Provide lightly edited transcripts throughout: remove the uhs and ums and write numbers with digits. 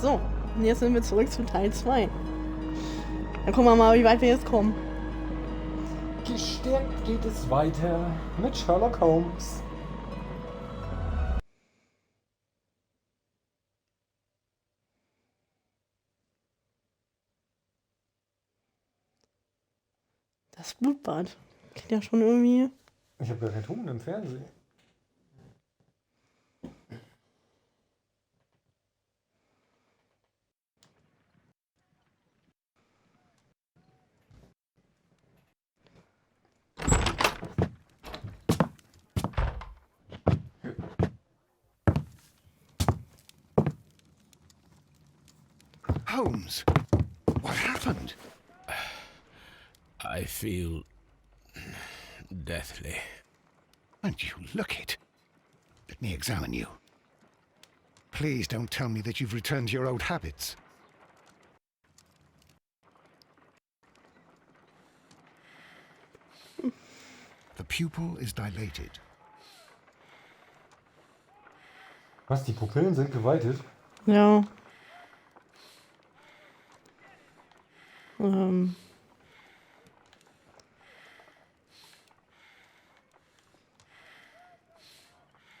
So, und jetzt sind wir zurück zu Teil 2. Dann gucken wir mal, wie weit wir jetzt kommen. Gestärkt geht es weiter mit Sherlock Holmes. Das Blutbad. Klingt ja schon irgendwie... Ich habe gar keinen Ton im Fernsehen. Holmes, what happened? I feel deathly. And you look it. Let me examine you. Please don't tell me that you've returned to your old habits. The pupil is dilated. Was, die Pupillen sind geweitet? Ja.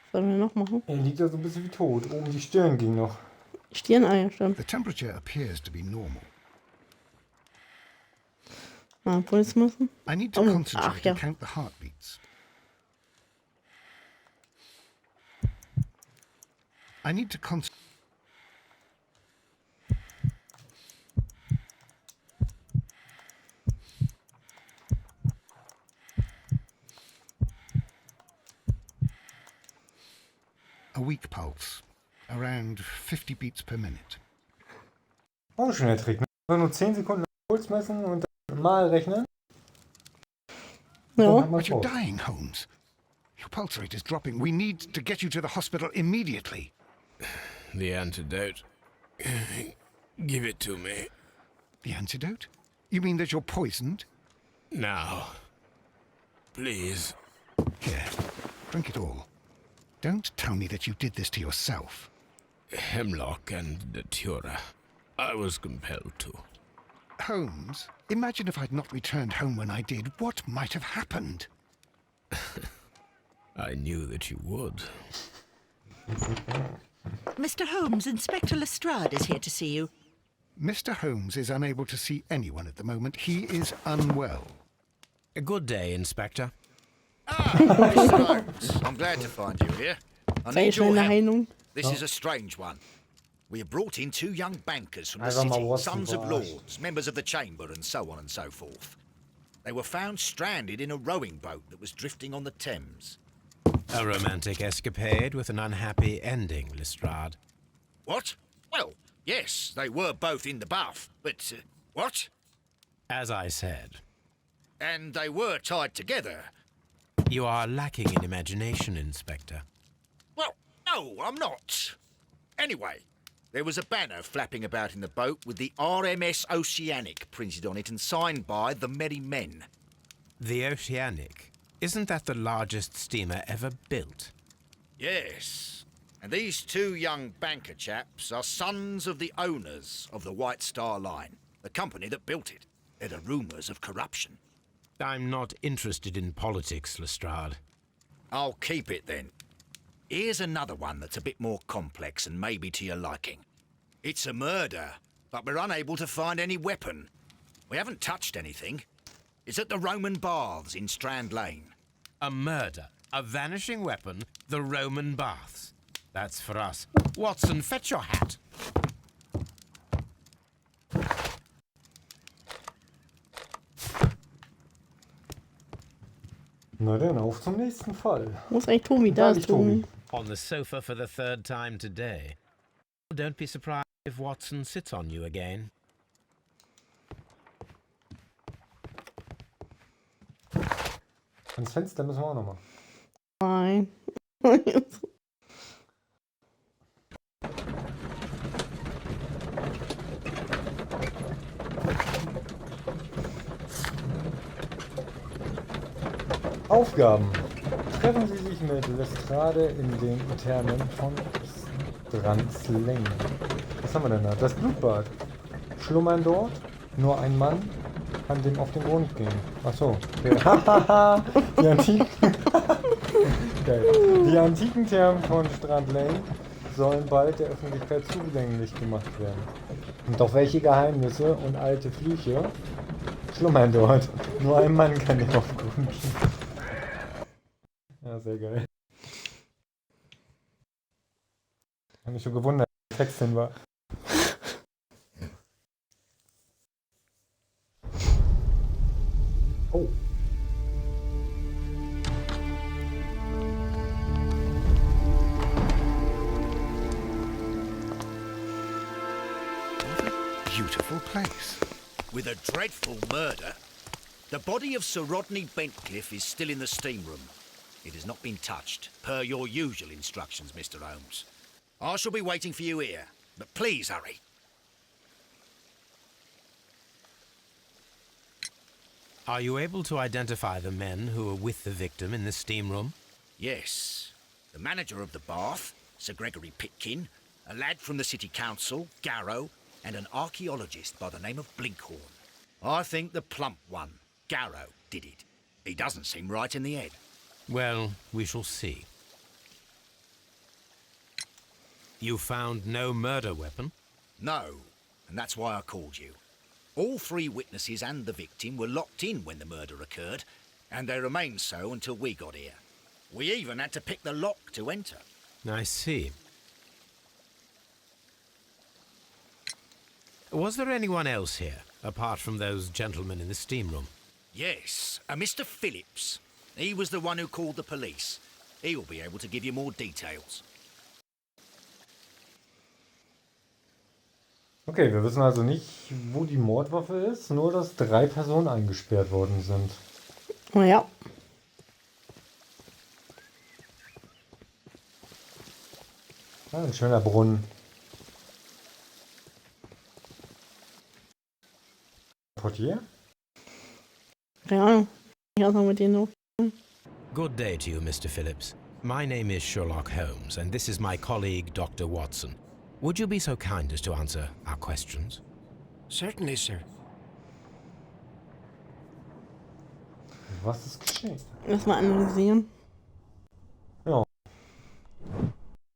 Was sollen wir noch machen? Er liegt ja so ein bisschen wie tot. Oben die Stirn ging noch. Stirneier, stimmt. The temperature appears to be normal. Mal Puls messen. I need to Oh, concentrate ja. and count the heartbeats. I need to concentrate. A weak pulse, around 50 beats per minute. Oh, schöner Trick. Ne? Einfach nur 10 Sekunden Puls messen und dann mal rechnen. Dann Ja. hat man But you're raus. dying, Holmes. Your pulse rate is dropping. We need to get you to the hospital immediately. The antidote. Give it to me. The antidote? You mean that you're poisoned? Now. Please. Here, drink it all. Don't tell me that you did this to yourself. Hemlock and Datura. I was compelled to. Holmes, imagine if I'd not returned home when I did. What might have happened? I knew that you would. Mr. Holmes, Inspector Lestrade is here to see you. Mr. Holmes is unable to see anyone at the moment. He is unwell. A good day, Inspector. Mr. Holmes, I'm glad to find you here. I Sehr need your schnelle help. Heilung. This is a strange one. We have brought in 2 young bankers from the Einfach mal city, Watson sons of verarscht. lords, members of the chamber, and so on and so forth. They were found stranded in a rowing boat that was drifting on the Thames. A romantic escapade with an unhappy ending, Lestrade. What? Well, yes, they were both in the bath, but what? As I said, And they were tied together. you are lacking in imagination, Inspector. Well, no, I'm not. Anyway, there was a banner flapping about in the boat with the RMS Oceanic printed on it and signed by the Merry Men. The Oceanic. Isn't that the largest steamer ever built? Yes, and these 2 young banker chaps are sons of the owners of the White Star Line, the company that built it. There are rumours of corruption. I'm not interested in politics, Lestrade. I'll keep it then. Here's another one that's a bit more complex and maybe to your liking. It's a murder, but we're unable to find any weapon. We haven't touched anything. It's at the Roman Baths in Strand Lane. A murder, a vanishing weapon, the Roman baths. That's for us. Watson, fetch your hat. Na dann, auf zum nächsten Fall. Wo ist eigentlich Tobi? Da ist liegt Tobi. Tobi. On the sofa for the 3rd time today. Don't be surprised if Watson sits on you again. Ans Fenster müssen wir auch nochmal. Nein. Aufgaben. Treffen Sie sich mit Lestrade in den Thermen von dran slängen. Was haben wir denn da? Das Blutbad. Schlummern dort. Nur ein Mann kann dem auf den Grund gehen. Achso. Hahaha. Die antiken... Geil. Die antiken Thermen von Strand Lane sollen bald der Öffentlichkeit zugänglich gemacht werden. Und doch welche Geheimnisse und alte Flüche schlummern dort. Nur ein Mann kann dem auf den Grund gehen. Ja, sehr geil. Ich habe mich schon gewundert, dass der Text hin war. Oh. Beautiful place. With a dreadful murder. The body of Sir Rodney Bentcliffe is still in the steam room. It has not been touched, per your usual instructions, Mr. Holmes. I shall be waiting for you here, but please hurry. Are you able to identify the men who were with the victim in the steam room? Yes. The manager of the bath, Sir Gregory Pitkin, a lad from the City Council, Garrow, and an archaeologist by the name of Blinkhorn. I think the plump one, Garrow, did it. He doesn't seem right in the head. Well, we shall see. You found no murder weapon? No, and that's why I called you. All three witnesses and the victim were locked in when the murder occurred, and they remained so until we got here. We even had to pick the lock to enter. I see. Was there anyone else here, apart from those gentlemen in the steam room? Yes, a Mr. Phillips. He was the one who called the police. He will be able to give you more details. Okay, wir wissen also nicht, wo die Mordwaffe ist, nur dass 3 Personen eingesperrt worden sind. Naja. Ja, ein schöner Brunnen. Portier? Keine Ahnung. Ich auch noch mit denen noch. Good day to you, Mr. Phillips. My name is Sherlock Holmes, and this is my colleague, Dr. Watson. Would you be so kind as to answer our questions? Certainly, sir. Was ist geschehen? Lass mal analysieren. Ja.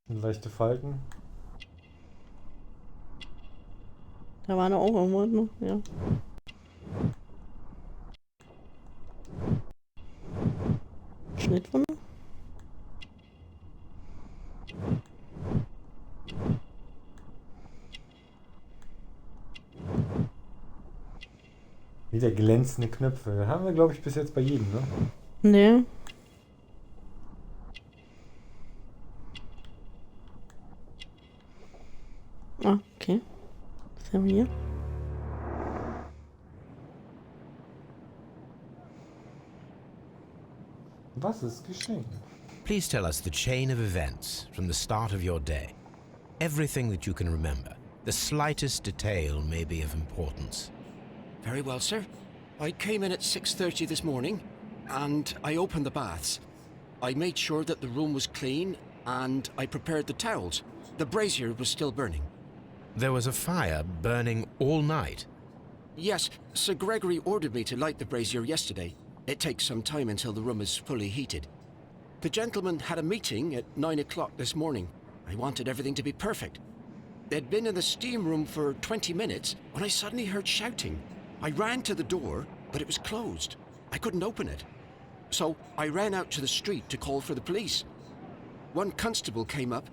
Leichte Falten. Da war noch auch irgendwo, ne? Ja. Schnittwunde? Wieder glänzende Knöpfe. Haben wir, glaube ich, bis jetzt bei jedem, ne? Ne. Ah, okay. Was haben wir hier? Was ist geschehen? Please tell us the chain of events from the start of your day. Everything that you can remember. The slightest detail may be of importance. Very well, sir. I came in at 6:30 this morning, and I opened the baths. I made sure that the room was clean, and I prepared the towels. The brazier was still burning. There was a fire burning all night. Yes, Sir Gregory ordered me to light the brazier yesterday. It takes some time until the room is fully heated. The gentleman had a meeting at 9 o'clock this morning. I wanted everything to be perfect. They'd been in the steam room for 20 minutes when I suddenly heard shouting. I ran to the door, but it was closed. I couldn't open it. So I ran out to the street to call for the police. One constable came up,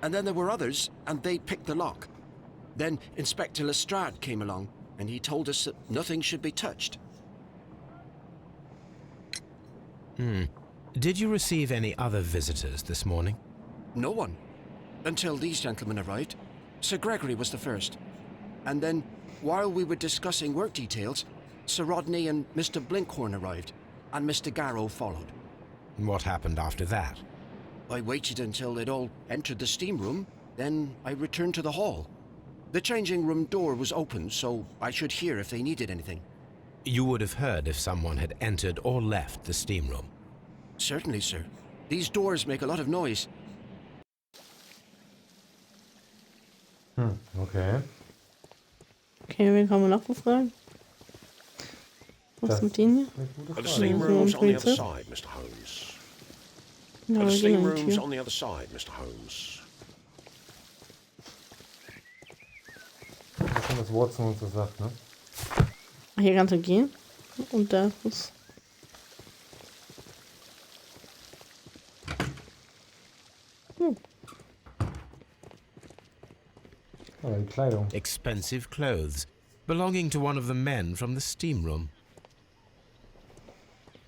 and then there were others, and they picked the lock. Then Inspector Lestrade came along, and he told us that nothing should be touched. Did you receive any other visitors this morning? No one. Until these gentlemen arrived. Sir Gregory was the first. And then, while we were discussing work details, Sir Rodney and Mr. Blinkhorn arrived, and Mr. Garrow followed. What happened after that? I waited until they'd all entered the steam room, then I returned to the hall. The changing room door was open, so I should hear if they needed anything. You would have heard if someone had entered or left the steam room. Certainly, sir. These doors make a lot of noise. Okay. Okay, wen kann man noch befragen? Was Das mit denen hier? eine gute The Frage. steam Yeah, room's on the other Polizist. side, Mr. Holmes. Ja, The wir steam gehen an die room's Tür. on the other side, Mr. Holmes. Das ist schon das Watson uns so sagt, ne? Ach, hier kannst du gehen. Und da ist... Aber die Kleidung. Expensive clothes, belonging to one of the men from the steam room.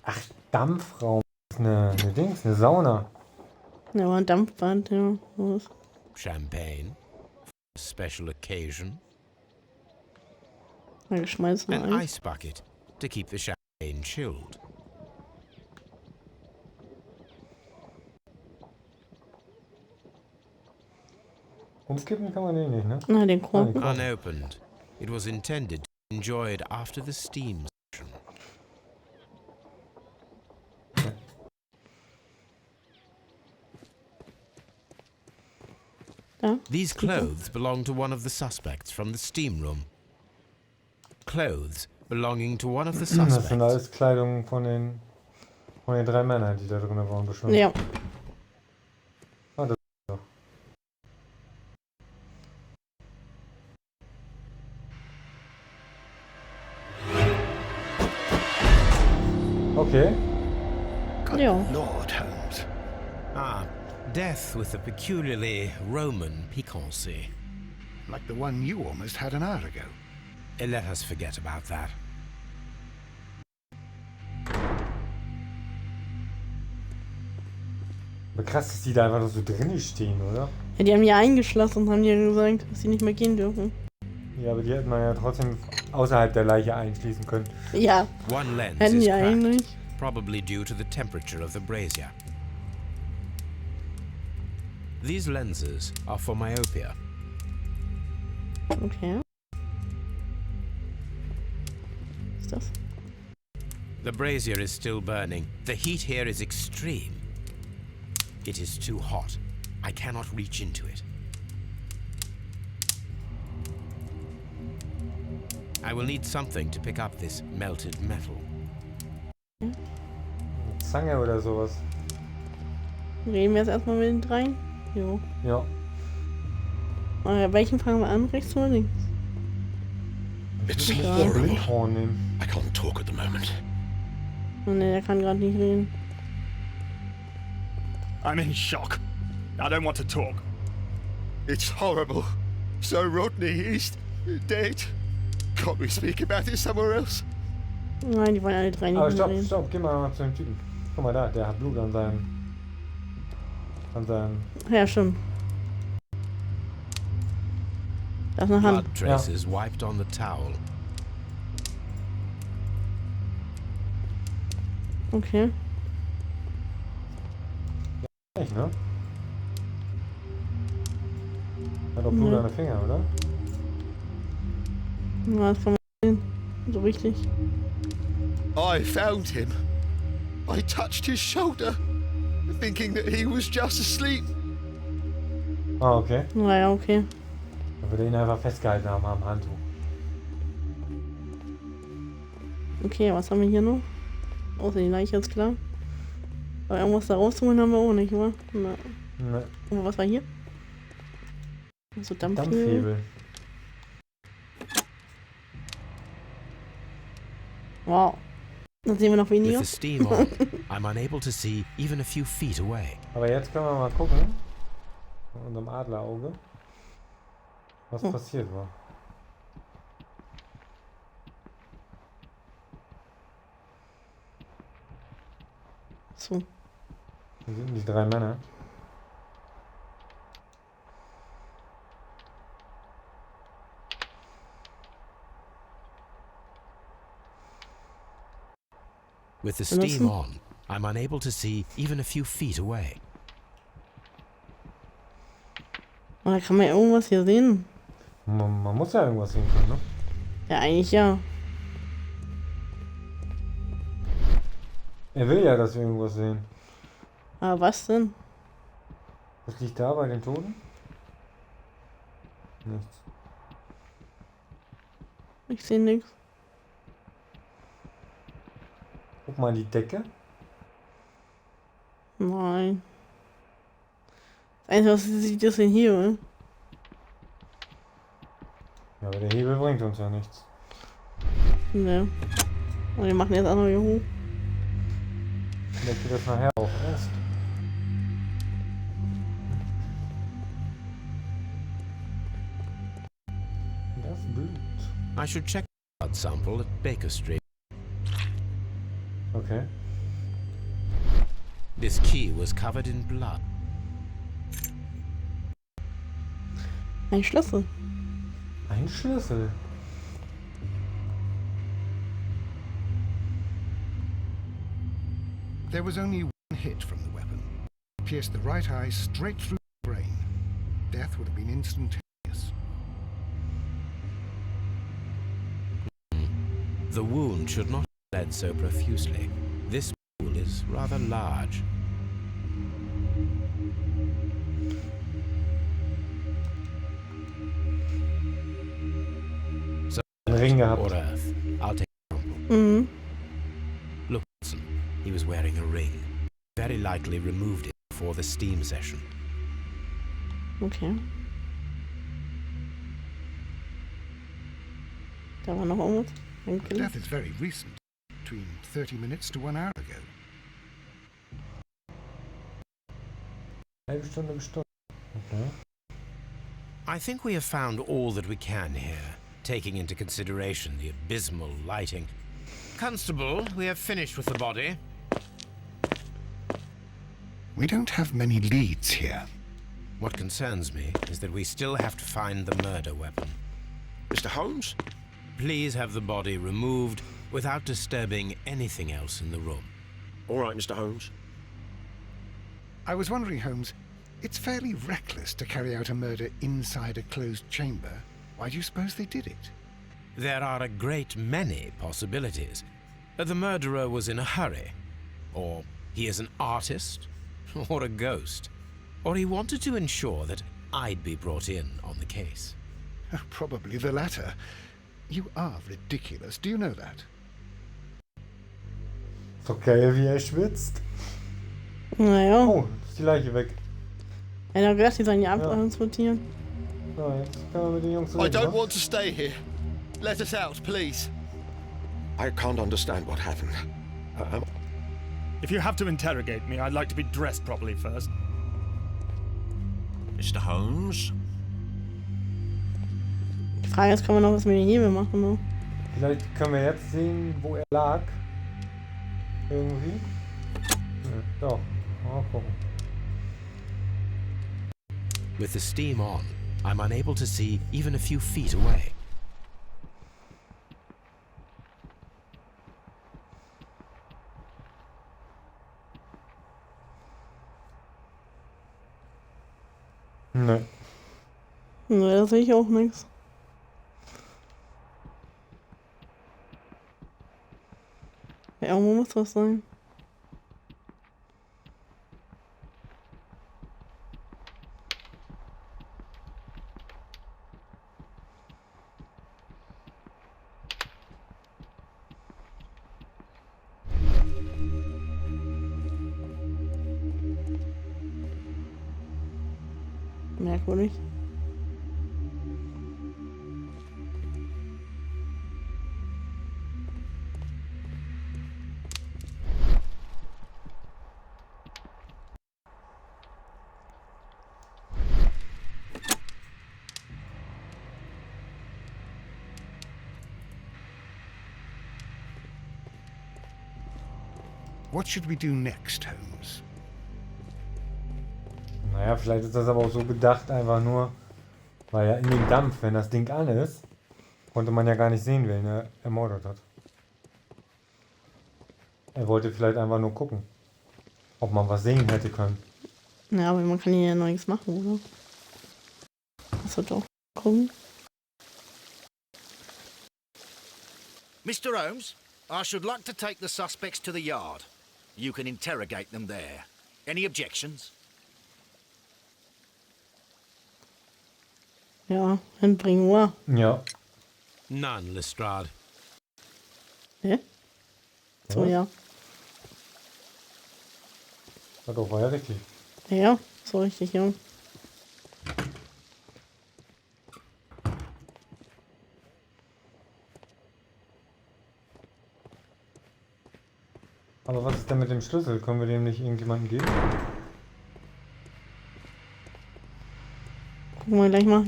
Ach, Dampfraum. Das ist eine Dings, eine Sauna. Ja, war ein Dampfbad, ja. Was? Champagne, for a special occasion. Ja, geschmeißen An ein. ice bucket to keep the champagne chilled. Umkippen kann man den nicht, ne? Na, den Korken. Unopened, it was intended to be enjoyed after the steam session. Ja. These clothes belong to one of the suspects from the steam room. Clothes belonging to one of the Das sind suspects. alles Kleidung von den 3 Männern, die da drin waren, bestimmt. Ja. Ah, das ist doch. Okay. Good Yeah. Lord, Holmes. Ah, death with a peculiarly Roman piquancy. Like the one you almost had an hour ago. Let us forget about that. Aber krass, dass die da einfach nur so drin stehen, oder? Ja, die haben die eingeschlossen und haben dir gesagt, dass sie nicht mehr gehen dürfen. Ja, aber die hätten man ja trotzdem außerhalb der Leiche einschließen können. Ja, One lens hätten is die cracked, eigentlich. probably due to the temperature of the brazier. These lenses are for myopia. Okay. Was ist das? The brazier is still burning. The heat here is extreme. It is too hot. I cannot reach into it. I will need something to pick up this melted metal. Zange oder sowas. Reden wir jetzt erstmal mit den dreien? Jo. Ja. Welchen fangen wir an? Rechts oder links? It's Ich Ja. würde horrible. Blinkhorn nehmen. I can't talk at the moment. Oh ne, der kann gerade nicht reden. I'm in shock. I don't want to talk. It's horrible. So Rodney, he's dead. Can't we speak about it somewhere else? Nein, die wollen alle drei nicht Aber mehr stopp, reden. stopp, geh mal zu dem Typen. Guck mal da, der hat Blut an seinem... Ja, stimmt. Da ist eine Hand. Blood traces wiped on the towel. Okay. Echt, ne? Hat doch Blut Ja. an den Finger, oder? Ja, das kann man sehen. So richtig. I found him. I touched his shoulder, thinking that he was just asleep. Ah, okay. Naja, okay. Dann würde ihn einfach festgehalten haben am Handtuch. Okay, was haben wir hier noch? Außer die Leiche ist klar. Aber irgendwas da rauszuholen haben wir auch nicht, oder? Na. Ne, Aber was war hier? So Dampfhebel. Dampfhebel. Wow. Dann sehen wir noch With weniger. the steam on, I'm unable to see even a few feet away. Aber jetzt können wir mal gucken. Mit unserem Adlerauge. Was passiert war. So. Hier sind die 3 Männer. With the Benutzen. steam on, I'm unable to see even a few feet away. Oh, da kann man ja irgendwas hier sehen. Man muss ja irgendwas sehen können, ne? Ja, eigentlich ja. Er will ja, dass wir irgendwas sehen. Aber was denn? Was liegt da bei den Toten? Nichts. Ich sehe nichts. Guck mal an die Decke. Nein. Das Einzige, was sie sieht, ist ein Hebel. Ja, aber der Hebel bringt uns ja nichts. Ne. Und wir machen jetzt auch noch hier hoch. Vielleicht geht das nachher auch erst. Das Blut. I should check the blood sample at Baker Street. Okay. This key was covered in blood. Ein Schlüssel. Ein Schlüssel. There was only one hit from the weapon. Pierced the right eye straight through the brain. Death would have been instantaneous. The wound should not have bled so profusely. This pool is rather large. Ein Ring gehabt. Or earth. I'll take a sample. Mhm. Look, Watson. He was wearing a ring. Very likely removed it before the steam session. Okay. Da war noch irgendwas. The Danke. death is very recent. Between 30 minutes to 1 hour ago. Halbe Stunde bestimmt. Okay. I think we have found all that we can here, taking into consideration the abysmal lighting. Constable, we have finished with the body. We don't have many leads here. What concerns me is that we still have to find the murder weapon. Mr. Holmes? Please have the body removed without disturbing anything else in the room. All right, Mr. Holmes. I was wondering, Holmes, it's fairly reckless to carry out a murder inside a closed chamber. Why do you suppose they did it? There are a great many possibilities. The murderer was in a hurry, or he is an artist, or a ghost, or he wanted to ensure that I'd be brought in on the case. Probably the latter. You are ridiculous. Do you know that? Ist doch geil, wie er schwitzt. Naja. Oh, ist die Leiche weg. Einer hat gedacht, die sollen die abtransportieren. So, jetzt können wir mit den Jungs I reden, don't ne? want to stay here. Let us out, please. I can't understand what happened. If you have to interrogate me, I'd like to be dressed properly first. Mr. Holmes? Die Frage ist, kann man noch was mit den Hebel machen, ne? Vielleicht können wir jetzt sehen, wo er lag. Irgendwie. Ja, doch. Mal gucken. With the steam on, I'm unable to see even a few feet away. Ne. Ne, da sehe ich auch nichts. Ja, irgendwo muss was sein. Merkwürdig. What should we do next, Holmes? Naja, vielleicht ist das aber auch so gedacht, einfach nur, weil ja in dem Dampf, wenn das Ding an ist, konnte man ja gar nicht sehen, wen er ermordet hat. Er wollte vielleicht einfach nur gucken, ob man was sehen hätte können. Ja, aber man kann hier ja noch nichts machen, oder? Das wird doch gucken. Mr. Holmes, I should like to take the suspects to the yard. You can interrogate them there. Any objections? Ja, hinbringen, oder? Ja. None, Lestrade. Hä? So, Was? ja. Ja, doch, war ja richtig. Ja, so richtig, ja. Aber was ist denn mit dem Schlüssel? Können wir dem nicht irgendjemandem geben? Gucken wir gleich mal.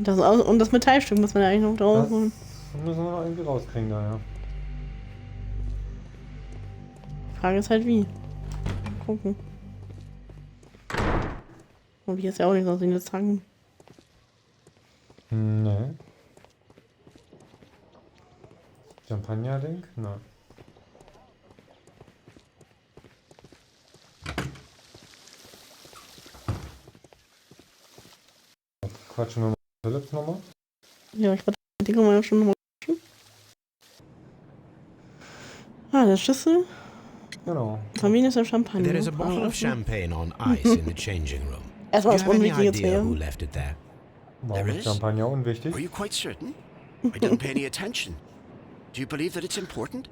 Und das Metallstück muss man ja eigentlich noch Das drauf holen. müssen wir noch irgendwie rauskriegen da, ja. Die Frage ist halt wie. Mal gucken. Und hier ist ja auch nicht so wie eine Zange. Nee. Champagner-Ding? Nein. Quatschen wir mal Philips nochmal. Ja, ich warte, die können wir ja schon nochmal quatschen. Ah, der Schlüssel. Genau. Familie ist der Champagner. There is a bottle of champagne on ice in the changing room. Do Erstmal you das have any Unwichtige zu idea who hören. left it there? Warum There ist is? Champagner unwichtig? Are you quite certain? I didn't pay any attention. Do you believe that it's important?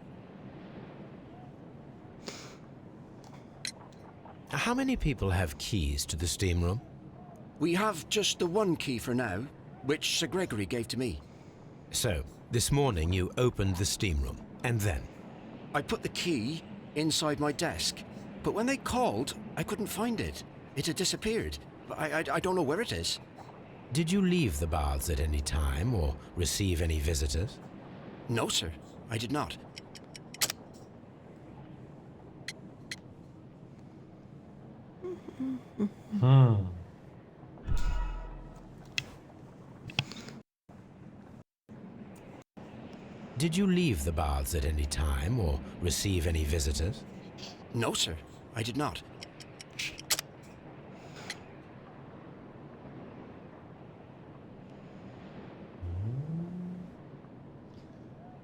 How many people have keys to the steam room? We have just the one key for now, which Sir Gregory gave to me. So, this morning you opened the steam room, and then? I put the key inside my desk, but when they called, I couldn't find it. It had disappeared. I don't know where it is. Did you leave the baths at any time or receive any visitors? No, sir, I did not. Did you leave the baths at any time or receive any visitors? No, sir, I did not.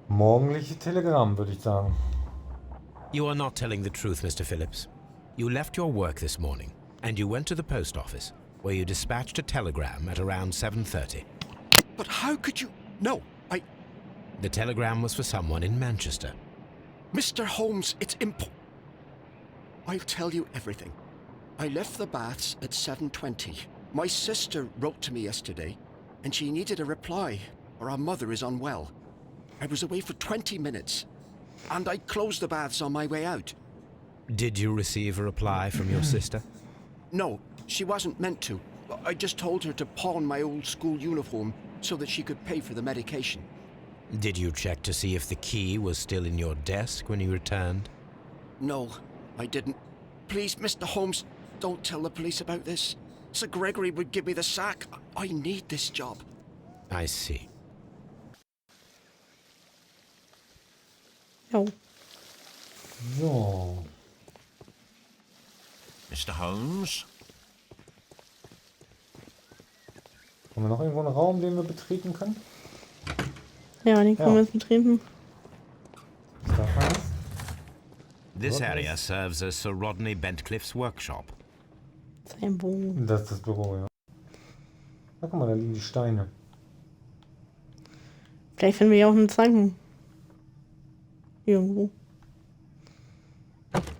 Morgendliche Telegramm, würde ich sagen. You are not telling the truth, Mr. Phillips. You left your work this morning, and you went to the post office, where you dispatched a telegram at around 7:30. But how could you... No, The telegram was for someone in Manchester. Mr. Holmes, it's I'll tell you everything. I left the baths at 7:20. My sister wrote to me yesterday, and she needed a reply, or our mother is unwell. I was away for 20 minutes, and I closed the baths on my way out. Did you receive a reply from your sister? No, she wasn't meant to. I just told her to pawn my old school uniform so that she could pay for the medication. Did you check to see if the key was still in your desk when you returned? No, I didn't. Please, Mr. Holmes, don't tell the police about this. Sir Gregory would give me the sack. I need this job. I see. Jo. So. Mr. Holmes? Haben wir noch irgendwo einen Raum, den wir betreten können? Ja, den können wir jetzt betreten. Ist da was? This What area is- serves as Sir Rodney Bentcliffe's workshop. Sein Büro. Das ist das Büro, ja. Na, guck mal, da liegen die Steine. Vielleicht finden wir ja auch eine Zange. Irgendwo.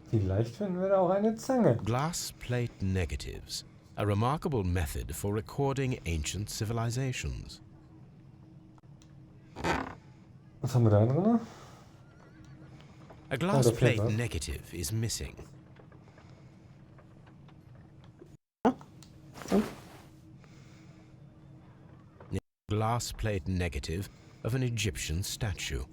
Vielleicht finden wir da auch eine Zange. Glass plate negatives, a remarkable method for recording ancient civilizations. Was haben wir da drin? A glass da fehlt plate was. negative is missing. So. Glass plate negative of an Egyptian statue.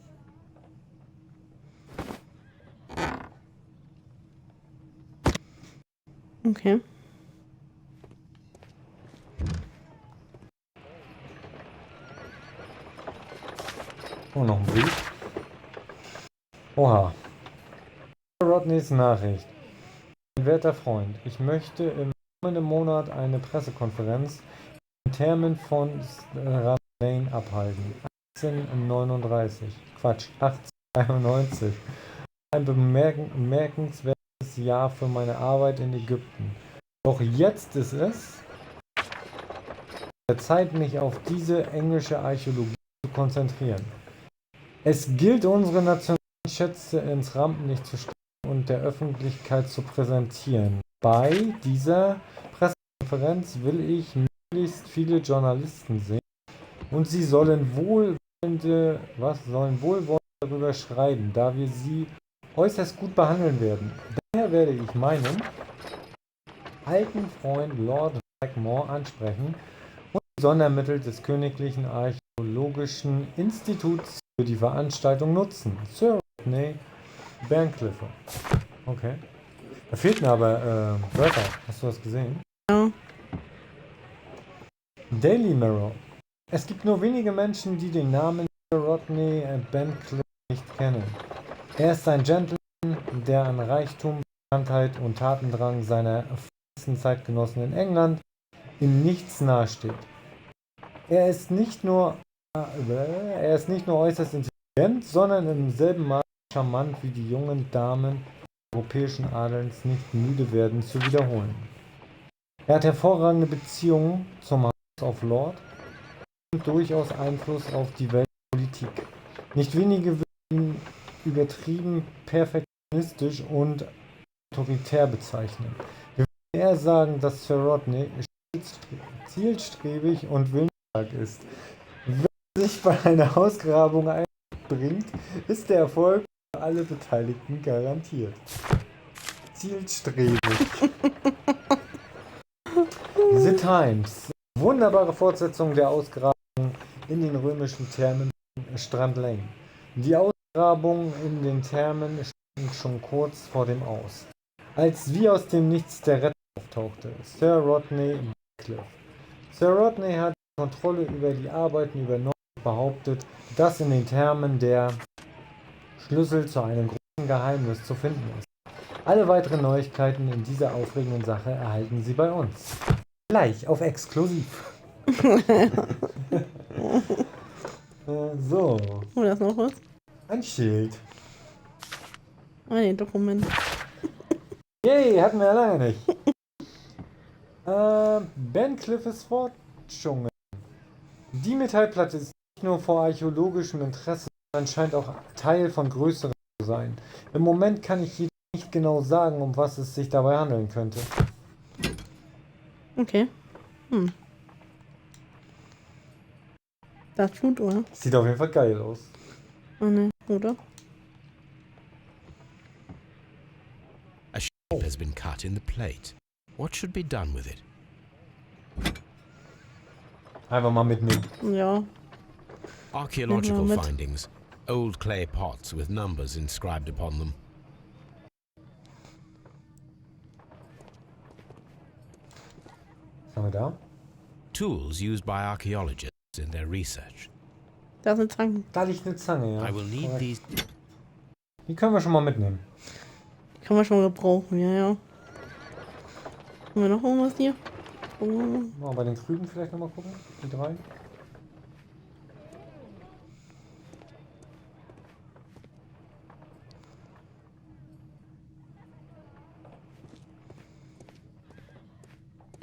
Okay. Oh, noch ein Brief. Oha. Rodneys Nachricht. Werter Freund, ich möchte im kommenden Monat eine Pressekonferenz im Thermen von Lane abhalten. 1839. Quatsch, 1893. Ein bemerkenswertes Jahr für meine Arbeit in Ägypten. Doch jetzt ist es der Zeit, mich auf diese englische Archäologie zu konzentrieren. Es gilt, unsere nationalen Schätze ins Rampenlicht zu stellen und der Öffentlichkeit zu präsentieren. Bei dieser Pressekonferenz will ich möglichst viele Journalisten sehen und sie sollen wohlwollend darüber schreiben, da wir sie äußerst gut behandeln werden. Daher werde ich meinen alten Freund Lord Blackmore ansprechen und die Sondermittel des Königlichen Archäologischen Instituts für die Veranstaltung nutzen. Sir Rodney Bancliffe. Okay. Da fehlten aber Wörter. Hast du das gesehen? Ja. Daily Mirror. Es gibt nur wenige Menschen, die den Namen Sir Rodney Bancliffe nicht kennen. Er ist ein Gentleman, der an Reichtum, Bekanntheit und Tatendrang seiner ersten Zeitgenossen in England in nichts nahesteht. Er ist nicht nur äußerst intelligent, sondern im selben Maße charmant, wie die jungen Damen europäischen Adels nicht müde werden zu wiederholen. Er hat hervorragende Beziehungen zum House of Lords und durchaus Einfluss auf die Weltpolitik. Nicht wenige würden ihn übertrieben perfektionistisch und autoritär bezeichnen. Wir würden eher sagen, dass Sir Rodney zielstrebig und willensstark ist. Wenn er sich bei einer Ausgrabung einbringt, ist der Erfolg für alle Beteiligten garantiert. Zielstrebig. The Times. Wunderbare Fortsetzung der Ausgrabung in den römischen Thermen Strand Lane. Die Ausgrabung in den Thermen stand schon kurz vor dem Aus, als wie aus dem Nichts der Retter auftauchte. Sir Rodney Bancliffe. Sir Rodney hat die Kontrolle über die Arbeiten übernommen und behauptet, dass in den Thermen der Schlüssel zu einem großen Geheimnis zu finden ist. Alle weiteren Neuigkeiten in dieser aufregenden Sache erhalten Sie bei uns. Gleich auf exklusiv. So. Oh, da ist noch was. Ein Schild. Ah, nee, Dokument. Yay, hatten wir ja lange nicht. Bancliffes Forschungen. Die Metallplatte ist nicht nur vor archäologischem Interesse, sondern scheint auch Teil von größeren zu sein. Im Moment kann ich jedoch nicht genau sagen, um was es sich dabei handeln könnte. Okay. Das ist gut, oder? Sieht auf jeden Fall geil aus. Oh ne, oder? A shape has been cut in the plate. What should be done with it? Einfach mal mitnehmen. Ja. Archaeological mit. findings. Old clay pots with numbers inscribed upon them. Was haben wir da? Tools used by archaeologists in their research. Da ist eine Zange. Da liegt eine Zange, ja. I will need Korrekt. these. Die können wir schon mal mitnehmen. Die kann man schon mal gebrauchen, ja, ja. Haben wir noch irgendwas hier? Oh. Mal bei den Krügen vielleicht nochmal gucken. Die 3.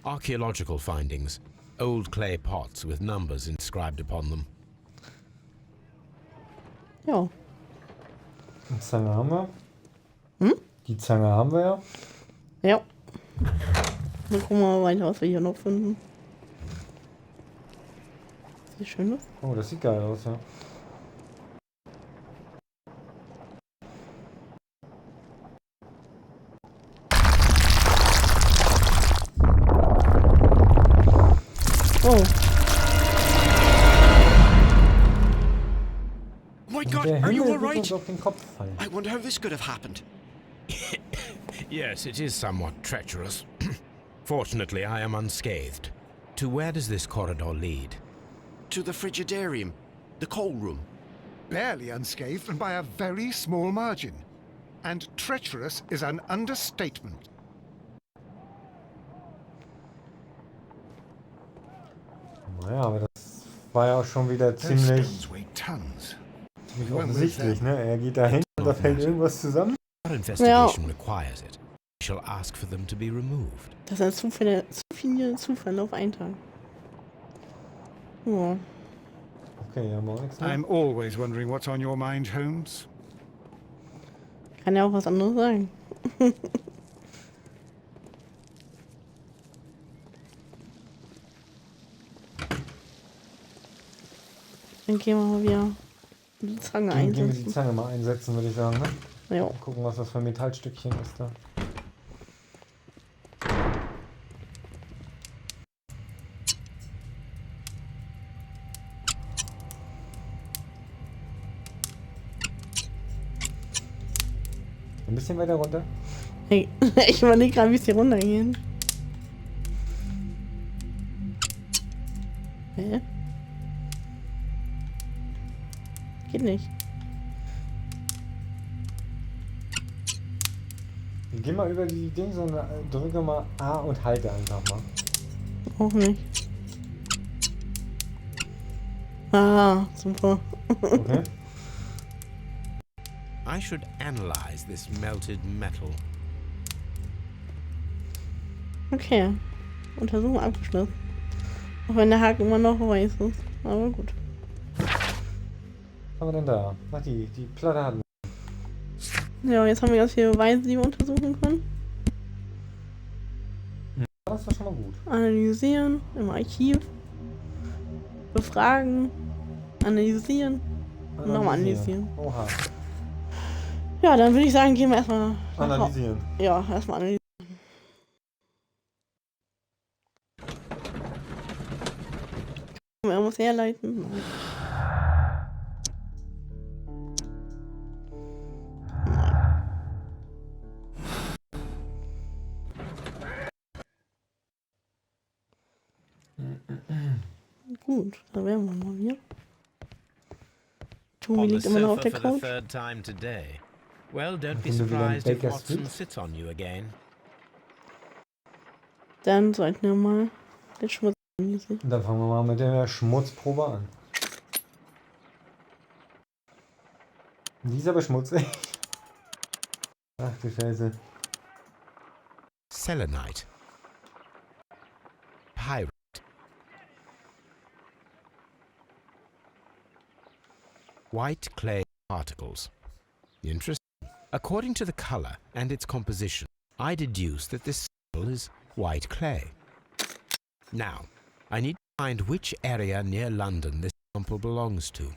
Archaeological findings. Old clay pots with numbers inscribed upon them. Ja. Die Zange haben wir. Hm? Die Zange haben wir ja. Ja. Dann gucken wir mal weiter, was wir hier noch finden. Sieht schön aus. Oh, das sieht geil aus, ja. Oh. My God, Der are you Himmel all wird right? uns auf den Kopf fallen. I wonder how this could have happened. Yes, it is somewhat treacherous. Fortunately, I am unscathed. To where does this corridor lead? To the frigidarium, the coal room. Barely unscathed and by a very small margin. And treacherous is an understatement. Naja, aber das war ja auch schon wieder Those ziemlich stones weigh tons. offensichtlich, ne? Er geht da hin und da fällt irgendwas zusammen. Our investigation requires it. We shall ask for them to be removed. Das sind zu viele Zufälle auf einen Tag. Ja. Okay, hier haben wir auch nichts mehr. I'm always wondering what's on your mind, Holmes. Kann ja auch was anderes sein. Dann gehen wir mal wieder die Zange Gehen wir die einsetzen. Zange mal einsetzen, würde ich sagen, ne? Ja. Mal gucken, was das für ein Metallstückchen ist da. Ein bisschen weiter runter. Hey, ich überlege gerade, wie es hier runtergehen. Hä? Geht nicht. Geh mal über die Dings und drücke mal A und halte einfach mal. Auch nicht. Ah, super. Okay. I should analyze this melted metal. Okay. Untersuchung abgeschlossen. Auch wenn der Haken immer noch weiß ist. Aber gut. Was haben wir denn da? Ach, die Platte hatten Ja, jetzt haben wir ganz viele Beweise, die wir untersuchen können. wir. Das war schon mal gut. Analysieren im Archiv. Befragen. Analysieren. Und nochmal analysieren. Oha. Ja, dann würde ich sagen, gehen wir erstmal. Analysieren. Ja, erstmal analysieren. Er muss herleiten. Nein. Gut, da wären wir mal wieder. Tobi On the liegt immer noch auf sofa der for the Couch. third time today. Well, don't be Sind wir wieder in surprised if Baker Watson Street? sits on you again. Dann sollten wir mal den Schmutz analysieren. Und dann fangen wir mal mit der Schmutzprobe an. Die ist aber schmutzig. Ach du Scheiße. Selenite. Pyrite. White clay particles. Interesting. According to the color and its composition, I deduce that this sample is white clay. Now, I need to find which area near London this sample belongs to.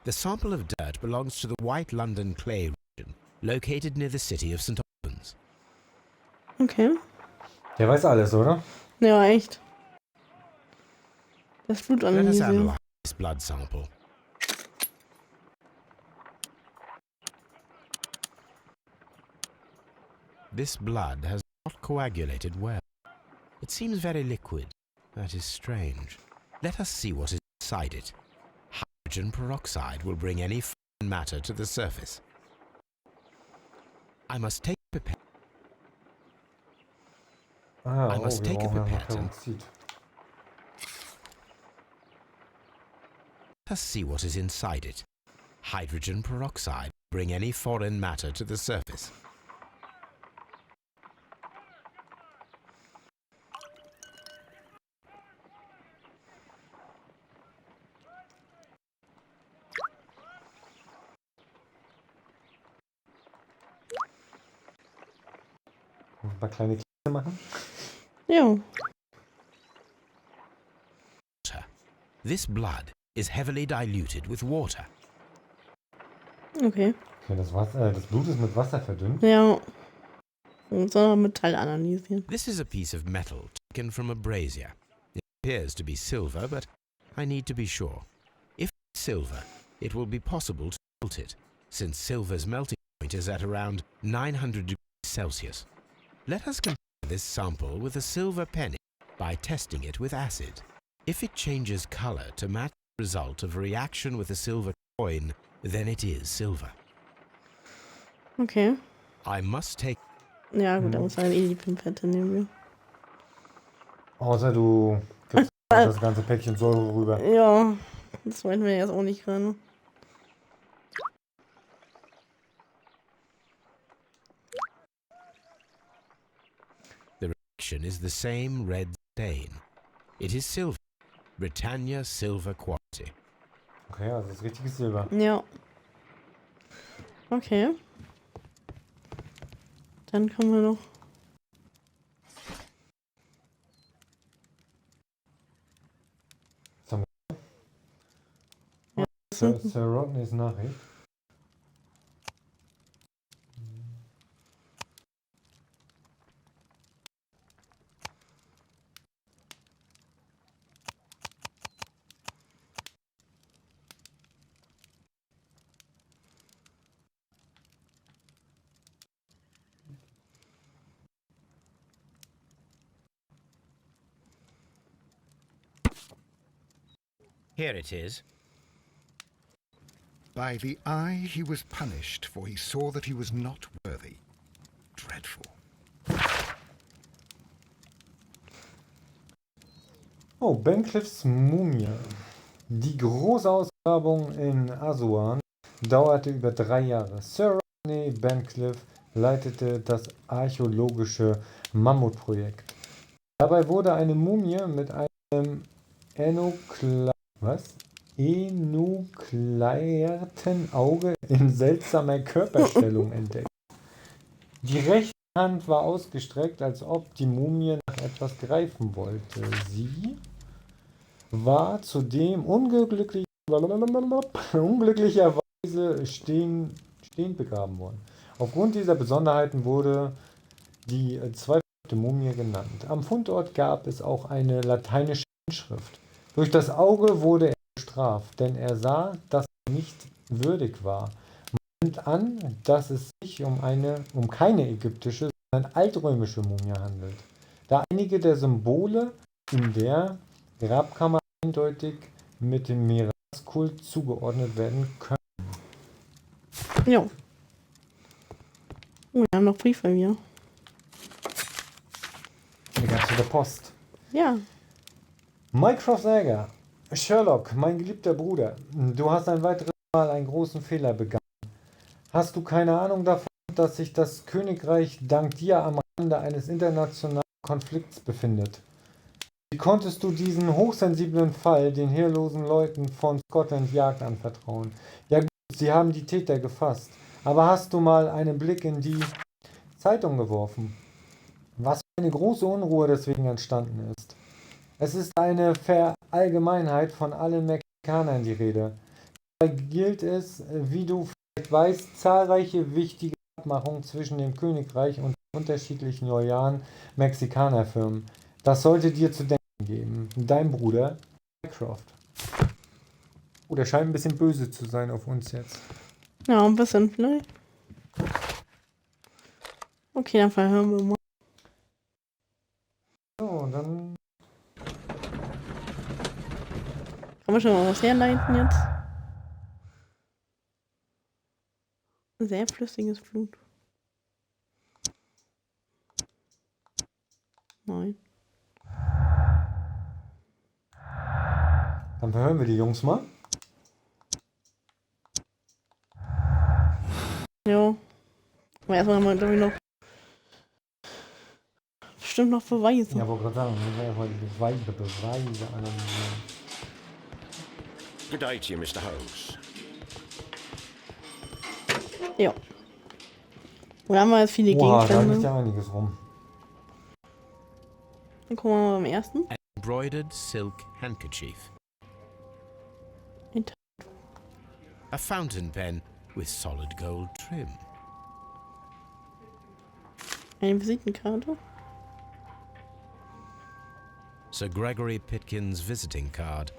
The sample of dirt belongs to the White London clay region, located near the city of St. Albans. Okay. Der weiß alles, oder? Ja, echt. Das Blut Let us analysieren. analyze this blood sample. This blood has not coagulated well. It seems very liquid. That is strange. Let us see what is inside it. Hydrogen peroxide will bring any foreign matter to the surface. I must take a pipette. Ah, I must wir take a brauchen ja noch pipette and Peroxid. let us see what is inside it. Hydrogen peroxide will bring any foreign matter to the surface. Ein paar kleine Kiste machen. Ja. This blood is heavily diluted with water. Okay. Okay, das Blut ist mit Wasser verdünnt. Ja. Und so Metall analysieren. This is a piece of metal taken from a brazier. It appears to be silver, but I need to be sure. If it's silver, it will be possible to melt it, since silver's melting point is at around 900 degrees Celsius. Let us compare this sample with a silver penny by testing it with acid. If it changes color to match the result of a reaction with a silver coin, then it is silver. Okay. I must take Ja, gut, da muss halt eh die Pimpette nehmen. Außer du gibst das ganze Päckchen Säure rüber. Ja, das wollten wir jetzt auch nicht gerade. impression is the same red stain. It is silver. Britannia silver quality. Okay, also das richtige Silber. Ja. Okay. Dann kommen wir noch. Ja, Sir Rodneys Nachricht. Here it is. By the eye he was punished, for he saw that he was not worthy. Dreadful. Oh, Bancliffs Mumie. Die große Ausgrabung in Asuan dauerte über 3 Jahre. Sir Rodney Bancliffe leitete das archäologische Mammutprojekt. Dabei wurde eine Mumie mit einem enukleierten Auge in seltsamer Körperstellung entdeckt. Die rechte Hand war ausgestreckt, als ob die Mumie nach etwas greifen wollte. Sie war zudem unglücklicherweise stehend begraben worden. Aufgrund dieser Besonderheiten wurde die zweite Mumie genannt. Am Fundort gab es auch eine lateinische Inschrift. Durch das Auge wurde er bestraft, denn er sah, dass er nicht würdig war. Man nimmt an, dass es sich um keine ägyptische, sondern altrömische Mumie handelt, da einige der Symbole in der Grabkammer eindeutig mit dem Miraskult zugeordnet werden können. Ja. Oh, wir haben noch Briefe hier. Die ganze der Post. Ja. Mycroft Säger. Sherlock, mein geliebter Bruder, du hast ein weiteres Mal einen großen Fehler begangen. Hast du keine Ahnung davon, dass sich das Königreich dank dir am Rande eines internationalen Konflikts befindet? Wie konntest du diesen hochsensiblen Fall den heerlosen Leuten von Scotland Yard anvertrauen? Ja gut, sie haben die Täter gefasst. Aber hast du mal einen Blick in die Zeitung geworfen? Was für eine große Unruhe deswegen entstanden ist. Es ist eine Verallgemeinheit von allen Mexikanern die Rede. Dabei gilt es, wie du vielleicht weißt, zahlreiche wichtige Abmachungen zwischen dem Königreich und unterschiedlichen loyalen Mexikanerfirmen. Das sollte dir zu denken geben. Dein Bruder, Mycroft. Oh, der scheint ein bisschen böse zu sein auf uns jetzt. Ja, ein bisschen vielleicht. Okay, dann verhören wir mal. So, dann... Kann man schon mal was herleiten jetzt? Sehr flüssiges Blut. Nein. Dann verhören wir die Jungs mal. Ja. Aber erstmal haben wir, glaube ich, noch bestimmt noch Beweise. Ja, wollte gerade sagen, wir müssen erstmal die Beweise analysieren. Good day to you, Mr. Holmes. Ja. Und dann haben wir jetzt viele Oha, da liegt Gegenstände. ja einiges rum. Dann gucken wir mal beim ersten. An embroidered silk handkerchief. A fountain pen with solid gold trim. Eine Visitenkarte. Sir Gregory Pitkin's visiting card.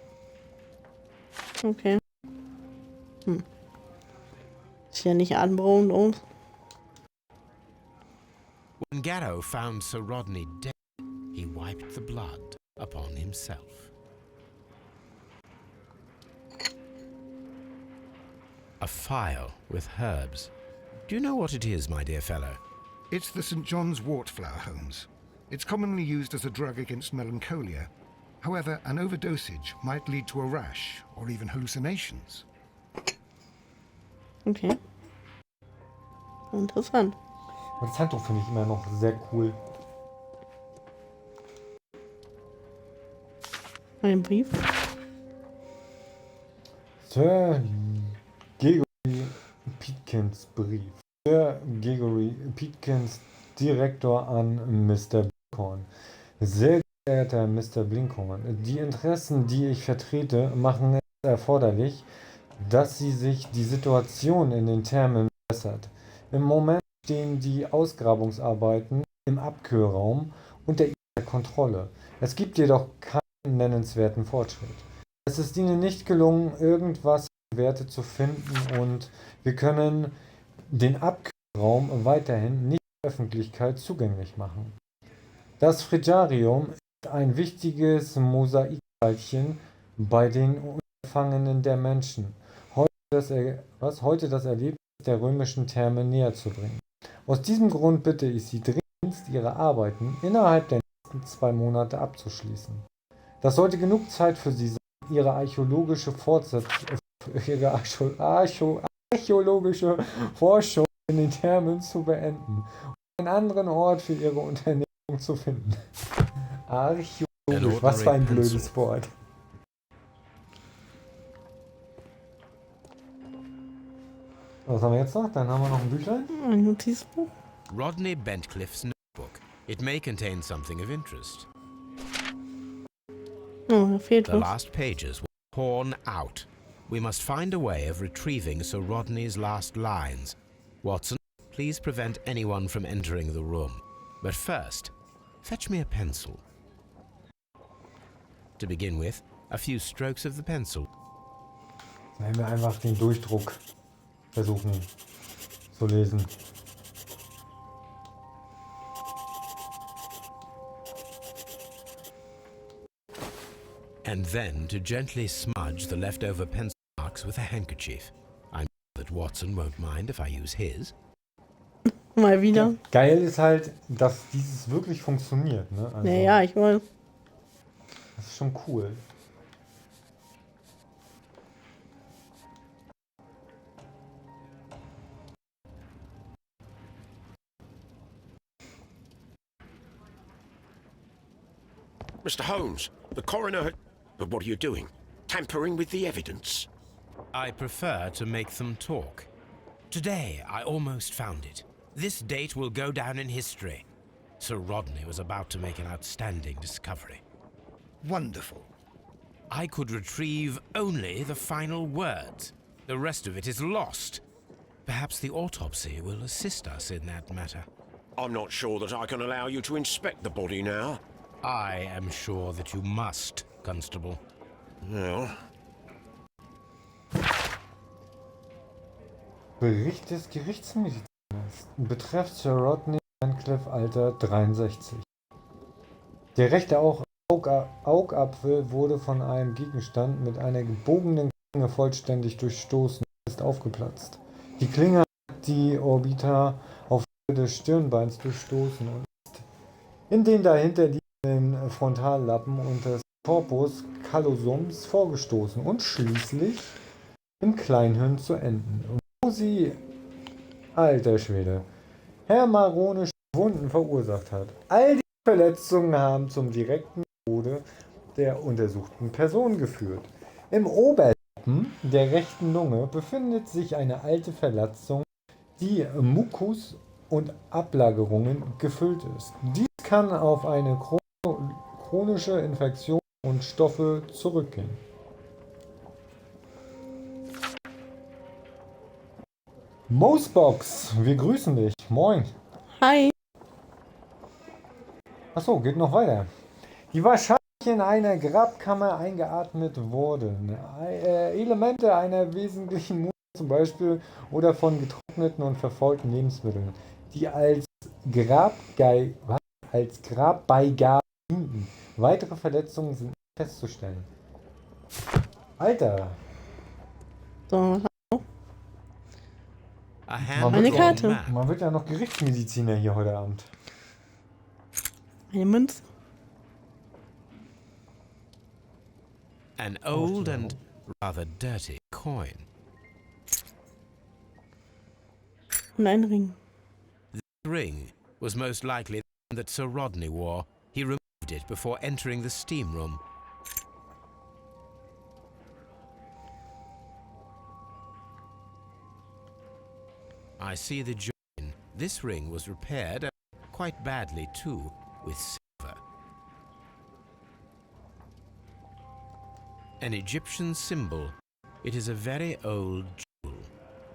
Okay. Sieht ja nicht atemberaubend aus. When Garrow found Sir Rodney dead, he wiped the blood upon himself. A phial with herbs. Do you know what it is, my dear fellow? It's the St. John's wort flower, Holmes. It's commonly used as a drug against melancholia. However, an overdosage might lead to a rash or even hallucinations. Okay. Interessant. Und das Handtuch finde ich immer noch sehr cool. Ein Brief. Sir Gregory Pitkins Brief. Sir Gregory Pitkins, Direktor an Mr. Blinkhorn. Sehr geehrter Mr. Blinkhorn, die Interessen, die ich vertrete, machen es erforderlich, dass sich die Situation in den Thermen verbessert. Im Moment stehen die Ausgrabungsarbeiten im Abkühlraum unter Ihrer Kontrolle. Es gibt jedoch keinen nennenswerten Fortschritt. Es ist Ihnen nicht gelungen, irgendwas Werte zu finden und wir können den Abkühlraum weiterhin nicht der Öffentlichkeit zugänglich machen. Das Frigarium ist ein wichtiges Mosaikteilchen bei den Unterfangen der Menschen, heute das Erlebnis der römischen Therme näher zu bringen. Aus diesem Grund bitte ich Sie dringendst, Ihre Arbeiten innerhalb der nächsten 2 Monate abzuschließen. Das sollte genug Zeit für Sie sein, Ihre archäologische Forschung in den Thermen zu beenden und einen anderen Ort für Ihre Unternehmung zu finden. Archäologisch, was für ein blödes Wort. Was haben wir jetzt noch? Dann haben wir noch ein Büchlein. Ein Notizbuch. Rodney Bentcliffe's notebook. It may contain something of interest. Oh, da fehlt The was. last pages were torn out. We must find a way of retrieving Sir Rodney's last lines. Watson, please prevent anyone from entering the room. But first, fetch me a pencil. To begin with, a few strokes of the pencil. Wenn wir einfach den Durchdruck versuchen zu lesen. And then to gently smudge the leftover pencil marks with a handkerchief. I'm sure that Watson won't mind if I use his. Mal wieder. Geil ist halt, dass dieses wirklich funktioniert. Ne? Also, Ja, ich weiß. das ist schon cool. Mr. Holmes, the coroner had... But what are you doing? Tampering with the evidence? I prefer to make them talk. Today, I almost found it. This date will go down in history. Sir Rodney was about to make an outstanding discovery. Wonderful. I could retrieve only the final words. The rest of it is lost. Perhaps the autopsy will assist us in that matter. I'm not sure that I can allow you to inspect the body now. I am sure that you must, Constable. Well, Bericht des Gerichtsmediziners betrifft Sir Rodney Bentcliffe, Alter 63. Der rechte Augapfel wurde von einem Gegenstand mit einer gebogenen Klinge vollständig durchstoßen und ist aufgeplatzt. Die Klinge hat die Orbita auf Höhe des Stirnbeins durchstoßen und ist in den dahinter liegenden Frontallappen und des Corpus callosums vorgestoßen und schließlich im Kleinhirn zu enden, wo sie, alter Schwede, hämaronische Wunden verursacht hat. All die Verletzungen haben zum direkten Tode der untersuchten Person geführt. Im Oberlappen der rechten Lunge befindet sich eine alte Verletzung, die Mukus und Ablagerungen gefüllt ist. Dies kann auf eine chronische Infektion und Stoffe zurückgehen. Mosebox, wir grüßen dich. Moin. Hi. Achso, geht noch weiter. Die wahrscheinlich in einer Grabkammer eingeatmet wurden. Elemente einer wesentlichen Mumie zum Beispiel oder von getrockneten und verfaulten Lebensmitteln, die als Grabbeigaben dienten. Weitere Verletzungen sind nicht festzustellen. Alter. So, Eine Karte. Man wird ja noch Gerichtsmediziner hier heute Abend. eine Münze. An old and rather dirty coin. Und ein Ring. The ring was most likely the one that Sir Rodney wore. He removed it before entering the steam room. I see the join. This ring was repaired, quite badly too, with silver. An Egyptian symbol. It is a very old jewel.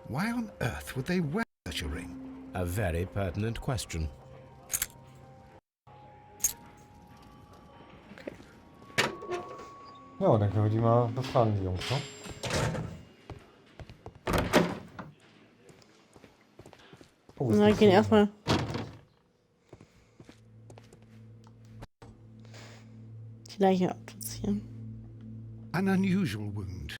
Why on earth would they wear such a ring? A very pertinent question. Ja, dann können wir die mal befragen, die Jungs, ne? Oh, Na, ich geh erstmal. Die Leiche abtrainieren. An unusual wound,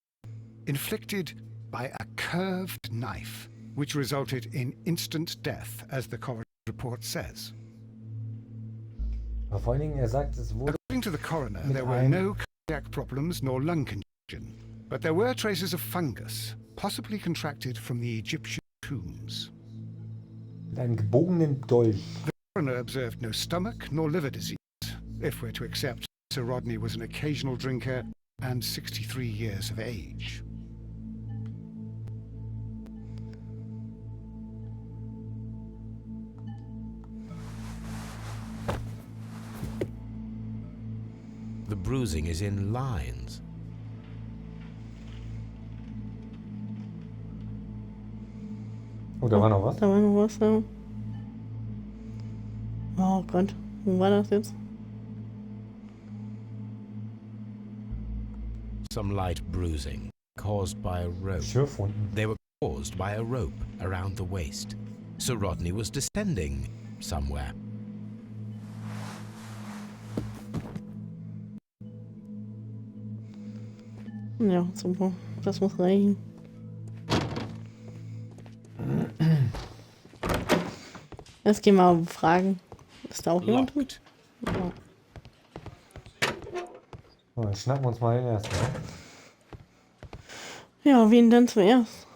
inflicted by a curved knife, which resulted in instant death, as the coroner's report says. Aber vor allen Dingen, er sagt, es wurde... According to the coroner, Mit there were einem- no cardiac problems nor lung congestion, but there were traces of fungus, possibly contracted from the Egyptian tombs. Mit einem gebogenen Dolch. The coroner observed no stomach nor liver disease, if we're to accept Sir Rodney was an occasional drinker and 63 years of age. The bruising is in lines. Oh, da war noch was? Da war noch was, ja. Oh Gott, wo war das jetzt? Some light bruising caused by a rope. Schürfwunden. They were caused by a rope around the waist. Sir Rodney was descending somewhere. Ja, super. Das muss reichen. Jetzt gehen wir mal fragen. Ist da auch jemand drin? Locked. Ja. So, dann schnappen wir uns mal den ersten. Ne? Ja, wen denn zuerst?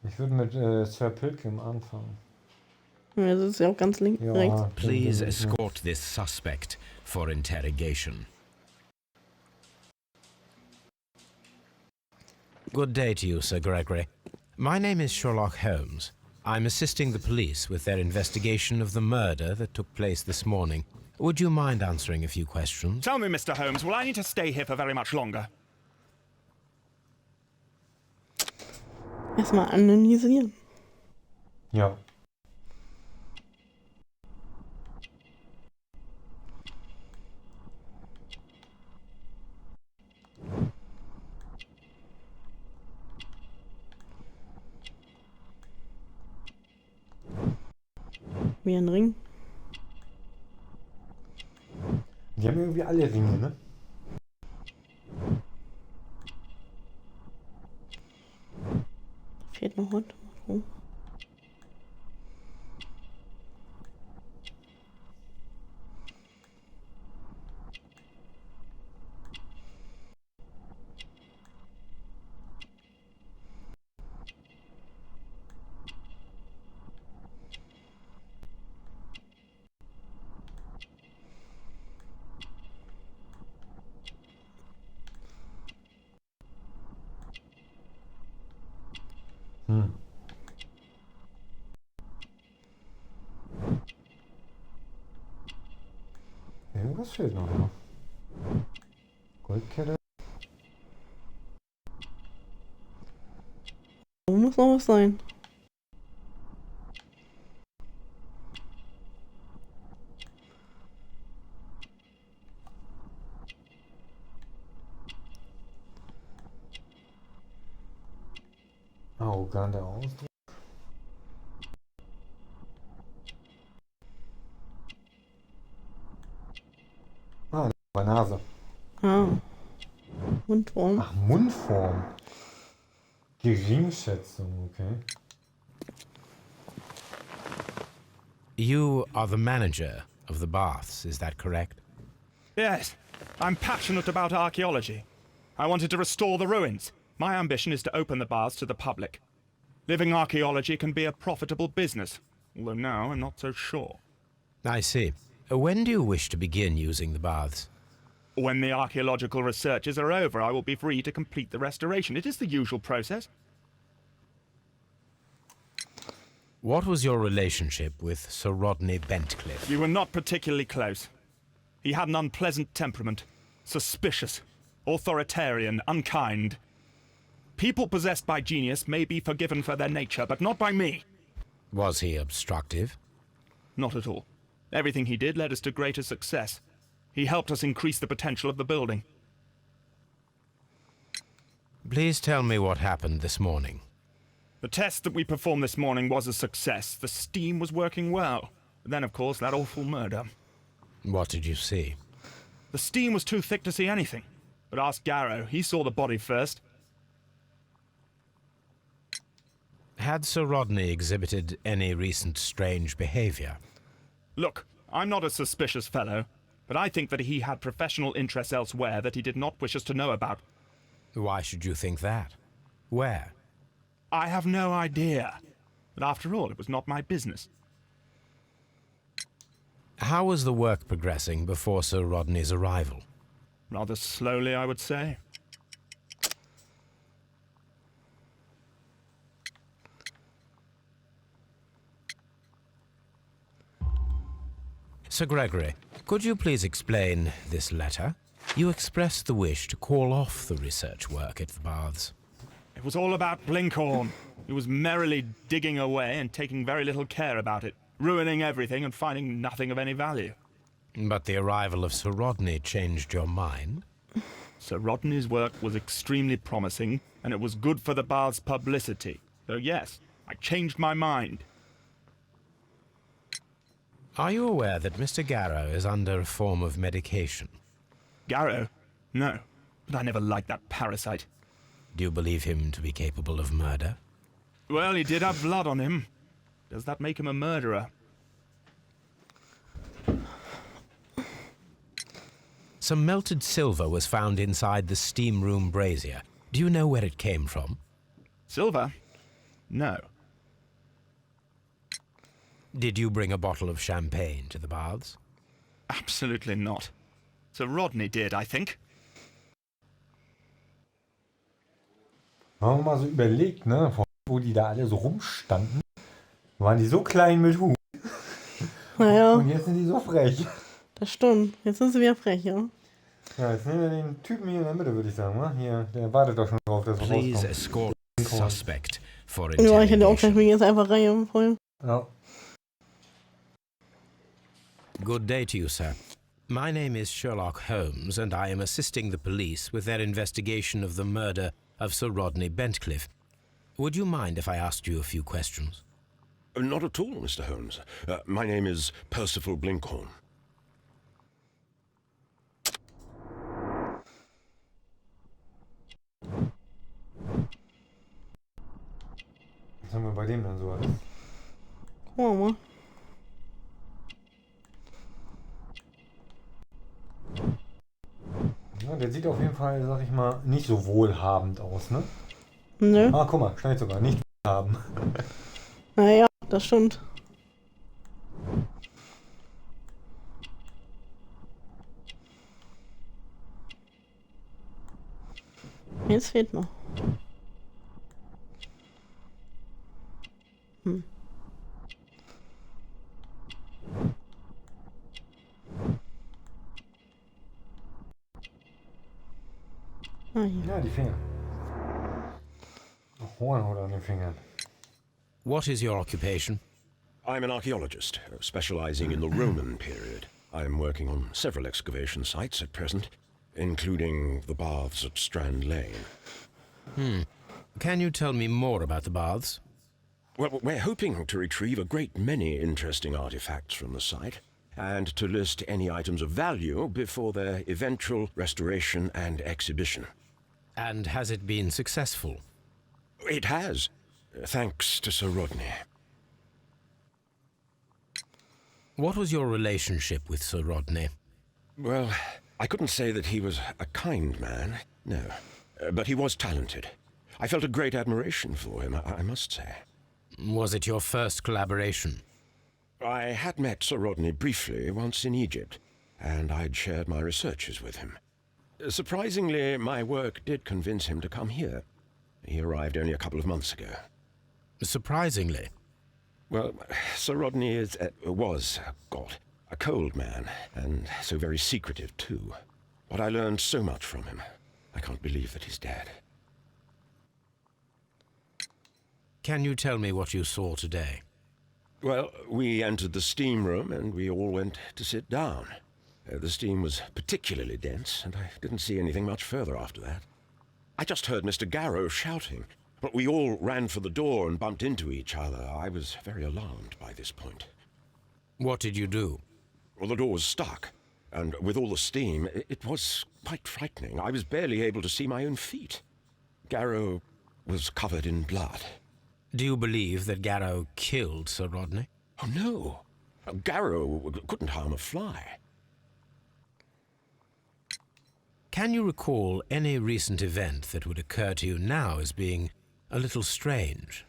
Ich würde mit Sir Pilgrim anfangen. Ja, das ist ja auch ganz links, Ja, rechts. Please escort this suspect for interrogation. Good day to you, Sir Gregory. My name is Sherlock Holmes. I'm assisting the police with their investigation of the murder that took place this morning. Would you mind answering a few questions? Tell me, Mr. Holmes, will I need to stay here for very much longer? Erstmal analysieren. Ja. Wie ein Ring. Die haben irgendwie alle Ringe, ne? Fehlt noch was. Oh. Irgendwas fehlt noch, ne? Goldkette. Da muss noch was sein. Arroganter Ausdruck. Ah, eine Nase. Ah. Mundform. Ach, Mundform. Geringschätzung, okay. You are the manager of the baths, is that correct? Yes, I'm passionate about archaeology. I wanted to restore the ruins. My ambition is to open the baths to the public. Living archaeology can be a profitable business, although now I'm not so sure. I see. When do you wish to begin using the baths? When the archaeological researches are over, I will be free to complete the restoration. It is the usual process. What was your relationship with Sir Rodney Bentcliffe? We were not particularly close. He had an unpleasant temperament. Suspicious, authoritarian, unkind. People possessed by genius may be forgiven for their nature, but not by me. Was he obstructive? Not at all. Everything he did led us to greater success. He helped us increase the potential of the building. Please tell me what happened this morning. The test that we performed this morning was a success. The steam was working well. But then, of course, that awful murder. What did you see? The steam was too thick to see anything. But ask Garrow. He saw the body first. Had Sir Rodney exhibited any recent strange behavior? Look, I'm not a suspicious fellow, but I think that he had professional interests elsewhere that he did not wish us to know about. Why should you think that? Where? I have no idea. But after all, it was not my business. How was the work progressing before Sir Rodney's arrival? Rather slowly, I would say. Sir Gregory, could you please explain this letter? You expressed the wish to call off the research work at the baths. It was all about Blinkhorn. He was merrily digging away and taking very little care about it, ruining everything and finding nothing of any value. But the arrival of Sir Rodney changed your mind? Sir Rodney's work was extremely promising, and it was good for the bath's publicity. So yes, I changed my mind. Are you aware that Mr. Garrow is under a form of medication? Garrow? No, but I never liked that parasite. Do you believe him to be capable of murder? Well, he did have blood on him. Does that make him a murderer? Some melted silver was found inside the steam room brazier. Do you know where it came from? Silver? No. Did you bring a bottle of champagne to the baths? Absolutely not. Sir Rodney did, I think. Wenn man mal so überlegt, ne, wo die da alle so rumstanden, waren die so klein mit Hut. Naja, Und jetzt sind die so frech. das stimmt. Jetzt sind sie wieder frech, ja. Ja, jetzt nehmen wir den Typen hier in der Mitte, würde ich sagen, wa? Hier, der wartet doch schon drauf, dass er Please rauskommt. escort the suspect for Ja, ich hätte auch gleich interrogation. wegen jetzt einfach Reihe voll. Ja. Good day to you, sir. My name is Sherlock Holmes, and I am assisting the police with their investigation of the murder of Sir Rodney Bentcliffe. Would you mind if I asked you a few questions? Not at all, Mr. Holmes. My name is Percival Blinkhorn. Was haben wir bei dem dann so alles? Gucken wir mal. Ja, der sieht auf jeden Fall, sag ich mal, nicht so wohlhabend aus, ne? Nö. Ah, guck mal, schnell sogar, nicht wohlhabend. Naja, das stimmt. Jetzt fehlt noch. Hm. Ah, hier. Ja, die Finger. Hornhaut an den Fingern. What is your occupation? I'm an archaeologist, specializing in the Roman period. I'm working on several excavation sites at present, including the baths at Strand Lane. Can you tell me more about the baths? Well, we're hoping to retrieve a great many interesting artifacts from the site, and to list any items of value before their eventual restoration and exhibition. And has it been successful? It has, thanks to Sir Rodney. What was your relationship with Sir Rodney? Well, I couldn't say that he was a kind man, no. But he was talented. I felt a great admiration for him, I must say. Was it your first collaboration? I had met Sir Rodney briefly once in Egypt, and I'd shared my researches with him. Surprisingly, my work did convince him to come here. He arrived only a couple of months ago. Surprisingly. Well, Sir Rodney was, God, a cold man, and so very secretive too. But I learned so much from him. I can't believe that he's dead. Can you tell me what you saw today? Well, we entered the steam room and we all went to sit down. The steam was particularly dense, and I didn't see anything much further after that. I just heard Mr. Garrow shouting, but we all ran for the door and bumped into each other. I was very alarmed by this point. What did you do? Well, the door was stuck, and with all the steam, it was quite frightening. I was barely able to see my own feet. Garrow was covered in blood. Do you believe that Garrow killed Sir Rodney? Oh, no. Garrow couldn't harm a fly. Can you recall any recent event that would occur to you now as being a little strange?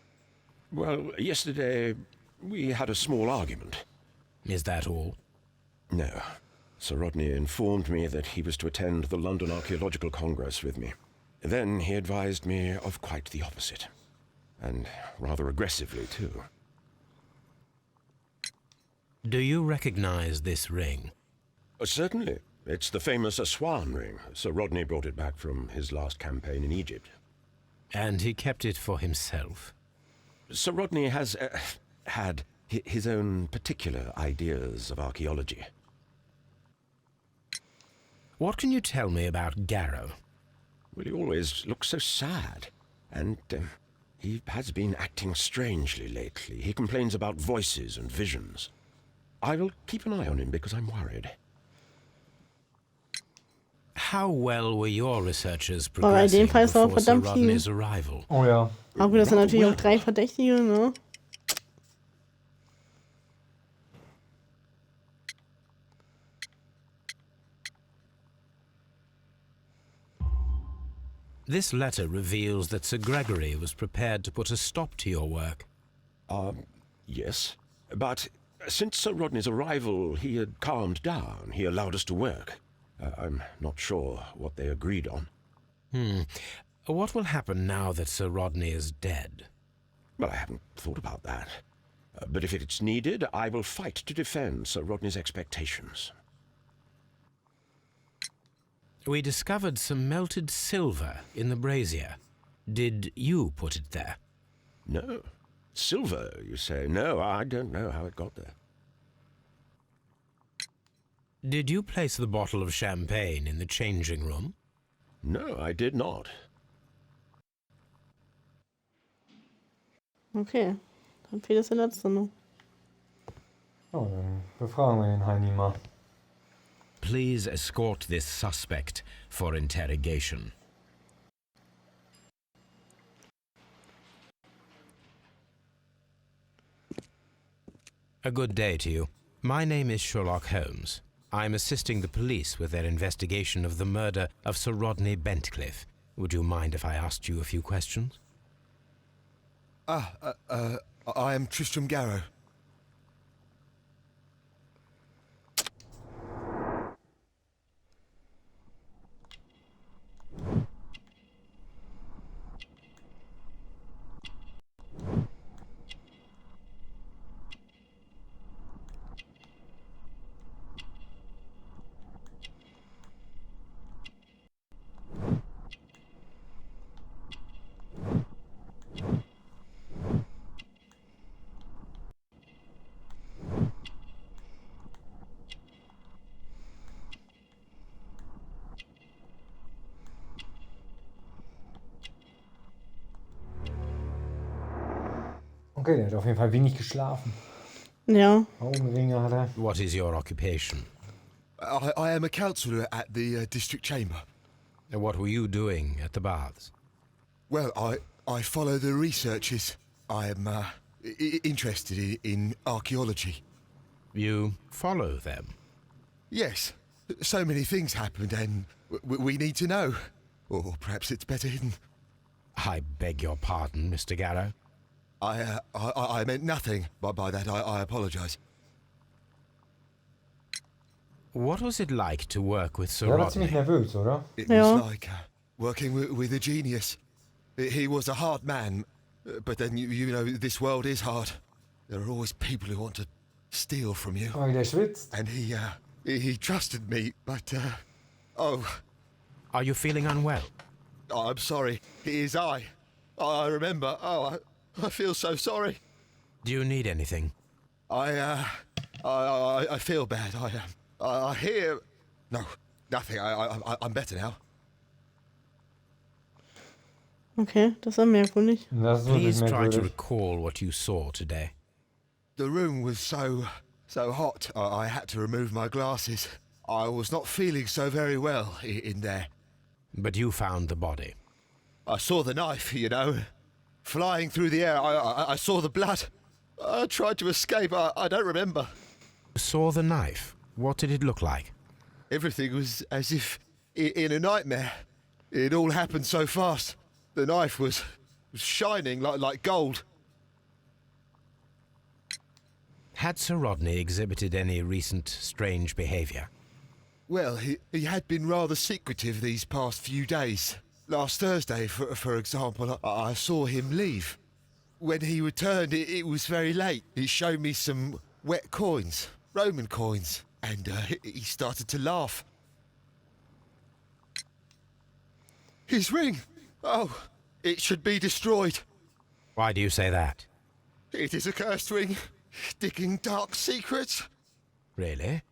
Well, yesterday we had a small argument. Is that all? No. Sir Rodney informed me that he was to attend the London Archaeological Congress with me. Then he advised me of quite the opposite. And rather aggressively, too. Do you recognize this ring? Certainly. It's the famous Aswan ring. Sir Rodney brought it back from his last campaign in Egypt. And he kept it for himself? Sir Rodney has had his own particular ideas of archaeology. What can you tell me about Garrow? Well, he always looks so sad. And he has been acting strangely lately. He complains about voices and visions. I will keep an eye on him because I'm worried. How well were your researchers Aber in progressing dem Fall ist er auch before Sir verdammt viel. Rodney's arrival? Oh ja. Aber gut, das sind natürlich auch 3 Verdächtige, ne? This letter reveals that Sir Gregory was prepared to put a stop to your work. Yes. But since Sir Rodney's arrival, he had calmed down. He allowed us to work. I'm not sure what they agreed on. What will happen now that Sir Rodney is dead? Well, I haven't thought about that. But if it's needed, I will fight to defend Sir Rodney's expectations. We discovered some melted silver in the brazier. Did you put it there? No. Silver, you say? No, I don't know how it got there. Did you place the bottle of champagne in the changing room? No, I did not. Okay, dann fehlt es der letzte noch. Oh, dann befragen wir den Heini mal. Please escort this suspect for interrogation. A good day to you. My name is Sherlock Holmes. I'm assisting the police with their investigation of the murder of Sir Rodney Bentcliffe. Would you mind if I asked you a few questions? I am Tristram Garrow. Okay, der hat auf jeden Fall wenig geschlafen. Ja. Augenringe hat er. What is your occupation? I am a councillor at the district chamber. And what were you doing at the baths? Well, I follow the researches. I am interested in archaeology. You follow them? Yes. So many things happened and we need to know. Or perhaps it's better hidden. I beg your pardon, Mr. Garrow. I meant nothing by that. I apologise. What was it like to work with Sir Der war ziemlich Rodney? nervös, oder? It Ja. was like working with a genius. He was a hard man, but then, you know, this world is hard. There are always people who want to steal from you. Oh, der schwitzt. And he trusted me, but, oh, Are you feeling unwell? I'm sorry. It is I. I remember. Oh, I feel so sorry. Do you need anything? I feel bad. I hear... No, nothing. I'm better now. Okay, das war merkwürdig. Das ist wirklich Please try to merkwürdig. recall what you saw today. The room was so hot. I had to remove my glasses. I was not feeling so very well in there. But you found the body. I saw the knife, you know, flying through the air. I saw the blood. I tried to escape. I don't remember. You saw the knife. What did it look like? Everything was as if in a nightmare. It all happened so fast. The knife was shining like gold. Had Sir Rodney exhibited any recent strange behavior? Well, he had been rather secretive these past few days. Last Thursday, for example, I saw him leave. When he returned, it was very late. He showed me some wet coins, Roman coins, and he started to laugh. His ring! Oh, it should be destroyed. Why do you say that? It is a cursed ring, digging dark secrets. Really?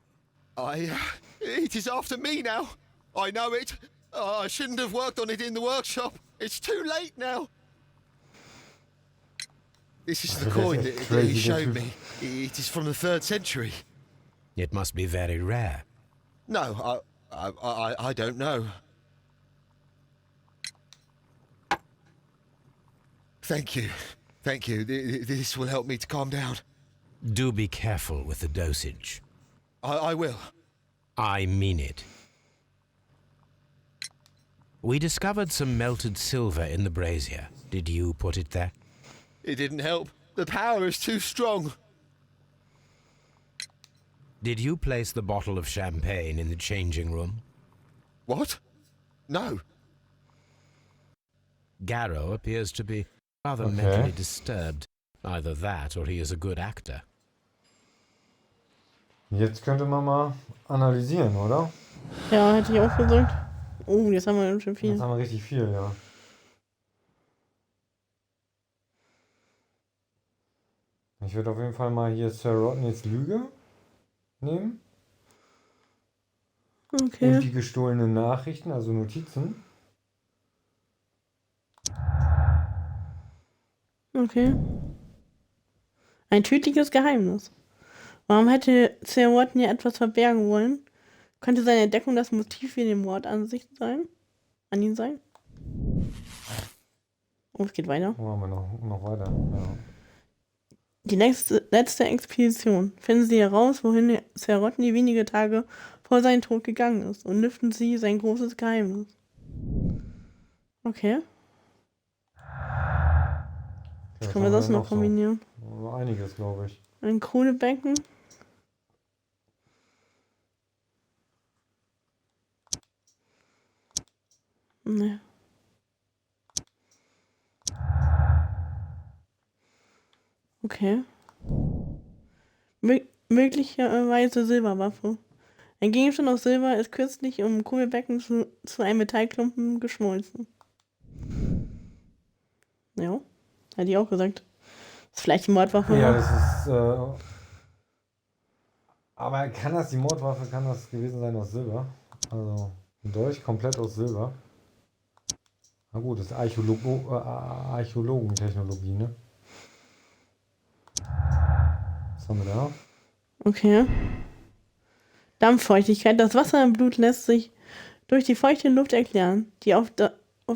It is after me now. I know it. I shouldn't have worked on it in the workshop. It's too late now. This is the coin that he showed me. It is from the 3rd century. It must be very rare. No, I don't know. Thank you. Thank you. This will help me to calm down. Do be careful with the dosage. I will. I mean it. We discovered some melted silver in the brazier. Did you put it there? It didn't help. The power is too strong. Did you place the bottle of champagne in the changing room? What? No. Garrow appears to be rather mentally disturbed. Either that or he is a good actor. Jetzt könnte man mal analysieren, oder? Ja, hätte ich auch gesagt. Oh, jetzt haben wir ganz schön viel. Jetzt haben wir richtig viel, ja. Ich würde auf jeden Fall mal hier Sir Rodneys Lüge nehmen. Okay. Und die gestohlenen Nachrichten, also Notizen. Okay. Ein tödliches Geheimnis. Warum hätte Sir Rodney etwas verbergen wollen? Könnte seine Entdeckung das Motiv für den Mord an ihn sein? Oh, es geht weiter. Oh, haben wir noch weiter. Ja. Die letzte Expedition. Finden Sie heraus, wohin Sir Rodney wenige Tage vor seinem Tod gegangen ist und lüften Sie sein großes Geheimnis. Okay. Was können wir sonst noch kombinieren? So einiges, glaube ich. Ein Kohlebecken. Ne. Okay. Möglicherweise Silberwaffe. Ein Gegenstand aus Silber ist kürzlich im Kohlebecken zu einem Metallklumpen geschmolzen. Ja, hätte ich auch gesagt. Das ist vielleicht die Mordwaffe. Ja, das ist, aber kann das gewesen sein aus Silber? Also, ein Dolch komplett aus Silber. Na gut, das ist Archäologentechnologie, ne? Was haben wir da? Okay. Dampffeuchtigkeit. Das Wasser im Blut lässt sich durch die feuchte Luft erklären, die auf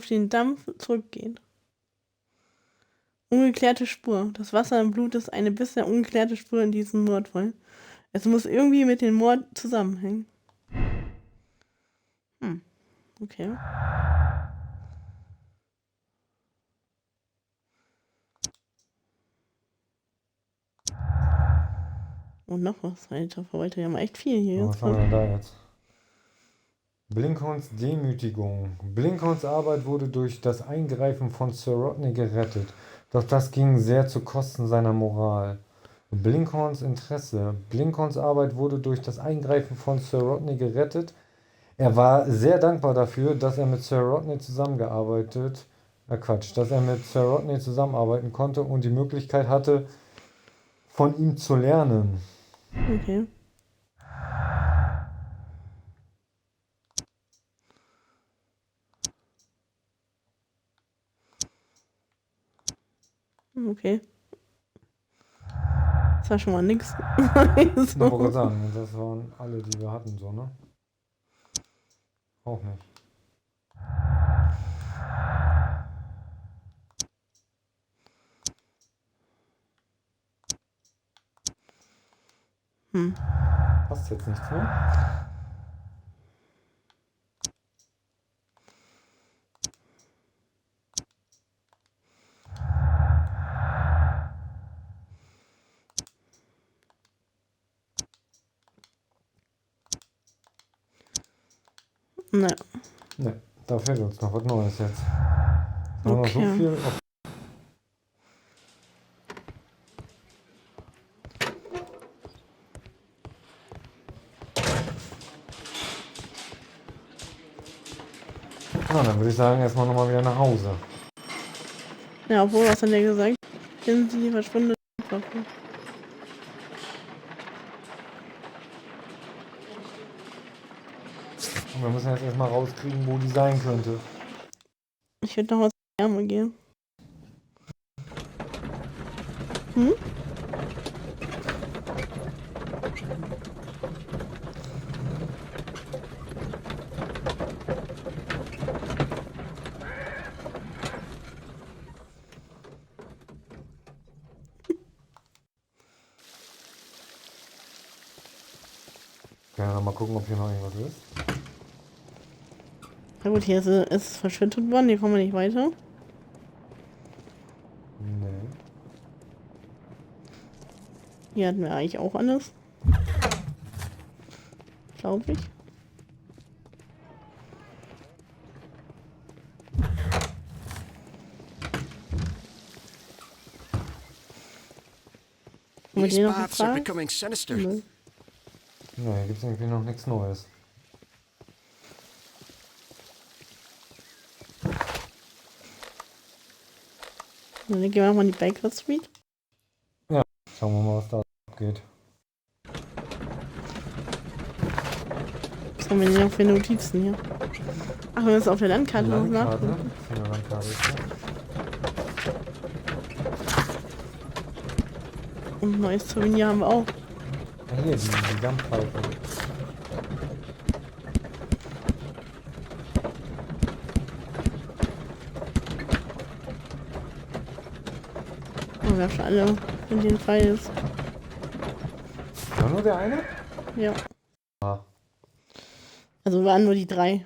den Dampf zurückgeht. Ungeklärte Spur. Das Wasser im Blut ist eine bisher ungeklärte Spur in diesem Mordfall. Es muss irgendwie mit dem Mord zusammenhängen. Okay. Und noch was, Alter Verwalter, wir haben echt viel hier. Was haben wir denn da jetzt? Blinkhorns Demütigung. Blinkhorns Arbeit wurde durch das Eingreifen von Sir Rodney gerettet. Doch das ging sehr zu Kosten seiner Moral. Blinkhorns Interesse. Blinkhorns Arbeit wurde durch das Eingreifen von Sir Rodney gerettet. Er war sehr dankbar dafür, dass er mit Sir Rodney zusammenarbeiten konnte und die Möglichkeit hatte, von ihm zu lernen. Okay. Okay. Das war schon mal nix. Ich wollte gerade sagen, das waren alle, die wir hatten, so, ne? Auch nicht. Passt jetzt nichts mehr? Ne. Ne, da fehlt uns noch was Neues jetzt. Noch so Okay. viel. Na, dann würde ich sagen, erstmal nochmal wieder nach Hause. Ja, obwohl, was hat der gesagt? Finden Sie die verschwundene Waffe. Und wir müssen jetzt erstmal rauskriegen, wo die sein könnte. Ich würde noch was Ärmel gehen. Hm? Ja, mal gucken, ob hier noch irgendwas ist. Na gut, hier ist es verschüttet worden, hier kommen wir nicht weiter. Nee. Hier hatten wir eigentlich auch alles. Glaube ich. Haben wir These den noch paths are gefragt? becoming sinister. Nö. Ja, hier gibt es irgendwie noch nichts Neues. Dann gehen wir mal in die Baker Street. Schauen wir mal, was da abgeht. Was haben wir denn noch für Notizen hier? Ach, wir müssen auf der Landkarte noch nachgucken. Eine Landkarte ist hier. Und ein neues Souvenir haben wir auch. Ah, hier, die Dampfpfeife. Oh, wir haben schon alle in den Files. War nur der eine? Ja. Ah. Also waren nur die 3.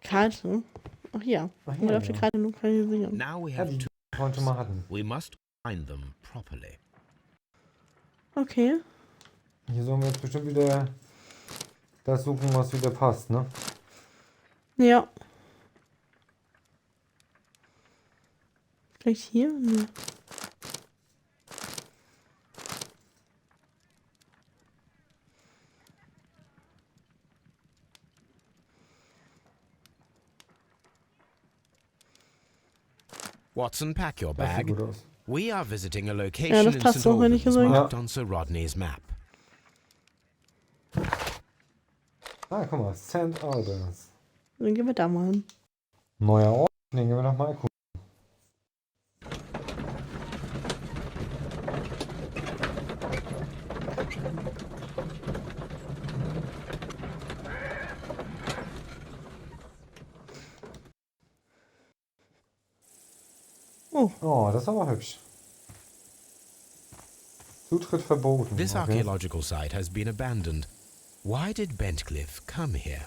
Karte. Ach ja. Ach Man ja, darf die ja. Karte lokalisieren. Now we Ja, have die two. wollen schon mal hatten. We must find them properly. Okay. Hier sollen wir jetzt bestimmt wieder das suchen, was wieder passt, ne? Ja. Vielleicht hier? Nee. Watson, pack your Das sieht bag. gut aus. We are visiting a location Ja, das in passt St. so, wenn ich Albans gesagt. marked on Sir Rodney's map. Ah, guck mal, St. Albans. Dann gehen wir da mal hin. Neuer Ort, den gehen wir doch mal gucken. Oh, das ist aber hübsch. Zutritt verboten. This Okay. archaeological site has been abandoned. Why did Bentcliffe come here?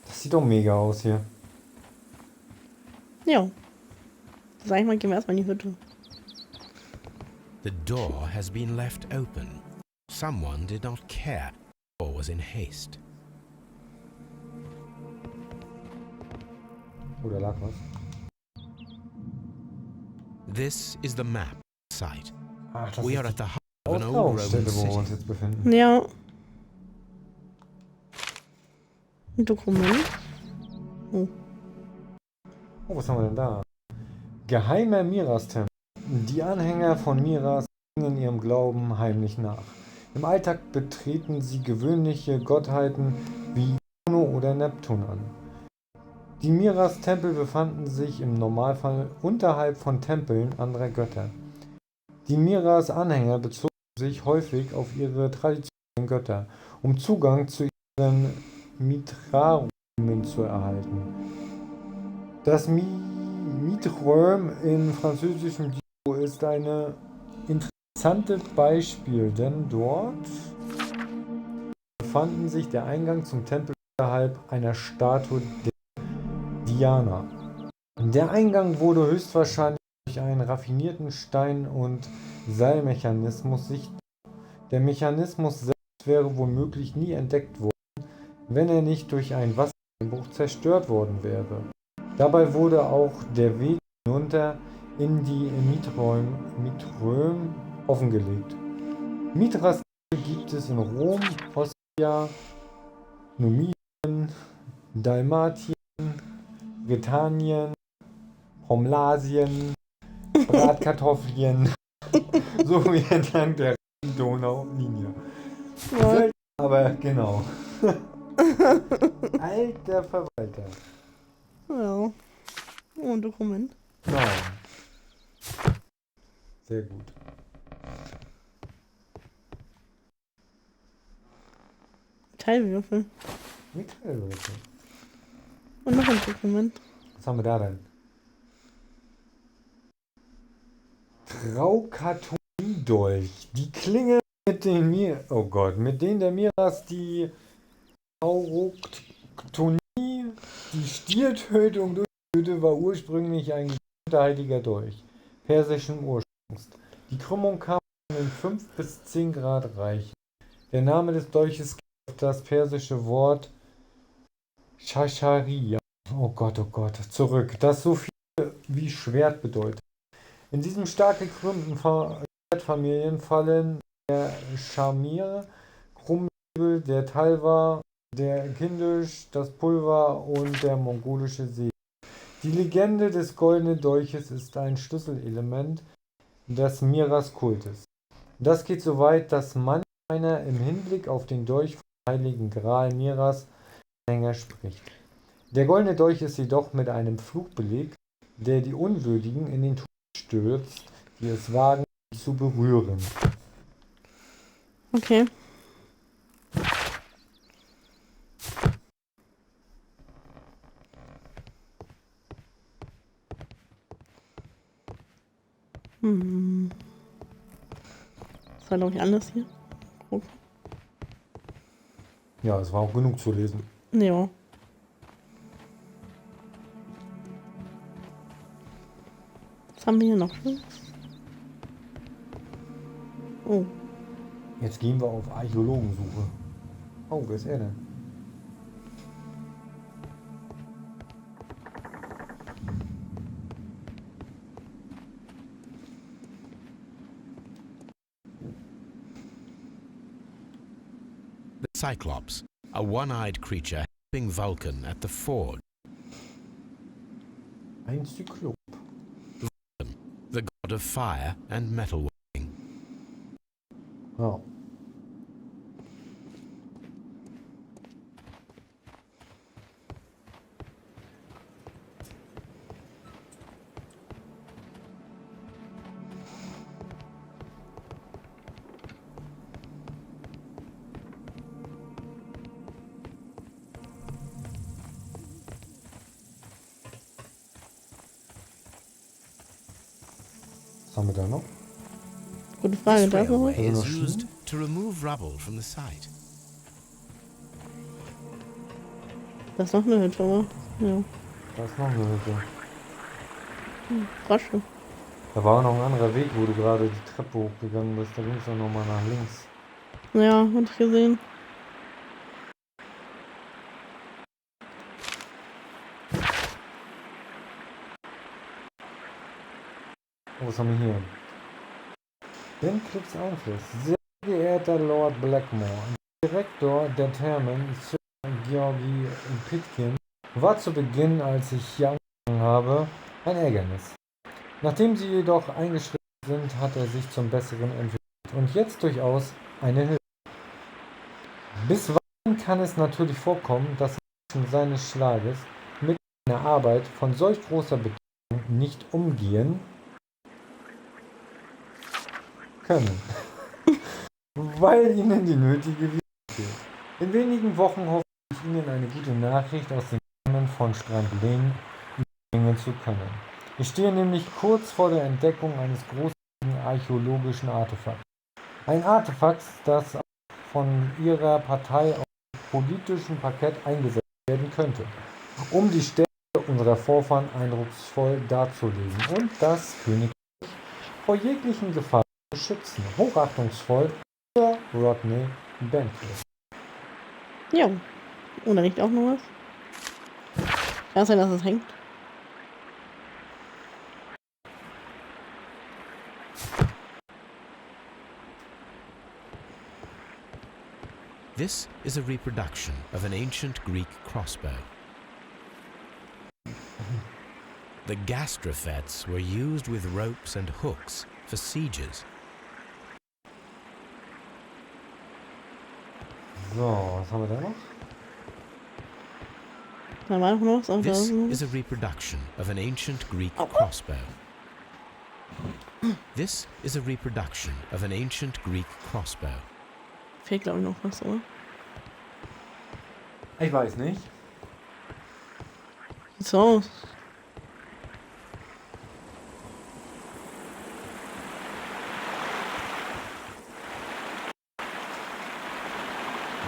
Das sieht doch mega aus hier. Ja. Sag ich mal, gehen wir erstmal in die Hütte. The door has been left open. Someone did not care was in haste. Oh, da lag was. This is the map site. Ach, das We ist are die at the heart of an old Austragungsstelle, Roman wo wir uns city. jetzt befinden. Ja. Ein Dokument. Oh. Oh, was haben wir denn da? Geheimer Miras-Tempel. Die Anhänger von Miras gingen ihrem Glauben heimlich nach. Im Alltag betreten sie gewöhnliche Gottheiten wie Juno oder Neptun an. Die Miras-Tempel befanden sich im Normalfall unterhalb von Tempeln anderer Götter. Die Miras-Anhänger bezogen sich häufig auf ihre traditionellen Götter, um Zugang zu ihren Mithraräumen zu erhalten. Das Mithraeum in französischem Dialog ist ein interessantes Beispiel, denn dort befanden sich der Eingang zum Tempel unterhalb einer Statue der Diana. Der Eingang wurde höchstwahrscheinlich durch einen raffinierten Stein- und Seilmechanismus sichtbar. Der Mechanismus selbst wäre womöglich nie entdeckt worden, wenn er nicht durch einen Wassereinbruch zerstört worden wäre. Dabei wurde auch der Weg hinunter in die Mithraeum offengelegt. Mithras gibt es in Rom, Ostia, Numidien, Dalmatien, Britannien, Pomlasien, Bratkartoffeln sowie entlang der Donaulinie. Ja. Selten, aber genau. Alter Verwalter. Ja. Oh, ein Dokument. Nein. Sehr gut. Teilwürfel. Metallwürfel. Und noch ein Dokument. Was haben wir da denn? Traukatonidolch. Die Klinge mit den mit denen der Miras die Tauroktonie, die Stiertötung durchführte, war ursprünglich ein heiliger Dolch persischen Ursprungs. Die Krümmung kann in 5 bis 10 Grad reichen. Der Name des Dolches geht auf das persische Wort Shasharia, oh Gott, zurück, das so viel wie Schwert bedeutet. In diesem stark gekrümmten Schwertfamilien fallen der Schamir, Krummsäbel, der Talwar, der Kindisch, das Pulver und der mongolische See. Die Legende des goldenen Dolches ist ein Schlüsselelement des Miras-Kultes. Das geht so weit, dass manch einer im Hinblick auf den Dolch vom heiligen Gral Miras Anhänger spricht. Der goldene Dolch ist jedoch mit einem Fluch belegt, der die Unwürdigen in den Tod stürzt, die es wagen, ihn zu berühren. Okay. Das war, glaube ich, anders hier. Guck. Ja, es war auch genug zu lesen. Ja. Was haben wir hier noch? Oh. Jetzt gehen wir auf Archäologensuche. Oh, wer ist er denn? The Cyclops, a one-eyed creature helping Vulcan at the forge. Ein Zyklop. Vulcan, the god of fire and metalworking. Ja. Was haben wir da noch? Gute Frage. This Da ist noch was. railway Also is noch used to remove rubble from the site. Da ist noch eine Hütte, oder? Ja. Da ist noch eine Hütte. Frosche. Da war auch noch ein anderer Weg, wo du gerade die Treppe hochgegangen bist. Da ging es auch nochmal nach links. Ja, hatte ich gesehen. Oh, was haben wir hier? Den Clips Einfluss. Sehr geehrter Lord Blackmore, Direktor der Thermen, Sir Georgi Pitkin, war zu Beginn, als ich hier angefangen habe, ein Ärgernis. Nachdem sie jedoch eingeschritten sind, hat er sich zum Besseren entwickelt und jetzt durchaus eine Hilfe. Bisweilen kann es natürlich vorkommen, dass Menschen seines Schlages mit einer Arbeit von solch großer Bedeutung nicht umgehen können, weil ihnen die nötige Wiese fehlt. In wenigen Wochen hoffe ich, Ihnen eine gute Nachricht aus den Thermen von Strand Lane überbringen zu können. Ich stehe nämlich kurz vor der Entdeckung eines großartigen archäologischen Artefakts. Ein Artefakt, das auch von Ihrer Partei auf politischem Parkett eingesetzt werden könnte, um die Stärke unserer Vorfahren eindrucksvoll darzulegen und das Königreich vor jeglichen Gefahren zu schützen. Hochachtungsvoll, Sir Rodney Bentley. Ja. Oh, da riecht auch noch was. Kann sein, dass es hängt. This is a reproduction of an ancient Greek crossbow. The gastrofets were used with ropes and hooks for sieges. So, was haben wir da noch? Da war noch was. This is a reproduction of an ancient Greek crossbow. This is a reproduction of an ancient Greek crossbow. Fehlt, glaube ich, noch was, oder? Ich weiß nicht. Sieht so aus.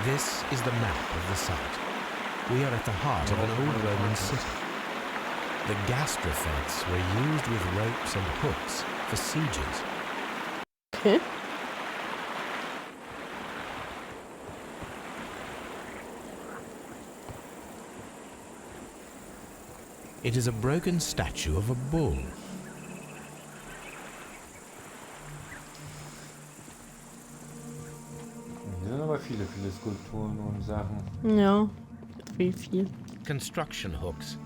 This is the map of the site. We are at the heart of an old Roman city. The gastrofets were used with ropes and hooks for sieges. Okay. It is a broken statue of a bull. Hier sind aber viele Skulpturen und Sachen. Ja. Viel. Construction hooks.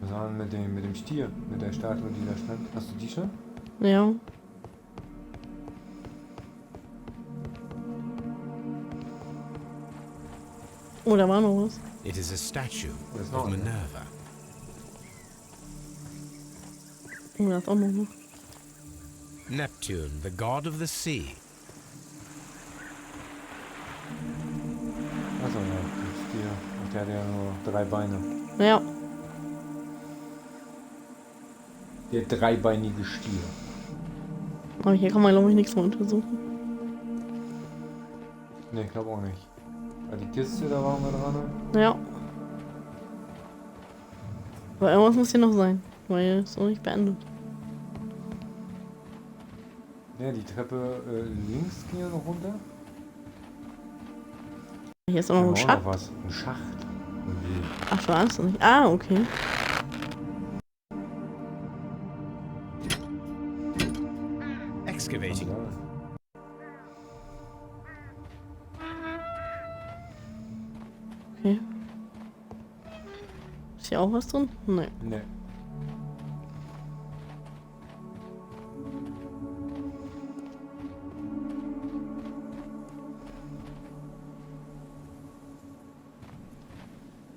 Was war denn mit dem Stier, mit der Statue, die da stand? Hast du die schon? Ja. Oh, da war noch was. It is a statue There's of not. Minerva. Oh, da ist auch noch was. Neptune, the god of the sea. Achso, ja, der Stier. Ach, der hat ja nur 3 Beine. Ja. Der dreibeinige Stier. Aber hier kann man, glaube ich, nichts mehr untersuchen. Ne, ich glaube auch nicht. Ah, die Kiste, da waren wir dran. Ja. Aber irgendwas muss hier noch sein, weil es noch nicht beendet. Ja, die Treppe links ging ja noch runter. Hier ist auch noch ein Da war Schacht. noch was. Ein Schacht. Ach, du ahnst nicht. Ah, okay. Excavating. Ja. Okay. Ist hier auch was drin? Nein. Ne.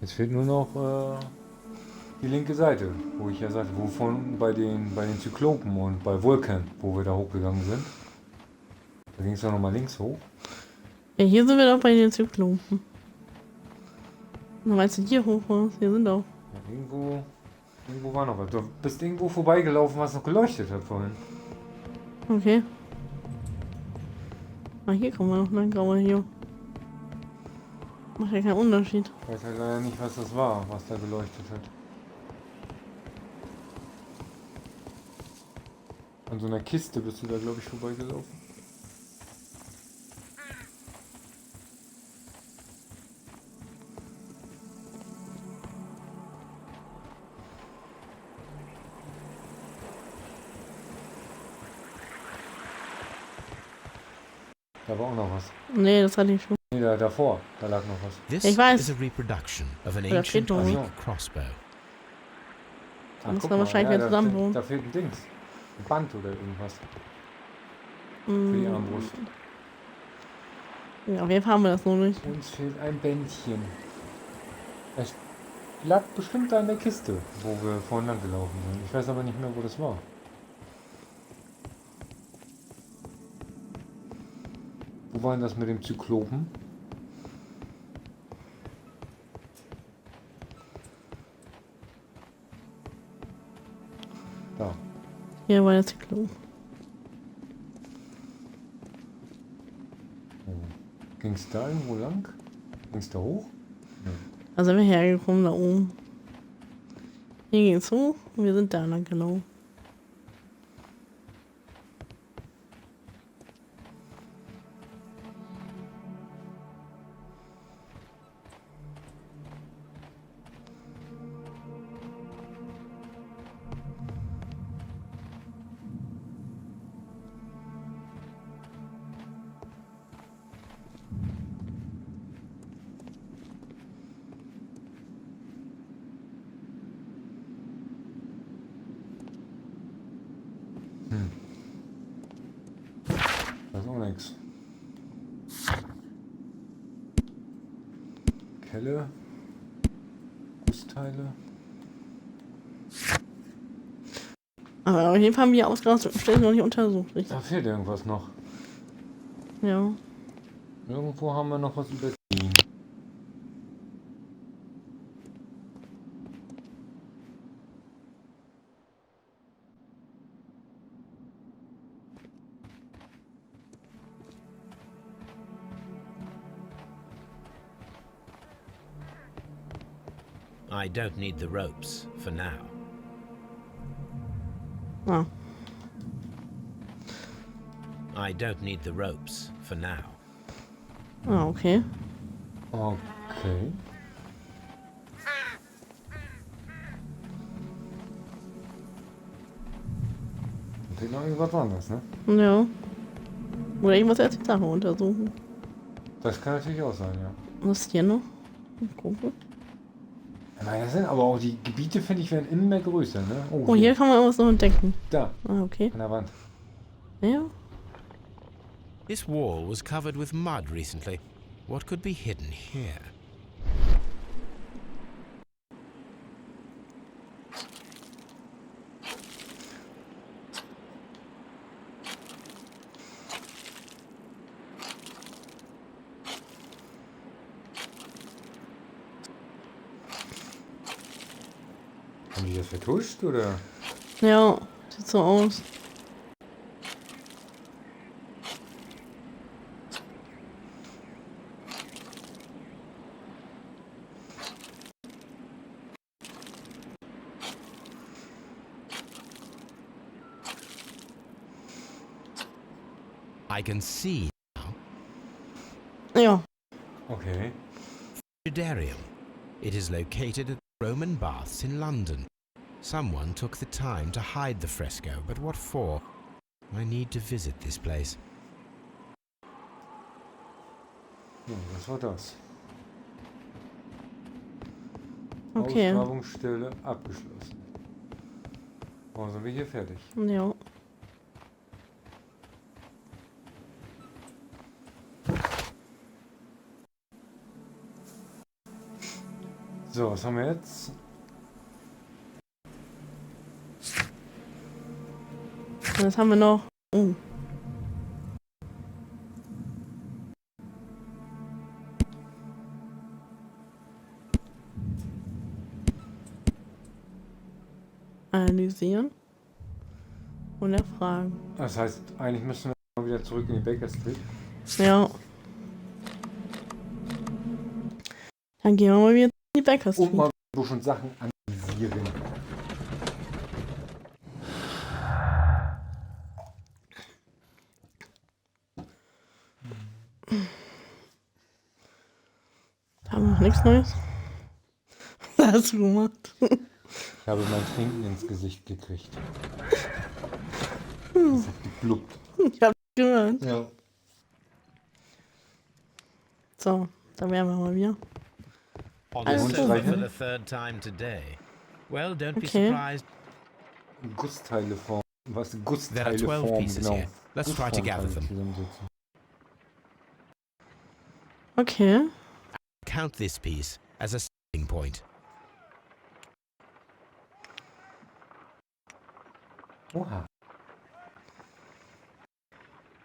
Jetzt fehlt nur noch die linke Seite, wo ich ja sagte, wovon bei den Zyklopen und bei Vulkan, wo wir da hochgegangen sind. Da ging es doch nochmal links hoch. Ja, hier sind wir doch bei den Zyklopen. Na, meinst du hier hoch was? Hier sind auch. Ja, irgendwo war noch was. Du bist irgendwo vorbeigelaufen, was noch geleuchtet hat vorhin. Okay. Ah, hier kommen wir noch lang, aber hier. Macht ja keinen Unterschied. Ich weiß halt leider nicht, was das war, was da geleuchtet hat. An so einer Kiste bist du da, glaube ich, vorbeigelaufen. Da war auch noch was. Nee, das hatte ich schon. Nee, davor, da lag noch was. This Ich weiß. is a reproduction of an Da ancient steht noch Greek was. crossbow. Ah, muss guck man mal, wahrscheinlich wieder da zusammenbauen. da fehlt ein Dings. Ein Band oder irgendwas. Für die Armbrust. Ja, auf jeden Fall haben wir das noch nicht. Uns fehlt ein Bändchen. Es lag bestimmt da in der Kiste, wo wir vorhin lang gelaufen sind. Ich weiß aber nicht mehr, wo das war. Wo war denn das mit dem Zyklopen? Da. Hier war jetzt die Klo. Ging es da irgendwo lang? Ging es da hoch? Nee. Da sind wir hergekommen, da oben. Hier ging es hoch und wir sind da lang gelaufen. Da ist auch nichts. Kelle. Gussteile. Aber auf jeden Fall haben wir die Ausgangsstelle noch nicht untersucht. Richtig? Da fehlt irgendwas noch. Ja. Irgendwo haben wir noch was übersehen. I don't need the ropes for now. Ah. I don't need the ropes for now. Ah, okay. Okay. Da fehlt noch irgendwas anderes, ne? Ja. Oder ich muss erst die Sache untersuchen. Das kann natürlich auch sein, ja. Was ist hier noch? Gucken. Ja, das sind aber auch die Gebiete, finde ich, werden immer mehr größer, ne? Oh, hier kann man irgendwas noch entdecken. Da, Ah, okay. an der Wand. Ja. This wall was covered with mud recently. What could be hidden here? Haben die das vertuscht, oder? Ja, sieht so aus. I can see Ja. Okay. Frigidarium. It is located at the Roman baths in London. Someone took the time to hide the fresco, but what for? I need to visit this place. Ja, was war das? Okay. Ausgrabungsstelle abgeschlossen. Oh, sind wir hier fertig? Ja. So, was haben wir jetzt? Was haben wir noch? Oh. Analysieren und erfragen. Das heißt, eigentlich müssen wir mal wieder zurück in die Baker Street. Ja. Dann gehen wir mal wieder in die Baker Street. Und mal so schon Sachen analysieren. Noch nichts Neues. Was hast du gemacht? Ich habe mein Trinken ins Gesicht gekriegt. Das hat geblubbt. Ich hab gehört. Ja. So, dann wären wir mal wieder. On Alles the gut. sofa for the third time today. Well, don't be Okay. surprised. Gussteileform. Was? There are 12 Gussteileform, pieces genau. here. Let's try to gather them. Zusammensetzen. Okay. Count this piece as a starting point. Oha.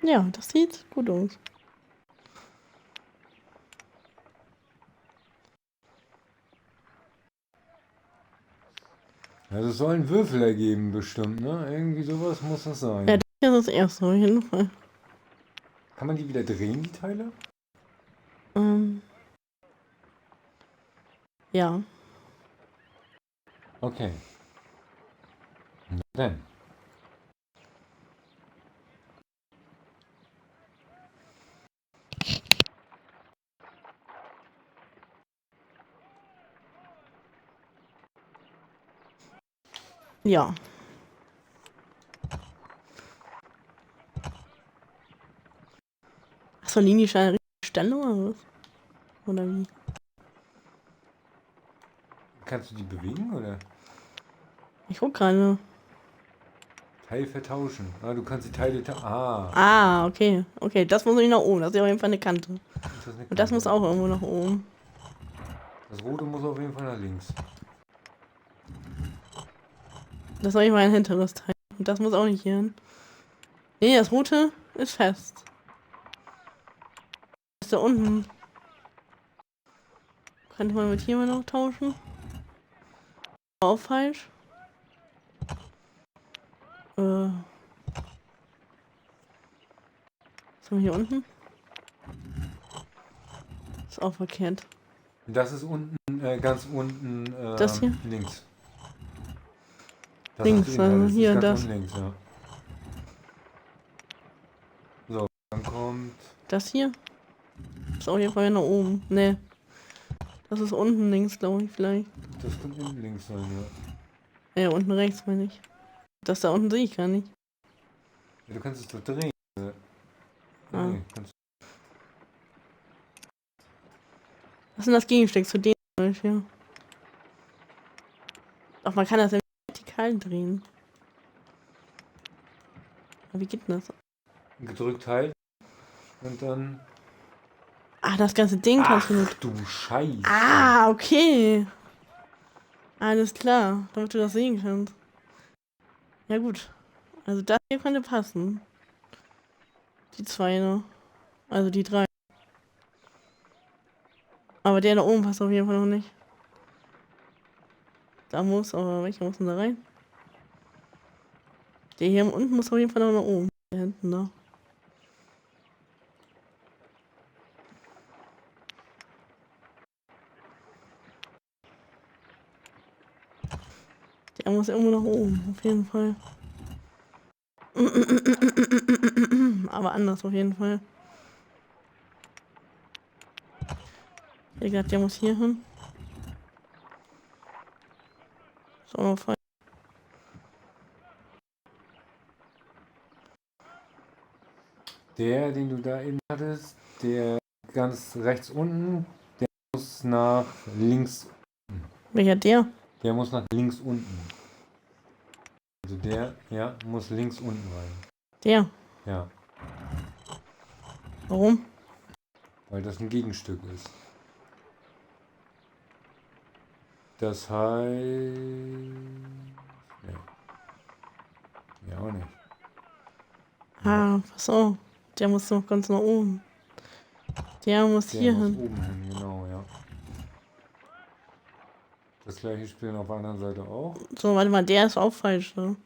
Ja, das sieht gut aus. Also es soll einen Würfel ergeben bestimmt, ne? Irgendwie sowas muss das sein. Ja, das ist das erste, auf jeden Fall. Kann man die wieder drehen, die Teile? Ja. Okay. Na dann. Ja. Achso, liegen die schon an der richtigen Stelle oder was? Oder wie? Kannst du die bewegen, oder? Ich guck gerade. Teil vertauschen. Ah, du kannst die Teile Ah, okay. Okay, das muss nicht nach oben. Das ist ja auf jeden Fall eine Kante. ist eine Und das Kante. muss auch irgendwo nach oben. Das rote muss auf jeden Fall nach links. Das ist auf jeden Fall ein hinteres Teil. Und das muss auch nicht hier hin. Nee, das rote ist fest. Ist da unten. Könnte man mit hier mal noch tauschen? Auch falsch. Was haben wir hier unten? Ist auch verkehrt. Das ist unten, ganz unten Das hier? links. Das Links, hast du inhaltlich, also hier ist ganz das. unten links, ja. So, dann kommt... Das hier? Ist auf jeden Fall nach oben. Ne. Das ist unten links, glaube ich, vielleicht. Das könnte unten links sein, ja. Ja, unten rechts, meine ich. Das da unten sehe ich gar nicht. Ja, du kannst es doch drehen. Ah. Nee, kannst Was ist denn das Gegenstück zu dem zum Beispiel? Ach, man kann das ja vertikal drehen. Aber wie geht denn das? gedrückt halten und dann... Ah, das ganze Ding kannst du Ach mit. du Scheiße. Ah, okay. Alles klar, damit du das sehen kannst. Ja gut. Also das hier könnte passen. Die zwei noch. Also die drei. Aber der da oben passt auf jeden Fall noch nicht. Da muss, aber welcher muss denn da rein? Der hier unten muss auf jeden Fall noch nach oben. Da hinten da. Der muss irgendwo nach oben, auf jeden Fall. Aber anders auf jeden Fall. Wie gesagt, der muss hier hin. Ist auch noch falsch. Der, den du da eben hattest, der ganz rechts unten, der muss nach links. Welcher der? Der muss nach links unten. Also der, ja, muss links unten rein. Der. Ja, Warum? weil das ein Gegenstück ist. Das heißt... Nee. Ja, auch nicht. Ah, pass auf. Der muss noch ganz nach oben. Der muss Der hier muss hin. oben hin, genau, ja. Das gleiche spielen auf der anderen Seite auch. So, warte mal, der ist auch falsch, ne?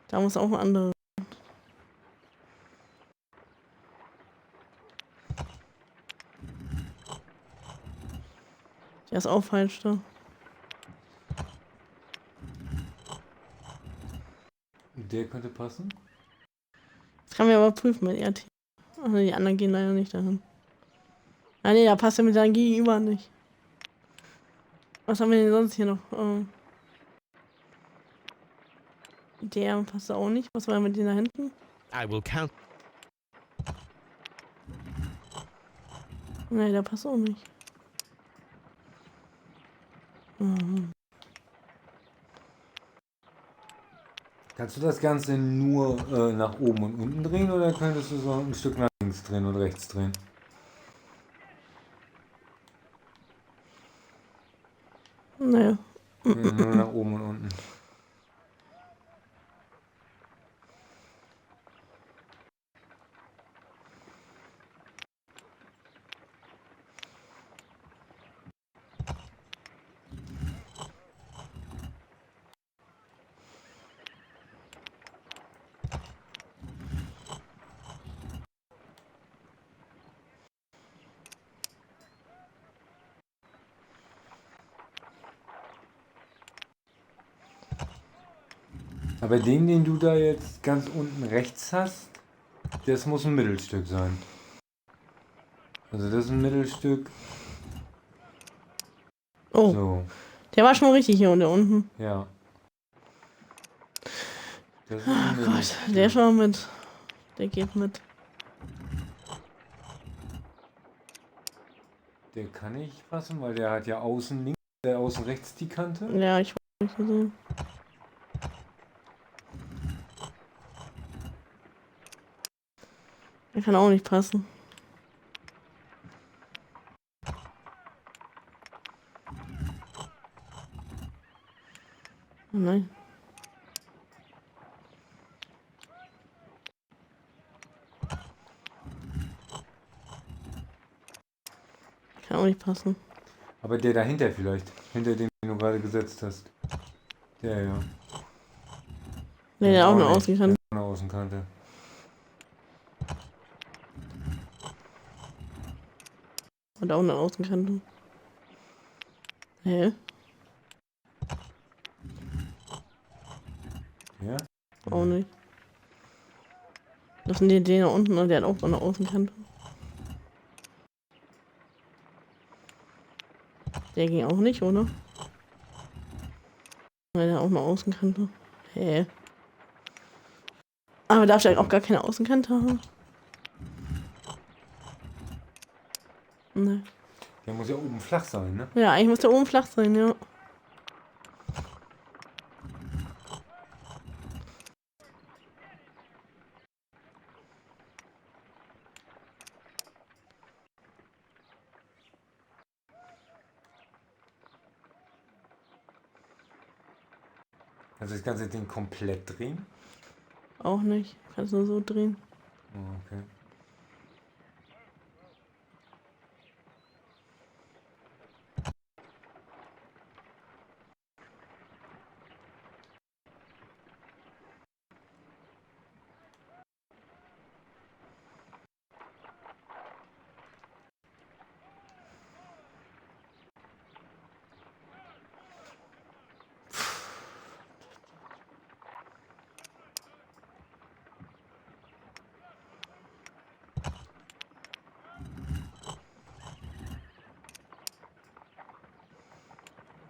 Da muss auch ein anderer. Der ist auch falsch, ne? Der könnte passen. Das kann man aber prüfen mit RT. Also die anderen gehen leider nicht dahin. Ah ne, da passt ja mit deinem Gegenüber nicht. Was haben wir denn sonst hier noch? Der passt auch nicht. Was war mit den da hinten? I will count. Ne, der passt auch nicht. Mhm. Kannst du das Ganze nur nach oben und unten drehen oder könntest du so ein Stück nach links drehen und rechts drehen? Naja. Nee, nur nach oben und unten. Aber den du da jetzt ganz unten rechts hast, das muss ein Mittelstück sein. Also das ist ein Mittelstück. Oh, So, der war schon mal richtig hier unten. ja. Das ist Oh ein Gott, Mittelstück. der ist schon mal mit. Der geht mit. Der kann nicht passen, weil der hat ja außen links, außen rechts die Kante. Ja, ich weiß nicht gesehen. Der kann auch nicht passen. Oh nein. Kann auch nicht passen. Aber der dahinter vielleicht. Hinter dem, den du gerade gesetzt hast. Der, ja. Nee, der hat auch eine nicht. Außenkante. Der hat eine Außenkante. Und auch eine Außenkante. Hä? Ja? Auch nicht. Das sind die den da unten und der hat auch eine Außenkante. Der ging auch nicht, oder? Weil der hat auch eine Außenkante. Hä? Aber darf der auch gar keine Außenkante haben? Ne. Der muss ja oben flach sein, ne? Ja, eigentlich muss der oben flach sein, ja. Also das ganze Ding komplett drehen. Auch nicht. Kannst nur so drehen. Oh, okay.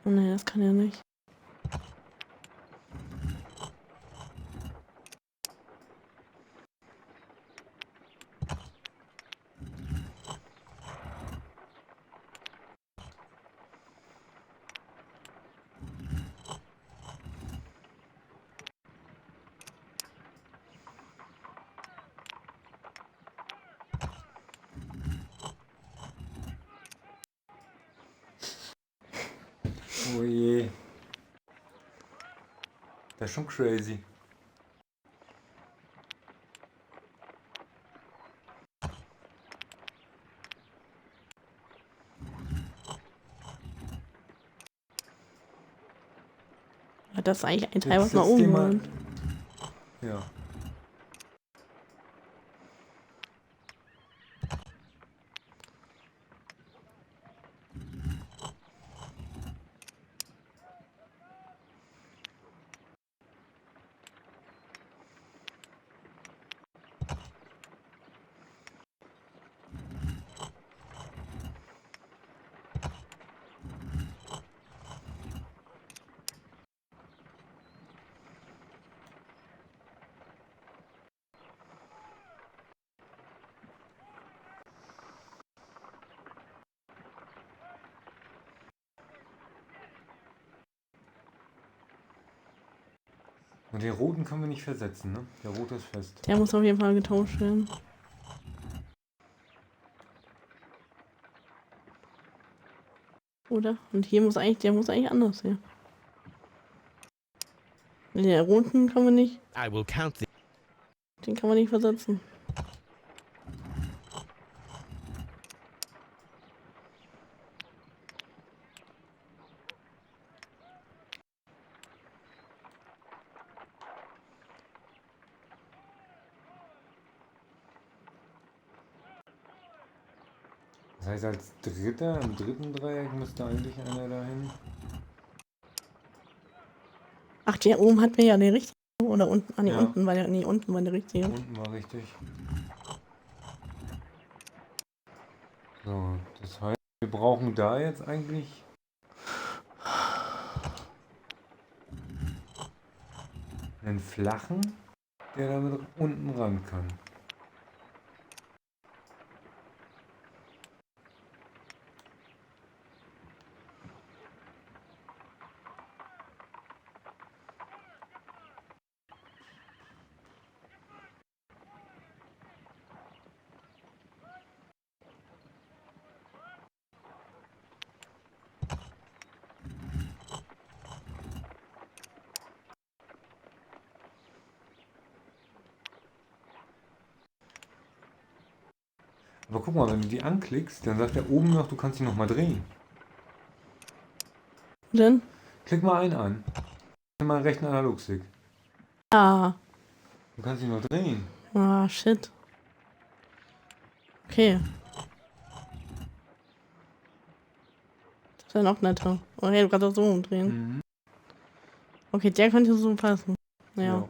Nee, das kann er nicht. Oh je. Das ist schon crazy. Ja, das ist eigentlich ein Teil, Jetzt was nach setz den oben mal. geht. Ja. Und den roten können wir nicht versetzen, ne? Der rote ist fest. Der muss auf jeden Fall getauscht werden. Oder? Und hier muss eigentlich, der muss eigentlich anders hier. Den roten kann man nicht. I will count the... Den kann man nicht versetzen. Das heißt, als dritter, im dritten Dreieck müsste eigentlich einer dahin. Ach, der oben hat mir ja den richtigen. Oder unten. Ah, nee, Ja. unten war der. Nee, unten war der richtige. Unten war richtig. So, das heißt, wir brauchen da jetzt eigentlich einen flachen, der damit unten ran kann. Aber guck mal, wenn du die anklickst, dann sagt er oben noch, du kannst sie nochmal drehen. Denn? Klick mal einen an. Mal einen rechten Analogstick. Ah. Du kannst sie noch drehen. Ah, shit. Okay. Das wäre noch netter. Okay, du kannst auch so umdrehen. Mhm. Okay, der könnte so passen. Ja. Ja.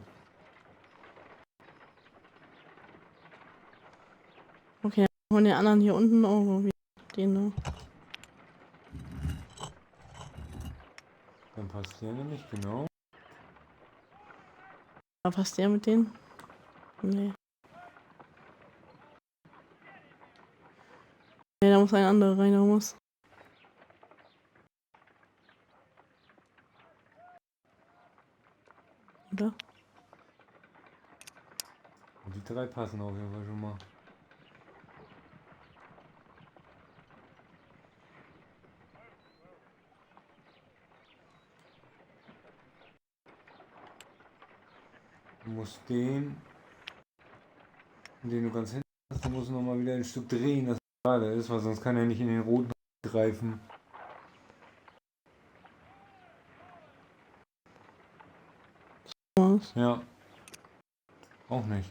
Okay, von den anderen hier unten auch irgendwie den da. Dann passt der nämlich, genau. Aber passt der mit denen? Nee. Nee, da muss ein anderer rein, da muss. Oder? Und die drei passen auf jeden Fall schon mal. Du musst den du ganz hinten hast, den musst du nochmal wieder ein Stück drehen, dass er gerade ist, weil sonst kann er nicht in den roten greifen. Was? Ja. Auch nicht.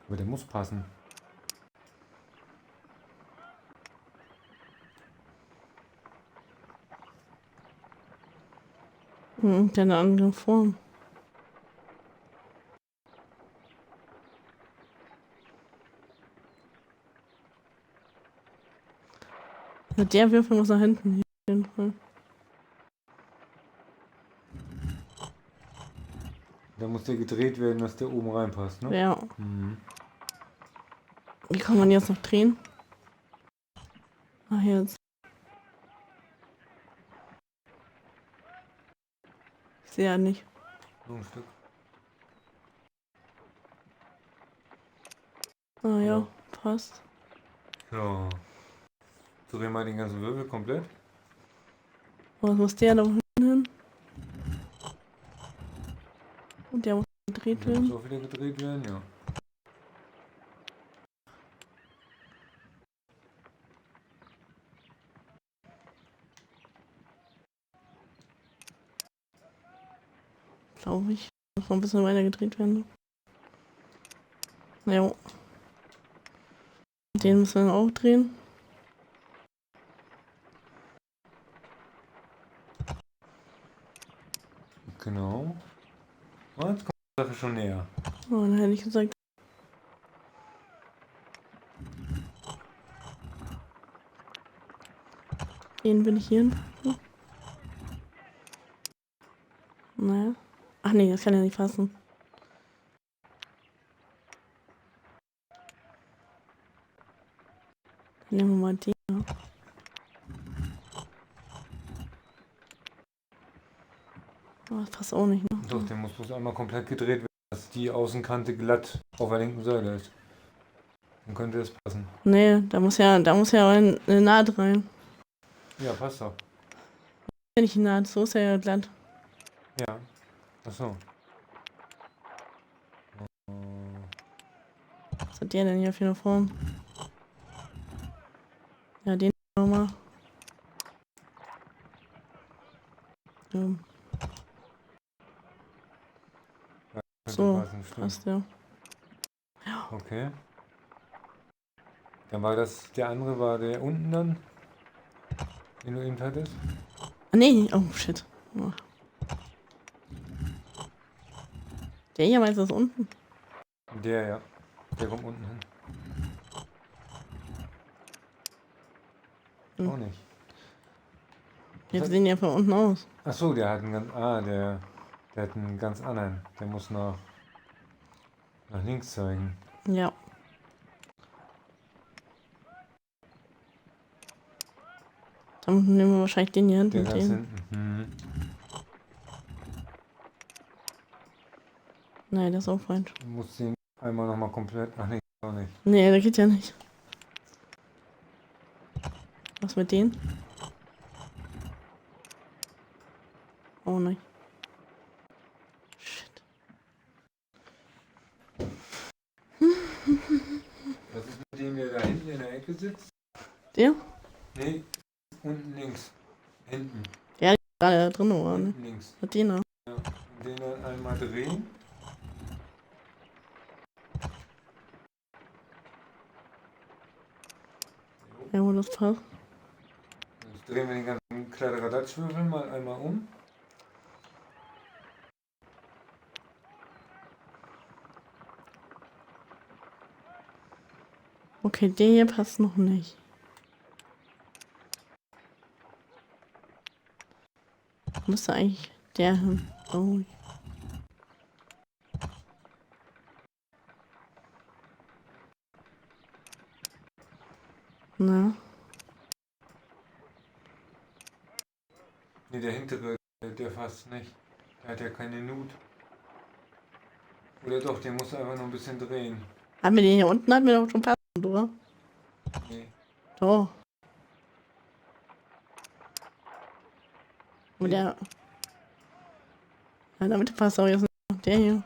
Aber der muss passen. Der eine andere Form. Also der Würfel muss nach hinten hier auf jeden Fall. Da muss der gedreht werden, dass der oben reinpasst, ne? Ja. Mhm. Wie kann man jetzt noch drehen? Ach, jetzt. Ich sehe ja nicht. So ein Stück. Ah ja, passt. So. Drehen wir den ganzen Wirbel komplett. Was muss der da unten hin? Und der muss gedreht Der muss werden. auch wieder gedreht werden, ja. Glaube ich. Muss noch ein bisschen weiter gedreht werden. Ja. Den müssen wir dann auch drehen. Genau. Und jetzt kommt die Sache schon näher. Oh, dann hätte ich gesagt. Den will ich hier hin. Naja. Ach nee, das kann ja nicht passen. Dann nehmen wir mal den. Oh, das passt auch nicht, ne? Doch, der muss bloß einmal komplett gedreht werden, dass die Außenkante glatt auf der linken Säule ist. Dann könnte das passen. Nee, da muss ja eine Naht rein. Ja, passt doch. Wenn ich die Naht, so ist er ja glatt. Ja. Achso. Was hat der denn hier für eine Form? Ja, den nochmal. So, passt ja. Okay. Dann war das, der andere war der unten dann, den du eben hattest? Ah, nee, oh shit. Oh. Der hier meinst du ist unten? Der, ja. Der kommt unten hin. Auch nicht. Jetzt sehen die ja von unten aus. Achso, der hat einen ganz. Der hat einen ganz anderen. Der muss nach links zeigen. Ja. Dann nehmen wir wahrscheinlich den hier hinten. Der ganz hinten. Nein, das ist auch falsch. Du musst den einmal nochmal komplett. Ach nee, auch nicht. Nee, der geht ja nicht. Was mit denen? Oh nein. Shit. Was ist mit dem, der da hinten in der Ecke sitzt? Der? Nee, unten links. Hinten. Ja, gerade da drin war, ne? Hinten links. Mit denen auch. Ja. Und den dann einmal drehen. Ja, wo das passt. Jetzt drehen wir den ganzen Kladderadatschwürfel mal einmal um. Okay, der hier passt noch nicht. Müsste eigentlich der hin. Oh. Na. Ne, der hintere, der fasst nicht. Der hat ja keine Nut. Oder doch, den muss einfach nur ein bisschen drehen. Haben wir den hier unten? Hatten wir doch schon passend, oder? Nee. Doch. Aber der. Ja, damit passt auch jetzt noch der hier.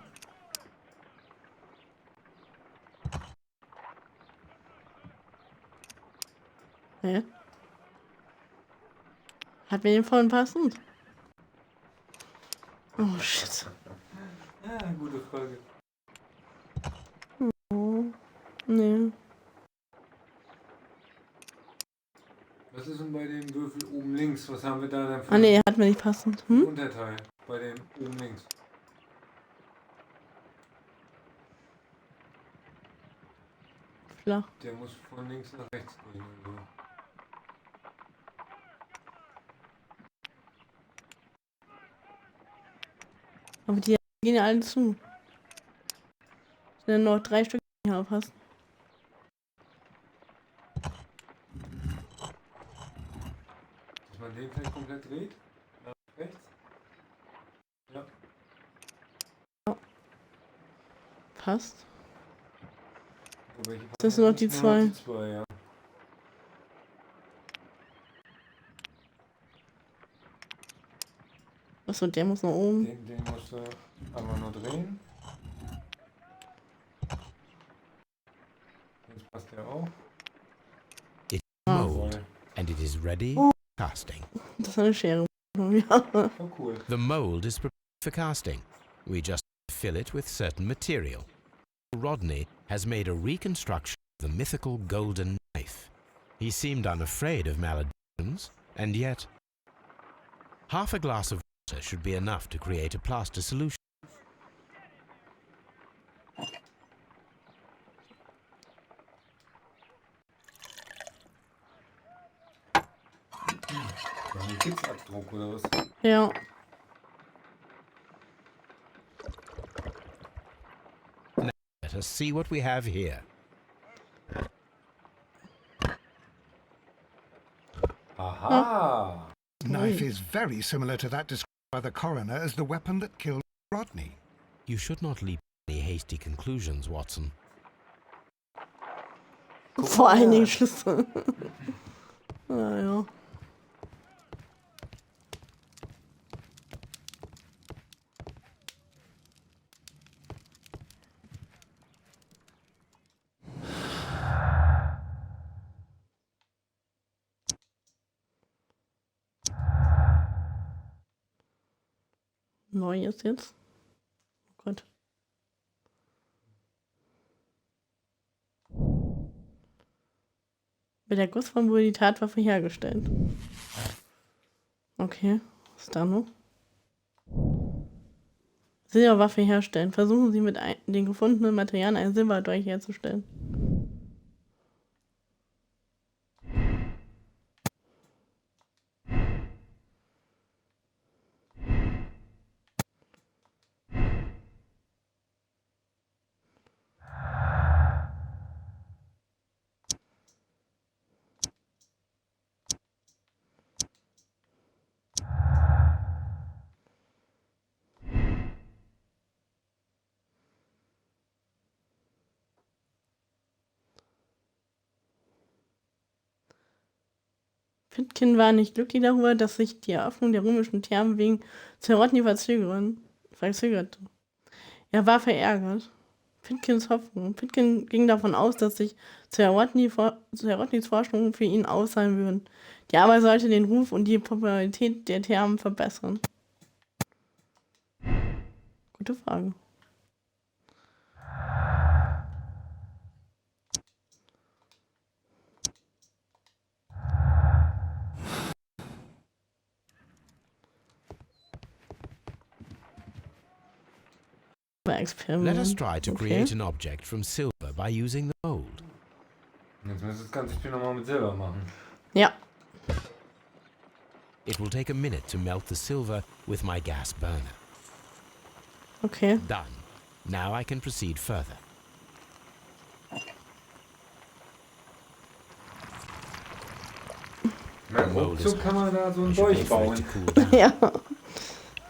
Hä? Hat mir den vorhin passend? Oh shit. Ja, gute Frage. Oh. Nee. Was ist denn bei dem Würfel oben links? Was haben wir da denn für Ah nee, hat mir nicht passend. ein Unterteil? Bei dem oben links. Flach. Der muss von links nach rechts gehen. Also. Aber die gehen ja alle zu. Es sind ja noch 3 Stück, die hier aufpassen. Dass man den vielleicht komplett dreht? Nach rechts? Ja. Passt. So, welche Das sind noch die passen? zwei. Nur die zwei, ja. Achso, der muss nach oben. Den musst du einmal nur drehen. Jetzt passt der auch. It's Ah. mold, and it is ready Oh. for casting. Das ist eine Schere. Ja. Oh, cool. The mold is prepared for casting. We just fill it with certain material. Rodney has made a reconstruction of the mythical golden knife. He seemed unafraid of maledictions, and yet half a glass of water should be enough to create a plaster solution. Ein Kitzabdruck oder was? Ja. Let us see what we have here. Aha! Knife is very similar to that described by the coroner as the weapon that killed Rodney. You should not leap any hasty conclusions, Watson. Vor allen Dingen Schlüssel. Naja. Neues jetzt. Oh Gott. Mit der Gussform wurde die Tatwaffe hergestellt. Okay, was ist da noch? Silberwaffe herstellen. Versuchen Sie mit den gefundenen Materialien einen Silberdolch herzustellen. Pitkin war nicht glücklich darüber, dass sich die Eröffnung der römischen Thermen wegen Zerotny verzögerte. Er war verärgert. Pitkins Hoffnung. Pitkin ging davon aus, dass sich Zerotnys Forschungen für ihn auszahlen würden. Die Arbeit sollte den Ruf und die Popularität der Thermen verbessern. Gute Frage. Let us try to create an object from silver by using the mold. Jetzt müssen wir das ganze Spiel nochmal mit Silber machen. Ja. It will take a minute to melt the silver with my gas burner. Okay. Done. Now I can proceed further. Wozu kann man da so einen Dolch bauen? Ja.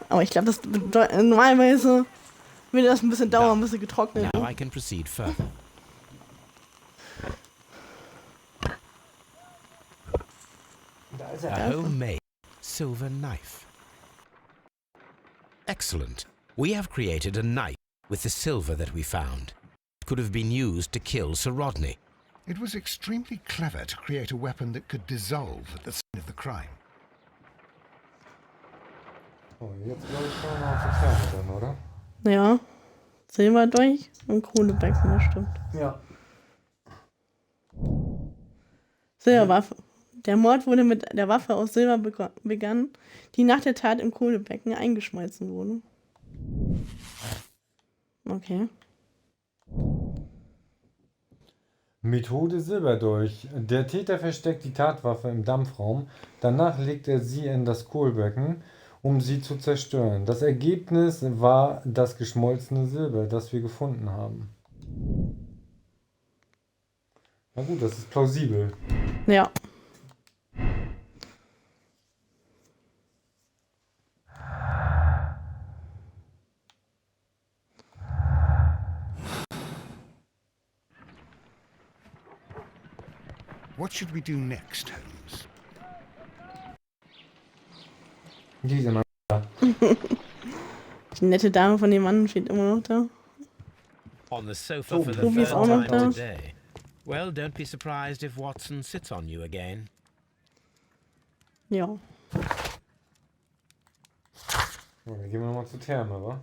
Aber ich glaube, das normalerweise würde das ein bisschen dauern, bis sie getrocknet Now I can proceed further. A homemade silver knife. Excellent. We have created a knife with the silver that we found. It could have been used to kill Sir Rodney. It was extremely clever to create a weapon that could dissolve at the scene of the crime. Oh, jetzt glaube ich schon mal auf die Karte dann, oder? Ja. Silberdolch und Kohlebecken, das stimmt. Ja. Silberwaffe. Der Mord wurde mit der Waffe aus Silber begangen, die nach der Tat im Kohlebecken eingeschmolzen wurde. Okay. Methode Silberdolch. Der Täter versteckt die Tatwaffe im Dampfraum. Danach legt er sie in das Kohlbecken, um sie zu zerstören. Das Ergebnis war das geschmolzene Silber, das wir gefunden haben. Na gut, das ist plausibel. Ja. What should we do next, Holmes? Diese Mann. Die nette Dame von dem Mann steht immer noch da. On the sofa for the Tobi ist auch noch third time da. today. Well, don't be surprised if Watson sits on you again. Ja. So, dann gehen wir nochmal zur Therme, wa?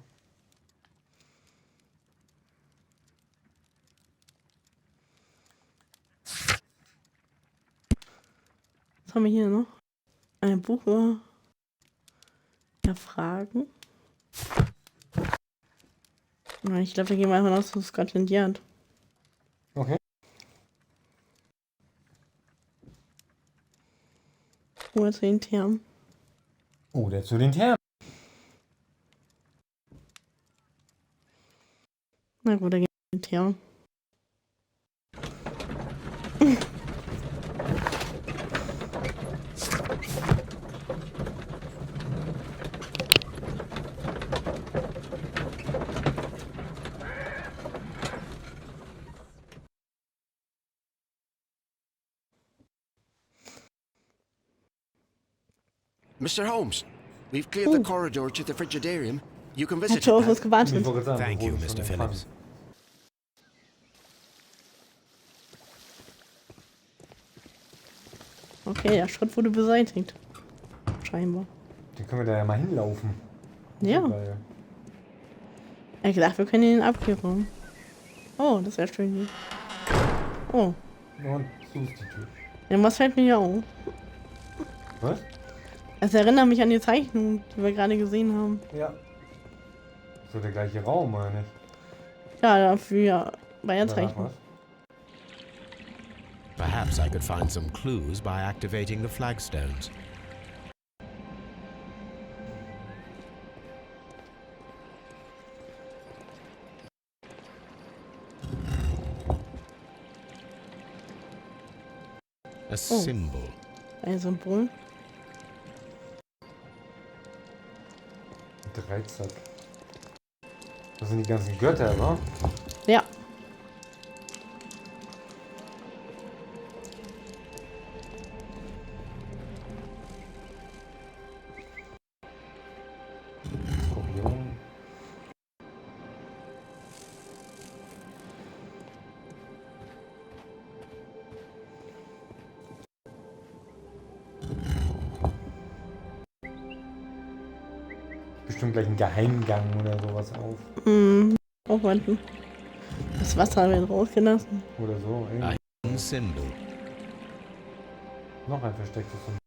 Was haben wir hier noch? Ein Buch über Fragen. Ich glaube, wir gehen mal davon aus, dass es Scotland Yard. Okay. Oder zu den Thermen. Oder zu den Thermen. Na gut, dann gehen wir zu den Thermen. Mr. Holmes, we've cleared the corridor to the Frigidarium. You can Hat visit schon auf it was now. gewartet. Ich wollte sagen, Thank wir you, wurden schon Mr. empfangen. Phillips. Okay, der Schrott wurde beseitigt. Scheinbar. Dann können wir da ja mal hinlaufen. Ja. Weil Ich hab gedacht, wir können ihn abgeben. Oh, das ist ja schön hier. Oh, und so ist die Tür. ja, was fällt mir hier auf? Was? Es erinnert mich an die Zeichnung, die wir gerade gesehen haben. Ja. So der gleiche Raum, oder nicht? Ja, dafür bei der Danach Zeichnung. was? Perhaps I could find some clues by activating the flagstones. A symbol. Ein Symbol. Dreizack. Das sind die ganzen Götter, wa? Ja. Skorpion. Bestimmt gleich ein Geheimgang oder sowas auf. Aufwenden. Das Wasser wird rausgelassen. Oder so. A hidden symbol. Noch ein verstecktes Symbol.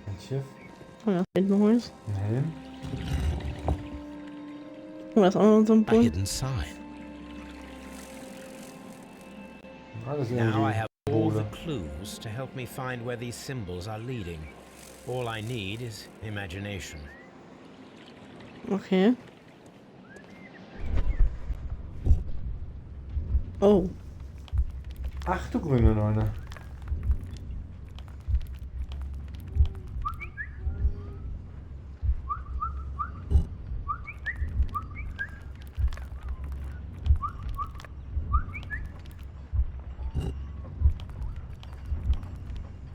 Ein Schiff. Oh, das fehlt noch was. Ein Helm. Oh, das ist auch noch ein A Symbol. hidden sign. Alles Now I irgendwie have all the Symbole. clues to help me find where these symbols are leading. All I need is imagination. Okay. Oh. Ach du grüne Neune.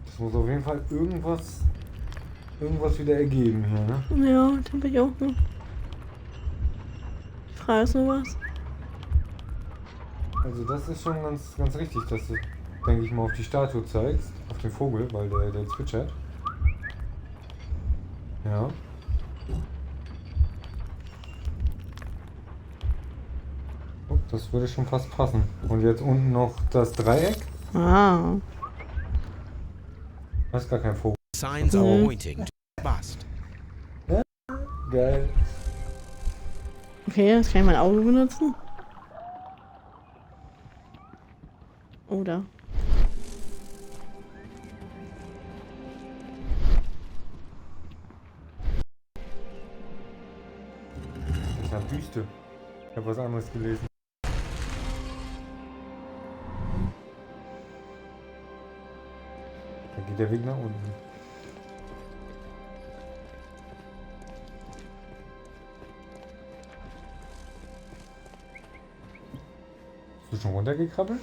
Das muss auf jeden Fall irgendwas wieder ergeben hier, ne? Ja, den bin ich auch noch. Die Frage ist nur was. Also das ist schon ganz richtig, dass du, denke ich mal, auf die Statue zeigst, auf den Vogel, weil der zwitschert. Ja. Oh, das würde schon fast passen. Und jetzt unten noch das Dreieck. Ah. Das ist gar kein Vogel. Signs are pointing to bust. Geil. Okay, jetzt kann ich mein Auge benutzen. Oder? Das ist eine Büste. Ich habe was anderes gelesen. Da geht der Weg nach unten. Bist du schon runtergekrabbelt?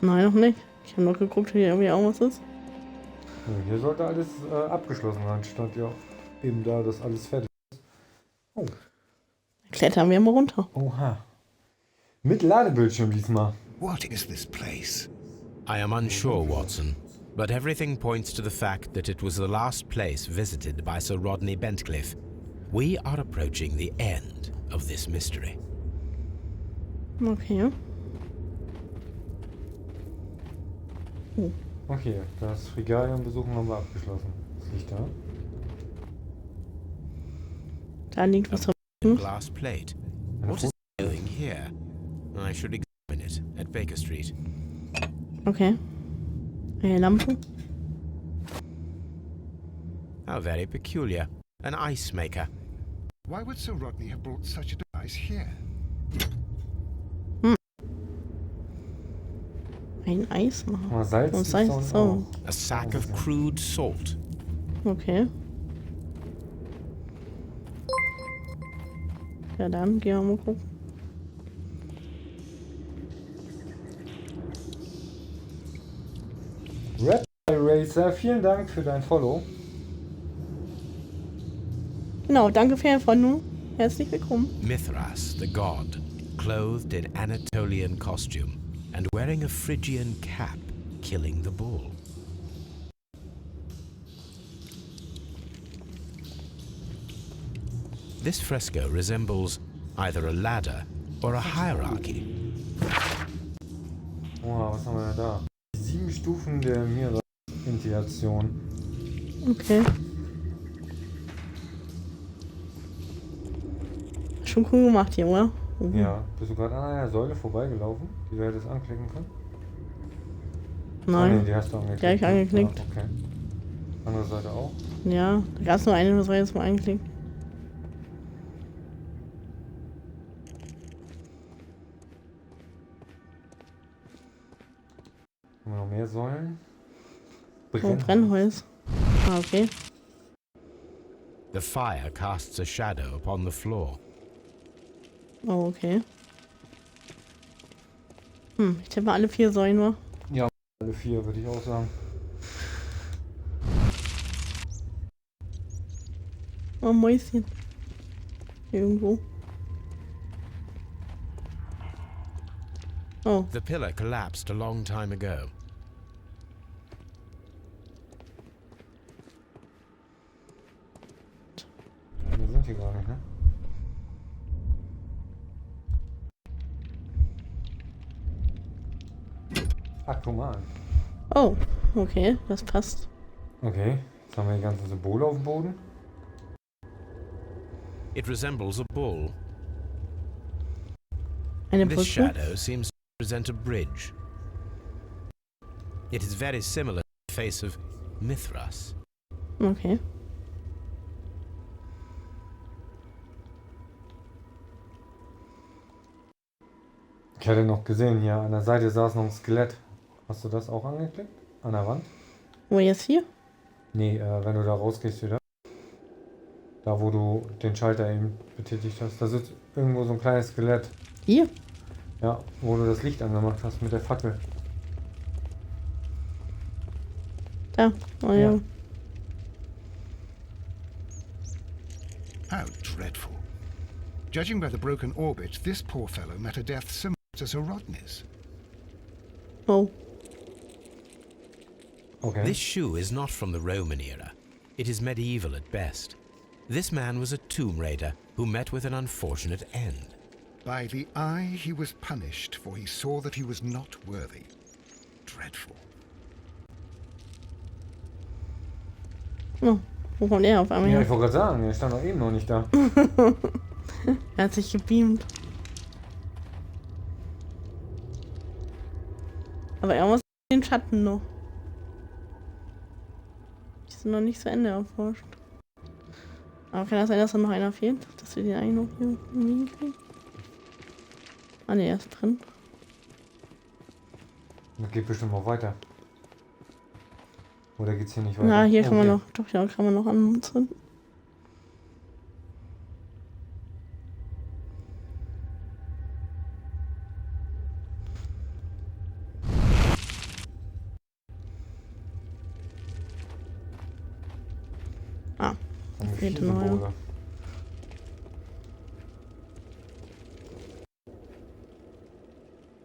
Nein, noch nicht. Ich habe noch geguckt, ob hier irgendwie auch was ist. Ja, hier sollte alles abgeschlossen sein. Stand ja eben da, dass alles fertig ist. Oh. Klettern wir mal runter. Oha. Mit Ladebildschirm diesmal. What is this place? I am unsure, Watson, but everything points to the fact that it was the last place visited by Sir Rodney Bentcliffe. We are approaching the end of this mystery. Okay. Okay, das Regalium besuchen haben wir abgeschlossen. Was liegt da? Da liegt was. A glass plate. What is it doing here? I should examine it at Baker Street. Okay. Eine Lampe. How very peculiar. An ice maker. Why would Sir Rodney have brought such a device here? Ein Eismacher. Mal Salz. Und Salz ist auch. A sack of crude salt. Okay. Ja, dann gehen wir mal gucken. Red Racer, vielen Dank für dein Follow. Genau, danke für die Follow. Herzlich willkommen. Mithras, the god, clothed in Anatolian costume and wearing a Phrygian cap, killing the bull. This fresco resembles either a ladder or a hierarchy. Oh, was haben wir denn da? 7 Stufen der Mirror-Integration. Okay. Schon cool gemacht hier, oder? Mhm. Ja, bist du gerade an einer Säule vorbeigelaufen, die du hättest anklicken können? Nein. Oh, nee, die hast du angeklickt. Die habe ich angeklickt. Ja, okay. Andere Seite auch? Ja, da gab es nur eine, das war jetzt mal angeklickt. Haben wir noch mehr Säulen? Oh, Brennholz. Ah, okay. The fire casts a shadow upon the floor. Oh, okay. Ich tippe alle 4 Säulen nur. Ja, alle 4 würde ich auch sagen. Oh, Mäuschen. Irgendwo. Oh. The pillar collapsed a long time ago. Wir sind hier gar nicht, ne? Ach, guck mal an. Oh, okay, das passt. Okay, jetzt haben wir die ganzen Symbole auf dem Boden. It resembles a bull. Eine This Brücke. shadow seems to represent a bridge. It is very similar to the face of Mithras. Okay. Ich hatte noch gesehen, hier an der Seite saß noch ein Skelett. Hast du das auch angeklickt? An der Wand? Wo jetzt hier? Nee, wenn du da rausgehst wieder. Da, wo du den Schalter eben betätigt hast. Da sitzt irgendwo so ein kleines Skelett. Hier? Ja, wo du das Licht angemacht hast mit der Fackel. Da. Oh ja. How dreadful. Judging by the broken orbit, this poor fellow met a death similar to Sir Rodney's. Oh. Okay. This shoe is not from the Roman era. It is medieval at best. This man was a tomb raider who met with an unfortunate end. By the eye he was punished, for he saw that he was not worthy. Dreadful. Oh, wo kommt er auf einmal Ja, her? ich wollte gerade sagen, er stand doch eben noch nicht da. Er hat sich gebeamt. Aber er muss den Schatten noch. Die sind noch nicht zu Ende erforscht. Aber kann das sein, dass da noch einer fehlt? Dass wir den eigentlich noch hier irgendwie kriegen? Ah ne, er ist drin. Das geht bestimmt noch weiter. Oder geht's hier nicht weiter? Na, hier kann man ja. noch. Doch, ja, kann man noch annutzen. Ah, Haben wir fehlt 4 noch, ja. Symbole.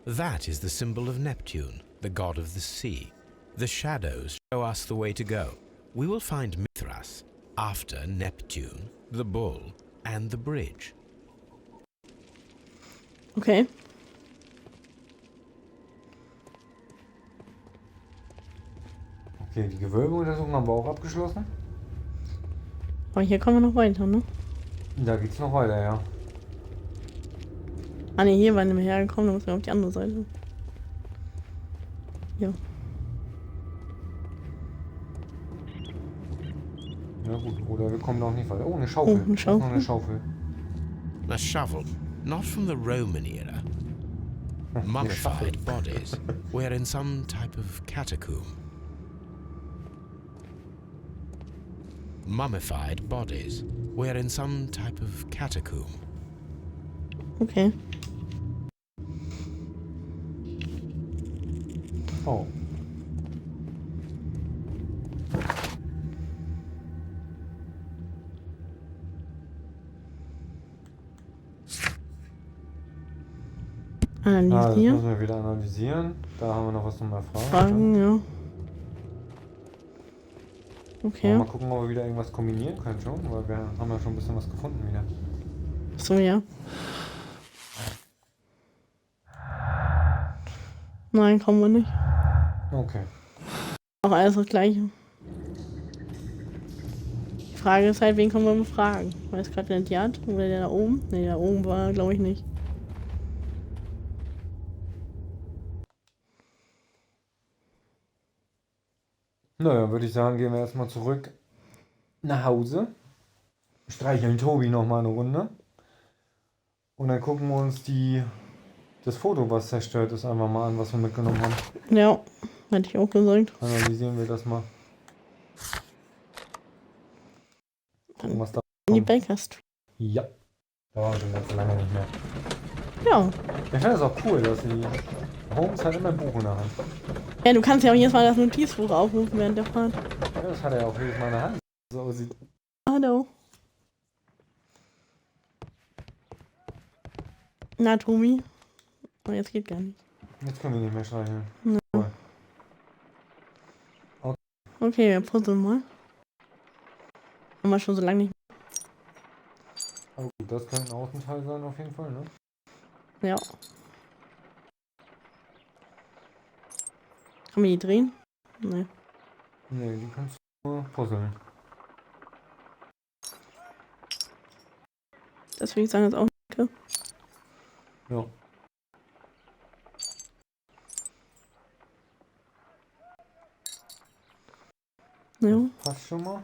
That is the symbol of Neptune, the god of the sea. The shadows show us the way to go. We will find Mithras after Neptune, the bull, and the bridge. Okay. Okay, die Gewölbeuntersuchung haben wir auch abgeschlossen. Aber hier kommen wir noch weiter, ne? Da geht's noch weiter, ja. Ah ne, hier waren wir hergekommen, dann müssen wir auf die andere Seite. Ja. Ja gut, oder wir kommen noch nicht weiter. Oh, eine Schaufel. Oh, eine Schaufel. Noch eine Schaufel. A shovel, not from the Roman era. Mummified bodies were in some type of catacomb. Mummified bodies were in some type of catacomb. Okay. Oh. Das Analysieren. müssen wir wieder analysieren. Da haben wir noch was zum Erfragen. Fragen, ja. Okay. Mal gucken, ob wir wieder irgendwas kombinieren können schon, weil wir haben ja schon ein bisschen was gefunden wieder. So, ja. Nein, kommen wir nicht. Okay. Auch alles das Gleiche. Die Frage ist halt, wen können wir befragen? War es gerade der Diat oder der da oben? Ne, der da oben war, glaube ich, nicht. Naja, würde ich sagen, gehen wir erstmal zurück nach Hause. Streicheln Tobi nochmal eine Runde. Und dann gucken wir uns das Foto, was zerstört ist, einfach mal an, was wir mitgenommen haben. Ja, hätte ich auch gesagt. Analysieren wir das mal. Gucken, was da In die kommt. Baker Street. Ja. Da waren wir schon ganz lange nicht mehr. Ja. Ich finde das auch cool, dass die Holmes hat immer ein Buch in der Hand. Ja, du kannst ja auch jedes Mal das Notizbuch aufrufen während der Fahrt. Ja, das hat er ja auch jedes Mal in der Hand. So aussieht. Hallo. Na, Tobi. Oh, jetzt geht gar nicht. Jetzt können wir nicht mehr streicheln. Ja. Cool. Okay, wir puzzeln mal. Haben wir schon so lange nicht Oh, gut, das könnte ein Außenteil sein auf jeden Fall, ne? mehr. Ja. Kann man die drehen? Nee. Ne, die kannst du nur puzzeln. Deswegen sagen wir jetzt auch nicht. Ja. Ja. Passt schon mal.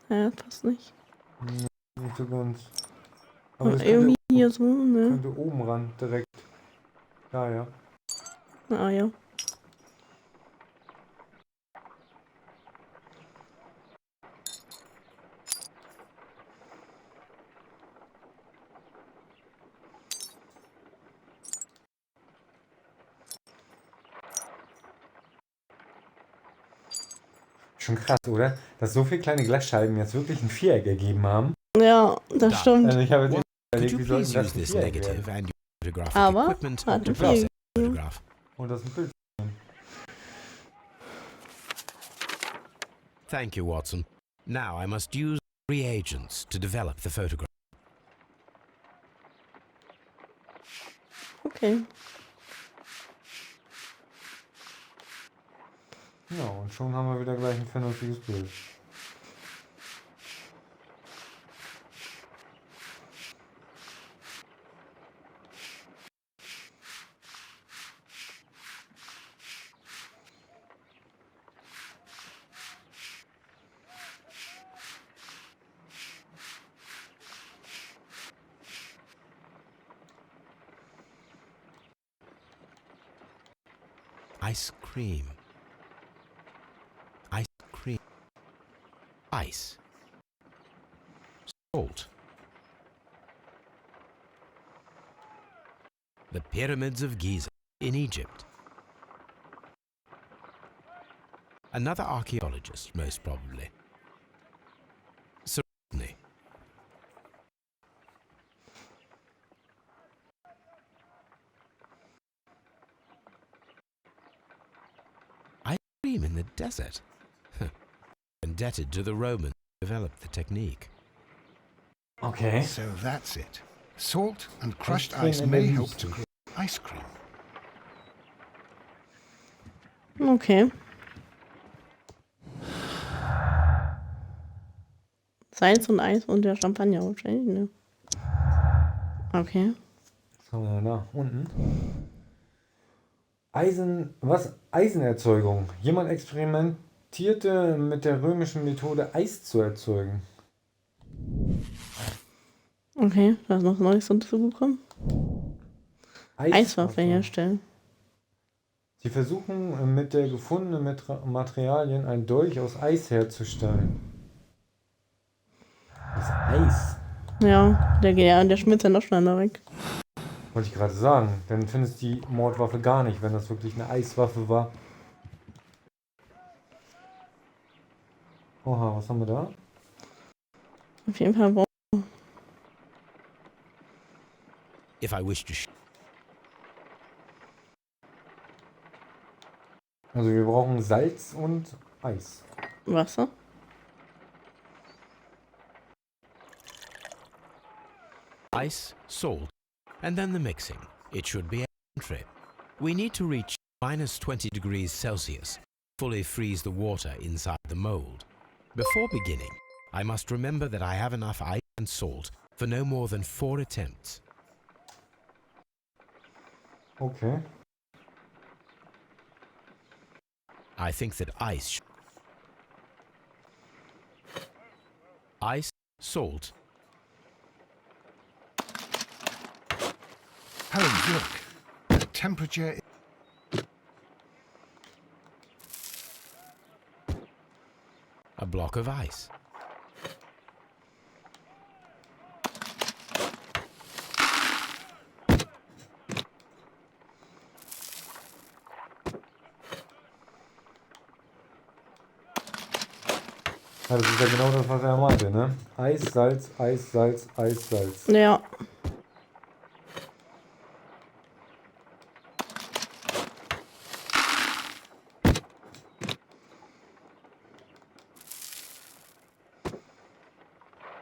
Ja, passt nicht. Nee, nicht so ganz. Aber Und das irgendwie könnte, hier so, ne? könnte oben ran direkt. Ja, ja. Ah, ja. Schon krass, oder? Dass so viele kleine Glasscheiben jetzt wirklich ein Viereck ergeben haben. Ja, das stimmt. Also ich habe jetzt Could überlegt, you wie sollten please das use ein this Viereck negative werden? and your photographic Aber equipment hat to ein process Viereck. the photograph? Und das ist ein Bild. Thank you, Watson. Now I must use reagents to develop the photograph. Okay. Ja, und schon haben wir wieder gleich ein vernünftiges Bild. Ice cream. Ice cream. Ice. Salt. The pyramids of Giza in Egypt. Another archaeologist, most probably. Certainly. Ice cream in the desert. Indebted to the Romans who developed the technique. Okay. So that's it. Salt and crushed cream ice in may the help yeast. to create ice cream. Okay. Salz und Eis und der Champagner wahrscheinlich, ne? Okay. haben wir denn da? Unten. Eisenerzeugung. Jemand experimentierte mit der römischen Methode, Eis zu erzeugen. Okay, da ist noch Neues hinzugekommen. Eiswaffe herstellen. Sie versuchen mit der gefundenen Materialien ein Dolch aus Eis herzustellen. Das Eis? Ja, der schmilzt ja noch schneller weg. Wollte ich gerade sagen. Dann findest du die Mordwaffe gar nicht, wenn das wirklich eine Eiswaffe war. Oha, was haben wir da? Auf jeden Fall If I wish to Also wir brauchen Salz und Eis. Wasser. ice, salt, and then the mixing. It should be a trip. We need to reach minus 20 degrees Celsius, fully freeze the water inside the mold. Before beginning, I must remember that I have enough ice and salt for no more than 4 attempts. Okay. I think that ice, salt. Holmes, look. The temperature... A block of ice. Ja, das ist ja genau das, was er meinte, ne? Eis, Salz, Eis, Salz, Eis, Salz. Ja.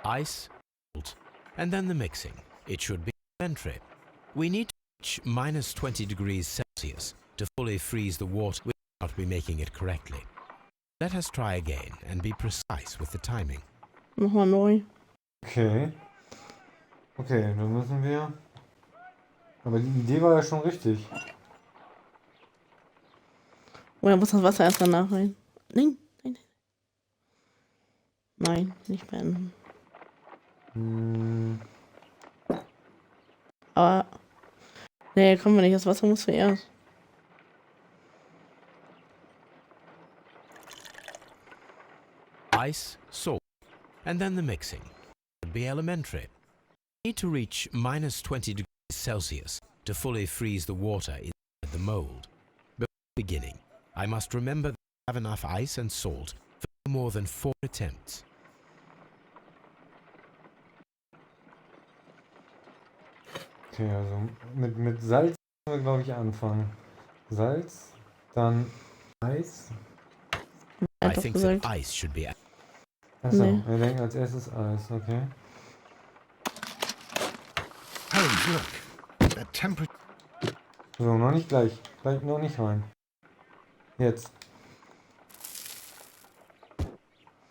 Ice, salt, and then the mixing. It should be a trip. We need to reach minus 20 degrees Celsius to fully freeze the water without be making it correctly. Let us try again and be precise with the timing. Nochmal neu. Okay. Okay, dann müssen wir... Aber die Idee war ja schon richtig. Oder muss das Wasser erst danach rein? Nein, nein, nein. Nein, nicht beenden. Aber... Nee, kommen wir nicht. Das Wasser muss zuerst. Ice, salt, and then the mixing. It should be elementary. We need to reach minus 20 degrees Celsius to fully freeze the water inside the mold. Before beginning, I must remember that I have enough ice and salt for no more than 4 attempts. Okay, also mit Salz müssen wir, glaube ich, anfangen. Salz, dann Eis. I think that ice should be... Achso, Nee. wir denken als erstes Eis, okay. Holmes, look. The temperature... So, noch nicht gleich. Gleich noch nicht rein. Jetzt.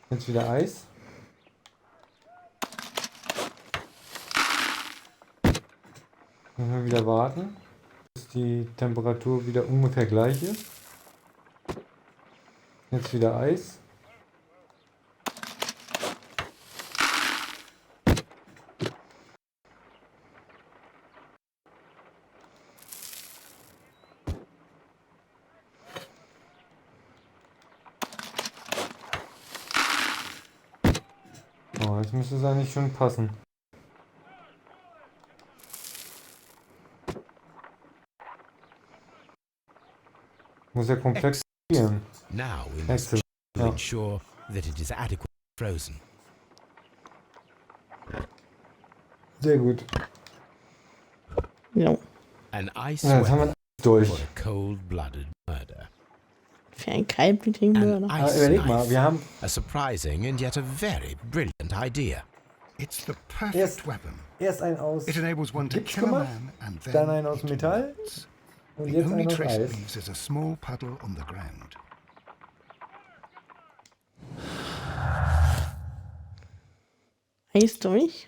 Jetzt wieder Eis. Müssen wir wieder warten, bis die Temperatur wieder ungefähr gleich ist. Jetzt wieder Eis. Oh, jetzt müsste es eigentlich schon passen. Muss ja komplett spielen. Now we must Excellent. to Ja. ensure that it is adequately frozen. Sehr gut. Ja. An ice Ja, jetzt haben wir weapon ein durch. for a cold-blooded murder. Für einen kaltblütigen An Mörder. Aber ice überleg mal, knife. wir haben A surprising and yet a very brilliant idea. It's the perfect Erst- weapon. erst einen aus It enables one to Gips kill a gemacht, man and then dann einen aus it Metall melts. und The jetzt only einen aus trace it Eis. leaves is a small puddle on the ground. Eis durch.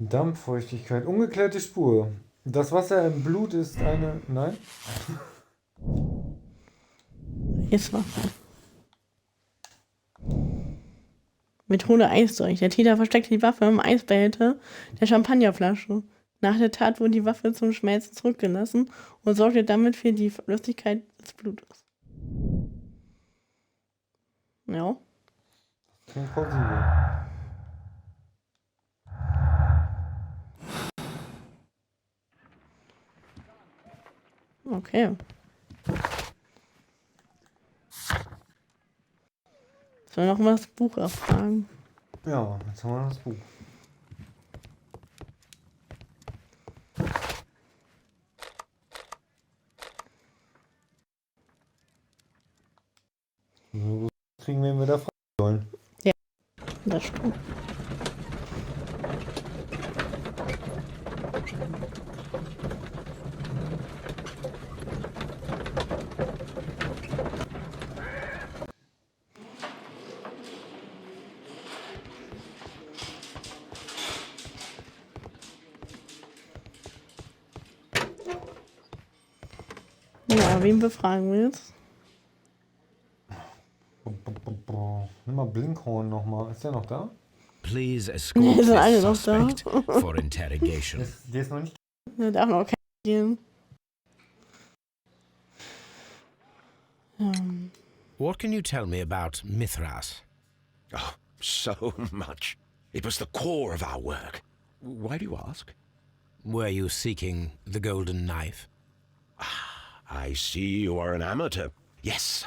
Dampffeuchtigkeit. Ungeklärte Spur. Das Wasser im Blut ist eine... Nein? Jetzt Waffe. Methode Eisdurch. Der Täter versteckte die Waffe im Eisbehälter der Champagnerflasche. Nach der Tat wurde die Waffe zum Schmelzen zurückgelassen und sorgte damit für die Flüssigkeit des Blutes. Ja. Klingt plausibel. Okay. Sollen wir noch mal das Buch erfragen? Ja, jetzt haben wir noch das Buch. So, was kriegen wir, wenn wir da fragen sollen? Ja, das stimmt. Ja, wen befragen wir jetzt? Nimm mal Blinkhorn nochmal. Ist der noch da? Please Nee, escort sind alle this noch da. suspect for interrogation. Der ist noch nicht... Der darf noch kein gehen. What can you tell me about Mithras? Oh, so much. It was the core of our work. Why do you ask? Were you seeking the golden knife? I see you are an amateur. Yes,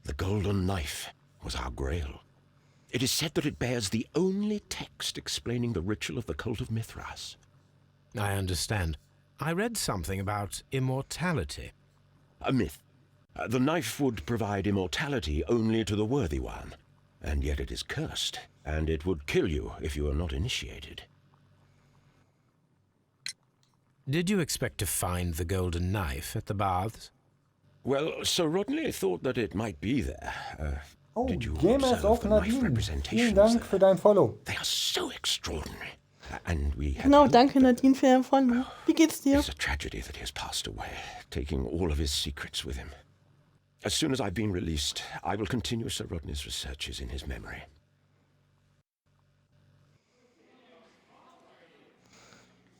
the golden knife was our grail. It is said that it bears the only text explaining the ritual of the cult of Mithras. I understand. I read something about immortality. A myth. The knife would provide immortality only to the worthy one, and yet it is cursed, and it would kill you if you are not initiated. Did you expect to find the golden knife at the baths? Well, Sir Rodney thought that it might be there. Oh, Did you Gamers observe auf the knife Nadine. Vielen representations Dank there? für dein Follow. They are so extraordinary. And we had Genau, hoped, danke but Nadine für dein Follow. Wie geht's dir? It is a tragedy that he has passed away, taking all of his secrets with him. As soon as I've been released, I will continue Sir Rodney's researches in his memory.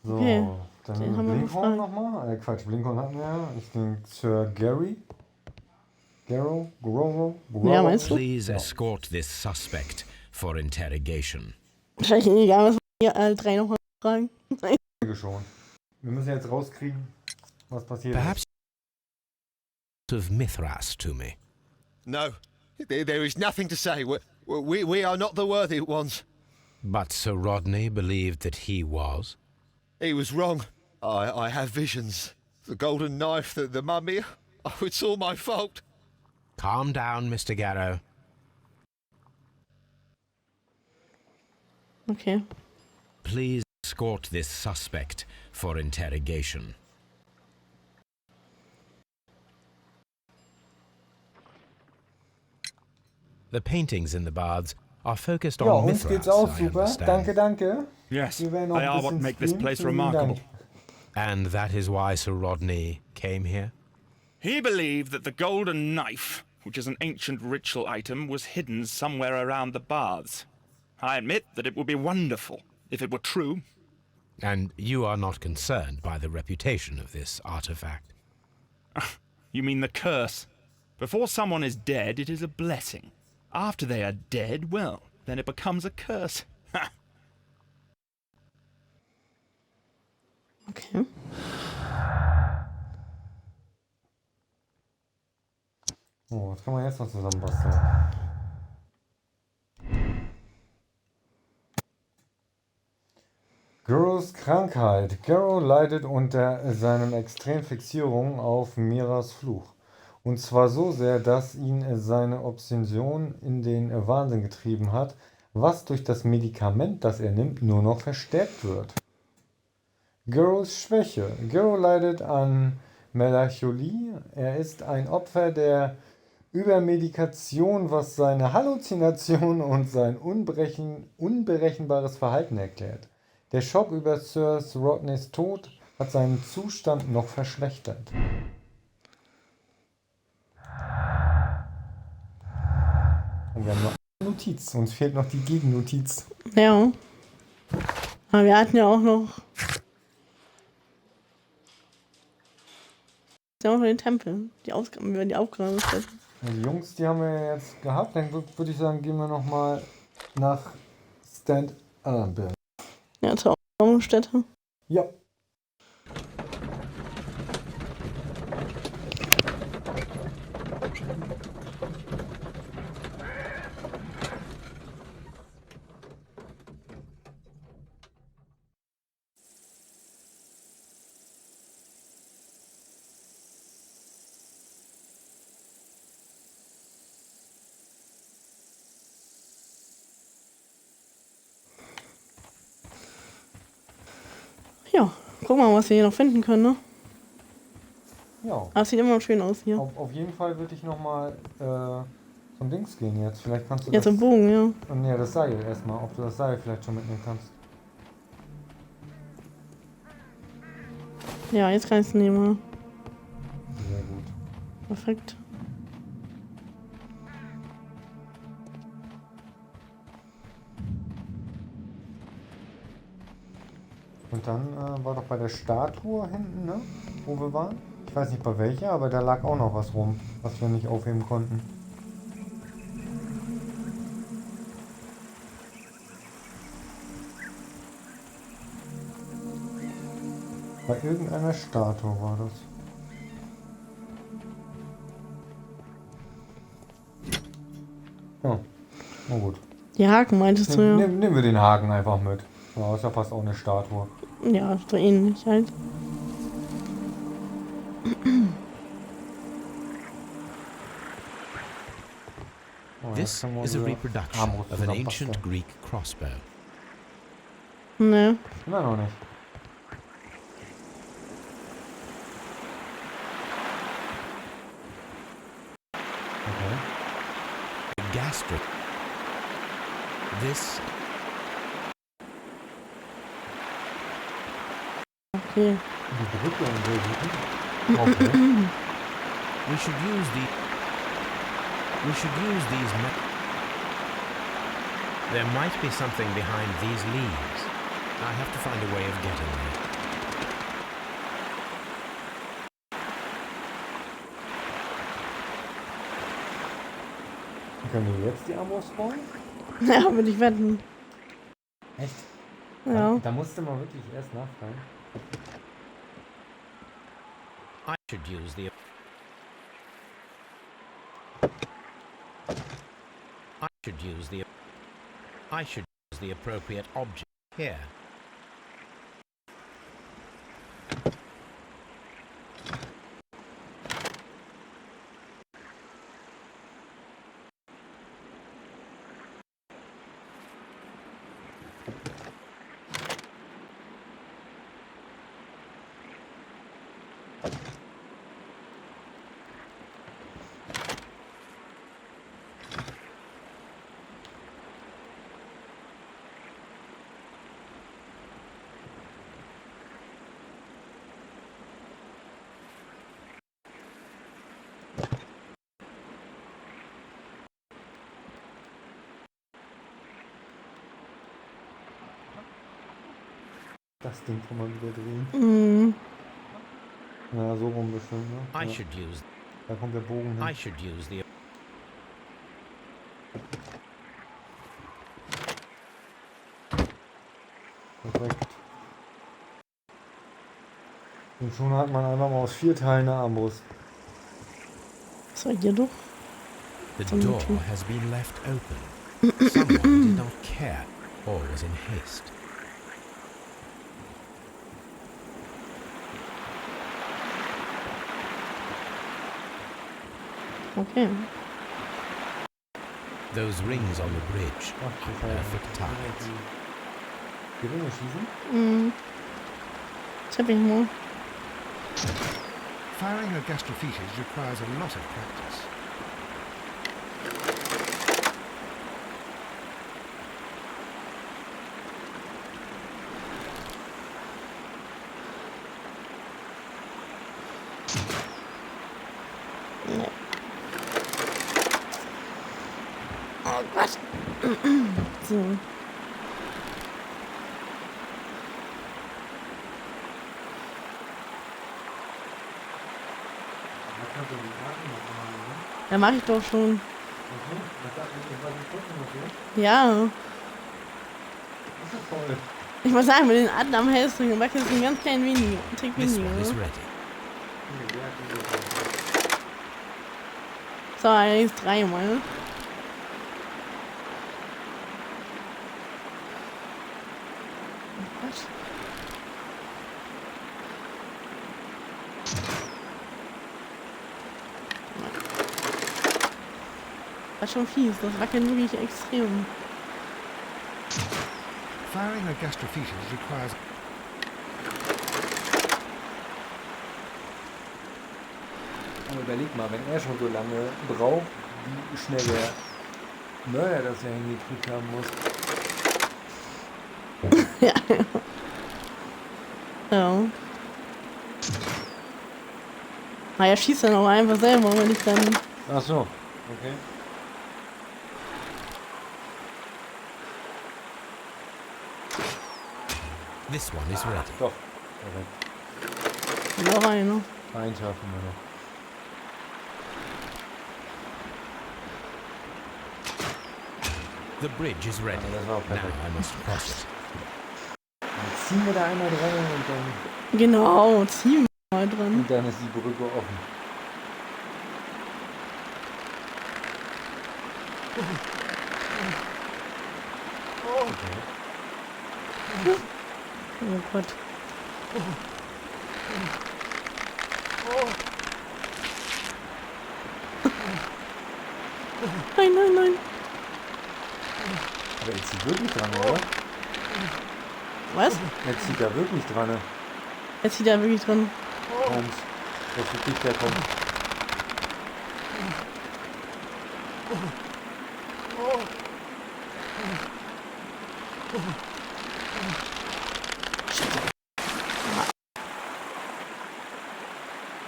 So, Okay, dann den haben wir Blinkhorn gefragt. nochmal. Quatsch, Blinkhorn hatten wir ja. Ich denke Sir Gary. Goro. Ja, meinst du? Please escort this suspect for interrogation. Wahrscheinlich egal, was wir alle drei noch mal fragen. Schon. Wir müssen jetzt rauskriegen, was passiert Perhaps of Mithras to me. No, there is nothing to say. We are not the worthy ones. But Sir Rodney believed that he was. He was wrong. I have visions. The golden knife, the mummy. Oh, it's all my fault. Calm down, Mr. Garrow. Okay. Please escort this suspect for interrogation. The paintings in the baths are focused Ja, on uns Mithras, geht's auch I super. understand. Danke. Yes, Wir werden noch they ein are what bisschen make this streamen. place Vielen remarkable. Dank. And that is why Sir Rodney came here? He believed that the golden knife, which is an ancient ritual item, was hidden somewhere around the baths. I admit that it would be wonderful if it were true. And you are not concerned by the reputation of this artifact? You mean the curse? Before someone is dead, it is a blessing. After they are dead, well, then it becomes a curse. Ha! Okay. Oh, was kann man jetzt noch zusammenbasteln? Garrows Krankheit. Garrow leidet unter seinen extremen Fixierungen auf Miras Fluch. Und zwar so sehr, dass ihn seine Obsession in den Wahnsinn getrieben hat, was durch das Medikament, das er nimmt, nur noch verstärkt wird. Garrows Schwäche. Garrow leidet an Melancholie. Er ist ein Opfer der Übermedikation, was seine Halluzination und sein unberechenbares Verhalten erklärt. Der Schock über Sir Rodneys Tod hat seinen Zustand noch verschlechtert. Und wir haben noch eine Notiz. Uns fehlt noch die Gegennotiz. Ja. Aber wir hatten ja auch noch. Ja, auch noch den Tempel. Die Aufgabenstätte. Die Jungs, die haben wir jetzt gehabt. Dann würde ich sagen, gehen wir nochmal nach Stand-Allenburg. Ja, zur Aufgabenstätte. Ja. Ja, guck mal, was wir hier noch finden können, ne? Ja. Aber es sieht immer noch schön aus hier. Auf jeden Fall würde ich nochmal zum Dings gehen jetzt. Vielleicht kannst du Ja, das... zum Bogen, ja. Und ja, das Seil erstmal. Ob du das Seil vielleicht schon mitnehmen kannst. Ja, jetzt kann ich es nehmen. Sehr gut. Perfekt. Und dann war doch bei der Statue hinten, ne? Wo wir waren. Ich weiß nicht bei welcher, aber da lag auch noch was rum, was wir nicht aufheben konnten. Bei irgendeiner Statue war das. Ja, na gut. Die Haken meintest du, ja? Nehmen wir den Haken einfach mit. Ja, ist ja fast auch eine Statue. Ja, ist doch ähnlich halt. This is a reproduction of an ancient Greek crossbow. Ne. Immer noch nicht. Okay. Gastric. This. Okay. Die Brücke und so. Okay. We should use these. There might be something behind these leaves. I have to find a way of getting there. Können wir jetzt die Armbrust bauen? Ja, würde ich wetten. Echt? Ja. Da musste man wirklich erst nachfragen. I should use the. I should use the appropriate object here. Das Ding kann man wieder drehen. Mhm. Ja, so rum bestimmt, ne? I Ja. should use. Da kommt der Bogen hin. I should use the. Perfekt. Und schon hat man einfach mal aus 4 Teilen eine Armbrust. Was war hier doch? The door has been left open. Someone did not care or was in haste. Okay. Those rings on the bridge are perfect targets. Die Ringe schießen? Mhm. Das hab ich mal. Firing a gastrophetes requires a lot of practice. So. Ja, mach ich doch schon. Ja. Ich muss sagen, mit den Adler am Hälsring mache ich es ein ganz klein wenig. Ein Tick This weniger. one is ready. So, jetzt dreimal. Was? Das ist schon fies, das wackelt wirklich extrem. Firing a gastrophetus requires Aber überleg mal, wenn er schon so lange braucht, wie schnell der Mörder das ja hingekriegt haben muss. Ja. Ja. Na, er schießt dann auch einfach selber, wenn ich dann... Ach so, okay. This one is ready. Doch, perfekt. Noch einer. Einen schaffen wir noch. The bridge is ready. Ja, das war auch Now perfekt. I must cross it. Dann ziehen wir da einmal dran und Genau, ziehen wir mal dran. dann ist die Brücke offen. Okay. Oh Gott. Nein, nein, nein. Aber jetzt zieht wirklich dran, oder? Was? Jetzt zieht er wirklich dran. Jetzt zieht er wirklich dran. Und jetzt wirklich der kommt.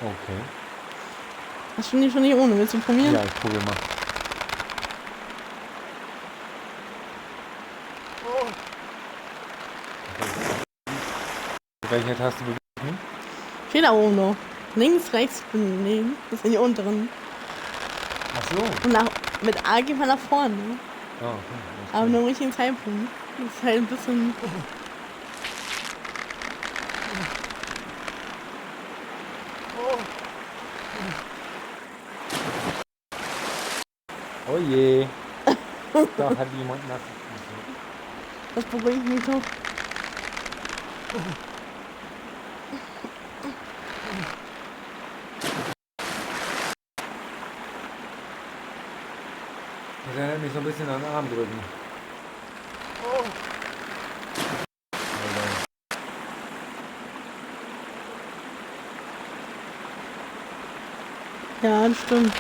Okay. Das finde ich schon nicht ohne. Willst du probieren? Ja, ich probiere mal. Welche Taste bewegen? Steht da oben noch. Links, rechts, nehmen. Das sind die unteren. Ach so. Und mit A geht man nach vorne. Oh, okay. Aber nur im richtigen Zeitpunkt. Das ist halt ein bisschen... Oh je. Da hat jemand nasse Füße. Das beruhigt mich doch. Das erinnert mich so ein bisschen an den Arm drücken. Ja, das stimmt.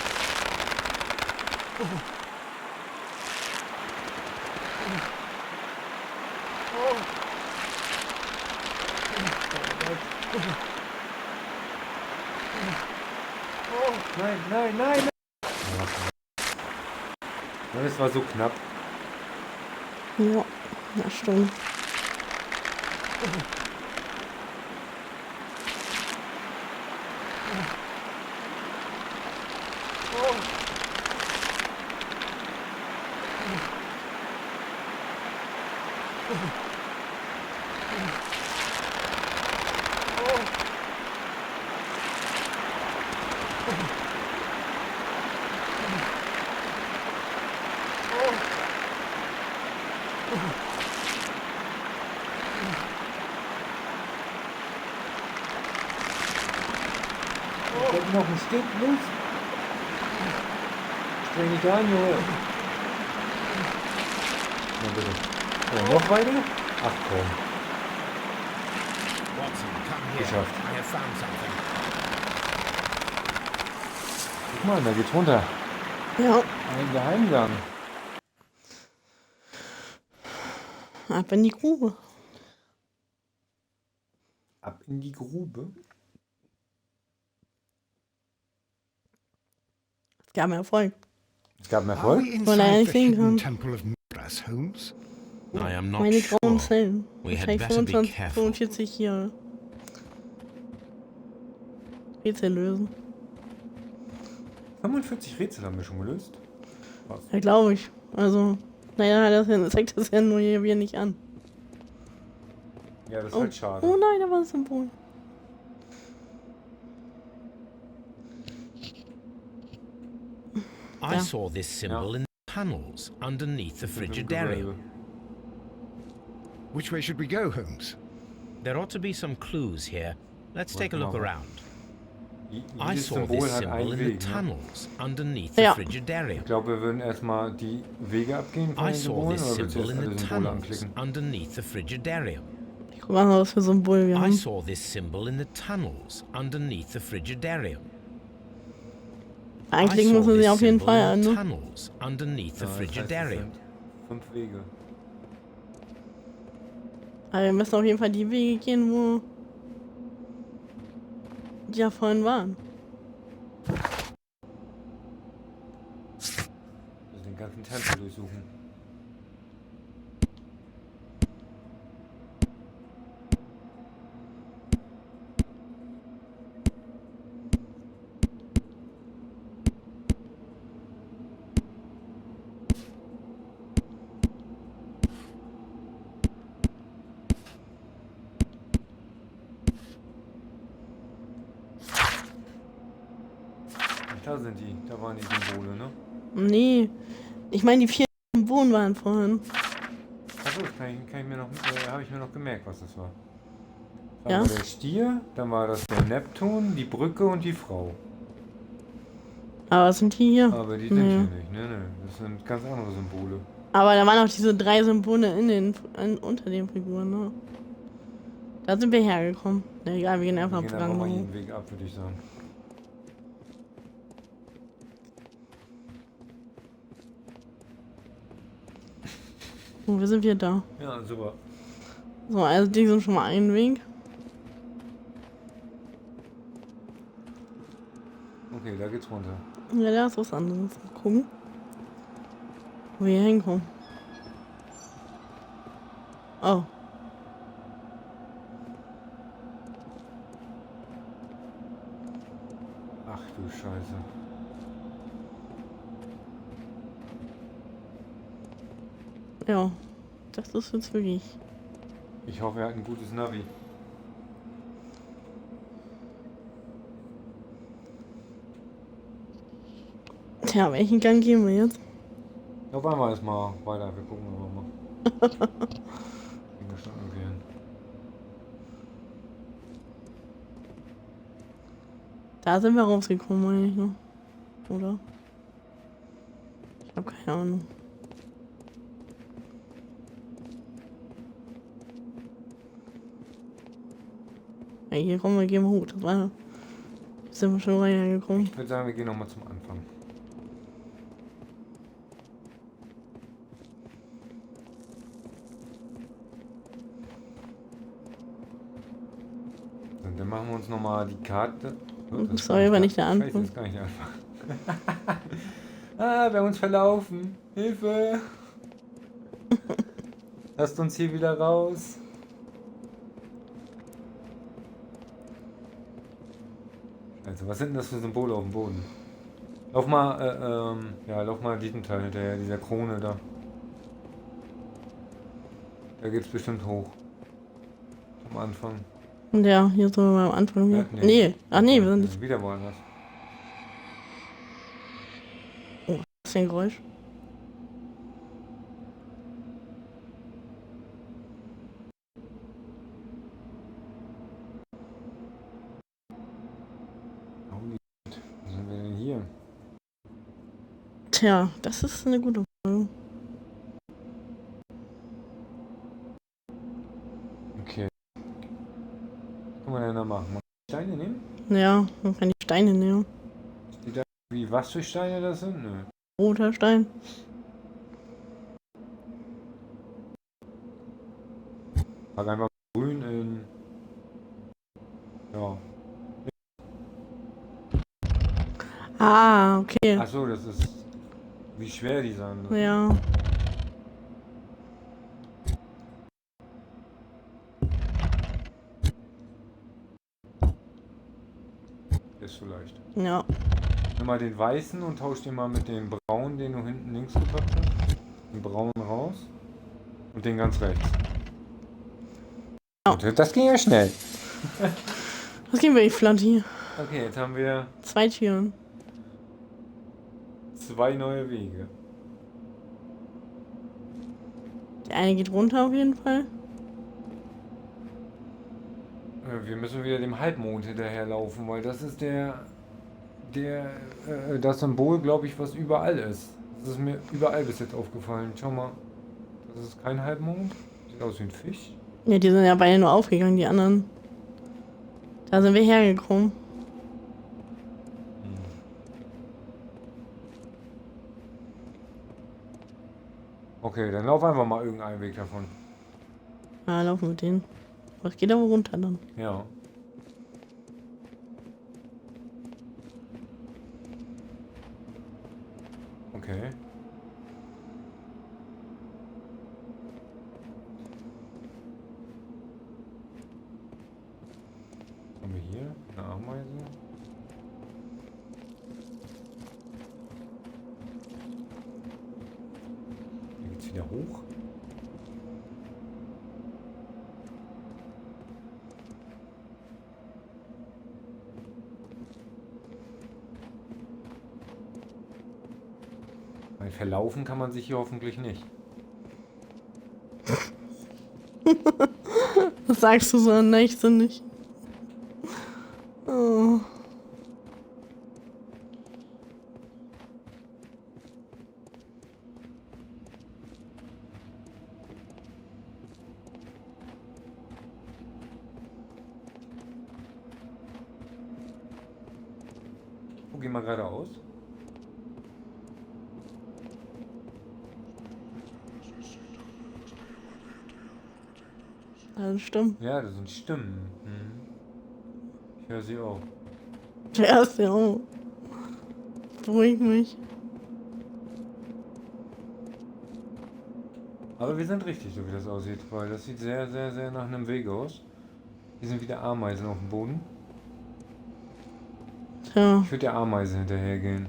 Nein, nein, nein! Das war so knapp. Ja, das stimmt. Ich hätte noch ein Stück los. Streng dich an, Junge. Na bitte. So, noch weiter? Ach komm. Watson, come here. Geschafft. I have found something. Guck mal, da geht's runter. Ja, Ein Geheimgang. ab in die Grube. Ab in die Grube. Es gab einen Erfolg. Es gab einen Are we Erfolg. Well, I inside the think, hidden temple of Mithras? us, Holmes? I am not Meine grauen sure. Zellen. We had Wahrscheinlich better be 25, careful. 45 hier. Rätsel lösen. 45 Rätsel haben wir schon gelöst. Was? Ja, glaube ich. Also, naja, das zeigt das ja nur hier wieder nicht an. Ja, das ist halt schade. Oh nein, da war ein Symbol. I Yeah. saw this symbol in the tunnels underneath the Frigidarium. Which way should we go, Holmes? There ought to be some clues here. Let's take a look around. I Jedes saw Symbol this hat symbol einen in the Weg, ne? tunnels underneath the Ja. Frigidarium. Ich glaube, wir würden erstmal die Wege abgehen von I den saw Symbolen, this oder willst du symbol jetzt in alle the Symbole tunnels anklicken? underneath the Frigidarium. Ich guck mal, was für Symbol wir I haben. saw this symbol in the tunnels underneath the Frigidarium. Anklicken müssen sie auf jeden Fall in an, the ne? tunnels underneath the Ja, das heißt, es Frigidarium. sind 5 Wege. Aber wir müssen auf jeden Fall die Wege gehen, wo die ja vorhin waren. Also den ganzen Tempel durchsuchen. Da sind die, da waren die Symbole, ne? Nee, ich meine, die 4 Symbolen waren vorhin. Achso, das kann ich mir noch, habe ich mir noch gemerkt, was das war. Dann Ja? war der Stier, dann war das der Neptun, die Brücke und die Frau. Aber was sind die hier? Aber die sind Nee. hier nicht, ne. Das sind ganz andere Symbole. Aber da waren auch diese 3 Symbole unter den Figuren, ne? Da sind wir hergekommen. Na egal, wir gehen einfach Wir gehen einfach mal hoch. jeden Weg ab, würde ich sagen. Und wir sind wieder da. Ja, super. So, also die sind schon mal ein Weg. Okay, da geht's runter. Ja, da ist was anderes. Mal gucken, wo wir hier hinkommen. Oh. Ach du Scheiße. Ja, das ist jetzt wirklich. Ich hoffe, er hat ein gutes Navi. Tja, welchen Gang gehen wir jetzt? Ja, wollen wir erstmal weiter. Wir gucken mal. Kriegen wir schon irgendwie hin. Da sind wir rausgekommen, meine ich, ne? Oder? Ich habe keine Ahnung. Ja, hier kommen wir, gehen wir hoch. Das war. Sind wir schon reingekommen. Ich würde sagen, wir gehen nochmal zum Anfang. Und dann machen wir uns nochmal die Karte. Das soll aber nicht der Scheiße, Anfang. das ist gar nicht der Anfang. Ah, wir haben uns verlaufen. Hilfe! Lasst uns hier wieder raus. Also, was sind denn das für Symbole auf dem Boden? Lauf mal, lauf mal diesen Teil hinterher, dieser Krone da. Da geht's bestimmt hoch. Am Anfang. Ja, hier sind wir am Anfang. Ja, Nee. Ach nee, wir sind nicht. Wieder woanders. Was ist denn ein Geräusch? Wo sind wir denn hier? Tja, das ist eine gute Frage. Okay. Was kann man denn da machen? Mal Steine nehmen? Ja, man kann die Steine nehmen. Steht da wie was für Steine das sind? Nö. Roter Stein. Pack einfach grün in. Ja. Ah, okay. Achso, das ist. Wie schwer die sind. Ja. ist so leicht. Ja. Nimm mal den weißen und tausch den mal mit dem braunen, den du hinten links gepackt hast. Den braunen raus. Und den ganz rechts. Oh. Und das ging ja schnell. Das ging wirklich flott hier. Okay, jetzt haben wir 2 Türen. 2 neue Wege. Der eine geht runter auf jeden Fall. Wir müssen wieder dem Halbmond hinterherlaufen, weil das ist das Symbol, glaube ich, was überall ist. Das ist mir überall bis jetzt aufgefallen. Schau mal, das ist kein Halbmond. Sieht aus wie ein Fisch. Ja, die sind ja beide nur aufgegangen, die anderen. Da sind wir hergekommen. Okay, dann lauf einfach mal irgendeinen Weg davon. Ja, laufen wir den. Was geht aber runter dann? Ja. Okay. Was haben wir hier? Eine Ameise. Hier geht's wieder hoch. Weil verlaufen kann man sich hier hoffentlich nicht. Das sagst du so leichtsinnig. Oh. Wo gehen wir geradeaus? Das stimmt. Ja, das sind Stimmen. Ich höre sie auch. Der ist ja auch. Beruhig mich. Aber wir sind richtig, so wie das aussieht, weil das sieht sehr, sehr, sehr nach einem Weg aus. Hier sind wieder Ameisen auf dem Boden. Tja. Ich würde der Ameise hinterhergehen.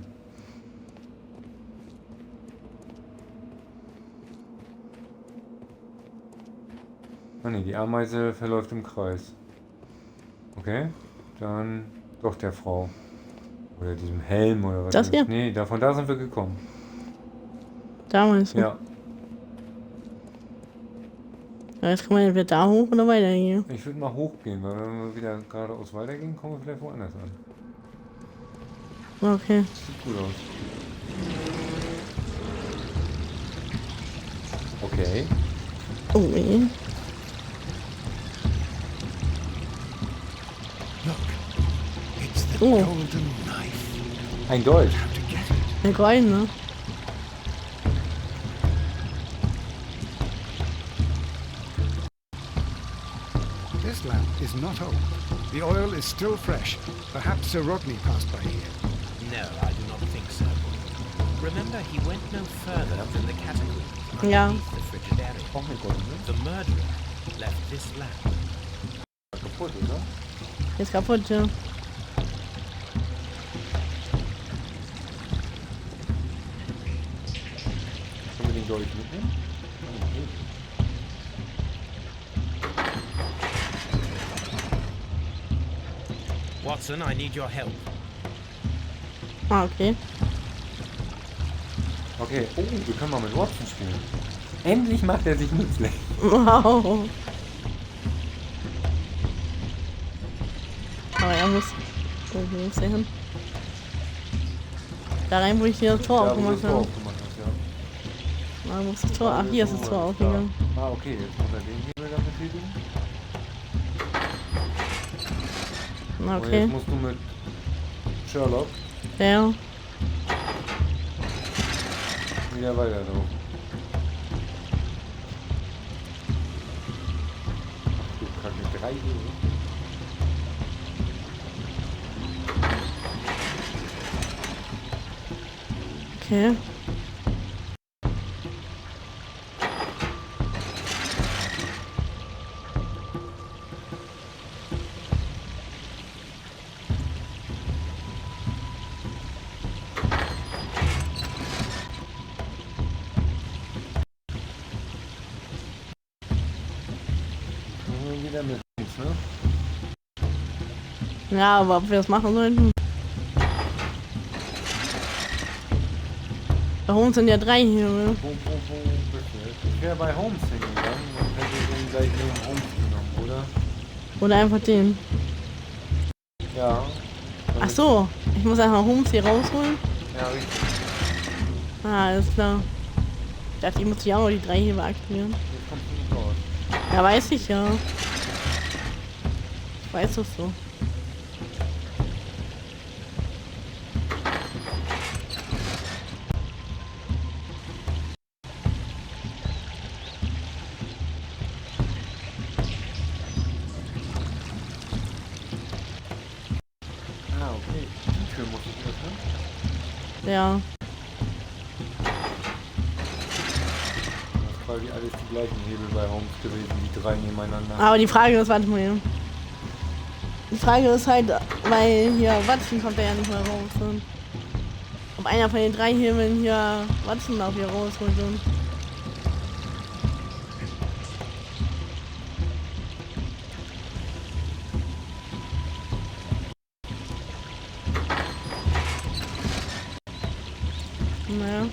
Ah ne, die Ameise verläuft im Kreis. Okay, dann doch der Frau. Oder diesem Helm oder was. Das hier? Nee, von da sind wir gekommen. Damals. Ja. Ja, jetzt kann man entweder da hoch oder weiter hier. Ich würde mal hochgehen, weil wenn wir wieder geradeaus weitergehen, kommen wir vielleicht woanders an. Okay. Sieht gut aus. Okay. Oh, nee. Look, it's the Oh. golden knife. Ein Dolch. How to get it? Der goldene. This lamp is not old. The oil is still fresh. Perhaps Sir Rodney passed by here. No, I do not think so. Remember, he went no further than the catacombs Ja. underneath the Frigidaire. Auch eine goldene. The murderer left this lamp. Kaputt, oder? Ist kaputt, ja. Können wir den Dolch mitnehmen? Watson, I need your help. Ah, okay. Okay, oh, wir können mal mit Watson spielen. Endlich macht er sich nützlich. Wow. Aber er muss. Wo muss er hin? Da rein, wo ich hier das Tor Da, wo du aufgemacht das Tor habe. aufgemacht hast, ja. Ah, wo ist das Tor? Ach, hier ist das Tor aufgegangen. Ah, okay, jetzt muss er den Hebel dann betätigen. Na, Und okay. jetzt musst du mit Sherlock Ja. wieder weiter drauf. Ach du Kacke, 3 Uhr. Okay. wieder mit uns, ne? Ja, aber ob wir das machen sollten? Bei Holmes sind ja 3 hier, ne? Wo bist du? Ich wäre bei Holmes hingegangen und hätte den gleich neben Holmes genommen, oder? Oder einfach den. Ja. Ach so, ich muss einfach Holmes hier rausholen. Ja, richtig. Ah, alles klar. Ich dachte, ich muss ja auch noch die 3 Hebel aktivieren. Jetzt kommst du nicht raus. Ja, weiß ich ja. Ich weiß das so. Ah, okay. Die Tür muss ich öffnen. Ja. Das ist quasi alles die gleichen Hebel bei Holmes gewesen, die 3 nebeneinander. Aber die Frage ist, warte mal hier. Die Frage ist halt, weil hier Watson kommt ja nicht mehr raus. Und ob einer von den 3 Hebeln hier Watson auch hier rausholt. Und naja.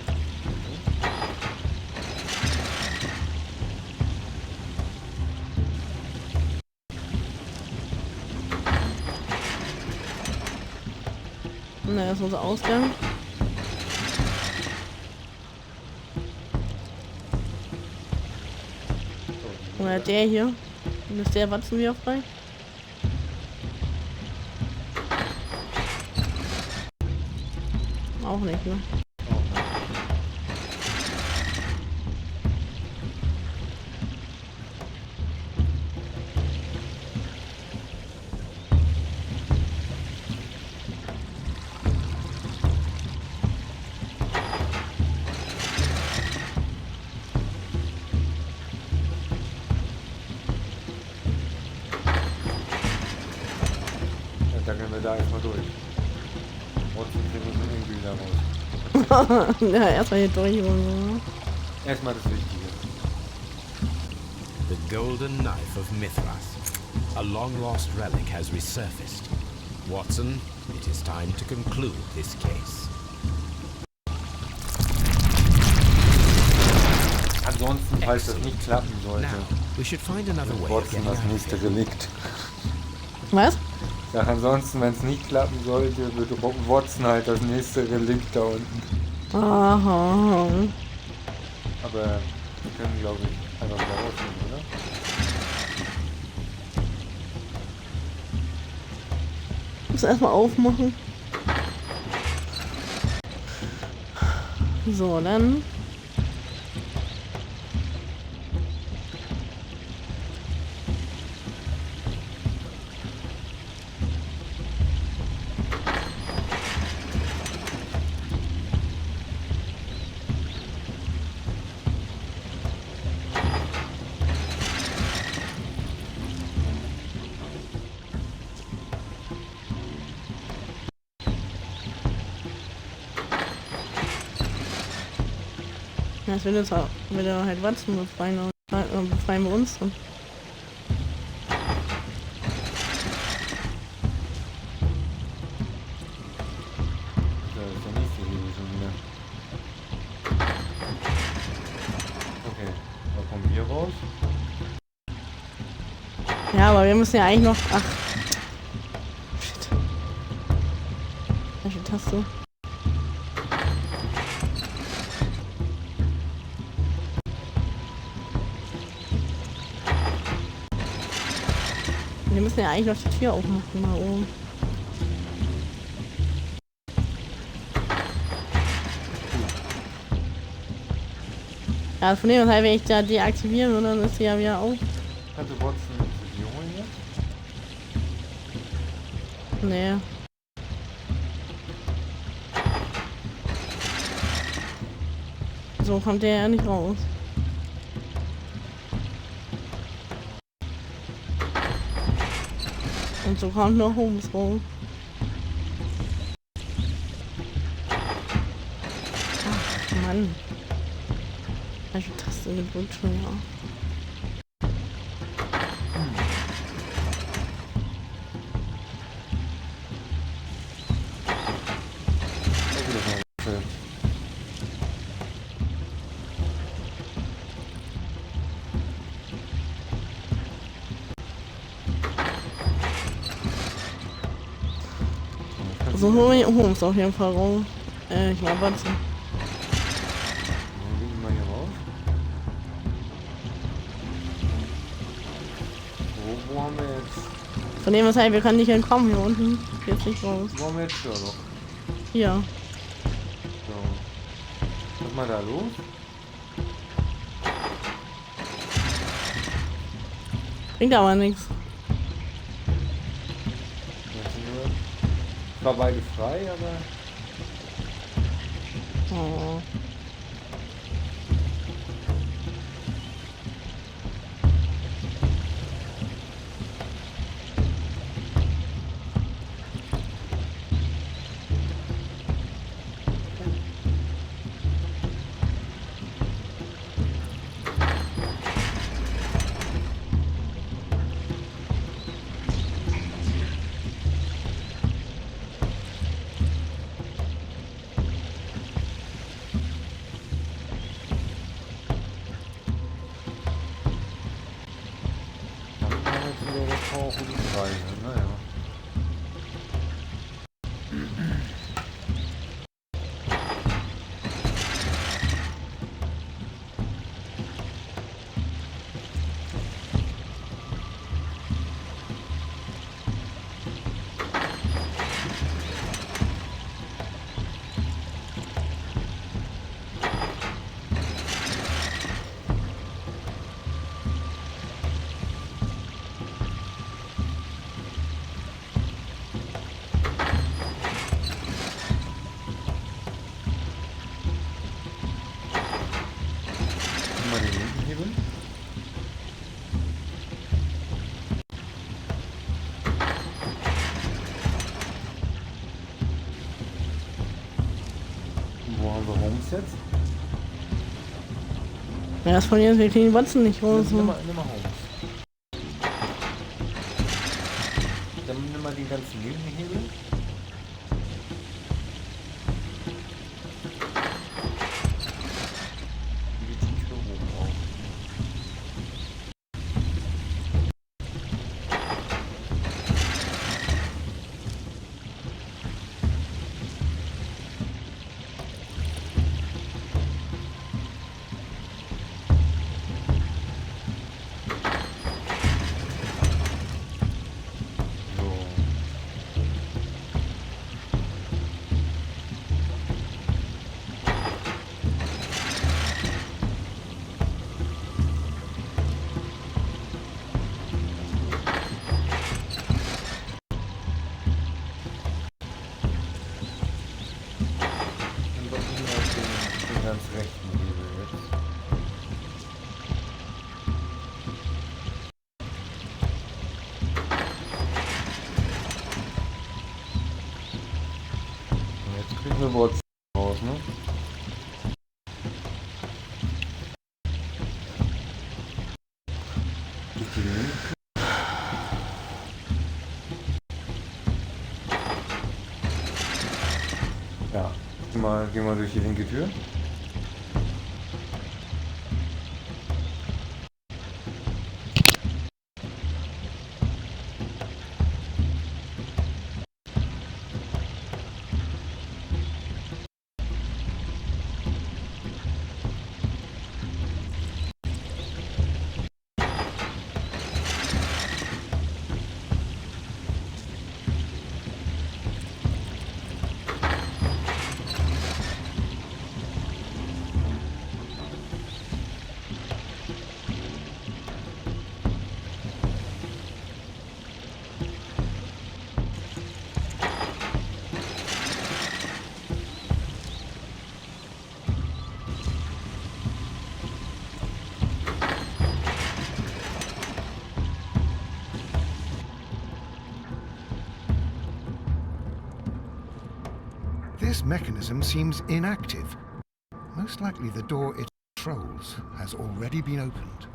Na, das ist unser Ausgang. Oder der hier. Und ist der Watson wieder frei? Auch nicht, ne? Da gehen wir da erstmal durch. Watson kriegen wir irgendwie da raus. Ja, erstmal hier durch und so. Erstmal das Wichtige. The golden knife of Mithras. A long-lost relic has resurfaced. Watson, it is time to conclude this case. Ansonsten, falls das nicht klappen sollte, Now, we should find another way of Watson getting das out of nächste here. Relikt. Was? Ja, ansonsten, wenn es nicht klappen sollte, wird Watson halt das nächste Relikt da unten. Aha. Aber wir können, glaube ich, einfach wieder rausnehmen, oder? Muss erstmal aufmachen. So, dann. Ja, es wird jetzt auch wieder halt Watson befreien und befreien wir uns. Und Das ist der nächste Hebel schon wieder. Okay, da kommen wir raus. ja, aber wir müssen ja eigentlich noch. Ach. Shit. Welche Taste? Wir müssen ja eigentlich noch die Tür aufmachen, mal oben. Ja, von dem her, wenn ich da deaktivieren will, dann ist sie ja wieder auf. Kannst du Watson die holen jetzt? Nee. So kommt der ja nicht raus. Und so kommt nur Holmes raus. Ach, Mann. Welche Taste gedrückt schon, ja. Also Holmes auf jeden Fall raus. Ich war Watson. Dann gehen wir mal hier raus. Wo haben wir jetzt? Von dem was halt, wir können nicht entkommen hier unten. Jetzt nicht raus. Wo haben wir jetzt Sherlock? Hier. So. Was mal da los? Bringt aber nichts. War beide frei, aber... Oh. Naja. Mal den linken Hebel. Wo haben wir Holmes jetzt? Ja, das von jetzt, wir kriegen Watson nicht raus. Nimm mal Holmes. Dann nimm mal den ganzen linken Hebel. Die ziehe ich hier oben auf. Ganz rechten Hebel jetzt. Und jetzt kriegen wir Watson raus, ne? Durch die Linke. Ja, geh mal durch die linke Tür. This mechanism seems inactive. Most likely the door it controls has already been opened.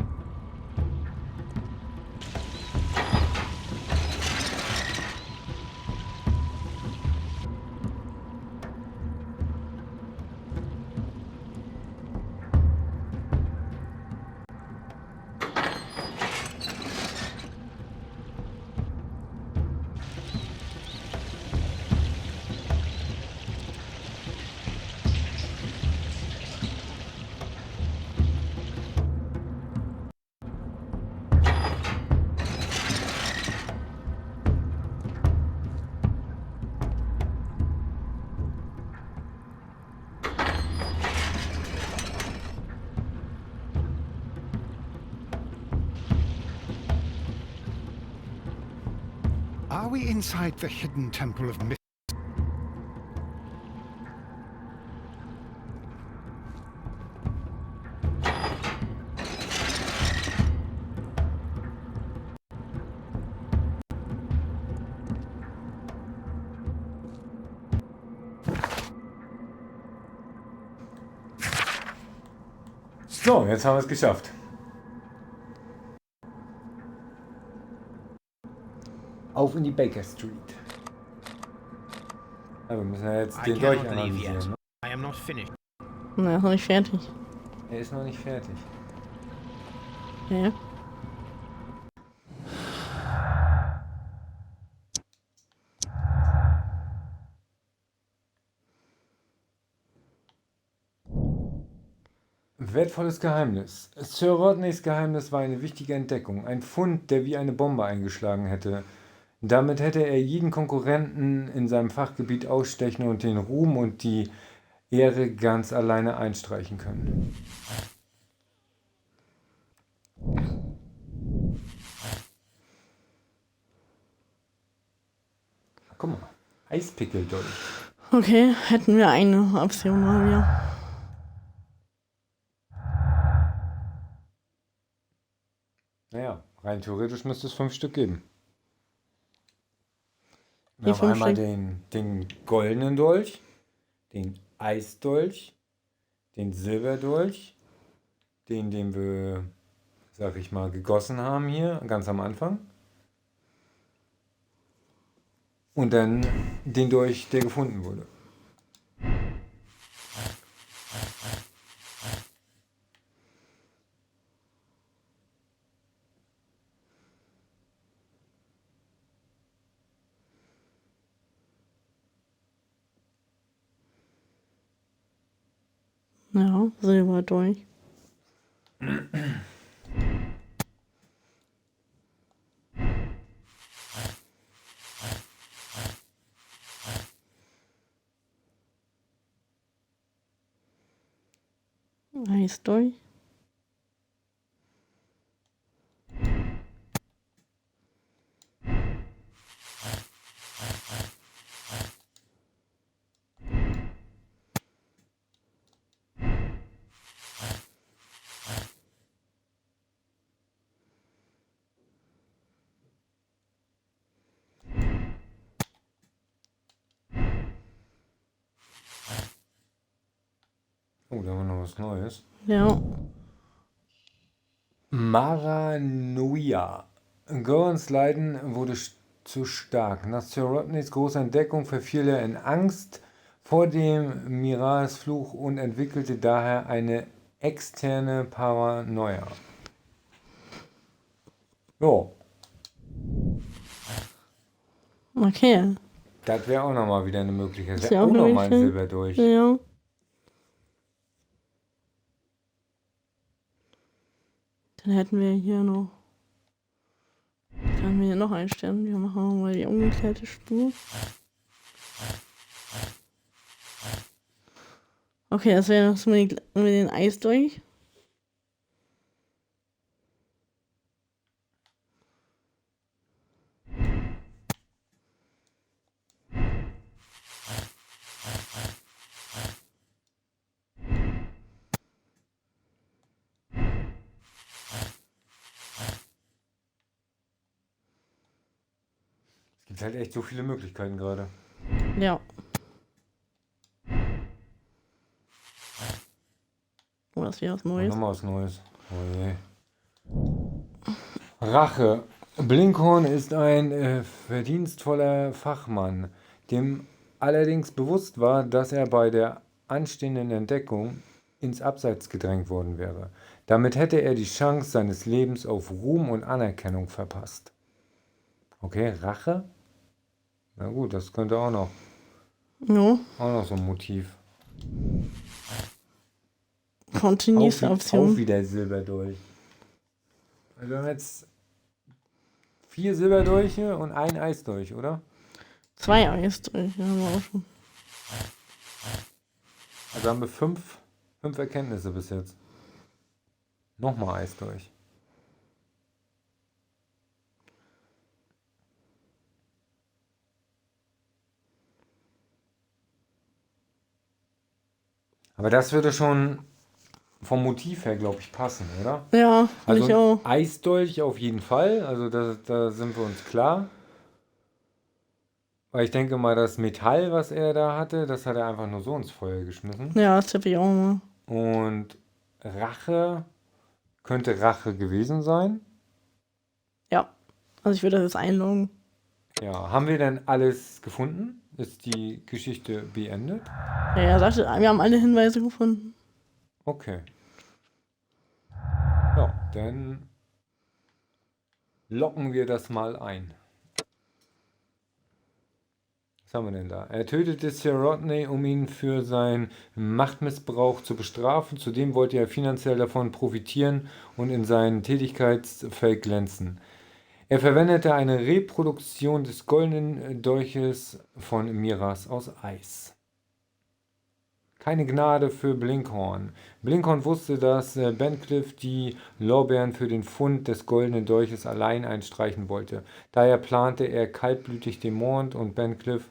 Are we inside the hidden temple of myth? So, jetzt haben wir es geschafft. Auf in die Baker Street. Ja, wir müssen ja jetzt den Dolch analysieren. Ne? I am not finished. Na, ist noch nicht fertig. Er ist noch nicht fertig. Ja. Wertvolles Geheimnis. Sir Rodneys Geheimnis war eine wichtige Entdeckung. Ein Fund, der wie eine Bombe eingeschlagen hätte. Damit hätte er jeden Konkurrenten in seinem Fachgebiet ausstechen und den Ruhm und die Ehre ganz alleine einstreichen können. Guck mal, Eispickel durch. Okay, hätten wir eine Option mal wieder. Naja, rein theoretisch müsste es 5 Stück geben. Wie Wir haben 5 einmal Stück? den goldenen Dolch, den Eisdolch, den Silberdolch, den wir, sag ich mal, gegossen haben hier, ganz am Anfang. Und dann den Dolch, der gefunden wurde. Ja, Silberdolch. Eisdolch. Oh, da haben wir noch was Neues. Ja. Maranoia. Gorons Leiden wurde zu stark. Nach Sir Rodneys großer Entdeckung verfiel er in Angst vor dem Mirals Fluch und entwickelte daher eine externe Paranoia. Jo, Okay. das wäre auch nochmal wieder eine Möglichkeit. Das Ist wäre ja auch auch nochmal ein möglich. Silberdolch. Ja. Dann hätten wir hier noch. Können wir hier noch einstellen. Wir machen mal die umgekehrte Spur. Okay, das wäre noch mit den Eisdolch. Es gibt halt echt so viele Möglichkeiten gerade. Ja. Oh, das wäre was Neues. Nochmal was Neues. Oh je. Rache. Blinkhorn ist ein verdienstvoller Fachmann, dem allerdings bewusst war, dass er bei der anstehenden Entdeckung ins Abseits gedrängt worden wäre. Damit hätte er die Chance seines Lebens auf Ruhm und Anerkennung verpasst. Okay, Rache? Na gut, das könnte auch noch so ein Motiv. Kommt die nächste Auch Option. wieder Silberdolch. Also wir haben jetzt 4 Silberdolche und ein Eisdolch, oder? 2 Eisdolche haben wir auch schon. Also haben wir 5 Erkenntnisse bis jetzt. Nochmal Eisdolch. Aber das würde schon vom Motiv her, glaube ich, passen, oder? Ja, finde Also ich auch. Eisdolch auf jeden Fall, also da sind wir uns klar. Weil ich denke mal, das Metall, was er da hatte, das hat er einfach nur so ins Feuer geschmissen. Ja, das tippe ich auch mal. Und Rache könnte Rache gewesen sein. Ja. Also ich würde das jetzt einloggen. Ja, haben wir denn alles gefunden? Ist die Geschichte beendet? Ja, er sagte, wir haben alle Hinweise gefunden. Okay. Ja, dann locken wir das mal ein. Was haben wir denn da? Er tötete Sir Rodney, um ihn für seinen Machtmissbrauch zu bestrafen. Zudem wollte er finanziell davon profitieren und in seinem Tätigkeitsfeld glänzen. Er verwendete eine Reproduktion des goldenen Dolches von Miras aus Eis. Keine Gnade für Blinkhorn. Blinkhorn wusste, dass Bencliffe die Lorbeeren für den Fund des goldenen Dolches allein einstreichen wollte. Daher plante er kaltblütig den Mord und Bencliffe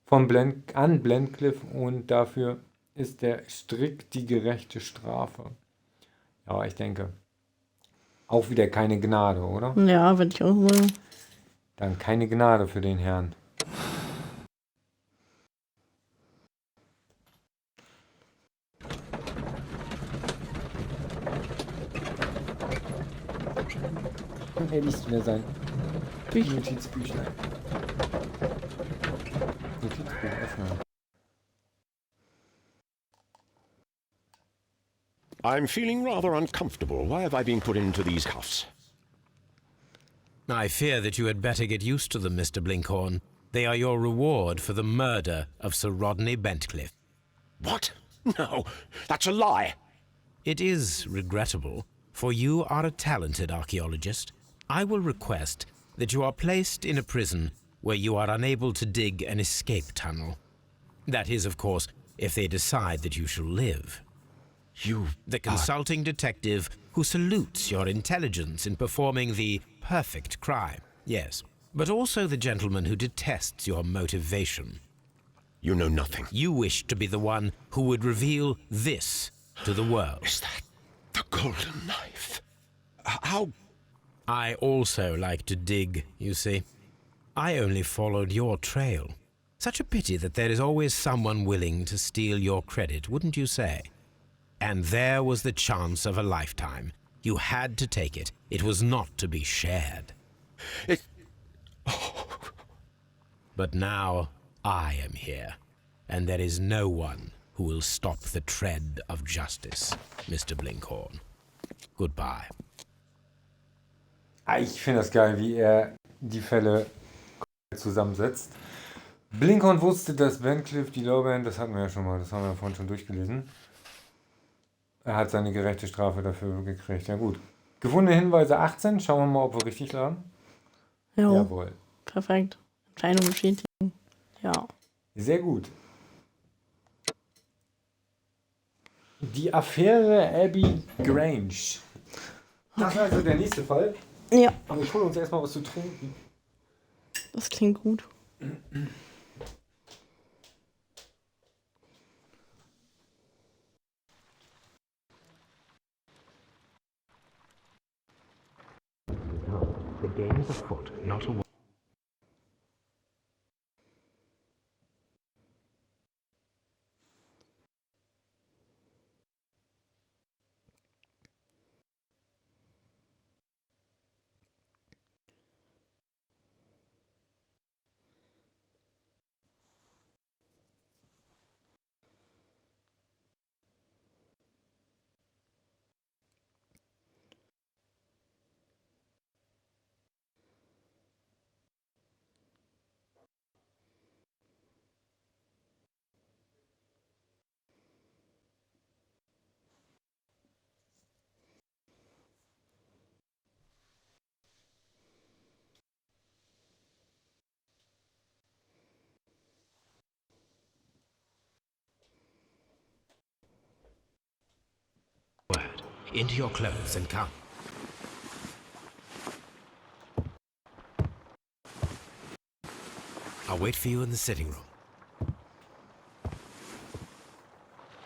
an Bencliffe und dafür ist er strikt die gerechte Strafe. Ja, ich denke. Auch wieder keine Gnade, oder? Ja, würde ich auch sagen. Dann keine Gnade für den Herrn. Und er liest wieder sein Notizbüchlein. Notizbuch öffnen. I'm feeling rather uncomfortable. Why have I been put into these cuffs? I fear that you had better get used to them, Mr. Blinkhorn. They are your reward for the murder of Sir Rodney Bentcliffe. What? No, that's a lie. It is regrettable, for you are a talented archaeologist. I will request that you are placed in a prison where you are unable to dig an escape tunnel. That is, of course, if they decide that you shall live. The consulting detective who salutes your intelligence in performing the perfect crime, yes, but also the gentleman who detests your motivation. You know nothing. You wish to be the one who would reveal this to the world. Is that the golden knife? How? I also like to dig, you see. I only followed your trail. Such a pity that there is always someone willing to steal your credit, wouldn't you say? And there was the chance of a lifetime. You had to take it. It was not to be shared. But now I am here, and there is no one who will stop the tread of justice, Mr. Blinkhorn. Goodbye. Ich finde das geil, wie er die Fälle zusammensetzt. Blinkhorn wusste, dass Bencliffe die Lorbeeren, das hatten wir ja schon mal, das haben wir vorhin schon durchgelesen. Er hat seine gerechte Strafe dafür gekriegt. Ja gut. Gefundene Hinweise 18. Schauen wir mal, ob wir richtig laden. Jo. Jawohl. Perfekt. Entscheidung bestätigen. Ja. Sehr gut. Die Affäre Abbey Grange. Das ist also der nächste Fall. Ja. Aber ich hole uns erstmal was zu trinken. Das klingt gut. The game is afoot, not a war. Into your clothes and come. I'll wait for you in the sitting room.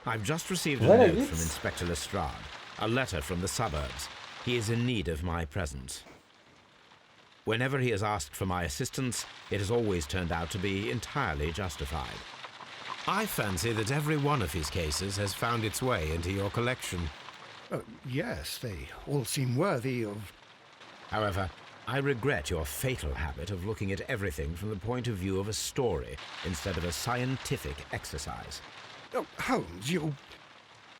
I've just received a Weiter note from geht's. Inspector Lestrade. A letter from the suburbs. He is in need of my presence. Whenever he has asked for my assistance, it has always turned out to be entirely justified. I fancy that every one of his cases has found its way into your collection. Yes, they all seem worthy of... However, I regret your fatal habit of looking at everything from the point of view of a story instead of a scientific exercise. Oh, Holmes, you...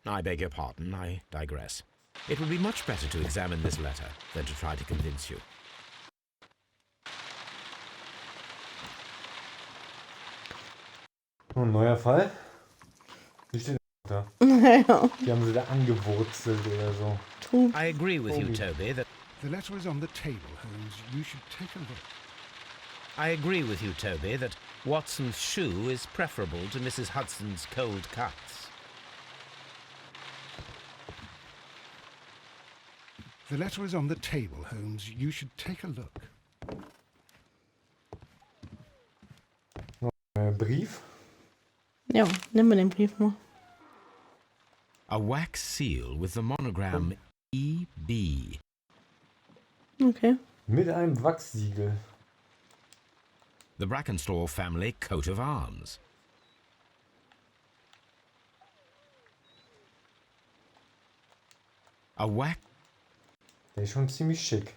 I beg your pardon, I digress. It would be much better to examine this letter than to try to convince you. Ein neuer Fall? Wie steht da? Ja. Die haben sie da angewurzelt oder so. I agree with you, Toby, that... The letter is on the table, Holmes. You should take a look. I agree with you, Toby, that Watson's shoe is preferable to Mrs. Hudson's cold cuts. The letter is on the table, Holmes. You should take a look. Brief? Ja, nimm mal den Brief mal. A wax seal with the monogram E.B. Okay. Mit einem Wachssiegel. The Brackenstall family coat of arms. A wax... Der ist schon ziemlich schick.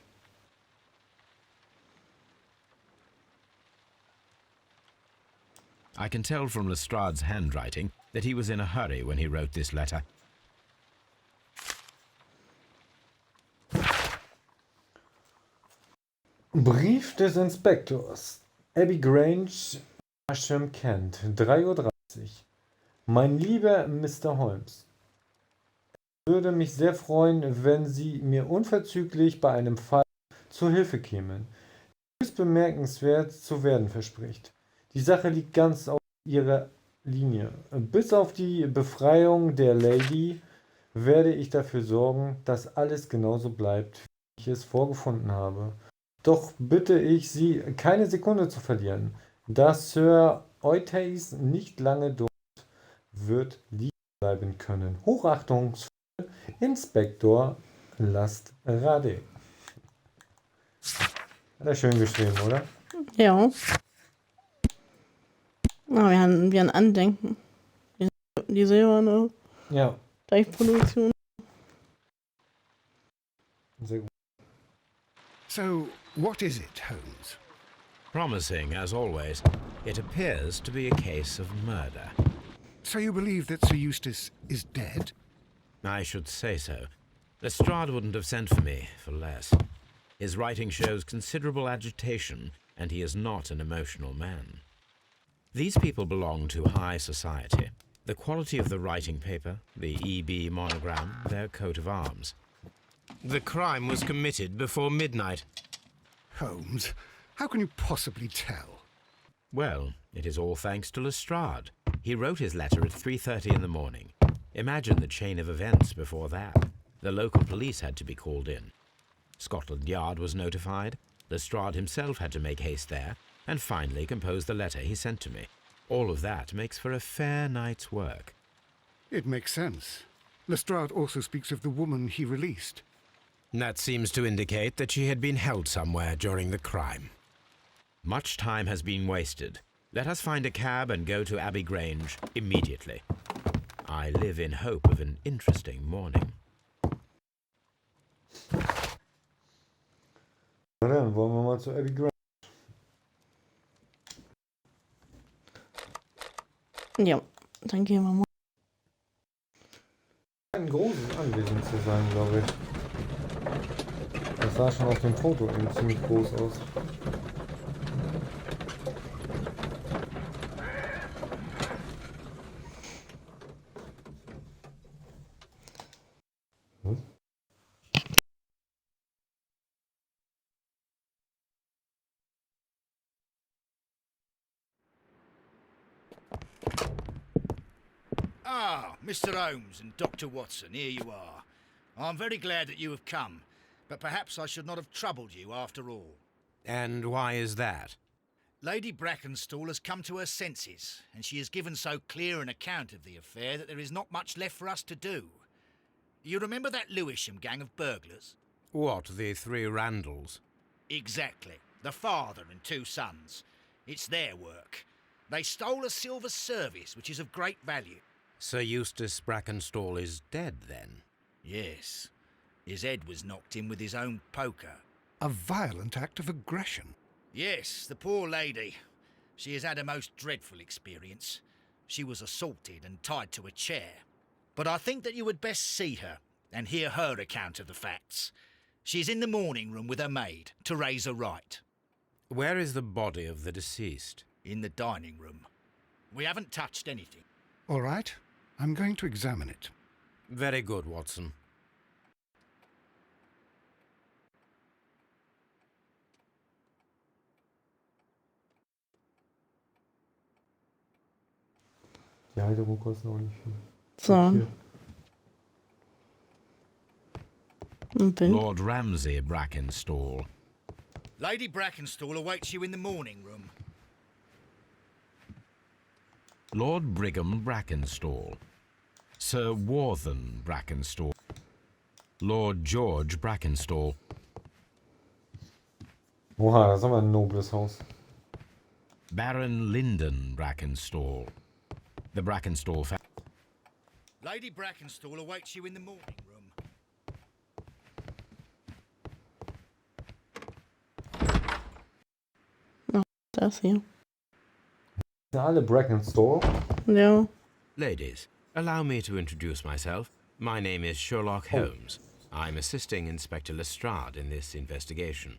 I can tell from Lestrade's handwriting that he was in a hurry when he wrote this letter. Brief des Inspektors. Abbey Grange, Ascham, Kent, 3:30 Uhr. Mein lieber Mr. Holmes, es würde mich sehr freuen, wenn Sie mir unverzüglich bei einem Fall zur Hilfe kämen, der höchst bemerkenswert zu werden verspricht. Die Sache liegt ganz auf Ihrer Linie. Bis auf die Befreiung der Lady werde ich dafür sorgen, dass alles genauso bleibt, wie ich es vorgefunden habe. Doch bitte ich Sie, keine Sekunde zu verlieren, da Sir Eustace nicht lange dort wird liegen bleiben können. Hochachtungsvoll, Inspektor Lestrade. Hat er schön geschrieben, oder? Ja. Ah, wir haben ein Andenken. Die silberne Ja. Deichproduktion. Sehr gut. So, what is it, Holmes? Promising, as always, it appears to be a case of murder. So you believe that Sir Eustace is dead? I should say so. Lestrade wouldn't have sent for me for less. His writing shows considerable agitation, and he is not an emotional man. These people belong to high society. The quality of the writing paper, the EB monogram, their coat of arms. The crime was committed before midnight. Holmes, how can you possibly tell? Well, it is all thanks to Lestrade. He wrote his letter at 3:30 in the morning. Imagine the chain of events before that. The local police had to be called in. Scotland Yard was notified. Lestrade himself had to make haste there, and finally compose the letter he sent to me. All of that makes for a fair night's work. It makes sense. Lestrade also speaks of the woman he released. That seems to indicate that she had been held somewhere during the crime. Much time has been wasted. Let us find a cab and go to Abbey Grange immediately. I live in hope of an interesting morning. Na dann wollen wir mal zu Abbey Grange. Ja, dann gehen wir mal. Ein großes Anwesen zu sein, glaube ich. Das sah schon auf dem Foto eben ziemlich groß aus. Ah, Mr. Holmes and Dr. Watson, here you are. I'm very glad that you have come, but perhaps I should not have troubled you after all. And why is that? Lady Brackenstall has come to her senses, and she has given so clear an account of the affair that there is not much left for us to do. You remember that Lewisham gang of burglars? What, the three Randalls? Exactly. The father and two sons. It's their work. They stole a silver service, which is of great value. Sir Eustace Brackenstall is dead, then? Yes. His head was knocked in with his own poker. A violent act of aggression. Yes, the poor lady. She has had a most dreadful experience. She was assaulted and tied to a chair. But I think that you would best see her and hear her account of the facts. She's in the morning room with her maid, Teresa Wright. Where is the body of the deceased? In the dining room. We haven't touched anything. All right, I'm going to examine it. Very good, Watson. Die Halterung kostet auch nicht viel. So. Und dann? Lord Ramsay Brackenstall. Lady Brackenstall awaits you in the morning room. Lord Brigham Brackenstall. Sir Warthen Brackenstall. Lord George Brackenstall. Oha, das ist aber ein nobles Haus. Baron Lyndon Brackenstall. The Brackenstall family. Lady Brackenstall awaits you in the morning room. Das hier. Sind alle Brackenstall? Ja. Ladies, allow me to introduce myself. My name is Sherlock Holmes. I'm assisting Inspector Lestrade in this investigation.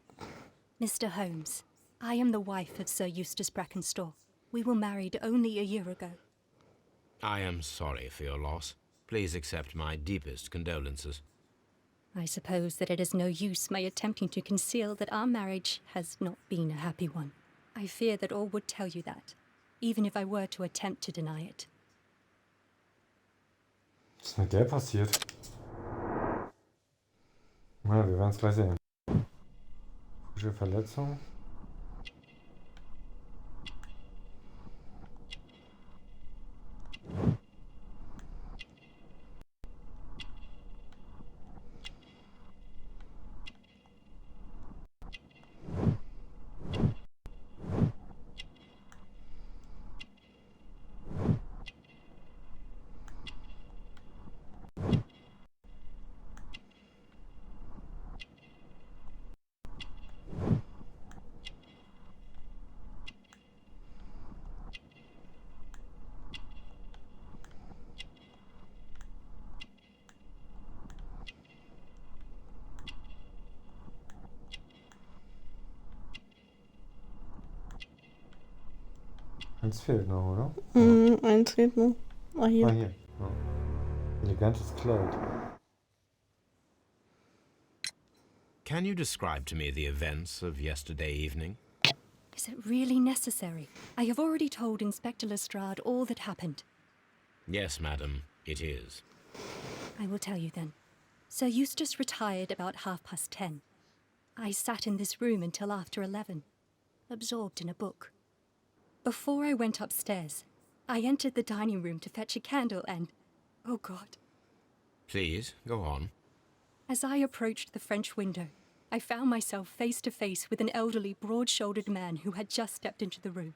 Mr. Holmes, I am the wife of Sir Eustace Brackenstall. We were married only a year ago. I am sorry for your loss. Please accept my deepest condolences. I suppose that it is no use my attempting to conceal that our marriage has not been a happy one. I fear that all would tell you that, even if I were to attempt to deny it. Was ist mit der passiert? Na, wir werden es gleich sehen. Frische Verletzung. Eins fehlt noch, oder? Eins fehlt noch. Ah, hier. Ah, hier. Ja. Elegantes Kleid. Can you describe to me the events of yesterday evening? Is it really necessary? I have already told Inspector Lestrade all that happened. Yes, madam, it is. I will tell you then. Sir Eustace retired about 10:30. I sat in this room until after 11, absorbed in a book. Before I went upstairs, I entered the dining room to fetch a candle and... oh God. Please, go on. As I approached the French window, I found myself face to face with an elderly, broad-shouldered man who had just stepped into the room.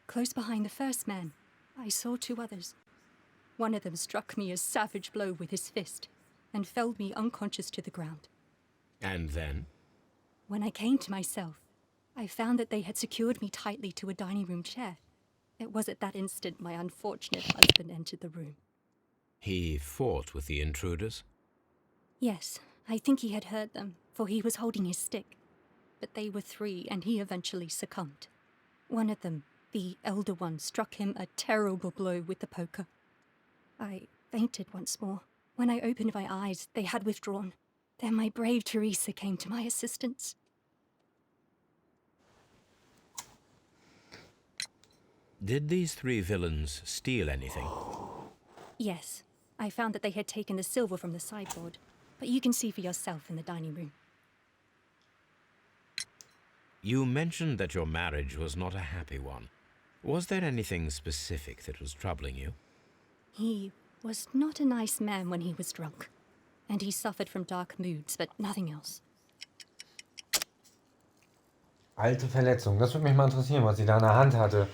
Close behind the first man, I saw two others. One of them struck me a savage blow with his fist and felled me unconscious to the ground. And then? When I came to myself, I found that they had secured me tightly to a dining room chair. It was at that instant my unfortunate husband entered the room. He fought with the intruders? Yes, I think he had heard them, for he was holding his stick. But they were three, and he eventually succumbed. One of them, the elder one, struck him a terrible blow with the poker. I fainted once more. When I opened my eyes, they had withdrawn. Then my brave Teresa came to my assistance. Did these three villains steal anything? Yes, I found that they had taken the silver from the sideboard, but you can see for yourself in the dining room. You mentioned that your marriage was not a happy one. Was there anything specific that was troubling you? He was not a nice man when he was drunk, and he suffered from dark moods, but nothing else. Alte Verletzung. Das würde mich mal interessieren, was sie da in der Hand hatte.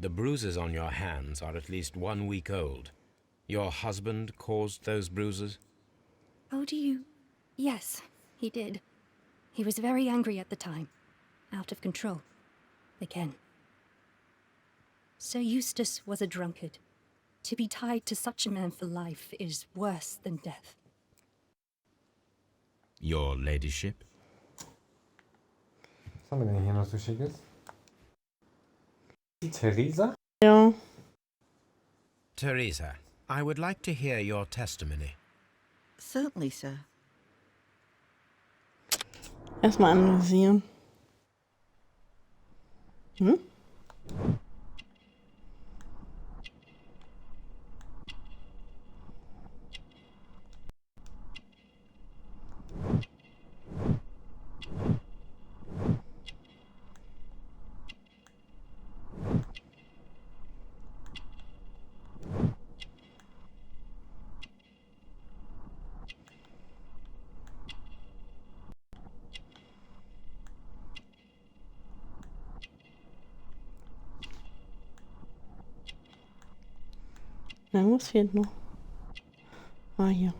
The bruises on your hands are at least 1 week old. Your husband caused those bruises? Oh, do you? Yes, he did. He was very angry at the time. Out of control. Again. Sir Eustace was a drunkard. To be tied to such a man for life is worse than death. Your ladyship? Was haben wir denn hier noch so Schickes? Die Theresa? Ja. Teresa, I would like to hear your testimony. Certainly, sir. Erstmal analysieren. Hm? Na, was fehlt noch? Ah, hier.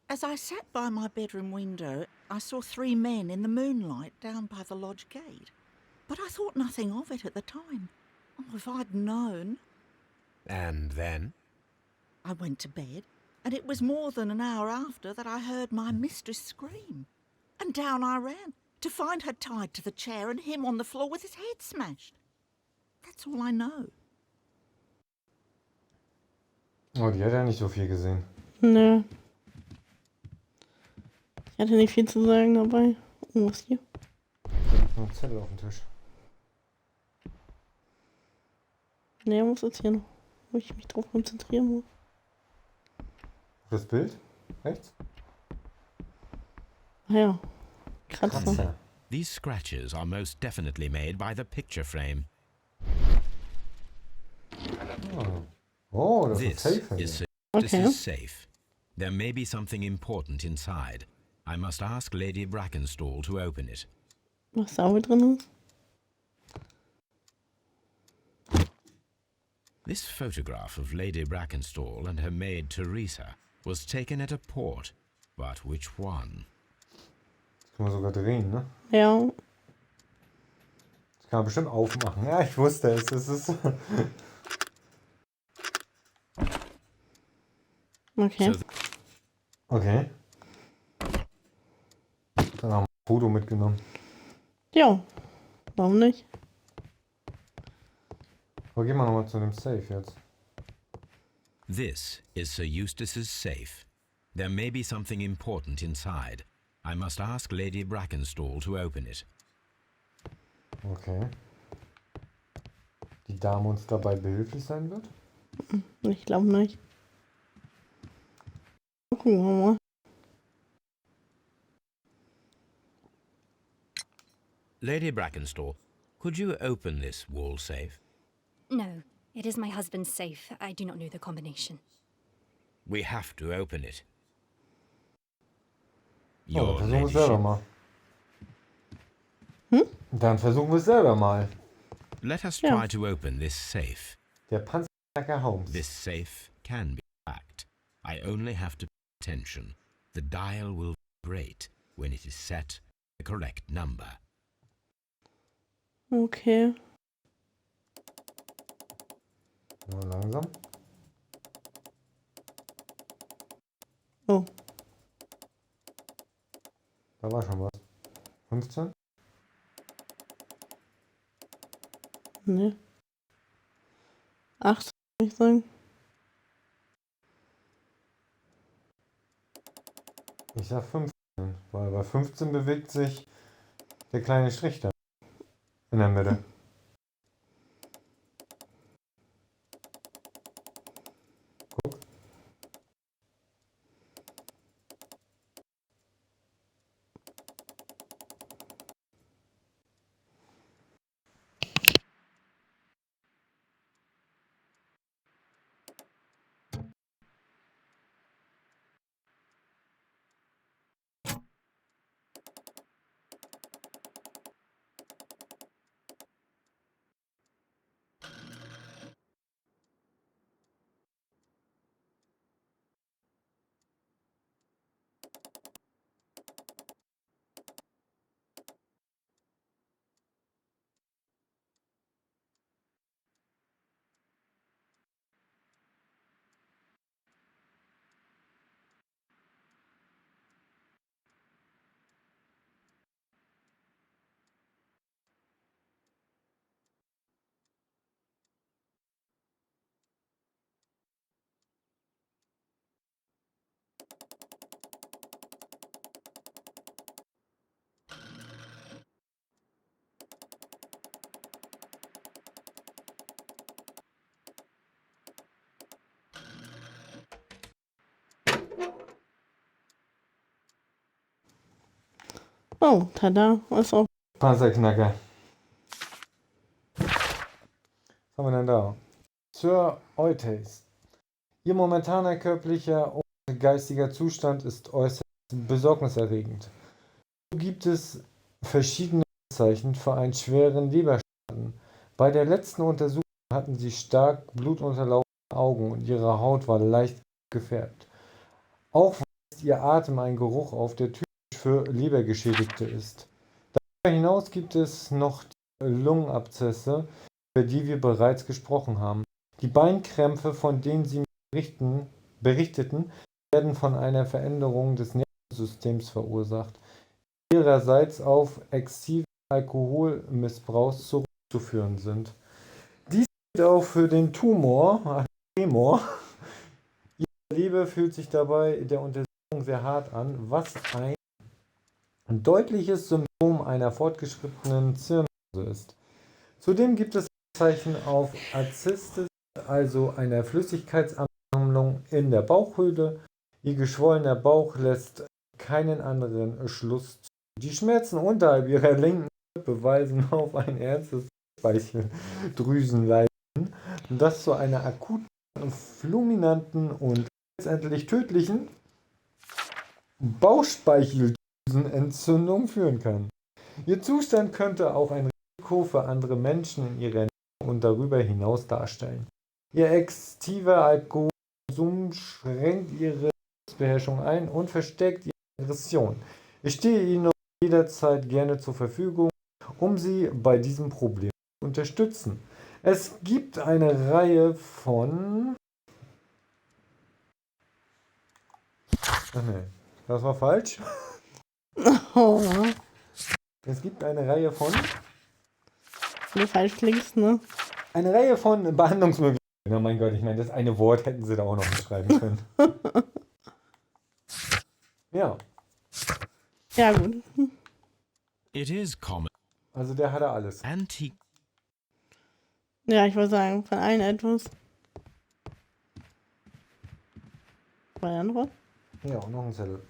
As I sat by my bedroom window, I saw 3 men in the moonlight down by the lodge gate. But I thought nothing of it at the time. Oh, if I'd known. And then? I went to bed, and it was more than an hour after that I heard my mistress scream. And down I ran, to find her tied to the chair and him on the floor with his head smashed. That's all I know. Oh, die hat ja nicht so viel gesehen. Ne. Ich hatte nicht viel zu sagen dabei. Oh, was hier? Ein Zettel auf dem Tisch. Ne, muss jetzt hier noch, wo ich mich drauf konzentrieren muss. Das Bild? Rechts? Ah ja. Kratzer. Kratzer. These scratches are most definitely made by the picture frame. Oh, oh, das ist This safe. is Okay. safe. There may be something important inside. I must ask Lady Brackenstall to open it. Was da wohl drin ist? This photograph of Lady Brackenstall and her maid Teresa was taken at a port, but which one? Das kann man sogar drehen, ne? Ja. Das kann man bestimmt aufmachen. Ja, ich wusste es. Es ist. Okay. So Okay. Dann haben wir ein Foto mitgenommen. Ja. Warum nicht? Aber gehen wir nochmal zu dem Safe jetzt. This is Sir Eustace's safe. There may be something important inside. I must ask Lady Brackenstall to open it. Okay. Die Dame uns dabei behilflich sein wird? Ich glaube nicht. Gucken wir mal. Lady Brackenstall, could you open this wall safe? No, it is my husband's safe. I do not know the combination. We have to open it. Ja, dann Your versuchen wir es selber ladyship. mal. Hm? Dann versuchen wir es selber mal. Let us Ja. try to open this safe. Der Panzerknacker Holmes. This safe can be cracked. I only have to pay attention. The dial will vibrate when it is set the correct number. Okay. Nur langsam. Oh. Da war schon was. 15? Ne. 8, würde ich sagen. Ich sag 15. Weil bei 15 bewegt sich der kleine Strich da. In der Mitte. Guck. Oh, tada, ist auch. Panzerknacker. Was haben wir denn da? Sir Eustace. Ihr momentaner körperlicher und geistiger Zustand ist äußerst besorgniserregend. So gibt es verschiedene Zeichen für einen schweren Leberschaden. Bei der letzten Untersuchung hatten sie stark blutunterlaufene Augen und ihre Haut war leicht gefärbt. Auch weist ihr Atem einen Geruch auf, der typisch für Lebergeschädigte ist. Darüber hinaus gibt es noch die Lungenabszesse, über die wir bereits gesprochen haben. Die Beinkrämpfe, von denen Sie mir berichteten, werden von einer Veränderung des Nervensystems verursacht, die ihrerseits auf exzessiven Alkoholmissbrauch zurückzuführen sind. Dies gilt auch für den Tumor. Ihre Leber fühlt sich dabei der Untersuchung sehr hart an, was ein deutliches Symptom einer fortgeschrittenen Zirrhose ist. Zudem gibt es Zeichen auf Azistis, also einer Flüssigkeitsansammlung in der Bauchhöhle. Ihr geschwollener Bauch lässt keinen anderen Schluss zu. Die Schmerzen unterhalb ihrer linken Lippe weisen auf ein ernstes Speicheldrüsenleiden, das zu einer akuten, fulminanten und letztendlich tödlichen Bauchspeicheldrüsenentzündung führen kann. Ihr Zustand könnte auch ein Risiko für andere Menschen in ihrer Nähe und darüber hinaus darstellen. Ihr exzessiver Alkoholkonsum schränkt ihre Selbstbeherrschung ein und verstärkt ihre Aggression. Ich stehe Ihnen jederzeit gerne zur Verfügung, um Sie bei diesem Problem zu unterstützen. Es gibt eine Reihe von... Ach nee, das war falsch. Oh, Es gibt eine Reihe von... wenn du falsch klingst, ne? Eine Reihe von Behandlungsmöglichkeiten. Oh mein Gott, ich meine, das eine Wort hätten sie da auch noch mitschreiben können. Ja. Ja, gut. It is common. Also der hatte alles. Antique. Ja, ich würde sagen, von allen etwas. War der andere? Ja, und noch ein Zettel.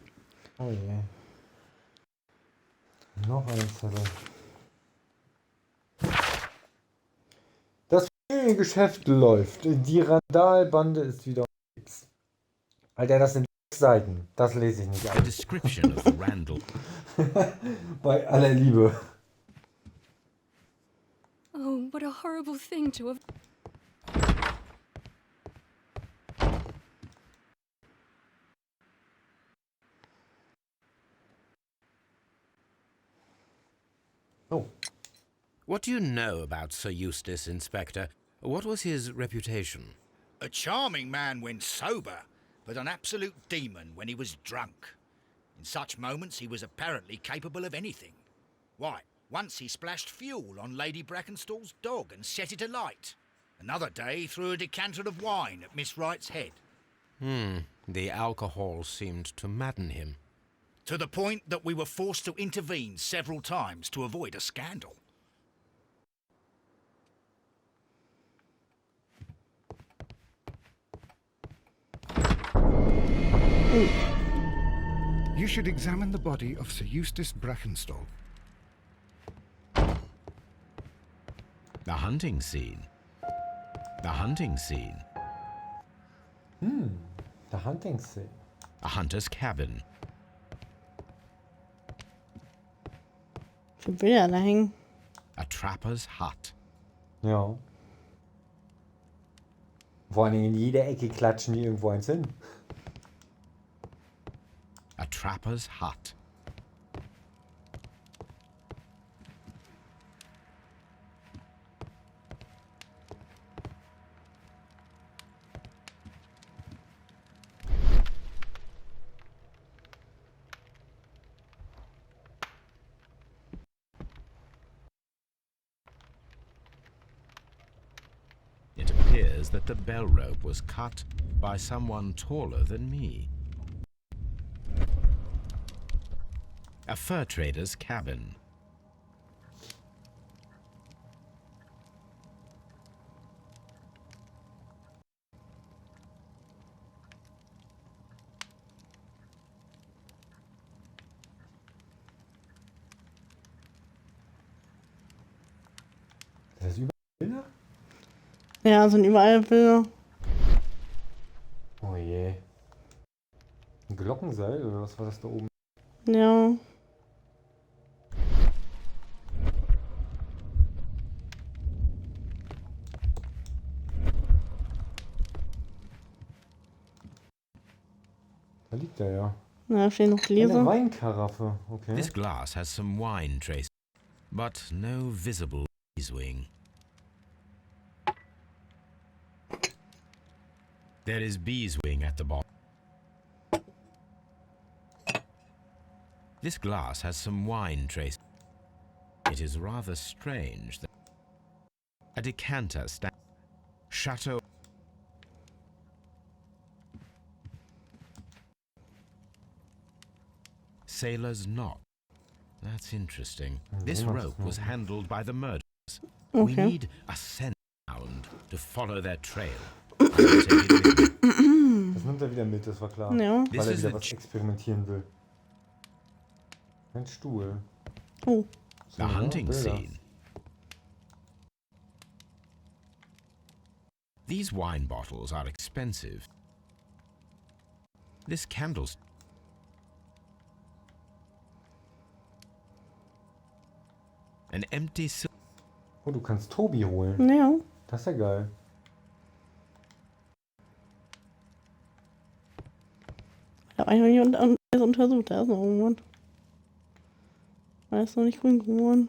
Oh je. Noch ein Zettel. Das Geschäft läuft. Die Randalbande ist wieder unterwegs. Alter, das sind 6 Seiten. Das lese ich nicht A an. description of the Randall. Bei aller Liebe. Oh, what a horrible thing to have. Oh. What do you know about Sir Eustace, Inspector? What was his reputation? A charming man when sober, but an absolute demon when he was drunk. In such moments he was apparently capable of anything. Why, once he splashed fuel on Lady Brackenstall's dog and set it alight. Another day threw a decanter of wine at Miss Wright's head. The alcohol seemed to madden him. To the point that we were forced to intervene several times to avoid a scandal. You should examine the body of Sir Eustace Brackenstall. The hunting scene. The hunting scene. The hunting scene. A hunter's cabin. Für Bilder da hängen. A trapper's hut. Ja. Vor allem in jeder Ecke klatschen die irgendwo eins hin. A trapper's hut. It appears that the bell rope was cut by someone taller than me. A fur trader's cabin. Ja, sind überall Bilder. Oh je. Ein Glockenseil oder was war das da oben? Ja. Da liegt er ja. Da stehen noch Eine Gläser. Weinkaraffe, okay. This glass has some wine traces, but no visible beeswing. There is beeswing at the bottom. This glass has some wine traces. It is rather strange that a decanter stands. Chateau. Sailor's knot. That's interesting. This rope was handled by the murderers. We Okay. need a scent sound to follow their trail. I will take it with me. Das nimmt er wieder mit, das war klar. Ja. Weil er wieder was experimentieren will. Ein Stuhl. Oh. The hunting scene. These wine bottles are expensive. This candlestick. An empty silver. Oh, du kannst Tobi holen. Ja. Das ist ja geil. Ich habe einfach nicht alles untersucht. Da ist noch irgendwas. Da ist noch nicht grün geworden.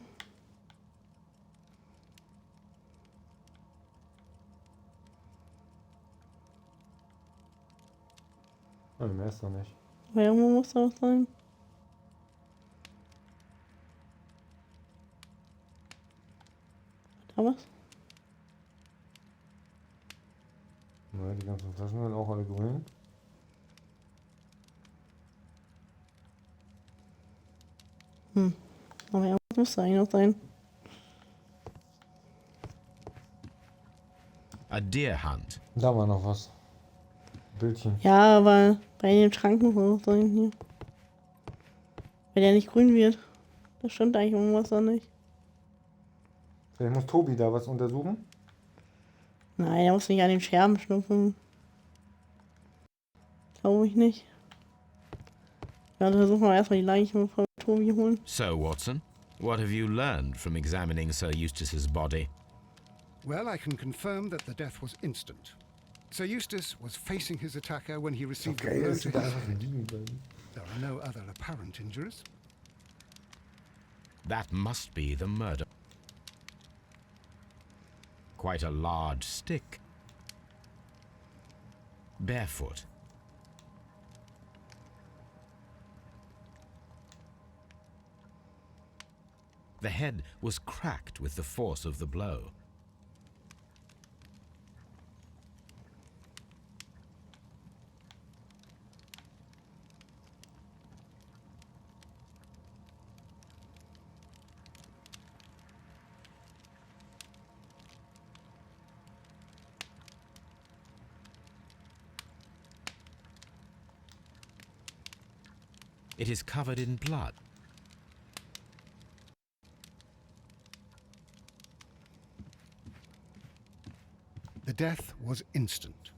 Oh, mehr ist noch nicht. Aber irgendwo muss da was sein. Da was? Ja, die ganzen Flaschen sind auch alle grün. Aber irgendwas muss da eigentlich noch sein. A deer hunt. Da war noch was. Bildchen. Ja, aber bei den Schrank muss noch was sein hier. Weil der nicht grün wird. Das stimmt eigentlich irgendwas da nicht. Vielleicht muss Tobi da was untersuchen. Nein, der muss nicht an den Scherben schnupfen. Glaube ich nicht. Ja, dann versuchen wir erstmal die Leichen von Tobi holen. So, Watson, what have you learned from examining Sir Eustace's body? Well, I can confirm that the death was instant. Sir Eustace was facing his attacker when he received a Okay, blow dass to sie da his einfach head. liegen bleiben. There are no other apparent injuries. That must be the murder. Quite a large stick. Barefoot. The head was cracked with the force of the blow. It is covered in blood. The death was instant.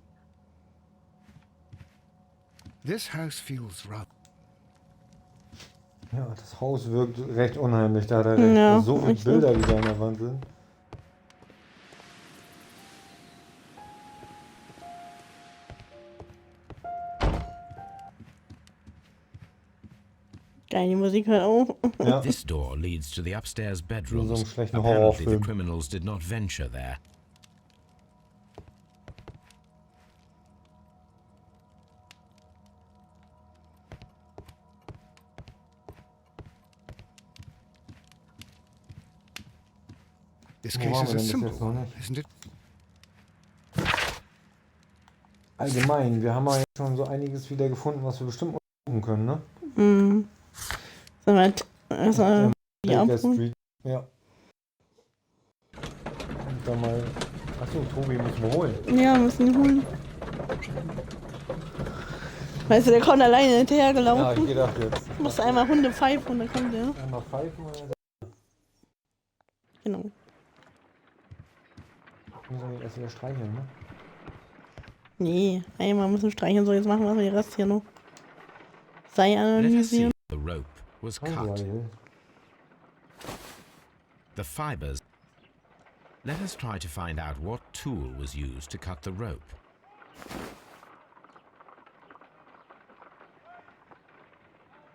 This house feels rather... Ja, das Haus wirkt recht unheimlich, da hat er recht. Ja, So viele echt. Bilder, die da an der Wand sind. Geil, die Musik hört auf. Ja. This door leads to the upstairs Nur so einen bedrooms. schlechten Apparently the Horrorfilm. criminals did not venture there. This Wo case waren is wir a denn bis simple jetzt noch one, nicht? isn't it? Allgemein, wir haben ja jetzt schon so einiges wieder gefunden, was wir bestimmt untersuchen können, ne? Mhm. Sag mal, also, die Baker abholen. Street. Ja. Und dann mal. Achso, Tobi müssen wir holen. Ja, müssen die holen. Weißt du, der kommt alleine Ja, hinterhergelaufen. ich gedacht jetzt. Du musst einmal Hunde pfeifen und dann kommt der. Einmal pfeifen oder Genau. müssen erst wieder streicheln, ne? Nee, einmal müssen streicheln, so jetzt machen wir den Rest hier noch. Sei Let us see analysieren. if the rope was Oh, cut. geil. The fibers. Let us try to find out what tool was used to cut the rope.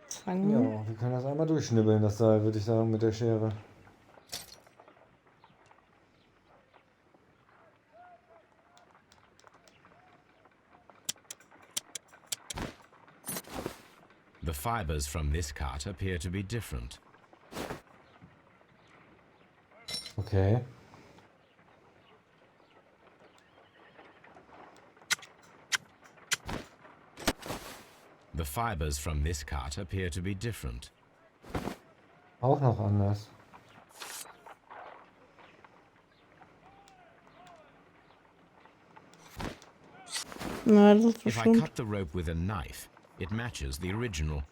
Zange. Ja, wir können das einmal durchschnibbeln, das Seil, würde ich sagen, mit der Schere. The fibers from this cut appear to be different. Okay. The fibers from this cut appear to be different. Auch noch anders. Na, das ist If I bestimmt. cut the rope with a knife, it matches the original.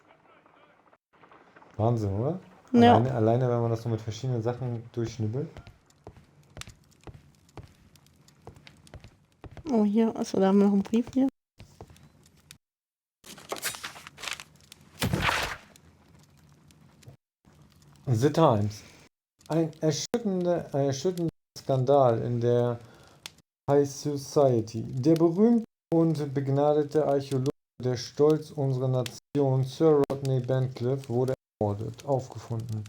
Wahnsinn, oder? Ja. Alleine, wenn man das so mit verschiedenen Sachen durchschnibbelt. Oh, hier. Achso, da haben wir noch einen Brief hier. The Times. Ein erschütternder Skandal in der High Society. Der berühmte und begnadete Archäologe, der Stolz unserer Nation, Sir Rodney Bentliffe, wurde ermordet, aufgefunden.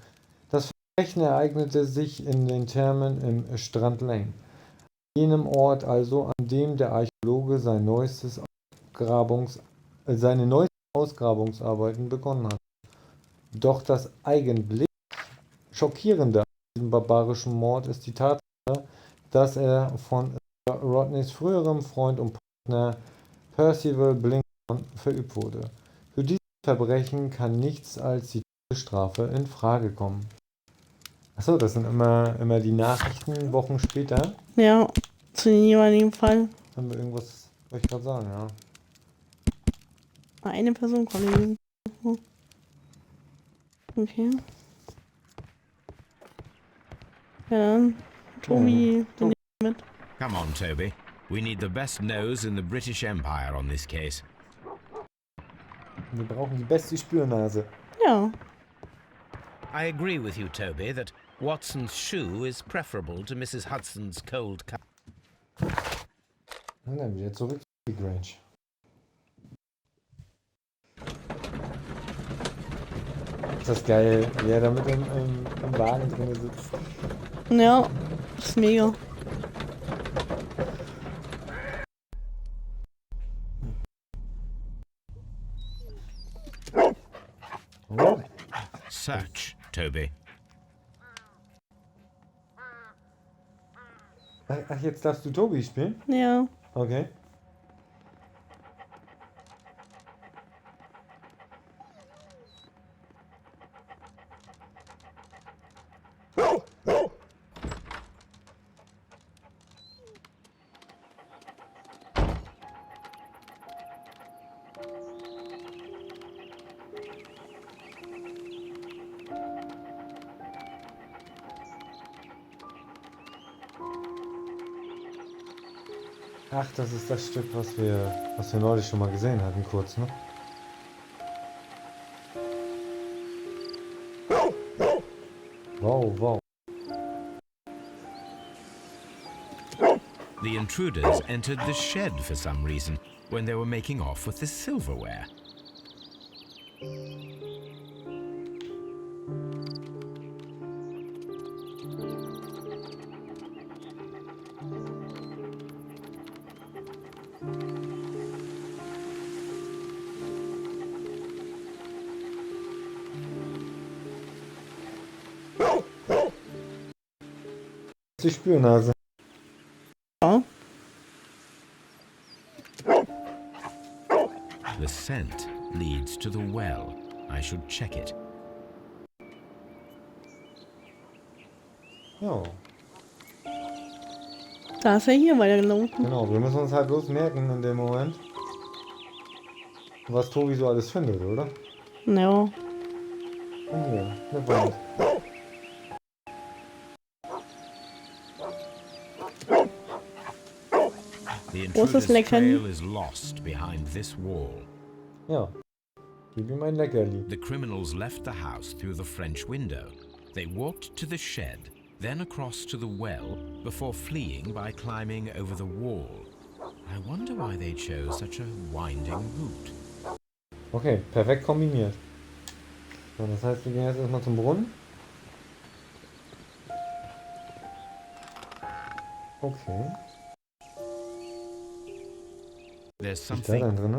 Das Verbrechen ereignete sich in den Thermen im Strand Lane. Jenem Ort also, an dem der Archäologe seine neuesten Ausgrabungsarbeiten begonnen hat. Doch das eigentlich Schockierende an diesem barbarischen Mord ist die Tatsache, dass er von Rodneys früherem Freund und Partner Percival Blinkhorn verübt wurde. Für dieses Verbrechen kann nichts als die Todesstrafe in Frage kommen. Achso, das sind immer die Nachrichten Wochen später. Ja, zu dem jeweiligen Fall. Haben wir irgendwas, wollte ich gerade sagen, ja. Eine Person konnte lesen. Okay. Ja, dann. Tobi, den mit. Come on, Toby. We need the best nose in the British Empire on this case. Wir brauchen die beste Spürnase. Ja. I agree with you, Toby, that Watson's shoe is preferable to Mrs. Hudson's cold cup. Und dann wieder zurück zu Big Range. Ist das geil, wie er da mit im Wagen drin sitzt. Ja, ist mega. Oh. Search, Toby. Ach, jetzt darfst du Tobi spielen? Ja. Okay. Ach, das ist das Stück, was wir neulich schon mal gesehen hatten, kurz, ne? Wow, wow. The intruders entered the shed for some reason when they were making off with the silverware. Die Spürnase. Ja. The scent leads to the well. I should check it. Ja, Da ist er hier weitergelaufen. genau. Wir müssen uns halt bloß merken in dem Moment, was Tobi so alles findet, oder? Ja. Und hier, eine Wand. Großes Intruder's Leckerli. trail is lost behind this wall. Ja. Gib ihm ein Leckerli. The criminals left the house through the French window. They walked to the shed, then across to the well, before fleeing by climbing over the wall. I wonder why they chose such a winding route. Okay, perfekt kombiniert. So, das heißt, wir gehen jetzt erstmal zum Brunnen. Okay. There's Liegt da denn something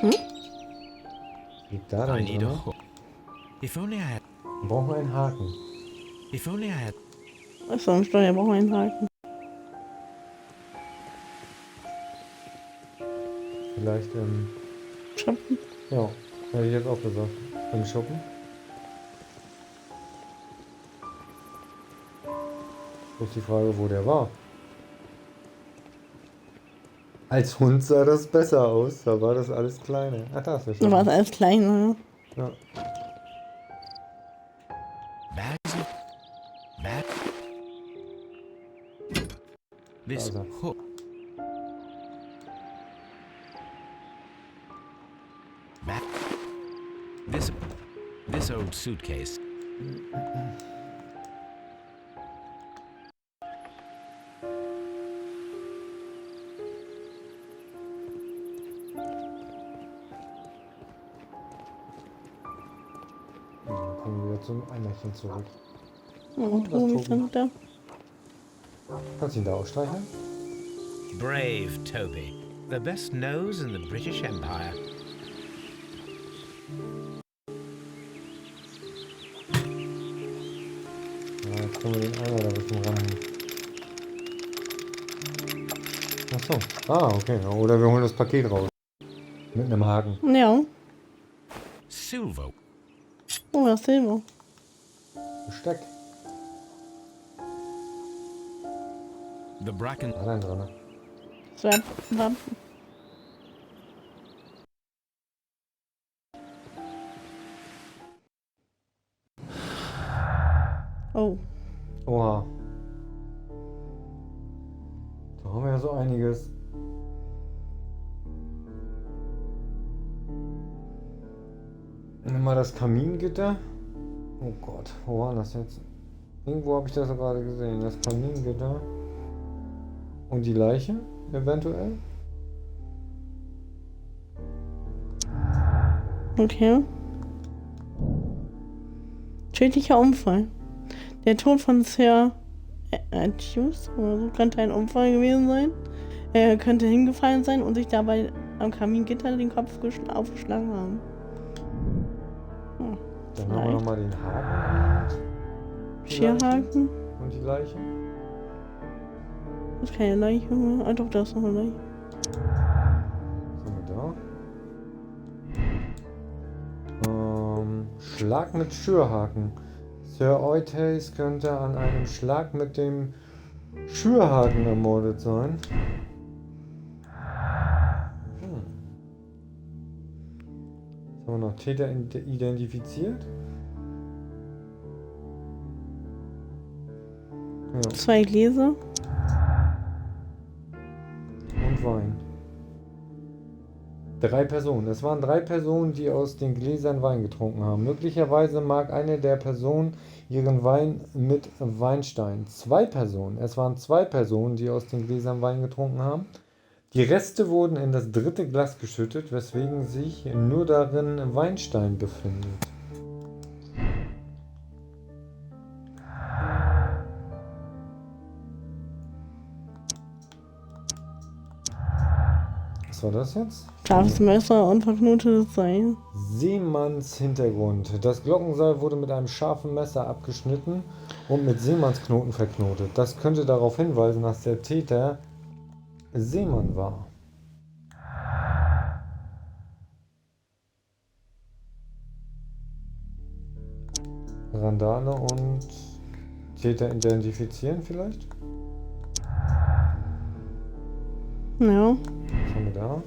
drin? Liegt da I denn need a drin? hook. If only I had. Wir brauchen einen Haken. If only I had. Achso, am Steuer brauchen wir einen Haken. Vielleicht Shoppen. ja, hätte ich jetzt auch gesagt. Im Shoppen. Ist die Frage, wo der war. Als Hund sah das besser aus. Da war das alles kleiner. Ach, da ist der Da war es Shoppen. alles kleiner. Ja. Bags of. Bag. This Also. hook. Back. This old suitcase. Dann kommen wir wieder zum Eimerchen zurück. Und Was, Tobi Tobi? stand da. Kannst du ihn da ausstreicheln? Brave Toby, the best nose in the British Empire. Ja, jetzt können wir den Eimer da ein bisschen ranhängen. Achso. Ah, okay. Oder wir holen das Paket raus. Mit einem Haken. Ja. Silver. Oh, das Silber. Besteck. The bracken. Allein dran. Ne? Schwertwaffen. Oh. Oha. Da haben wir ja so einiges. Nimm mal das Kamingitter. Oh Gott, wo war das jetzt? Irgendwo habe ich das gerade gesehen. Das Kamingitter. Und die Leiche, eventuell. Okay. Tödlicher Unfall. Der Tod von Sir Atthews oder so könnte ein Unfall gewesen sein. Er könnte hingefallen sein und sich dabei am Kamingitter den Kopf aufgeschlagen haben. Dann haben wir nochmal den Haken. Schierhaken. Und die Leiche. Das ist keine Leiche mehr. Ah doch, da ist noch eine Leiche. Was haben wir da? Schlag mit Schürhaken. Sir Oithace könnte an einem Schlag mit dem Schürhaken ermordet sein. Jetzt haben wir noch Täter identifiziert. Ja. 2 Gläser. Und Wein. 3 Personen. Es waren 3 Personen, die aus den Gläsern Wein getrunken haben. Möglicherweise mag eine der Personen ihren Wein mit Weinstein. 2 Personen. Es waren 2 Personen, die aus den Gläsern Wein getrunken haben. Die Reste wurden in das dritte Glas geschüttet, weswegen sich nur darin Weinstein befindet. Was war das jetzt? Scharfes Messer und verknotetes Seil. Seemanns Hintergrund. Das Glockenseil wurde mit einem scharfen Messer abgeschnitten und mit Seemannsknoten verknotet. Das könnte darauf hinweisen, dass der Täter Seemann war. Randale und Täter identifizieren vielleicht? Ja. Was haben wir da?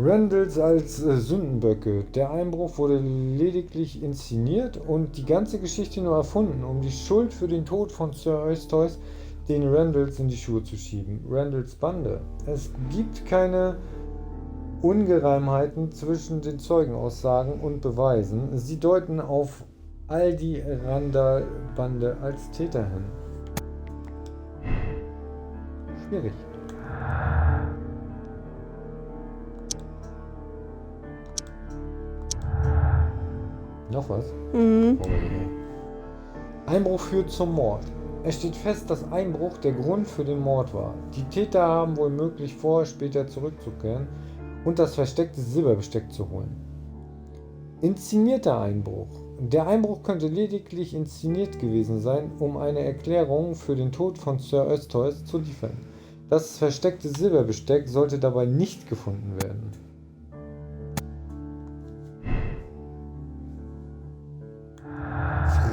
Randalls als Sündenböcke. Der Einbruch wurde lediglich inszeniert und die ganze Geschichte nur erfunden, um die Schuld für den Tod von Sir Eustace den Randalls in die Schuhe zu schieben. Randalls Bande. Es gibt keine Ungereimheiten zwischen den Zeugenaussagen und Beweisen. Sie deuten auf all die Randall-Bande als Täter hin. Schwierig. Noch was? Mhm. Einbruch führt zum Mord. Es steht fest, dass Einbruch der Grund für den Mord war. Die Täter haben wohl möglich vor, später zurückzukehren und das versteckte Silberbesteck zu holen. Inszenierter Einbruch. Der Einbruch könnte lediglich inszeniert gewesen sein, um eine Erklärung für den Tod von Sir Eustace zu liefern. Das versteckte Silberbesteck sollte dabei nicht gefunden werden.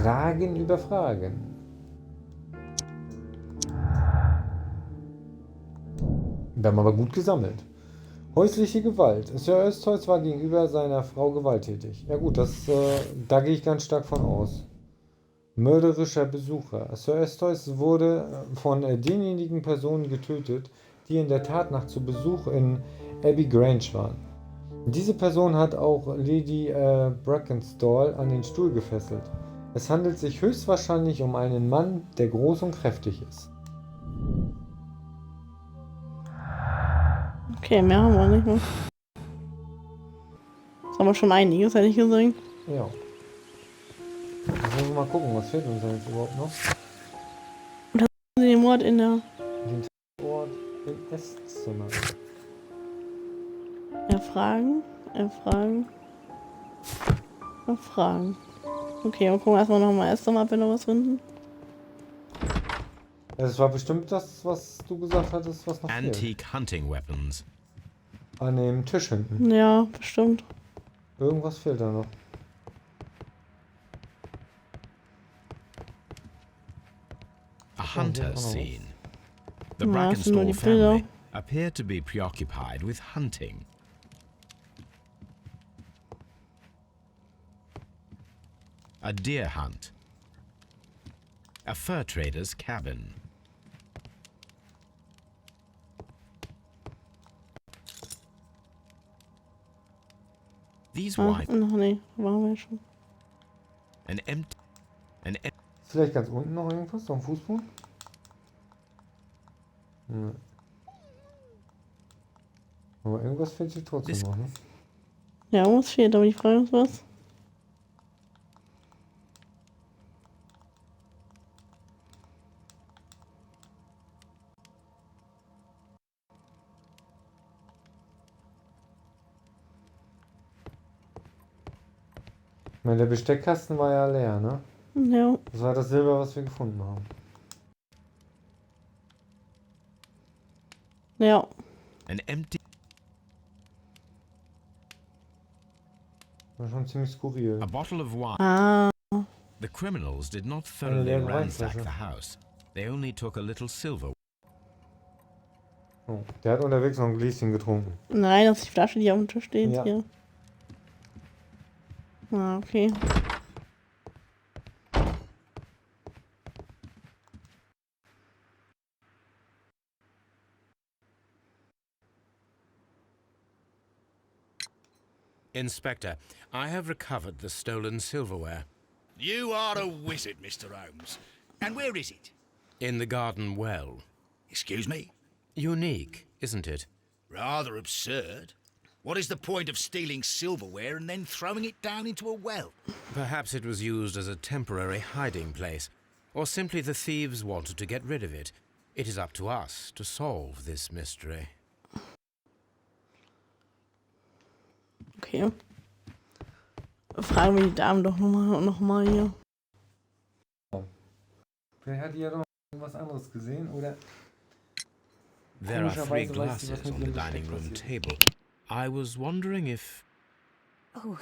Fragen über Fragen. Wir haben aber gut gesammelt. Häusliche Gewalt. Sir Eustace war gegenüber seiner Frau gewalttätig. Ja gut, da gehe ich ganz stark von aus. Mörderischer Besucher. Sir Eustace wurde von denjenigen Personen getötet, die in der Tatnacht zu Besuch in Abbey Grange waren. Diese Person hat auch Lady Brackenstall an den Stuhl gefesselt. Es handelt sich höchstwahrscheinlich um einen Mann, der groß und kräftig ist. Okay, mehr haben wir nicht mehr. Das haben wir schon einiges, hätte ich gesagt. Ja. Jetzt müssen wir mal gucken, was fehlt uns denn jetzt überhaupt noch? Und haben Sie den Mord in der... Den Tatort im Esszimmer. Erfragen. Okay, dann gucken wir erstmal nochmal Esszimmer, ob wir noch was finden. Es war bestimmt das, was du gesagt hattest, was noch fehlt. Antique hunting weapons. An dem Tisch hinten. Ja, bestimmt. Irgendwas fehlt da noch. A hunter scene. The Ja, das sind nur Brackenstall die Bilder. family appeared to be preoccupied with hunting. A deer hunt. A fur trader's cabin. These white Ach, nee, waren wir schon. an empty Vielleicht ganz unten noch irgendwas am Fußboden? Nee. Aber irgendwas fehlt sich trotzdem noch, ne? Ja, was fehlt, aber die Frage ist was. Ich meine, der Besteckkasten war ja leer, ne? Ja. Das war das Silber, was wir gefunden haben. Ja. an empty War schon ziemlich skurril. a bottle of wine. Ah. The criminals did not thoroughly leere ransack Weinflasche. the house. They only took a little silver. Oh, der hat unterwegs noch ein Gläschen getrunken. Nein, das ist die Flasche, die auf dem Tisch steht Ja. hier. Ah, okay. Inspector, I have recovered the stolen silverware. You are a wizard, Mr. Holmes. And where is it? In the garden well. Excuse me? Unique, isn't it? Rather absurd. What is the point of stealing silverware and then throwing it down into a well? Perhaps it was used as a temporary hiding place, or simply the thieves wanted to get rid of it. It is up to us to solve this mystery. Okay. Fragen wir die Damen doch nochmal hier. Vielleicht hat die ja noch was anderes gesehen, oder? There are three Komischerweise weiß sie, was glasses mit on ihrem the dining Besteck room passiert. table. I was wondering if... Oh,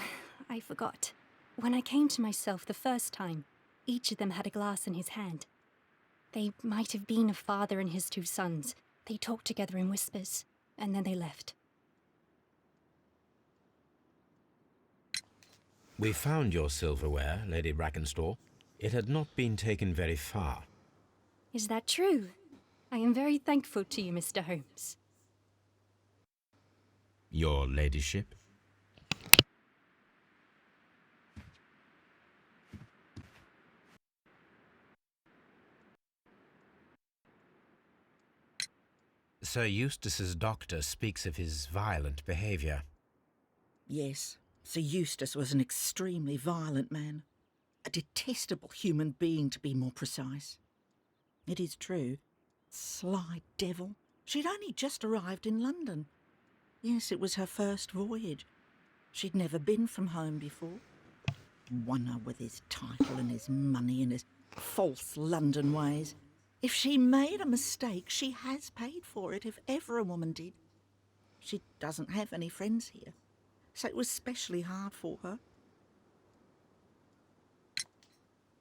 I forgot. When I came to myself the first time, each of them had a glass in his hand. They might have been a father and his two sons. They talked together in whispers, and then they left. We found your silverware, Lady Brackenstall. It had not been taken very far. Is that true? I am very thankful to you, Mr. Holmes. Your ladyship? Sir Eustace's doctor speaks of his violent behaviour. Yes, Sir Eustace was an extremely violent man. A detestable human being, to be more precise. It is true. Sly devil. She'd only just arrived in London. Yes, it was her first voyage. She'd never been from home before. Wonder with his title and his money and his false London ways. If she made a mistake, she has paid for it, if ever a woman did. She doesn't have any friends here, so it was specially hard for her.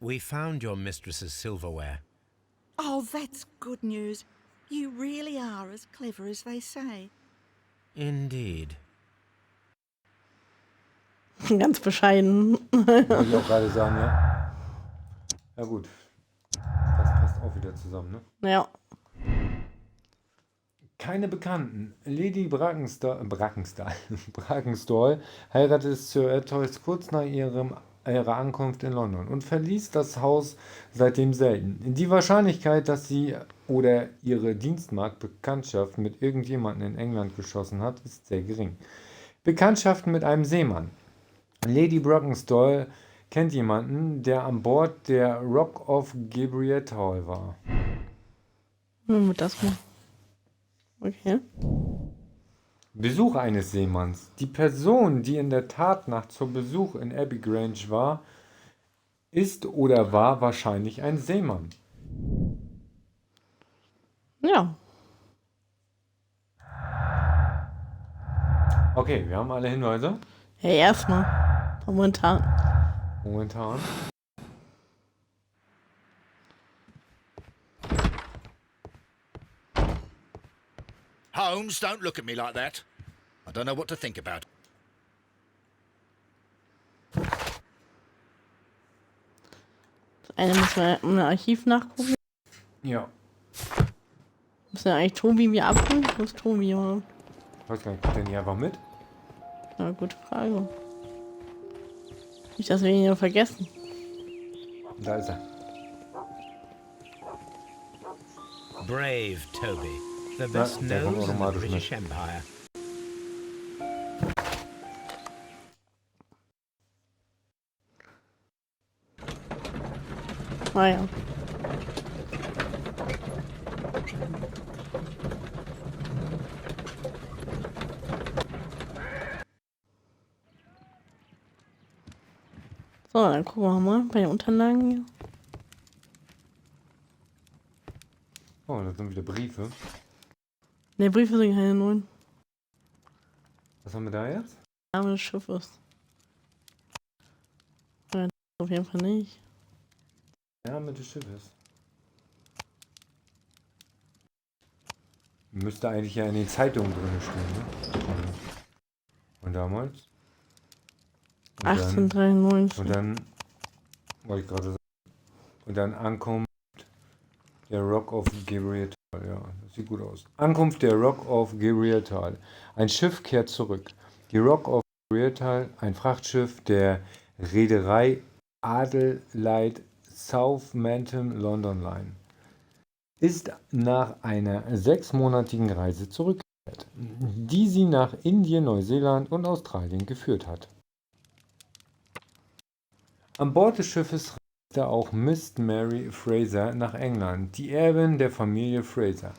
We found your mistress's silverware. Oh, that's good news. You really are as clever as they say. Indeed. Ganz bescheiden. Wollte ich auch gerade sagen, ja. Ja gut. Das passt auch wieder zusammen, ne? Ja. Keine Bekannten. Lady Brackenstall heiratete Sir Ethois kurz nach ihrer Ankunft in London und verließ das Haus seitdem selten. Die Wahrscheinlichkeit, dass sie oder ihre Dienstmagd Bekanntschaft mit irgendjemandem in England geschlossen hat, ist sehr gering. Bekanntschaften mit einem Seemann. Lady Brackenstall kennt jemanden, der an Bord der Rock of Gibraltar war. Das mal. Okay. Besuch eines Seemanns. Die Person, die in der Tatnacht zu Besuch in Abbey Grange war, ist oder war wahrscheinlich ein Seemann. Ja. Okay, wir haben alle Hinweise. Ja, erstmal. Momentan. Holmes, don't look at me like that. I don't know what to think about. Das eine müssen wir im Archiv nachgucken. Ja. Müssen wir eigentlich Tobi wie abholen? Wo ist Tobi, oder? Ich weiß gar nicht, kommt der nicht einfach mit? Ja, gute Frage. Nicht, dass wir ihn hier vergessen. Da ist er. Brave Toby, the best nose in the British Empire. Ah ja. So, dann gucken wir mal bei den Unterlagen hier. Oh, das sind wieder Briefe. Ne, Briefe sind keine neuen. Was haben wir da jetzt? Name des Schiffes. Ja, auf jeden Fall nicht. Name des Schiffes. Müsste eigentlich ja in den Zeitungen drin stehen, ne? Und damals? Und 1893. Und dann, wollte ich gerade sagen, und dann Ankunft der Rock of Gibraltar. Ja, das sieht gut aus. Ankunft der Rock of Gibraltar. Ein Schiff kehrt zurück. Die Rock of Gibraltar, ein Frachtschiff der Reederei Adelaide Southampton London Line, ist nach einer 6-monatigen Reise zurückgekehrt, die sie nach Indien, Neuseeland und Australien geführt hat. An Bord des Schiffes reiste auch Miss Mary Fraser nach England, die Erbin der Familie Fraser,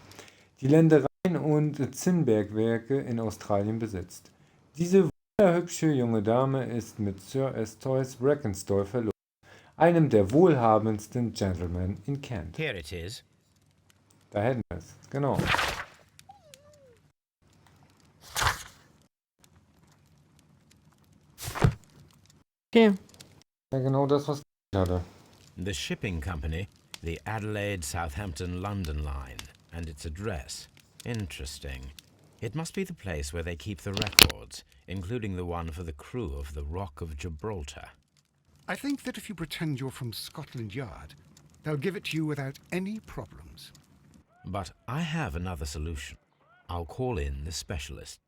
die Ländereien und Zinnbergwerke in Australien besitzt. Diese wunderhübsche junge Dame ist mit Sir Eustace Brackenstall verlobt, einem der wohlhabendsten Gentlemen in Kent. Here it is. Da hätten wir es, genau. Okay. Ja, genau das, was ich hatte. The shipping company, the Adelaide Southampton London Line, and its address. Interesting. It must be the place where they keep the records, including the one for the crew of the Rock of Gibraltar. I think that if you pretend you're from Scotland Yard, they'll give it to you without any problems. But I have another solution. I'll call in the specialist.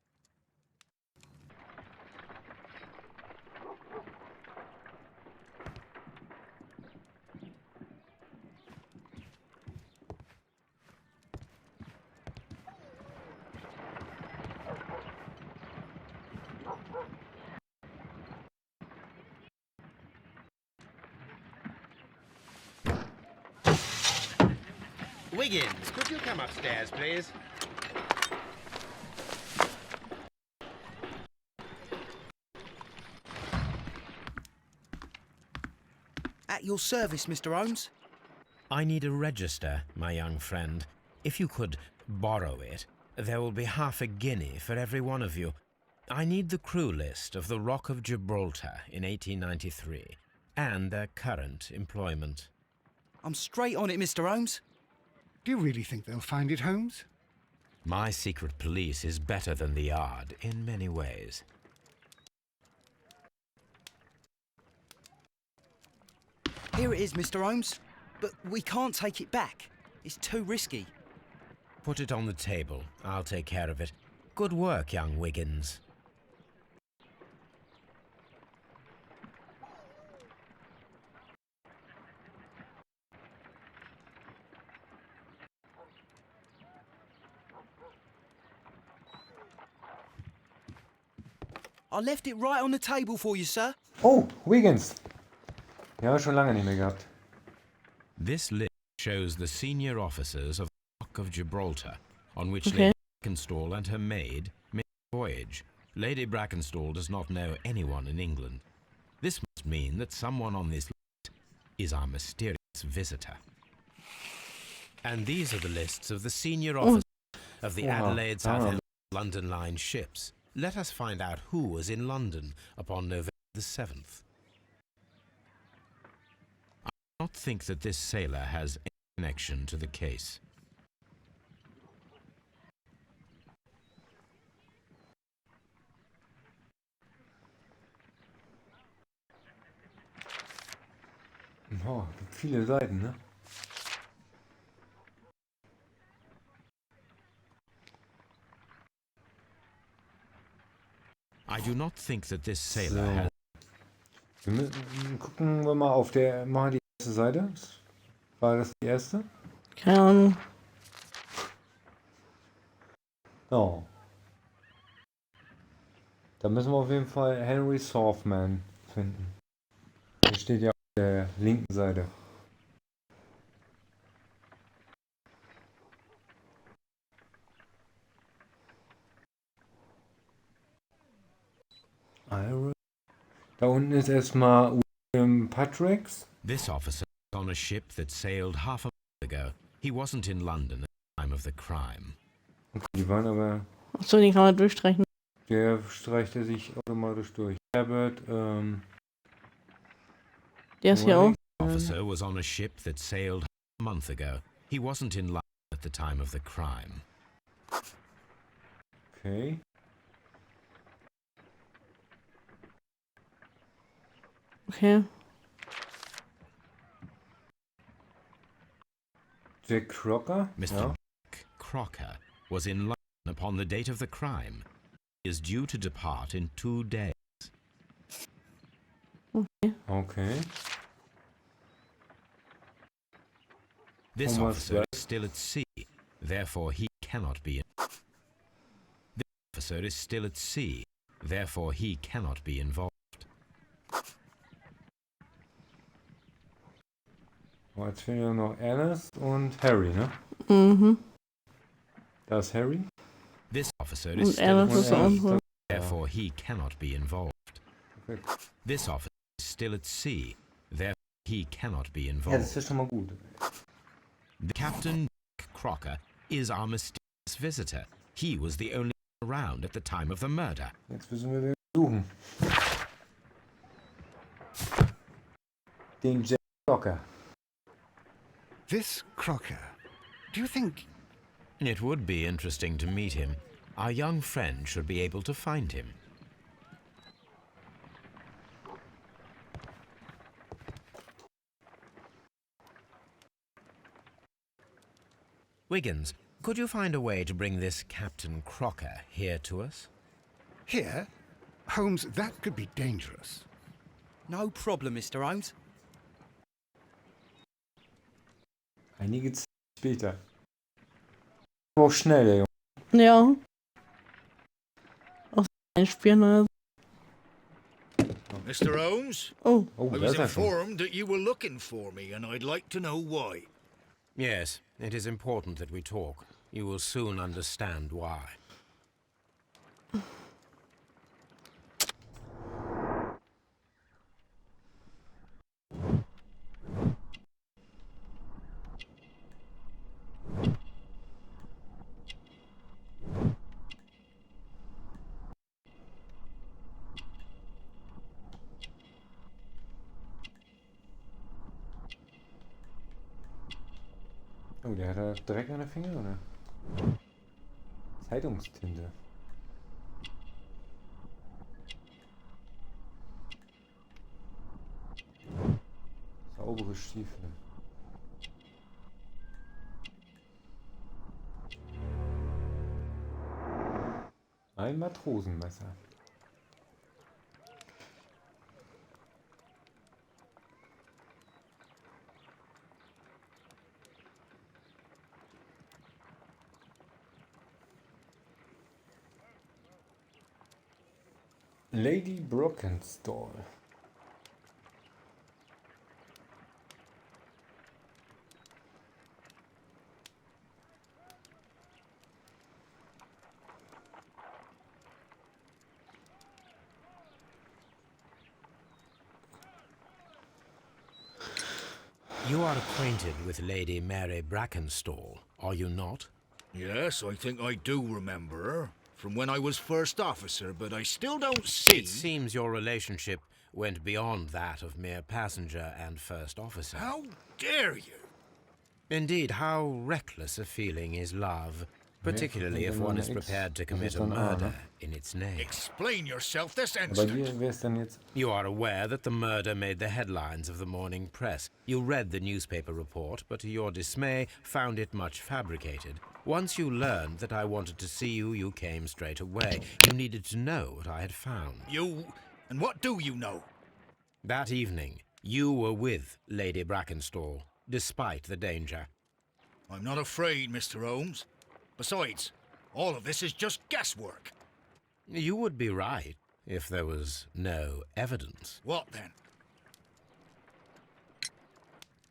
Wiggins, could you come upstairs, please? At your service, Mr. Holmes. I need a register, my young friend. If you could borrow it, there will be half a guinea for every one of you. I need the crew list of the Rock of Gibraltar in 1893 and their current employment. I'm straight on it, Mr. Holmes. Do you really think they'll find it, Holmes? My secret police is better than the Yard in many ways. Here it is, Mr. Holmes. But we can't take it back. It's too risky. Put it on the table. I'll take care of it. Good work, young Wiggins. I left it right on the table for you, sir. Oh, Wiggins. Ja, schon lange nicht mehr gehabt. This list shows the senior officers of the Rock of Gibraltar, on which Okay. Lady Brackenstall and her maid made the voyage. Lady Brackenstall does not know anyone in England. This must mean that someone on this list is our mysterious visitor. And these are the lists of the senior officers of the Wow. Adelaide, Southampton, London Line ships. Let us find out who was in London upon November the 7th. I do not think that this sailor has any connection to the case. Oh, gibt viele Seiten, ne? I do not think that this sailor So. has... Gucken wir mal auf der... Mal die erste Seite. War das die erste? Keine Ahnung. Oh. Da müssen wir auf jeden Fall Henry Softman finden. Der steht ja auf der linken Seite. Da unten ist erstmal William Patricks. This officer was on a ship that sailed half a month ago. He wasn't in London at the time of the crime. Okay, die waren aber... Achso, den kann man durchstreichen. Der streicht er sich automatisch durch. Herbert, Der ist hier auch. Officer was on a ship that sailed half a month ago. He wasn't in London at the time of the crime. Okay. Okay. Jack Crocker? Mr. Ja. Jack Crocker was in London upon the date of the crime. He is due to depart in 2 days. Okay. This Thomas officer Wright. is still at sea, therefore he cannot be... This officer is still at sea, therefore he cannot be involved. Oh, jetzt fehlen ja noch Ernest und Harry, ne? Mhm. Da ist Harry. This officer Und is still Ernest at ist auch sea, so. therefore he cannot be involved. Okay. This officer is still at sea, therefore he cannot be Ja, das involved. ist ja schon mal gut. The Captain Jack Crocker is our mysterious visitor. He was the only one around at the time of the murder. Jetzt müssen wir den suchen. Den Jack Crocker. This Crocker, do you think... It would be interesting to meet him. Our young friend should be able to find him. Wiggins, could you find a way to bring this Captain Crocker here to us? Here? Holmes, that could be dangerous. No problem, Mr. Holmes. Einige Zeit später. Aber auch schnell, der Junge. Ja. Auch ein Spioner. Mr. Holmes? Oh. Oh, I da was ist er schon. informed that you were looking for me, and I'd like to know why. Yes, it is important that we talk. You will soon understand why. Oh, der hat da Dreck an der Finger, oder? Zeitungstinte. Saubere Stiefel. Ein Matrosenmesser. Lady Brockenstall. You are acquainted with Lady Mary Brackenstall, are you not? Yes, I think I do remember her. From when I was first officer, but I still don't see... It seems your relationship went beyond that of mere passenger and first officer. How dare you? Indeed, how reckless a feeling is love, particularly if one is prepared to commit a murder in its name. Explain yourself this Bei instant. dir, wer ist denn jetzt? You are aware that the murder made the headlines of the morning press. You read the newspaper report, but to your dismay, found it much fabricated. Once you learned that I wanted to see you, you came straight away. You needed to know what I had found. You... and what do you know? That evening, you were with Lady Brackenstall, despite the danger. I'm not afraid, Mr. Holmes. Besides, all of this is just guesswork. You would be right if there was no evidence. What then?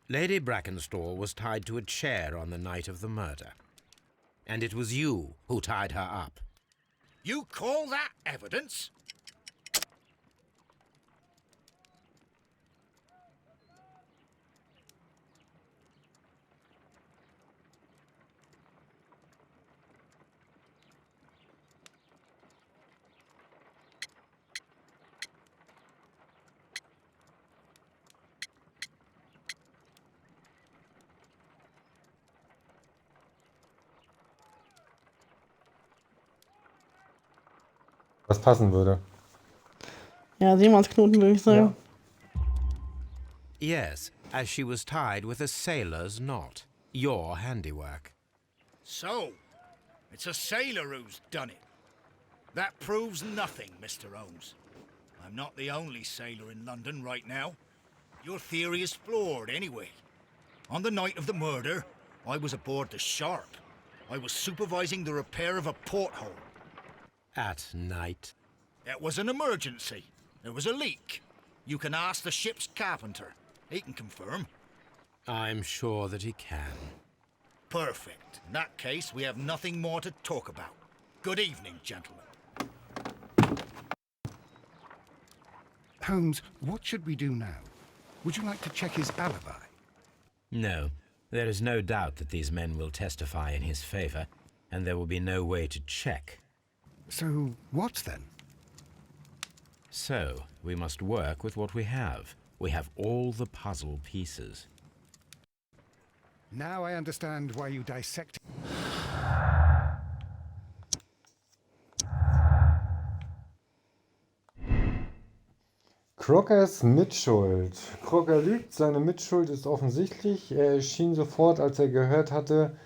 Lady Brackenstall was tied to a chair on the night of the murder. And it was you who tied her up. You call that evidence? Was passen würde. Ja, Seemannsknoten würde ich sagen. Yes, as she was tied with a sailor's knot. Your handiwork. So, it's a sailor who's done it. That proves nothing, Mr. Holmes. I'm not the only sailor in London right now. Your theory is flawed anyway. On the night of the murder, I was aboard the Sharp. I was supervising the repair of a porthole. At night? It was an emergency. There was a leak. You can ask the ship's carpenter. He can confirm. I'm sure that he can. Perfect. In that case, we have nothing more to talk about. Good evening, gentlemen. Holmes, what should we do now? Would you like to check his alibi? No. There is no doubt that these men will testify in his favor, and there will be no way to check. So, what then? So, we must work with what we have. We have all the puzzle pieces. Now I understand why you dissected... Crockers Mitschuld. Crocker lügt, seine Mitschuld ist offensichtlich. Er erschien sofort, als er gehört hatte,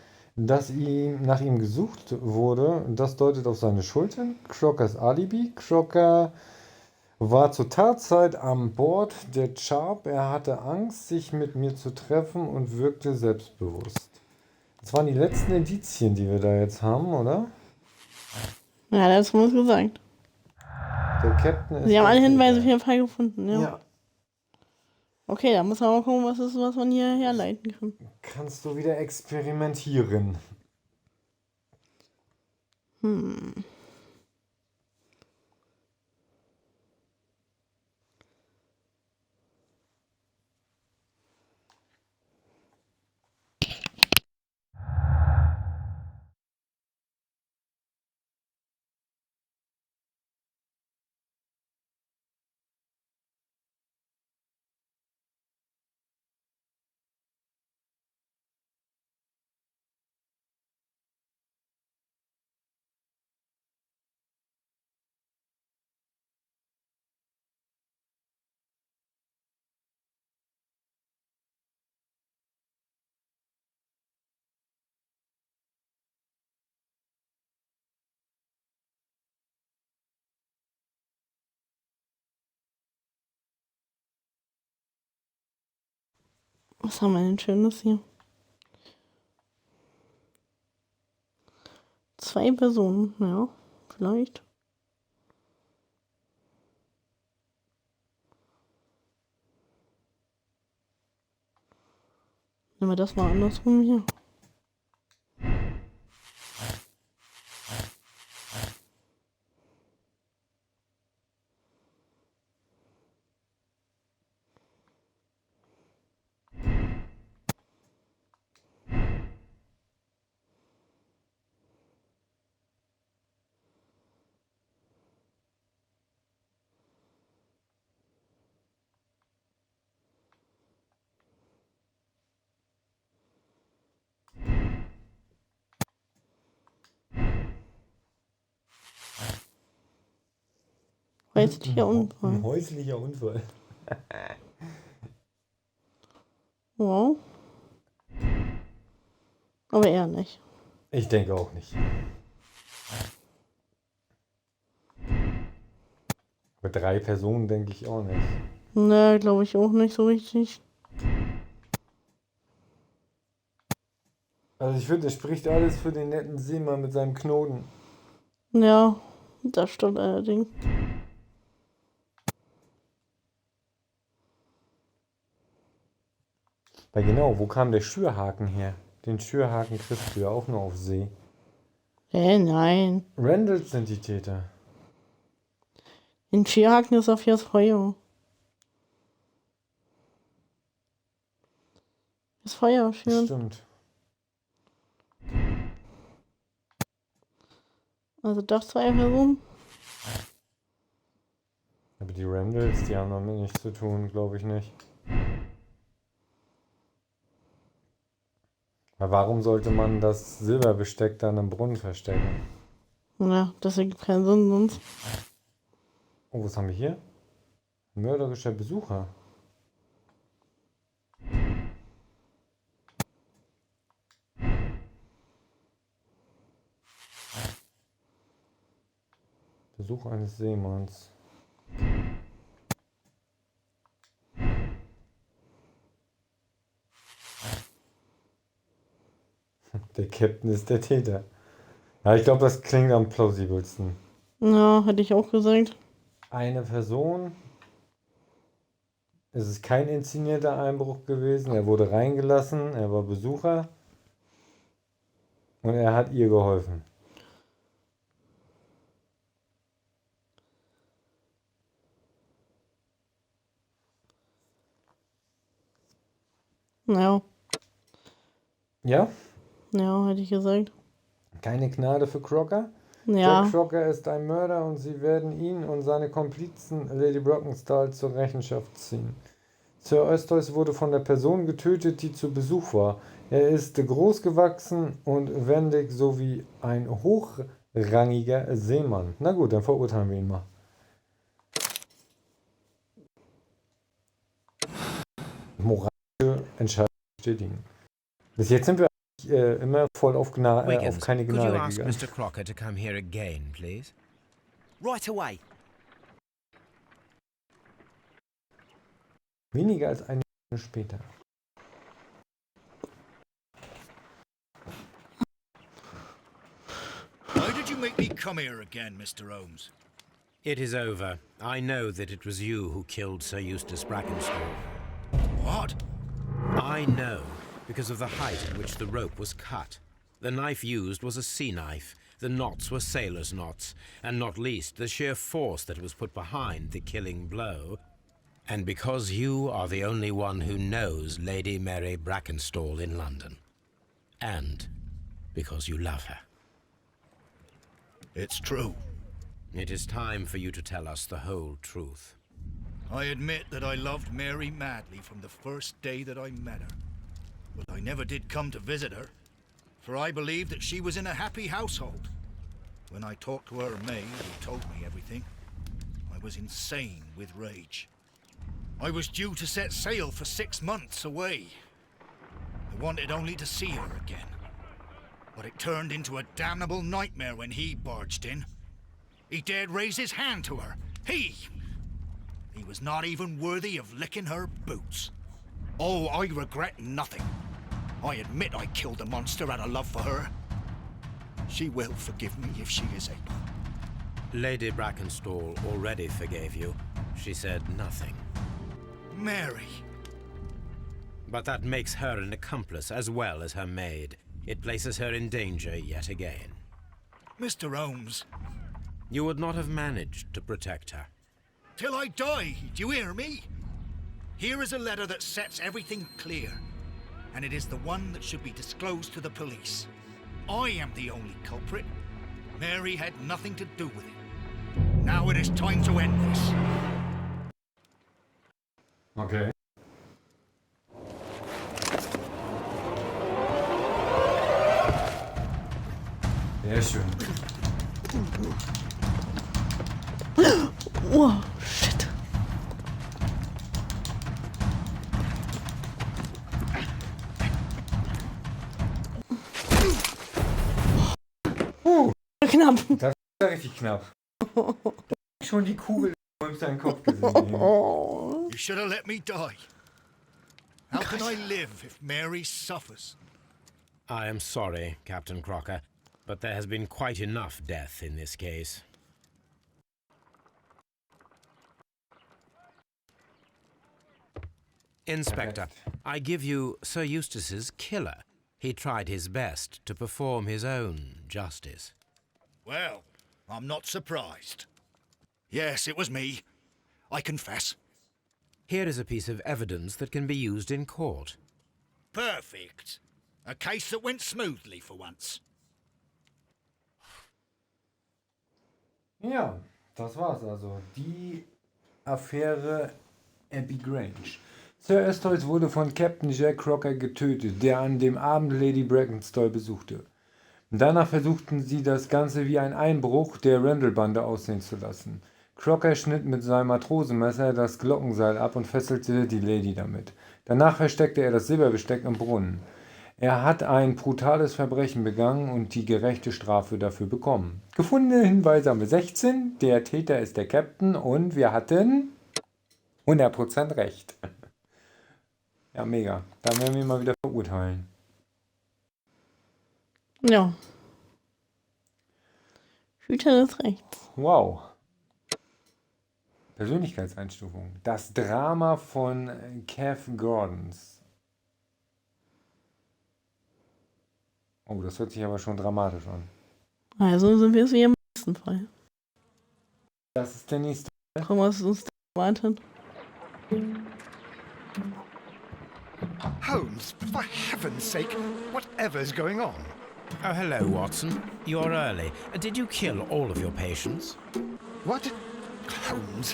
dass nach ihm gesucht wurde. Das deutet auf seine Schultern. Crockers Alibi. Crocker war zur Tatzeit an Bord der Charp. Er hatte Angst, sich mit mir zu treffen und wirkte selbstbewusst. Das waren die letzten Indizien, die wir da jetzt haben, oder? Ja, das muss gesagt. Der Captain ist. Sie haben alle Hinweise auf Täter. jeden Fall gefunden, ja. Ja. Okay, da muss man mal gucken, was ist, was man hier herleiten kann. Kannst du wieder experimentieren? Was haben wir denn Schönes hier? 2 Personen, ja, vielleicht. Nehmen wir das mal andersrum hier. Häuslicher Unfall. Ein häuslicher Unfall. Wow. Aber eher nicht. Ich denke auch nicht. Bei 3 Personen denke ich auch nicht. Ne, glaube ich auch nicht so richtig. Also ich finde, es spricht alles für den netten Seemann mit seinem Knoten. Ja, das stimmt allerdings. Weil genau, wo kam der Schürhaken her? Den Schürhaken kriegst du ja auch nur auf See. Nein. Randalls sind die Täter. Den Schierhaken ist auf das Feuer. Das Feuer schön. Stimmt. Also doch 2 Personen. Aber die Randalls, die haben damit nichts zu tun, glaube ich nicht. Aber warum sollte man das Silberbesteck dann im Brunnen verstecken? Ja, das ergibt keinen Sinn sonst. Oh, was haben wir hier? Mörderischer Besucher. Besuch eines Seemanns. Der Captain ist der Täter. Ja, ich glaube, das klingt am plausibelsten. Ja, hätte ich auch gesagt. Eine Person. Es ist kein inszenierter Einbruch gewesen. Er wurde reingelassen. Er war Besucher. Und er hat ihr geholfen. Ja. Ja? Ja, hätte ich gesagt. Keine Gnade für Crocker? Ja. Jack Crocker ist ein Mörder und sie werden ihn und seine Komplizen Lady Brockenstall zur Rechenschaft ziehen. Sir Eustace wurde von der Person getötet, die zu Besuch war. Er ist groß gewachsen und wendig sowie ein hochrangiger Seemann. Na gut, dann verurteilen wir ihn mal. Moralische Entscheidung bestätigen. Bis jetzt sind wir immer voll auf keine Wiggins, could you Gnade ask gegangen. Mr. Crocker to come here again, please? Right away. Weniger als eine Stunde später. Why did you make me come here again, Mr. Holmes? It is over. I know that it was you who killed Sir Eustace Brackenstall. What? I know, because of the height at which the rope was cut. The knife used was a sea knife. The knots were sailor's knots, and not least the sheer force that was put behind the killing blow. And because you are the only one who knows Lady Mary Brackenstall in London. And because you love her. It's true. It is time for you to tell us the whole truth. I admit that I loved Mary madly from the first day that I met her. But I never did come to visit her, for I believed that she was in a happy household. When I talked to her maid, who told me everything, I was insane with rage. I was due to set sail for 6 months away. I wanted only to see her again. But it turned into a damnable nightmare when he barged in. He dared raise his hand to her. He was not even worthy of licking her boots. Oh, I regret nothing. I admit I killed the monster out of love for her. She will forgive me if she is able. Lady Brackenstall already forgave you. She said nothing. Mary. But that makes her an accomplice as well as her maid. It places her in danger yet again. Mr. Holmes. You would not have managed to protect her. Till I die, do you hear me? Here is a letter that sets everything clear, and it is the one that should be disclosed to the police. I am the only culprit. Mary had nothing to do with it. Now it is time to end this. Okay. Sehr schön. Wow, shit. Knapp. Das war richtig knapp. Da hab ich schon die Kugel in seinen Kopf gesehen. You should have let me die. How can I live if Mary suffers? I am sorry, Captain Crocker, but there has been quite enough death in this case. Inspector, I give you Sir Eustace's killer. He tried his best to perform his own justice. Well, I'm not surprised. Yes, it was me. I confess. Here is a piece of evidence that can be used in court. Perfect. A case that went smoothly for once. Ja, das war's also. Die Affäre Abbey Grange. Sir Estolz wurde von Captain Jack Crocker getötet, der an dem Abend Lady Brackenstall besuchte. Danach versuchten sie, das Ganze wie ein Einbruch der Randall-Bande aussehen zu lassen. Crocker schnitt mit seinem Matrosenmesser das Glockenseil ab und fesselte die Lady damit. Danach versteckte er das Silberbesteck im Brunnen. Er hat ein brutales Verbrechen begangen und die gerechte Strafe dafür bekommen. Gefundene Hinweise haben wir 16, der Täter ist der Captain und wir hatten 100% recht. Ja, mega. Dann werden wir mal wieder verurteilen. Ja. Hüter des Rechts. Wow. Persönlichkeitseinstufung. Das Drama von Kev Gordons. Oh, das hört sich aber schon dramatisch an. Also sind wir es wie im nächsten Fall. Das ist der nächste Fall. Komm, was uns da erwartet. Holmes, for heaven's sake, whatever's going on? Oh, hello, Watson. You're early. Did you kill all of your patients? What? Holmes,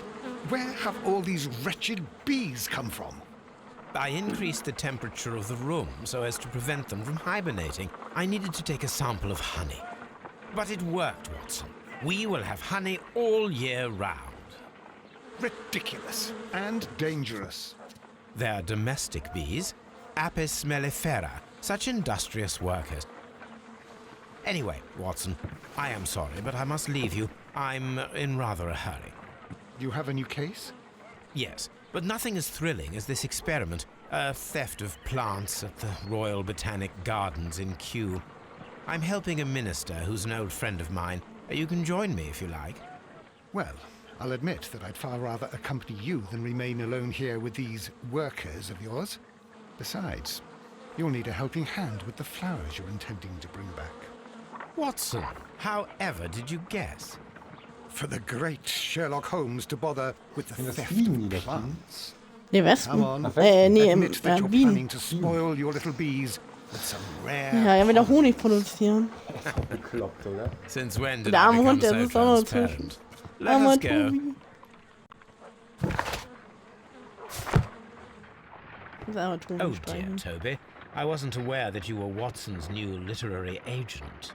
where have all these wretched bees come from? I increased the temperature of the room so as to prevent them from hibernating. I needed to take a sample of honey. But it worked, Watson. We will have honey all year round. Ridiculous and dangerous. They're domestic bees, Apis mellifera, Such industrious workers. Anyway, Watson, I am sorry, but I must leave you. I'm in rather a hurry. You have a new case? Yes, but nothing as thrilling as this experiment. A theft of plants at the Royal Botanic Gardens in Kew. I'm helping a minister who's an old friend of mine. You can join me if you like. Well, I'll admit that I'd far rather accompany you than remain alone here with these workers of yours. Besides, you'll need a helping hand with the flowers you're intending to bring back. Watson, however did you guess? For the great Sherlock Holmes to bother with the Sind das theft Fliegen, die of da fliegen? plants. Die Wespen. Come on, Nee, admit that you're Bienen. planning to spoil your little bees with some rare... Ja, er will auch Honig produzieren. Bekloppt, oder? Since when did Der I arme become Hund, der so sitzt auch noch transparent? dazwischen. Let Armer us go. Tobi. Das ist aber Tobi Oh dear, streichen. Toby. I wasn't aware that you were Watson's new literary agent.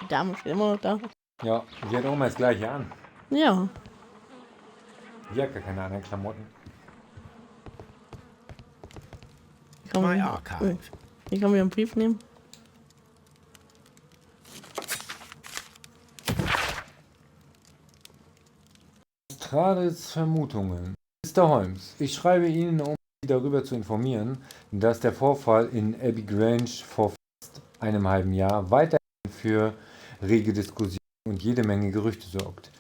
Die Dame steht immer noch da. Ja, die hat auch immer das gleiche an. Ja. Die hat gar keine anderen Klamotten. My archive. Hier können wir einen Brief nehmen. Strades Vermutungen. Mr. Holmes, ich schreibe Ihnen, um Sie darüber zu informieren, dass der Vorfall in Abbey Grange vor fast einem halben Jahr weiterhin für rege Diskussionen und jede Menge Gerüchte sorgt.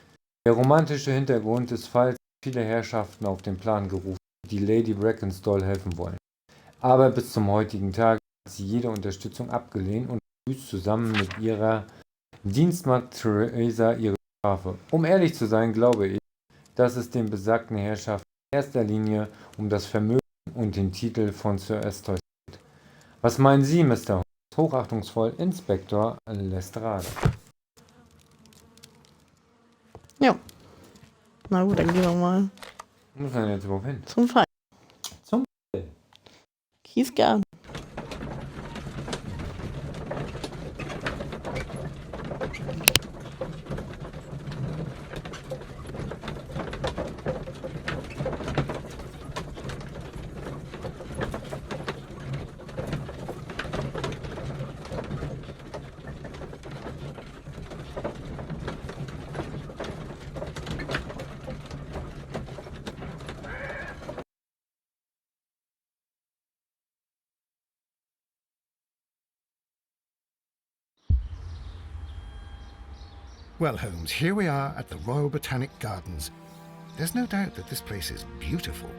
Der romantische Hintergrund des Falls hat viele Herrschaften auf den Plan gerufen, die Lady Brackenstall helfen wollen. Aber bis zum heutigen Tag hat sie jede Unterstützung abgelehnt und büßt zusammen mit ihrer Dienstmagd Theresa ihre Strafe. Um ehrlich zu sein, glaube ich, dass es den besagten Herrschaften in erster Linie um das Vermögen und den Titel von Sir Eustace geht. Was meinen Sie, Mr. Holmes? Hochachtungsvoll, Inspektor Lestrade. Ja. Na gut, dann gehen wir mal Wo muss man jetzt überhaupt hin? zum Fall. Zum Kiesgarten. Well, Holmes, here we are at the Royal Botanic Gardens. There's no doubt that this place is beautiful.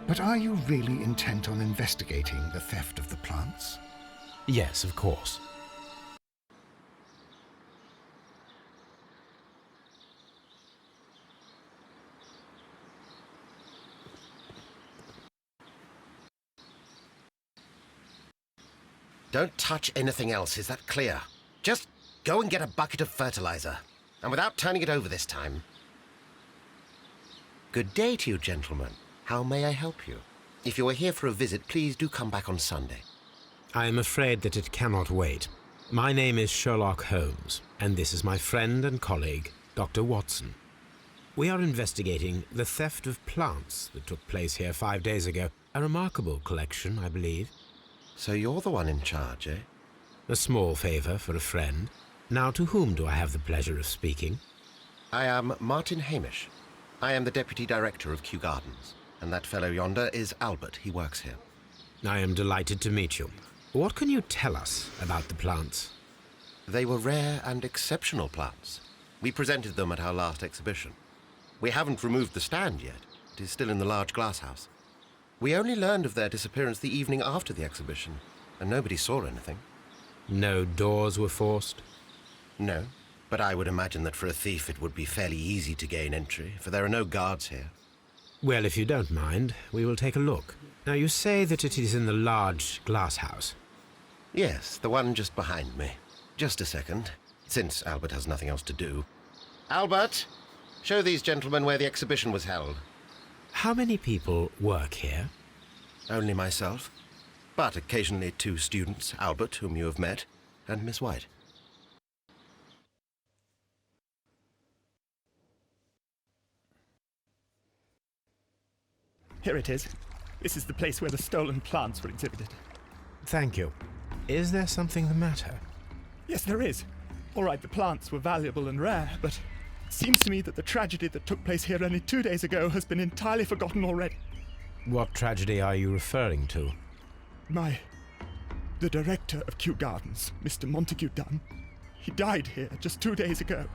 But are you really intent on investigating the theft of the plants? Yes, of course. Don't touch anything else, is that clear? Just go and get a bucket of fertilizer. And without turning it over this time. Good day to you, gentlemen. How may I help you? If you are here for a visit, please do come back on Sunday. I am afraid that it cannot wait. My name is Sherlock Holmes, and this is my friend and colleague, Dr. Watson. We are investigating the theft of plants that took place here 5 days ago. A remarkable collection, I believe. So you're the one in charge, eh? A small favour for a friend. Now, to whom do I have the pleasure of speaking? I am Martin Hamish. I am the Deputy Director of Kew Gardens. And that fellow yonder is Albert. He works here. I am delighted to meet you. What can you tell us about the plants? They were rare and exceptional plants. We presented them at our last exhibition. We haven't removed the stand yet. It is still in the large glass house. We only learned of their disappearance the evening after the exhibition, and nobody saw anything. No doors were forced? No, but I would imagine that for a thief it would be fairly easy to gain entry, for there are no guards here. Well, if you don't mind, we will take a look. Now, you say that it is in the large glass house. Yes, the one just behind me. Just a second, since Albert has nothing else to do. Albert, show these gentlemen where the exhibition was held. How many people work here? Only myself, but occasionally 2 students, Albert, whom you have met, and Miss White. Here it is. This is the place where the stolen plants were exhibited. Thank you. Is there something the matter? Yes, there is. All right, the plants were valuable and rare, but it seems to me that the tragedy that took place here only 2 days ago has been entirely forgotten already. What tragedy are you referring to? The director of Kew Gardens, Mr. Montague Dunn, he died here just 2 days ago.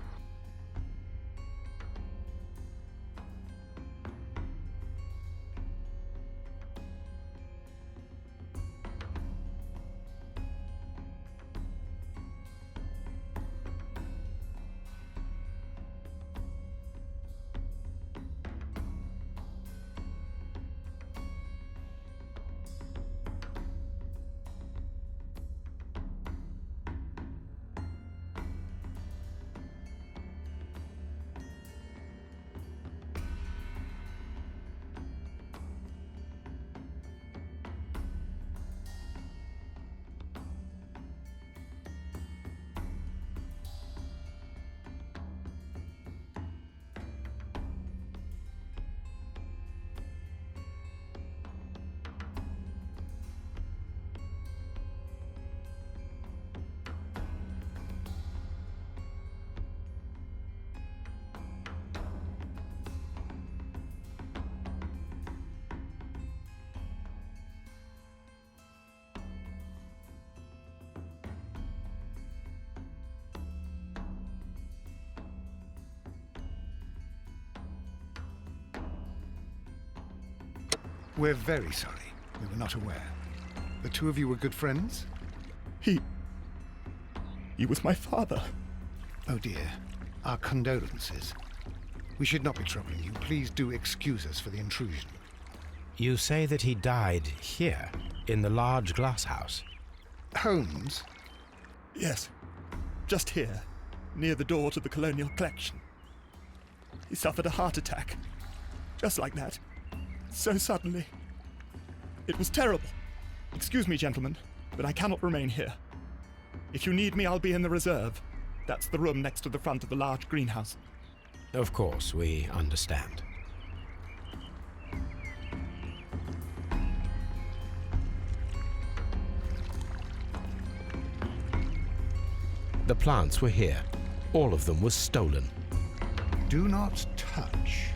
We're very sorry. We were not aware. The two of you were good friends? He was my father. Oh dear. Our condolences. We should not be troubling you. Please do excuse us for the intrusion. You say that he died here, in the large glass house? Holmes? Yes, just here, near the door to the Colonial Collection. He suffered a heart attack. Just like that. So suddenly. It was terrible. Excuse me, gentlemen, but I cannot remain here. If you need me, I'll be in the reserve. That's the room next to the front of the large greenhouse. Of course, we understand. The plants were here. All of them were stolen. Do not touch.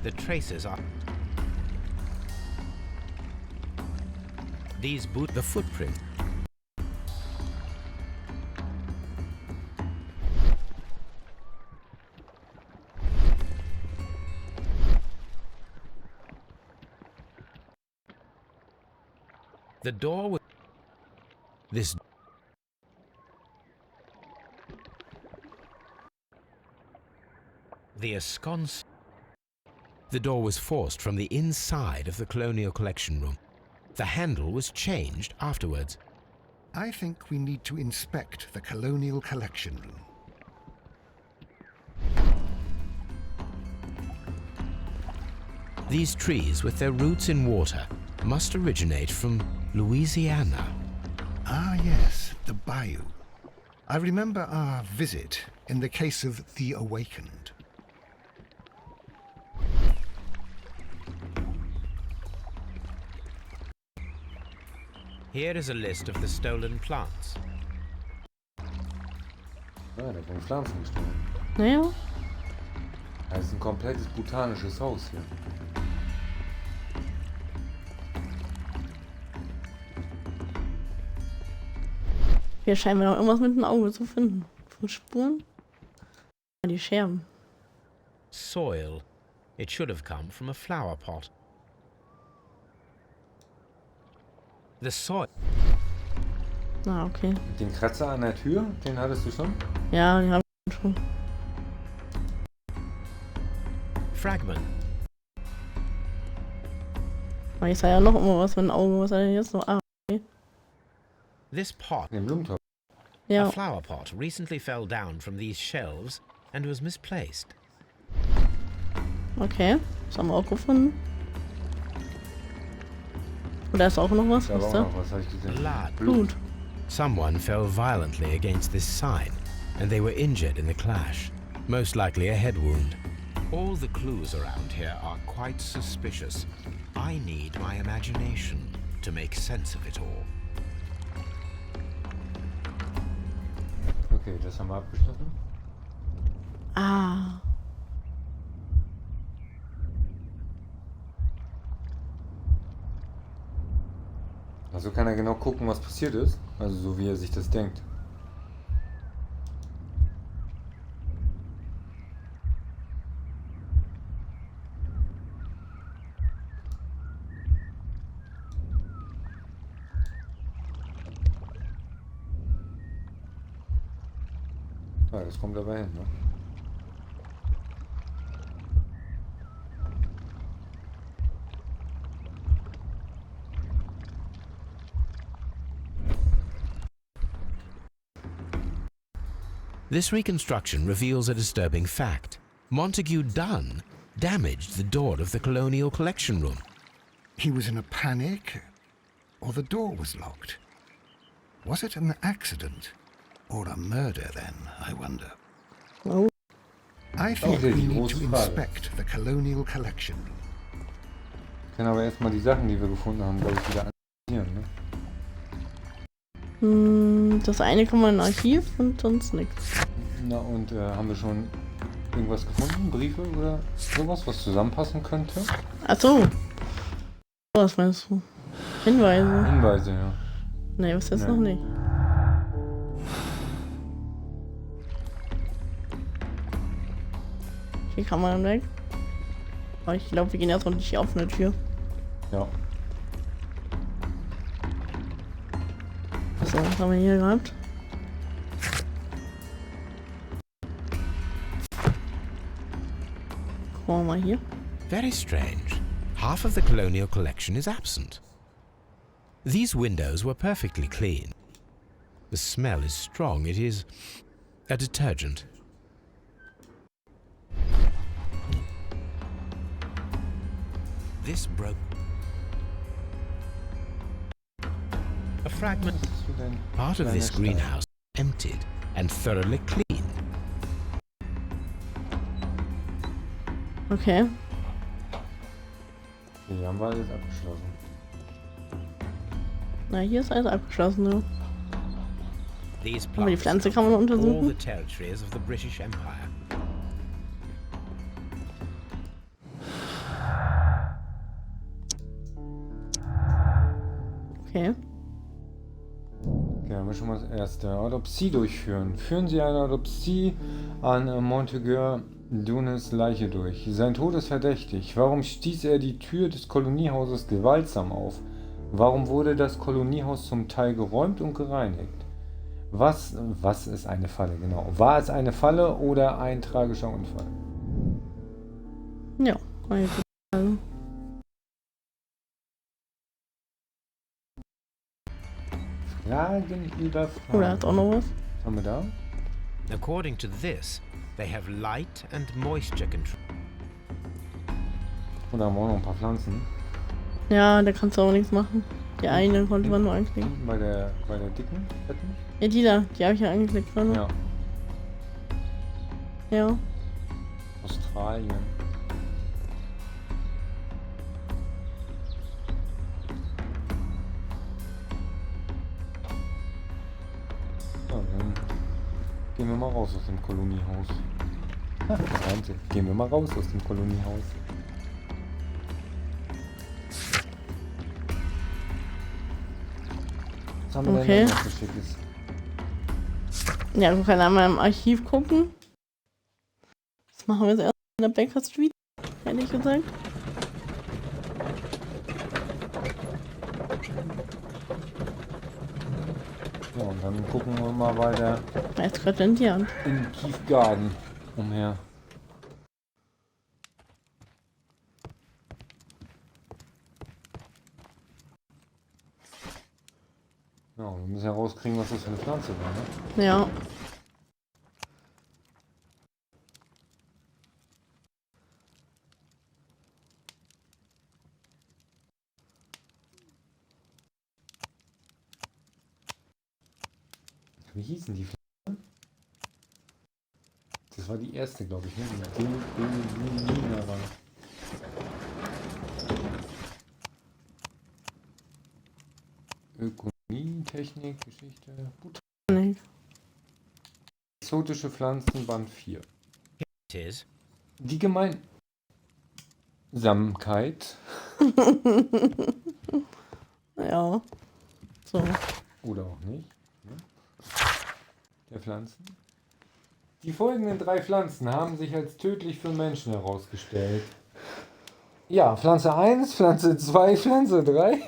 The traces are... These boot the footprint. The door was... This... The ensconce... The door was forced from the inside of the Colonial Collection room. The handle was changed afterwards. I think we need to inspect the Colonial Collection room. These trees, with their roots in water, must originate from Louisiana. Ah, yes, the bayou. I remember our visit in the case of the Awakened. Here is a list of the stolen plants. Ja, da wurden Pflanzen gestohlen. Naja. Das ist ein komplettes botanisches Haus hier. Hier scheinen wir noch irgendwas mit dem Auge zu finden. Fußspuren? Ja, die Scherben. Soil. It should have come from a flower pot. The soil. Ah, okay. Den Kratzer an der Tür, den hattest du schon? Ja, den habe ich schon. Fragment. Aber ich sah ja noch immer was mit dem Auge. Was hat er denn jetzt noch? Ah, okay. This pot. Den Blumentopf. Ja. A flower pot recently fell down from these shelves and was misplaced. Okay, das haben wir auch gefunden. Und da ist auch noch was. Da Was war ist auch da? noch was, habe ich gesehen. Blood. Blut. Someone fell violently against this sign, and they were injured in the clash. Most likely a head wound. All the clues around here are quite suspicious. I need my imagination to make sense of it all. Okay, das haben wir abgeschlossen. Ah. Also kann er genau gucken, was passiert ist. Also so wie er sich das denkt. Ja, das kommt dabei hin, ne? This reconstruction reveals a disturbing fact. Montague Dunn damaged the door of the Colonial Collection Room. He was in a panic, or the door was locked? Was it an accident, or a murder then, I wonder? Oh. I think Okay, we die need große to Frage. inspect the Colonial Collection. Wir können aber erstmal die Sachen, die wir gefunden haben, glaube ich, wieder analysieren, ne? Das eine kann man im Archiv und sonst nichts. Na und haben wir schon irgendwas gefunden? Briefe oder sowas, was zusammenpassen könnte? Achso. Was meinst du? Hinweise? Hinweise, ja. Nee, was jetzt Nee. noch nicht. Hier kann man weg. Aber ich glaube, wir gehen erstmal durch die offene Tür. Ja. So, was haben wir hier gehabt? Gucken wir mal hier. Very strange. Half of the Colonial Collection is absent. These windows were perfectly clean. The smell is strong. It is a detergent. This broke. A fragment. Part of this greenhouse emptied and thoroughly clean. Okay. Hier haben wir alles abgeschlossen. Na, hier ist alles abgeschlossen, ne? These Aber die plants Pflanze kann cover man all untersuchen. the territories of the British Empire. Okay. Okay, haben wir schon mal das erste. Autopsie durchführen. Führen Sie eine Autopsie an Montague Dunes Leiche durch. Sein Tod ist verdächtig. Warum stieß er die Tür des Koloniehauses gewaltsam auf? Warum wurde das Koloniehaus zum Teil geräumt und gereinigt? Was ist eine Falle, genau? War es eine Falle oder ein tragischer Unfall? Ja, also. Fragen über Fragen. Oh, da ist auch noch was. Was haben wir da? According to this, they have light and moisture control. Und da haben wir auch noch ein paar Pflanzen. Ja, da kannst du auch nichts machen. Die eine konnte man nur anklicken. Bei der dicken Betten? Ja, die da, die habe ich ja angeklickt. Ne? Ja. Ja. Australien. Ja, dann gehen wir mal raus aus dem Koloniehaus. Wahnsinn. Gehen wir mal raus aus dem Koloniehaus. Was haben wir Okay. denn noch so Schickes? Ja, wir können einmal im Archiv gucken. Das machen wir jetzt erst in der Baker Street, ehrlich gesagt. Ja, und dann gucken wir mal weiter Jetzt gerade in die Hand. im Kiefgarten umher. Ja, wir müssen ja rauskriegen, was das für eine Pflanze war, ne? Ja. Wie hießen die Pflanzen? Das war die erste, glaube ich, ne? Die Mineral. Ökonomie, Technik, Geschichte, Botanik. Exotische Pflanzen, Band 4. Die Gemeinsamkeit. Ja. So. Oder auch nicht. Ne? Der Pflanzen. Die folgenden 3 Pflanzen haben sich als tödlich für Menschen herausgestellt. Ja, Pflanze 1, Pflanze 2, Pflanze 3.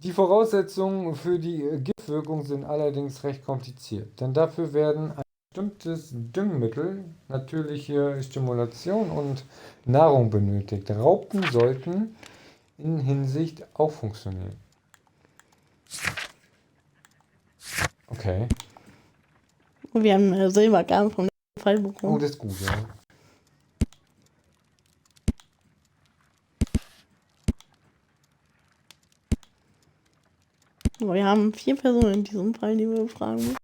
Die Voraussetzungen für die Giftwirkung sind allerdings recht kompliziert, denn dafür werden ein bestimmtes Düngemittel, natürliche Stimulation und Nahrung benötigt. Raupen sollten in Hinsicht auch funktionieren. Okay. Und wir haben Silbergarn vom Fall bekommen. Oh, das ist gut, ja. Aber wir haben 4 Personen in diesem Fall, die wir befragen müssen.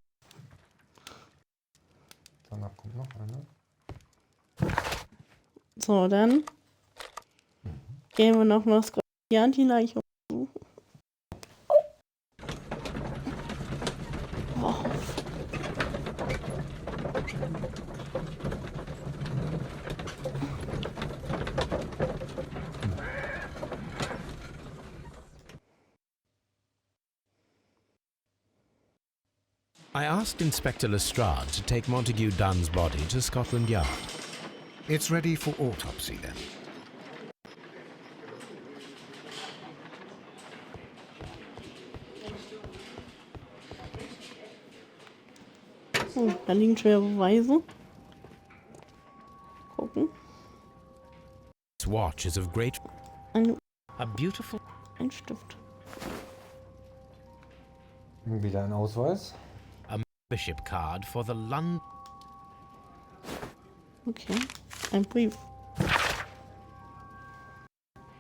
Danach kommt noch einer. So, dann gehen wir noch mal die Anti-Leiche untersuchen. Oh. I asked Inspector Lestrade to take Montague Dunn's body to Scotland Yard. It's ready for autopsy then. Oh, da liegen schwere Beweise. Gucken. This watch is of great... A beautiful... Ein Stift. Wieder ein Ausweis. A membership card for the London... Okay, ein Brief.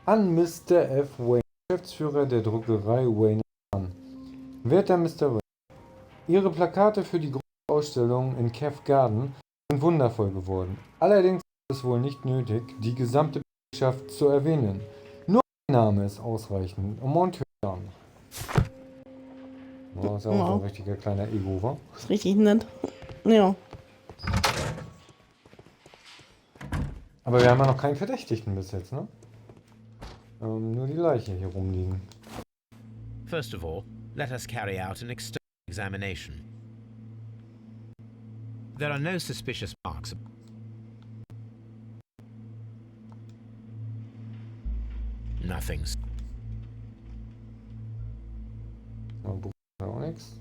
An Mr. F. Wayne, Geschäftsführer der Druckerei Wayne an. Werter Mr. Wayne, Ihre Plakate für die große Ausstellung in Covent Garden sind wundervoll geworden. Allerdings ist es wohl nicht nötig, die gesamte Belegschaft zu erwähnen. Nur ein Name ist ausreichend. Montague Dunn. Oh, ist ja auch so ein richtiger kleiner Ego, wa? Ist richtig nett. Ja. Aber wir haben ja noch keinen Verdächtigten bis jetzt, ne? Nur die Leiche hier rumliegen. First of all, let us carry out an external examination. There are no suspicious marks. Nothing's. Auch nichts.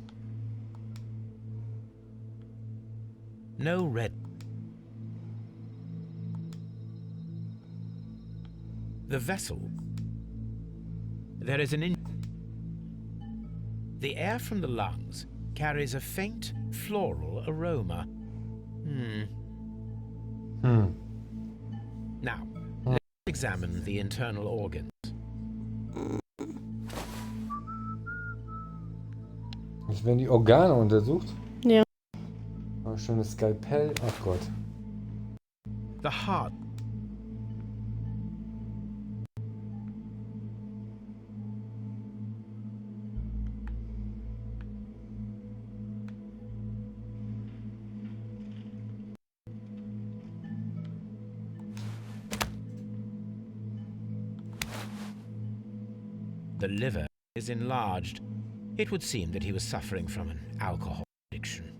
No red. The vessel. There is an The air from the lungs carries a faint floral aroma. Now, let's examine the internal organs. Jetzt werden die Organe untersucht. Ja. Oh, schönes Skalpell. Ach Gott. The heart. The liver is enlarged. It would seem that he was suffering from an alcohol addiction.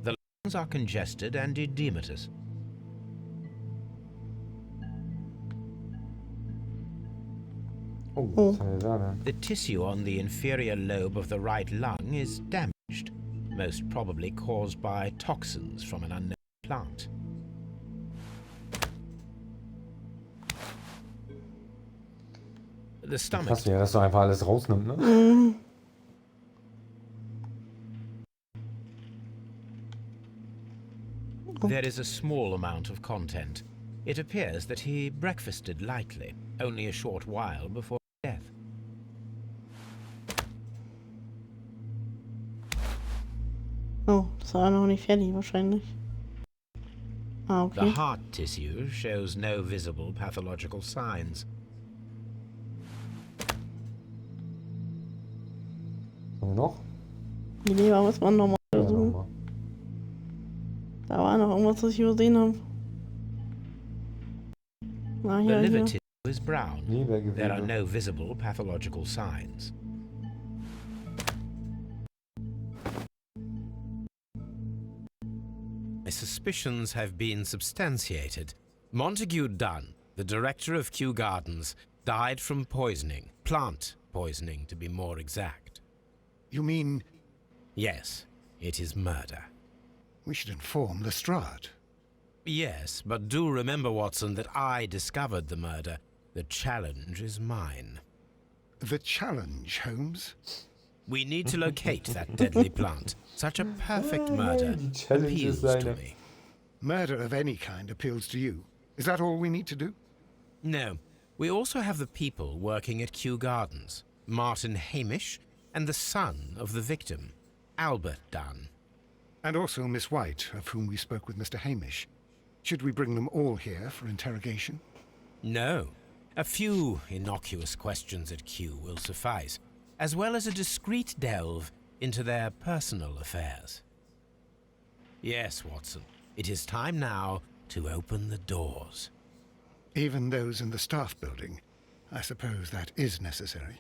The lungs are congested and edematous. Oh, was haben wir da denn? The tissue on the inferior lobe of the right lung is damaged, most probably caused by toxins from an unknown plant. The stomach. Krass, ja, dass du einfach alles rausnimmt, ne? Mhm. There is a small amount of content. It appears that he breakfasted lightly, only a short while before death. Oh, das war noch nicht fertig wahrscheinlich. Ah, okay. The heart tissue shows no visible pathological signs. Und noch? Die Leber muss man nochmal Ja, untersuchen. nochmal. Da war noch irgendwas, was ich übersehen habe. Ah, The hier, liver hier. tissue is brown. Lebergewebe. There are no visible pathological signs. My suspicions have been substantiated. Montague Dunn, the director of Kew Gardens, died from poisoning. Plant poisoning, to be more exact. You mean Yes, it is murder. we should inform Lestrade? Yes, but do remember, Watson, that I discovered the murder. The challenge is mine. The challenge, Holmes? We need to locate that deadly plant. Such a perfect murder Die Challenge appeals ist to seine. me. Murder of any kind appeals to you. Is that all we need to do? No, we also have the people working at Kew Gardens. Martin Hamish and the son of the victim, Albert Dunn. And also Miss White, of whom we spoke with Mr. Hamish. Should we bring them all here for interrogation? No, a few innocuous questions at Kew will suffice, as well as a discreet delve into their personal affairs. Yes, Watson, it is time now to open the doors. Even those in the staff building. I suppose that is necessary.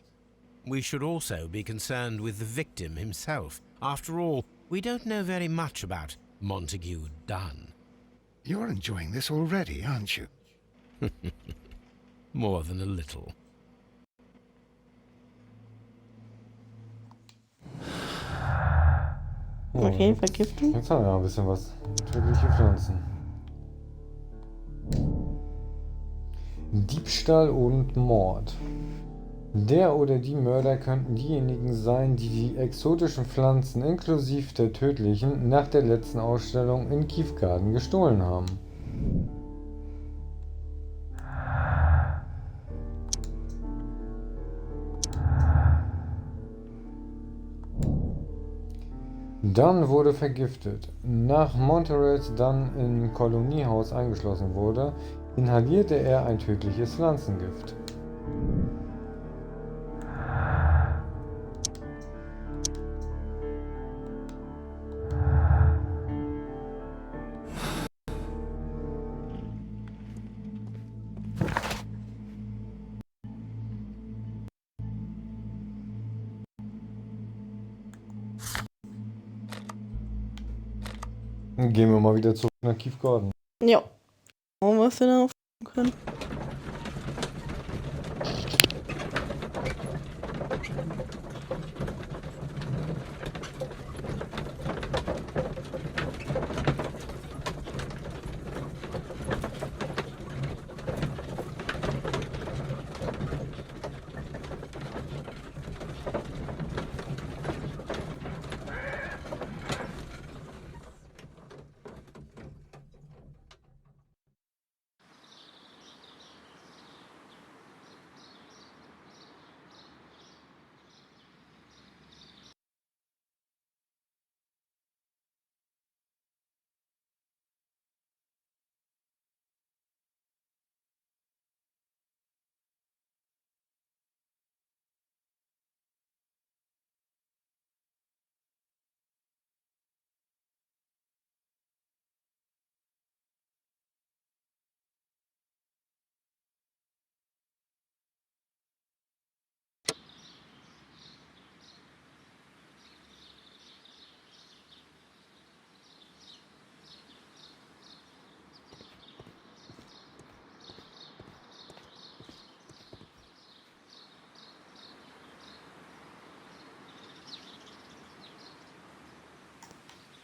We should also be concerned with the victim himself. After all, we don't know very much about Montague Dunn. You're enjoying this already, aren't you? More than a little. Oh, Okay, Vergiftung. Jetzt haben wir ein bisschen was. Tödliche Pflanzen. Diebstahl und Mord. Der oder die Mörder könnten diejenigen sein, die die exotischen Pflanzen inklusive der tödlichen nach der letzten Ausstellung in Kew Garden gestohlen haben. Dunn wurde vergiftet. Nach Monterey Dunn im Koloniehaus eingeschlossen wurde, inhalierte er ein tödliches Pflanzengift. Dann gehen wir mal wieder zurück nach Kew Garden. Ja. Schauen, was wir da noch können.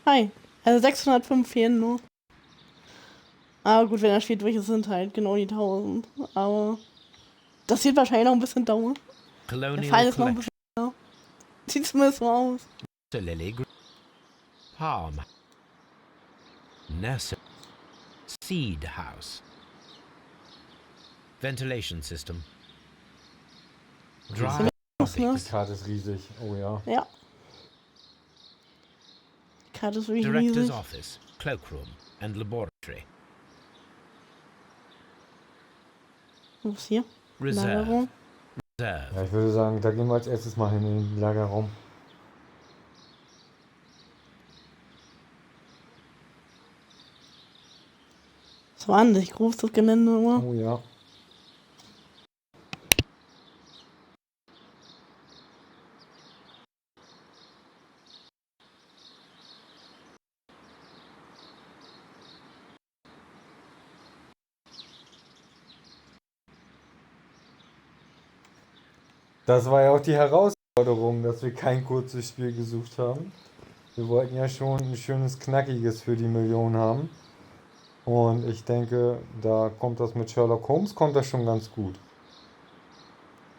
Hi. Also 605 fehlen nur. Aber gut, wenn er steht, welche sind halt genau die 1000. Aber das wird wahrscheinlich noch ein bisschen dauern. Der Colonial Fall ist noch ein Collection. bisschen dauer. Sieht zumindest so aus. Lily Palm. Nursery. Seed house. Ventilation system. Dry. Die Karte ist riesig. Oh ja. Ja. Die Karte ist wirklich Director's riesig. office, cloakroom and laboratory. Was ist hier? Reserve. Lagerung. Reserve. Ja, ich würde sagen, da gehen wir als erstes mal hin in den Lagerraum. Das war an sich groß, das Gelände, oder? Oh ja. Das war ja auch die Herausforderung, dass wir kein kurzes Spiel gesucht haben. Wir wollten ja schon ein schönes, knackiges für die Million haben. Und ich denke, da kommt das mit Sherlock Holmes, kommt das schon ganz gut.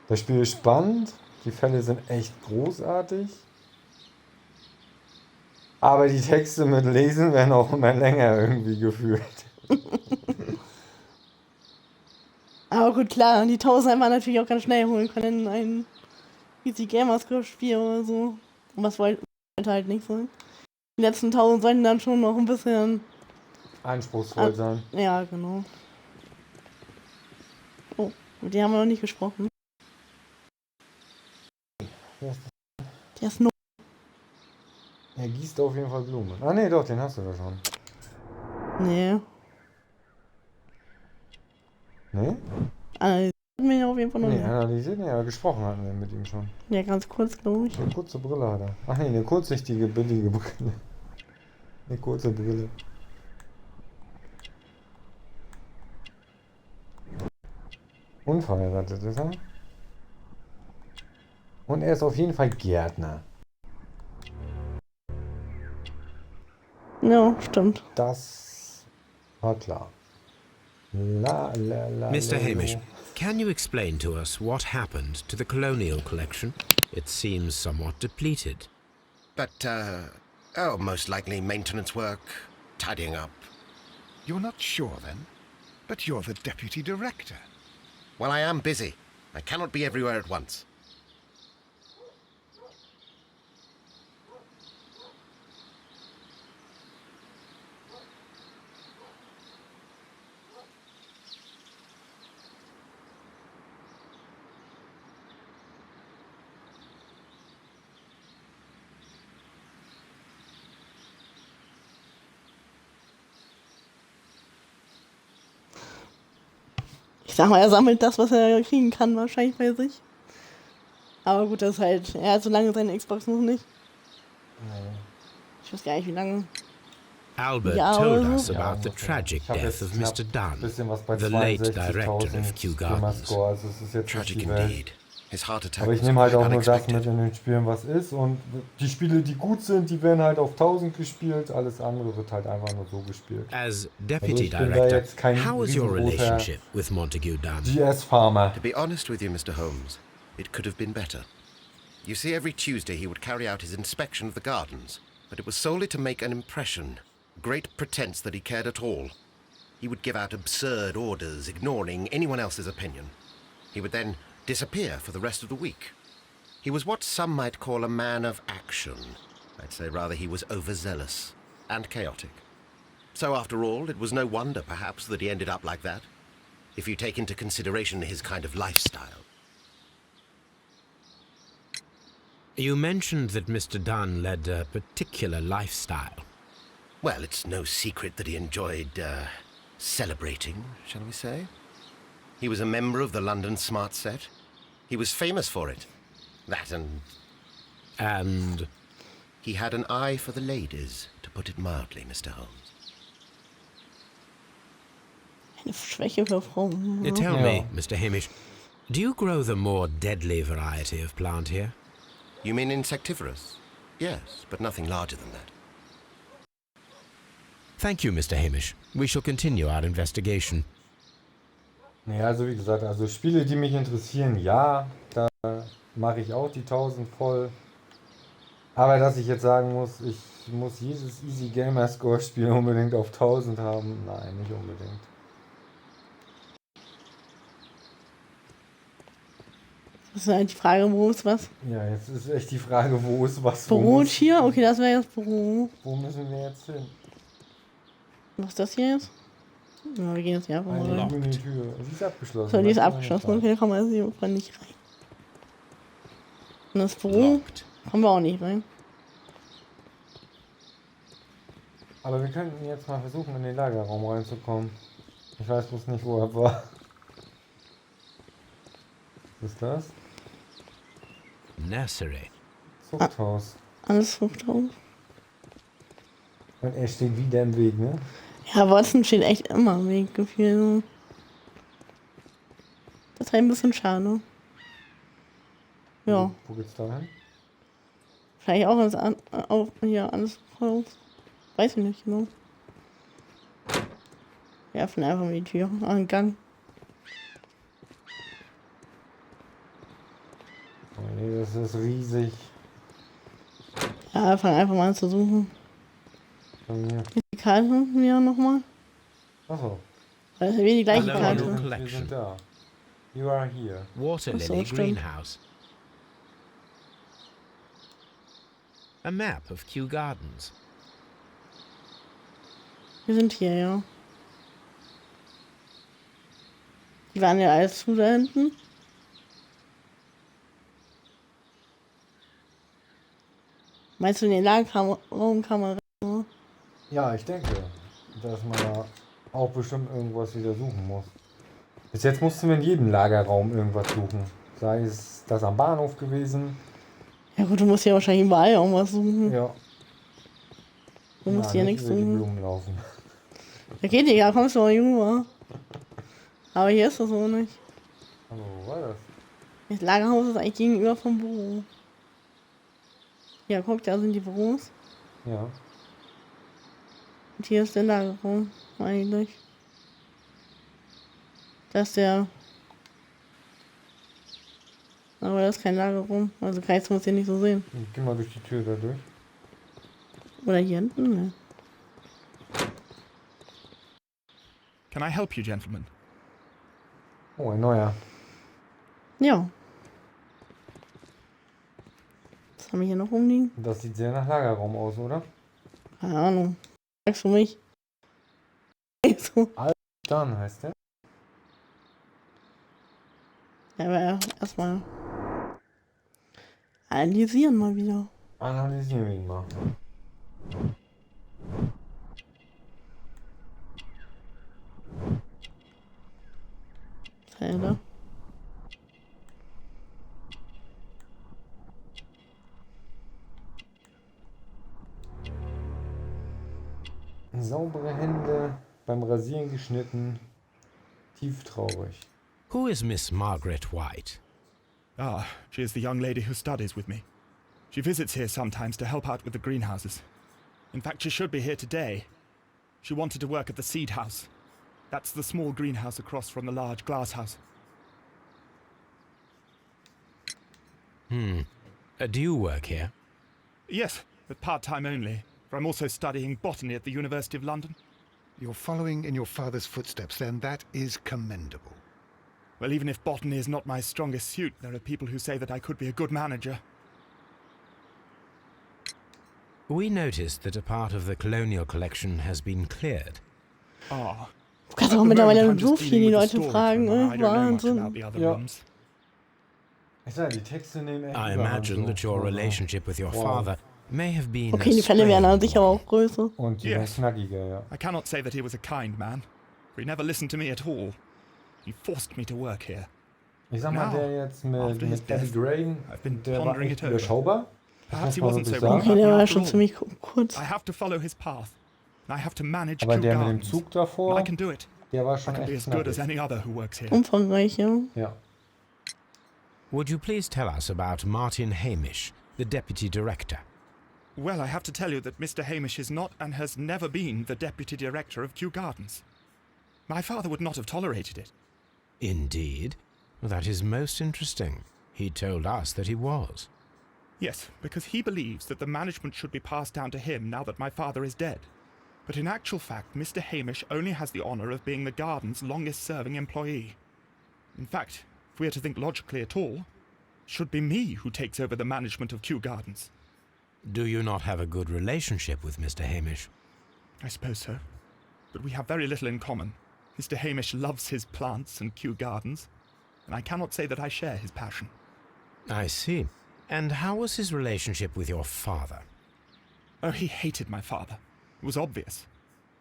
Das Spiel ist spannend, die Fälle sind echt großartig. Aber die Texte mit Lesen werden auch immer länger irgendwie gefühlt. Aber gut, klar, die 1000 hätte man natürlich auch ganz schnell holen können in ein Easy Gamerscore Spiel oder so. Und was wollte halt nicht sein. Die letzten 1000 sollten dann schon noch ein bisschen Anspruchsvoll sein. Ja, genau. Oh, mit dem haben wir noch nicht gesprochen. Der ist nur. Er gießt auf jeden Fall Blumen. Ah ne, doch, den hast du da schon. Nee. Ne? Analysiert wir auf jeden Fall noch Nee, nicht. analysiert? Nee, aber gesprochen hatten wir mit ihm schon. Ja, ganz kurz, glaube ich. Eine kurze Brille hat er. Ach nee, eine kurzsichtige, billige Brille. Eine kurze Brille. Unverheiratet ist er. Und er ist auf jeden Fall Gärtner. Ja, stimmt. Das war klar. Mr. Hamish, can you explain to us what happened to the colonial collection? It seems somewhat depleted. But, oh, most likely maintenance work, tidying up. You're not sure, then? But you're the deputy director. Well, I am busy. I cannot be everywhere at once. Ich sag mal, er sammelt das, was er kriegen kann, wahrscheinlich bei sich. Aber gut, das ist halt. Er hat so lange seine Xbox noch nicht. Nee. Ich weiß gar nicht, wie lange. Albert told us about the tragic death of Mr. Dunn, the late director of Kew Gardens. Also es ist jetzt Tragic nicht die Welt. indeed. His heart attack Aber ich was nehme halt quite auch nur das unexpected. mit in den Spielen, was ist. Und die Spiele, die gut sind, die werden halt auf 1000 gespielt. Alles andere wird halt einfach nur so gespielt. As deputy ich bin da director, jetzt kein how is your riesengroßer relationship with Montague Dunn? GS-Farmer. To be honest with you, Mr. Holmes, it could have been better. You see, every Tuesday he would carry out his inspection of the gardens, but it was solely to make an impression. Great pretense that he cared at all. He would give out absurd orders, ignoring anyone else's opinion. He would then disappear for the rest of the week. He was what some might call a man of action. I'd say rather he was overzealous and chaotic. So after all, it was no wonder, perhaps, that he ended up like that, if you take into consideration his kind of lifestyle. You mentioned that Mr. Dunn led a particular lifestyle. Well, it's no secret that he enjoyed, celebrating, shall we say? He was a member of the London Smart Set. He was famous for it. That And? He had an eye for the ladies, to put it mildly, Mr. Holmes. Eine Schwäche für Frauen. Tell me, Mr. Hamish, do you grow the more deadly variety of plant here? You mean insectivorous? Yes, but nothing larger than that. Thank you, Mr. Hamish. We shall continue our investigation. Nee, also wie gesagt, also Spiele, die mich interessieren, ja, da mache ich auch die 1000 voll. Aber dass ich jetzt sagen muss, ich muss jedes Easy Gamerscore Spiel unbedingt auf 1000 haben, nein, nicht unbedingt. Das ist halt die Frage, wo ist was? Ja, jetzt ist echt die Frage, wo ist was? Büro-Tier? Okay, das wäre jetzt Büro. Wo müssen wir jetzt hin? Was ist das hier jetzt? Ja, wir gehen jetzt hier einfach mal Eine rein. grüne Tür. Die ist abgeschlossen. So, die ist Da kann man abgeschlossen. nicht Okay, da kann man jetzt hier nicht rein. Und das Büro kommen wir auch nicht rein. Aber wir könnten jetzt mal versuchen, in den Lagerraum reinzukommen. Ich weiß bloß nicht, wo er war. Was ist das? Nursery. Zuchthaus. Alles Zuchthaus. Und er steht wieder im Weg, ne? Ja, Watson steht echt immer im Weg, gefühlt. Das ist halt ein bisschen schade. Ja. Wo geht's da hin? Vielleicht auch alles Haus. Weiß ich nicht genau. Wir öffnen einfach mal die Tür. Einen Gang. Oh nee, das ist riesig. Ja, wir fangen einfach mal an zu suchen. Hier. Die Karte wieder nochmal. Achso. Das ist ja wieder die gleiche Hello, Karte. Wir sind da. You are here. Water Ach so, Lily stimmt. Greenhouse. A map of Kew Gardens. Wir sind hier, ja. Die waren ja alles zu da hinten. Meinst du, in den Lagerraum kann man rein? Ja, ich denke, dass man da auch bestimmt irgendwas wieder suchen muss. Bis jetzt mussten wir in jedem Lagerraum irgendwas suchen. Sei es das am Bahnhof gewesen. Ja gut, du musst ja wahrscheinlich überall irgendwas suchen. Ja. Du musst hier nicht nichts über die suchen. Blumen laufen. Da geht ja, kommst du auch rüber. Aber hier ist das so nicht. Hallo, wo war das? Das Lagerhaus ist eigentlich gegenüber vom Büro. Ja, guck, da sind die Büros. Ja. Und hier ist der Lagerraum, eigentlich. Das ist der... Aber das ist kein Lagerraum. Also kannst du es hier nicht so sehen. Geh mal durch die Tür da durch. Oder hier hinten? Ne. Can I help you, gentlemen? Oh, ein neuer. Ja. Was haben wir hier noch rumliegen? Das sieht sehr nach Lagerraum aus, oder? Keine Ahnung. Sagst du mich? So. Dann heißt der. Ja, aber erstmal analysieren mal wieder. Analysieren wir ihn mal. Felder. Saubere Hände, beim Rasieren geschnitten, tief traurig. Who is Miss Margaret White? Ah, she is the young lady who studies with me. She visits here sometimes to help out with the greenhouses. In fact, she should be here today. She wanted to work at the seed house. That's the small greenhouse across from the large glass house. Do you work here? Yes, but part-time only, for I'm also studying botany at the University of London. You're following in your father's footsteps, then. That is commendable. Well, even if botany is not my strongest suit, there are people who say that I could be a good manager. We noticed that a part of the colonial collection has been cleared. Ah. Du kannst auch mittlerweile so viel die Leute fragen, Wahnsinn. Ja. Ich sag, die Texte nehmen echt I überhand imagine so. that your relationship with your father may have been Okay, die Fälle werden an sich aber auch größer. Und die Yes. werden knackiger, ja. I cannot say that he was a kind man, for he never listened to me at all. He forced me to work here. Ich sag mal, Now, der jetzt after his mit Eddie death, Gray, I've been der war pondering echt it over. überschaubar. Perhaps he muss man wasn't so wirklich wrong sagen. Okay, der war after schon all. ziemlich kurz. I have to follow his path. And I have to manage Aber Kew der mit dem Gardens. Zug And davor, I can do it. der war I schon can be echt as good as knackig. any other who works here. Umfangreich, ja. Ja. Would you please tell us about Martin Hamish, the deputy director? Well, I have to tell you that Mr. Hamish is not and has never been the deputy director of Kew Gardens. My father would not have tolerated it. Indeed? That is most interesting. He told us that he was. Yes, because he believes that the management should be passed down to him now that my father is dead. But in actual fact, Mr. Hamish only has the honour of being the garden's longest-serving employee. In fact, if we are to think logically at all, it should be me who takes over the management of Kew Gardens. Do you not have a good relationship with Mr. Hamish? I suppose so. But we have very little in common. Mr. Hamish loves his plants and Kew Gardens, and I cannot say that I share his passion. I see. And how was his relationship with your father? Oh, he hated my father. It was obvious.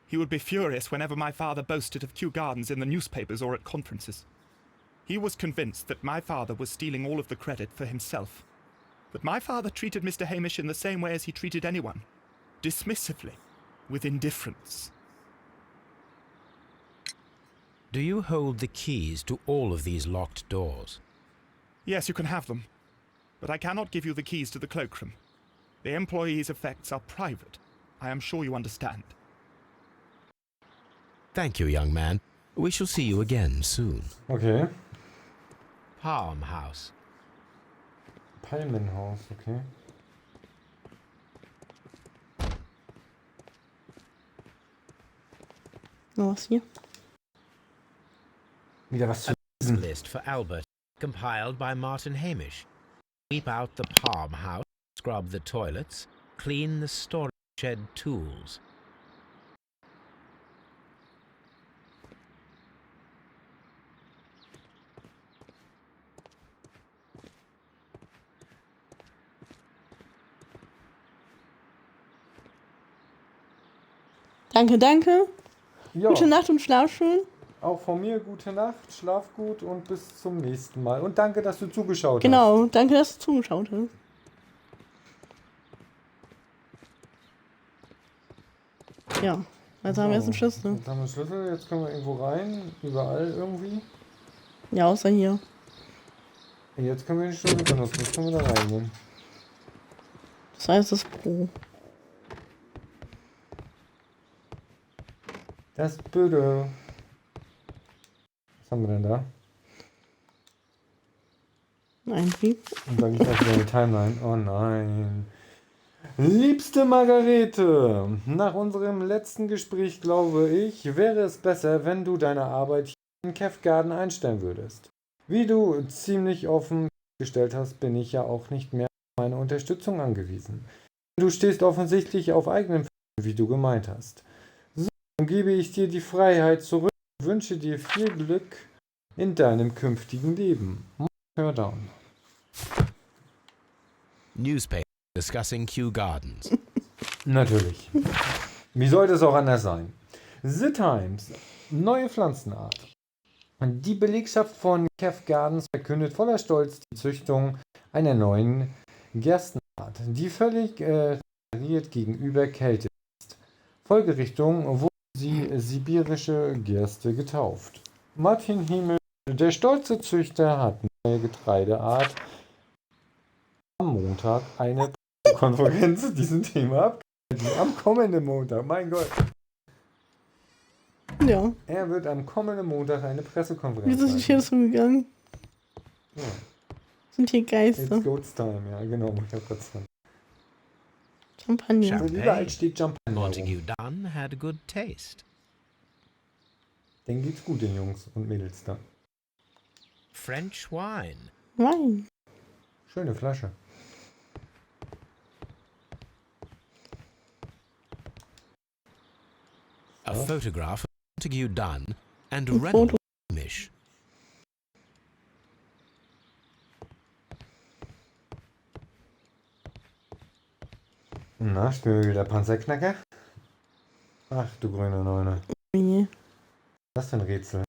He would be furious whenever my father boasted of Kew Gardens in the newspapers or at conferences. He was convinced that my father was stealing all of the credit for himself. But my father treated Mr. Hamish in the same way as he treated anyone. Dismissively. With indifference. Do you hold the keys to all of these locked doors? Yes, you can have them. But I cannot give you the keys to the cloakroom. The employees' effects are private. I am sure you understand. Thank you, young man. We shall see you again soon. Okay. Palm House. Palmenhaus, okay. Was hier? Wieder was zu A lesen. list for Albert, compiled by Martin Hamish. Sweep out the palm house, scrub the toilets, clean the storage shed tools. Danke, danke. Ja, Gute Nacht und schlaf schön. auch von mir gute Nacht, schlaf gut und bis zum nächsten Mal. Und danke, dass du zugeschaut hast. Genau, danke, dass du zugeschaut hast. Ja, also haben wir jetzt einen Schlüssel. Jetzt haben wir einen Schlüssel, jetzt können wir irgendwo rein, überall irgendwie. Ja, außer hier. Jetzt können wir den Schlüssel benutzen, jetzt können wir da reingehen. Das heißt, das Pro. Das Büro. Was haben wir denn da? Ein Brief. Und dann geht das wieder in die Timeline. Oh nein. Liebste Margarete, nach unserem letzten Gespräch glaube ich, wäre es besser, wenn du deine Arbeit hier in Kew Garden einstellen würdest. Wie du ziemlich offen gestellt hast, bin ich ja auch nicht mehr auf meine Unterstützung angewiesen. Du stehst offensichtlich auf eigenen Füßen, wie du gemeint hast. So gebe ich dir die Freiheit zurück und wünsche dir viel Glück in deinem künftigen Leben. Hör down. Newspaper discussing Kew Gardens. Natürlich. Wie sollte es auch anders sein? The Times, neue Pflanzenart. Die Belegschaft von Kew Gardens verkündet voller Stolz die Züchtung einer neuen Gerstenart, die völlig repariert gegenüber Kälte ist. Folgerichtung wurde sie sibirische Gerste getauft. Martin Himmel, der stolze Züchter, hat neue Getreideart am Montag eine Konferenz zu diesem Thema abgehalten. Am kommenden Montag, mein Gott. Ja. Er wird am kommenden Montag eine Pressekonferenz Wieso sind hier so gegangen? Ja. Sind hier Geister. It's Goat's Time, ja, genau, muss ich ja kurz sagen. Champagner. Also überall steht Champagner. Montague Dunn had good taste. Denen geht's gut, den Jungs und Mädels da. French wine. Wein. Schöne Flasche. A photograph of Montague Dunn and Ein Redux Foto. Hamish. Na, spielen wir wieder Panzerknacker? Ach du grüne Neune. Nee. Was für ein Rätsel.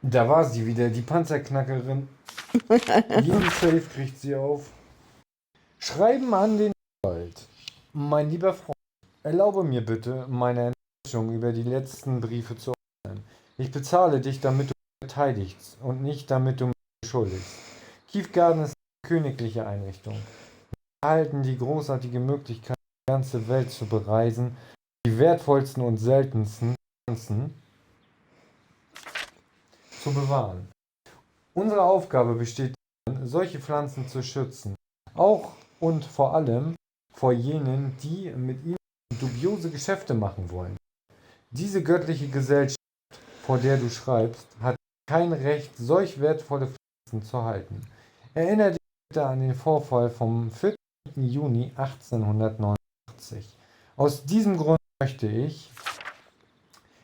Da war sie wieder, die Panzerknackerin. Jeden Safe kriegt sie auf. Schreiben an den Wald. Mein lieber Freund, erlaube mir bitte, meine Enttäuschung über die letzten Briefe zu äußern. Ich bezahle dich, damit du mich verteidigst und nicht damit du mich beschuldigst. Keith Garden ist eine königliche Einrichtung. Wir erhalten die großartige Möglichkeit, die ganze Welt zu bereisen, die wertvollsten und seltensten Pflanzen zu bewahren. Unsere Aufgabe besteht darin, solche Pflanzen zu schützen. Auch und vor allem vor jenen, die mit ihnen dubiose Geschäfte machen wollen. Diese göttliche Gesellschaft, vor der du schreibst, hat kein Recht, solch wertvolle Pflanzen zu halten. Erinnere dich bitte an den Vorfall vom 14. Juni 1889. Aus diesem Grund möchte ich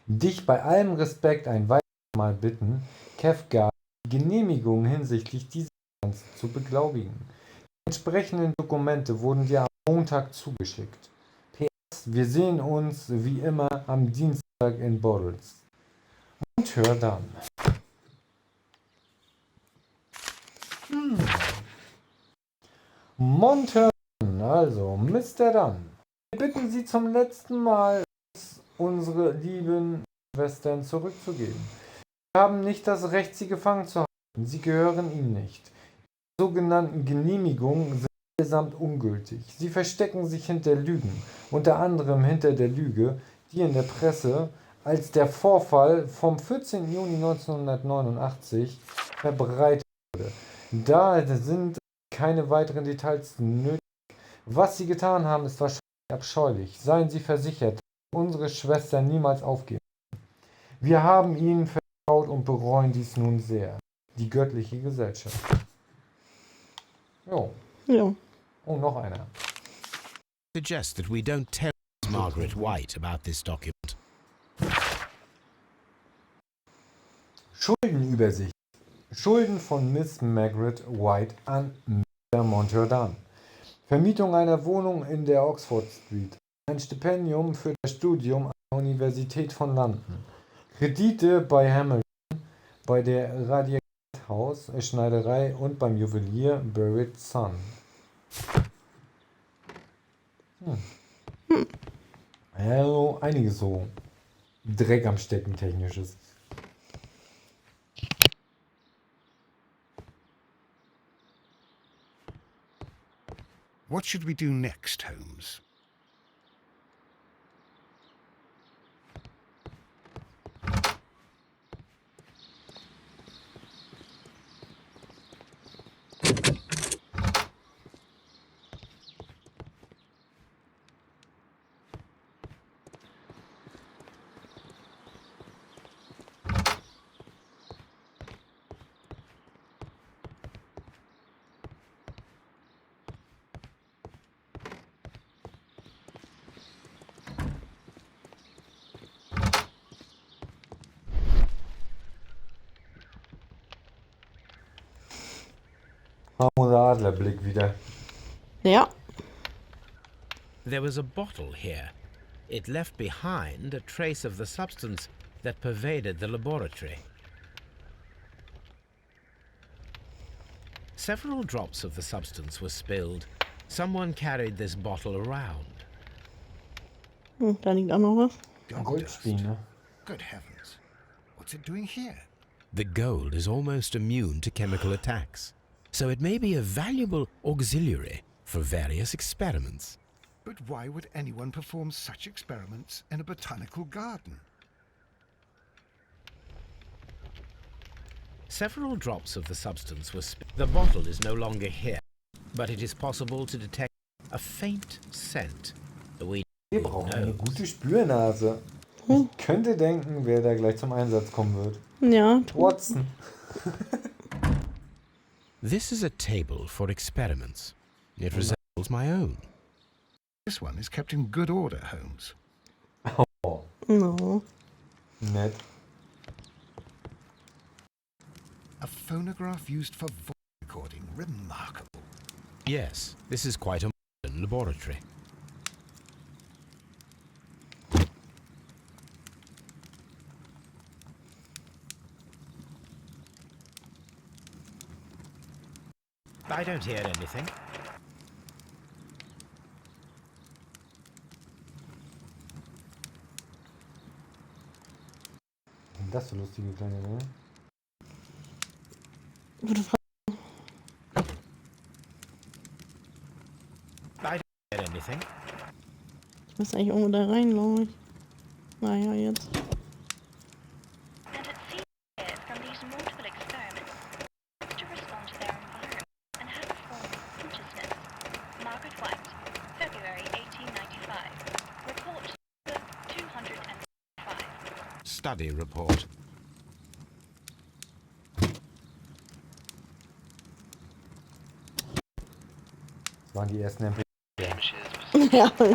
dich bei allem Respekt ein weiteres Mal bitten, Kefgar die Genehmigung hinsichtlich dieser Pflanzen zu beglaubigen. Die entsprechenden Dokumente wurden dir am Montag zugeschickt. PS, wir sehen uns wie immer am Dienstag in Bottles. Und hör dann. Monter, also Mr. Dunn. Wir bitten Sie zum letzten Mal, uns unsere lieben Schwestern zurückzugeben. Wir haben nicht das Recht, sie gefangen zu halten. Sie gehören Ihnen nicht. Die sogenannten Genehmigungen sind allesamt ungültig. Sie verstecken sich hinter Lügen, unter anderem hinter der Lüge, die in der Presse als der Vorfall vom 14. Juni 1989 verbreitet wurde. Da sind keine weiteren Details nötig. Was Sie getan haben, ist wahrscheinlich abscheulich. Seien Sie versichert, dass unsere Schwestern niemals aufgeben. Wir haben Ihnen vertraut und bereuen dies nun sehr. Die göttliche Gesellschaft. Jo. Ja. Oh, noch einer. Suggest that we don't tell Margaret White about this document. Schuldenübersicht. Schulden von Miss Margaret White an Mr. Monterdon. Vermietung einer Wohnung in der Oxford Street. Ein Stipendium für das Studium an der Universität von London. Kredite bei Hamilton, bei der Radiathaus Schneiderei und beim Juwelier Barrett Son. Also einiges so Dreck am Stecken technisches. What should we do next, Holmes? Famoser Adlerblick wieder. Ja. There was a bottle here. It left behind a trace of the substance that pervaded the laboratory. Several drops of the substance were spilled. Someone carried this bottle around. Da liegt auch noch was. Goldspine. Good heavens. What's it doing here? The gold is almost immune to chemical attacks, so it may be a valuable auxiliary for various experiments. But why would anyone perform such experiments in a botanical garden? Several drops of the substance were spilled. The bottle is no longer here, but it is possible to detect a faint scent. Wir brauchen eine gute Spürnase. Ich könnte denken, wer da gleich zum Einsatz kommen wird. Ja. Watson. This is a table for experiments. It resembles my own. This one is kept in good order, Holmes. Oh, No. nett. A phonograph used for voice recording. Remarkable. Yes, this is quite a modern laboratory. I don't hear anything. Das für lustige kleine Dinge. Gute Frage. I don't hear anything. Ich muss eigentlich irgendwo da rein, glaube ich. Naja, jetzt. And it seems here from these multiple experiments to respond to their environment and have a form of consciousness. Margaret White, February 1895. Report number 205. Study report. Das waren die ersten MP. Ja. The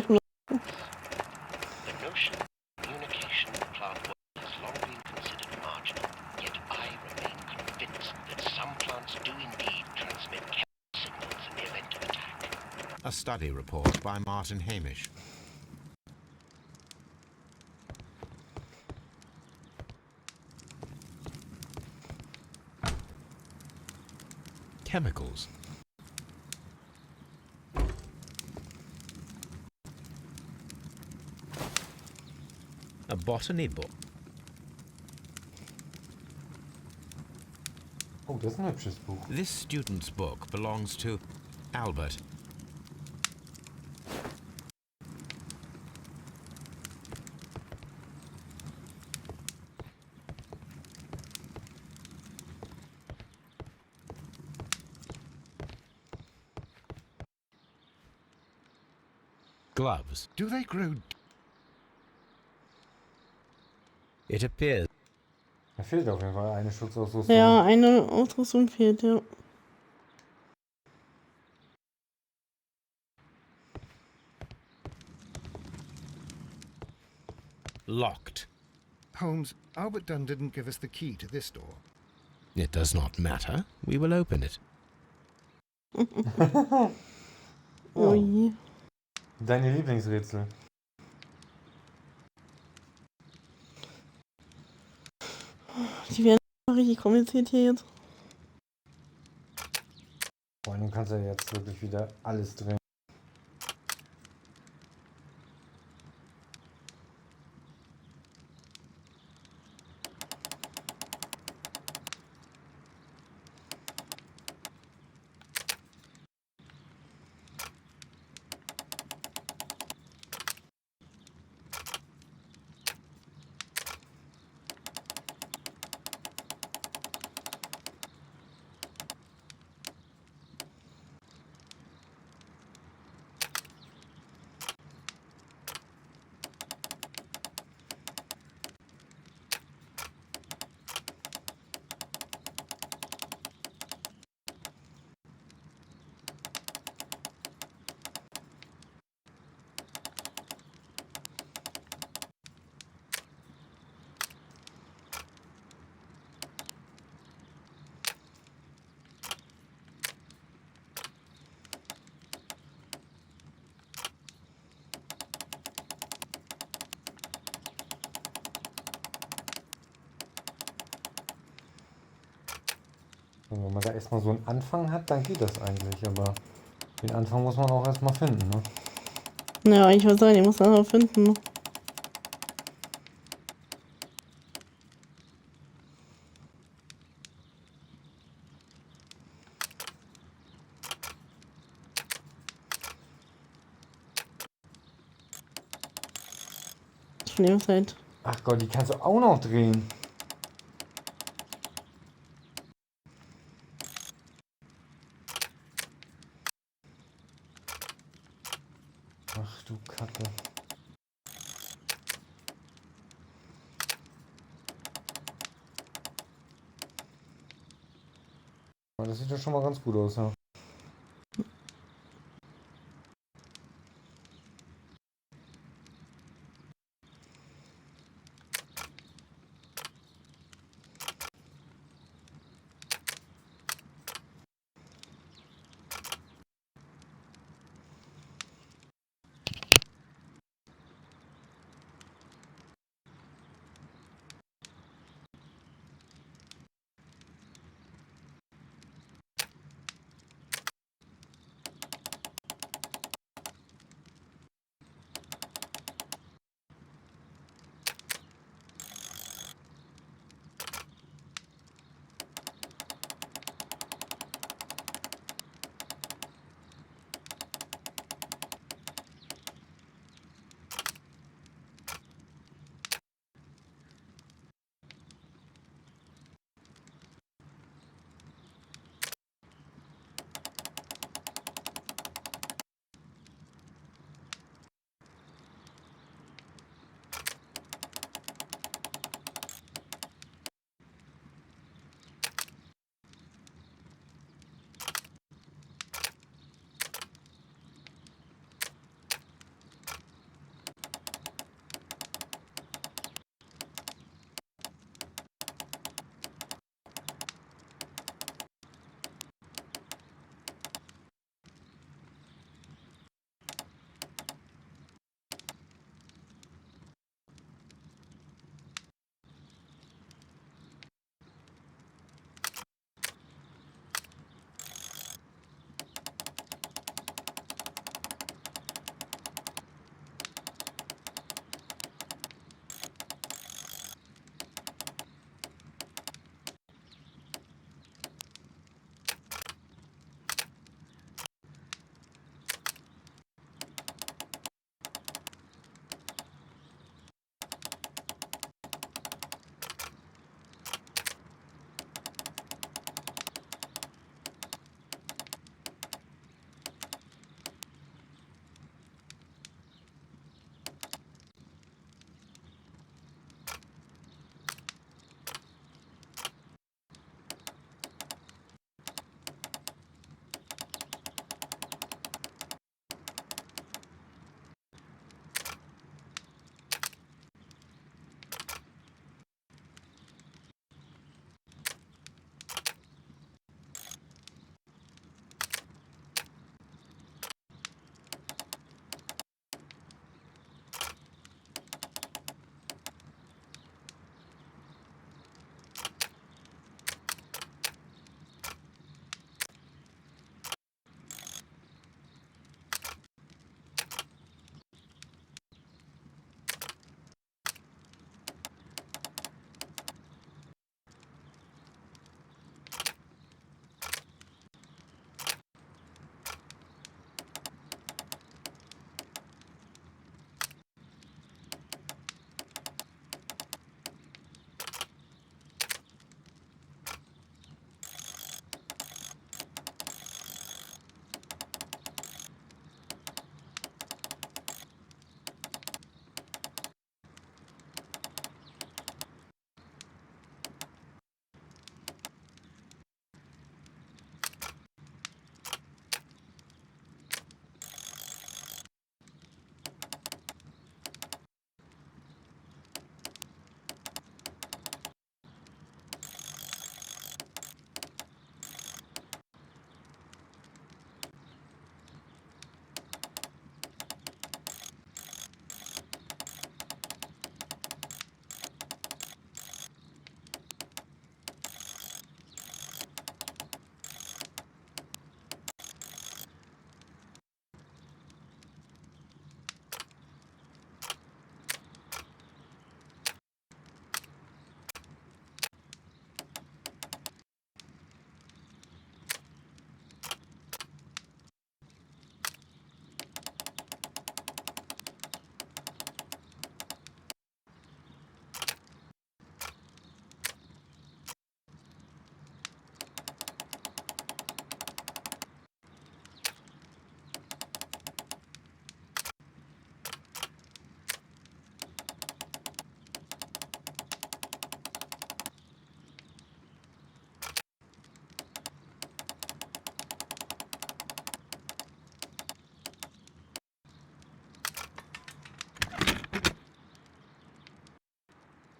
notion of communication in plant world has long been considered marginal, yet I remain convinced that some plants do indeed transmit chemical signals in the event of attack. A study report by Martin Hamish. Chemicals. A botany book. Oh, das ist ein hübsches Buch. This student's book belongs to Albert. Gloves. Do they grow? It appears. Da fehlt auf jeden Fall eine Schutzausrüstung. Ja, eine Ausrüstung fehlt, ja. Locked. Holmes, Albert Dunn didn't give us the key to this door. It does not matter. We will open it. Oh je. Deine Lieblingsrätsel. Die werden richtig kompliziert hier jetzt. Vor allem kannst du ja jetzt wirklich wieder alles drehen. Und wenn man da erstmal so einen Anfang hat, dann geht das eigentlich. Aber den Anfang muss man auch erstmal finden, ne? Ja, ich würde sagen, ich muss das noch finden. Ne? Ich nehme es halt. Ach Gott, die kannst du auch noch drehen. Ach du Kacke. Aber das sieht ja schon mal ganz gut aus, ja.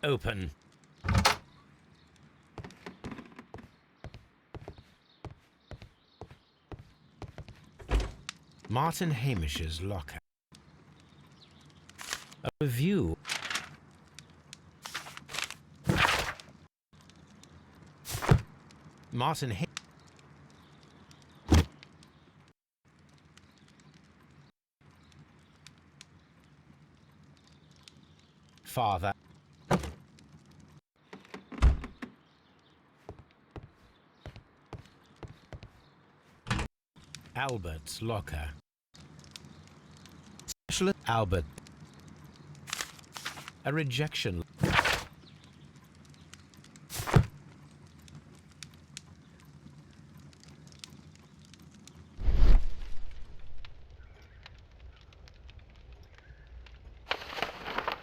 Open. Martin Hamish's locker. A review. Martin Hamish. Father. Albert's locker. Specialist Albert. A rejection.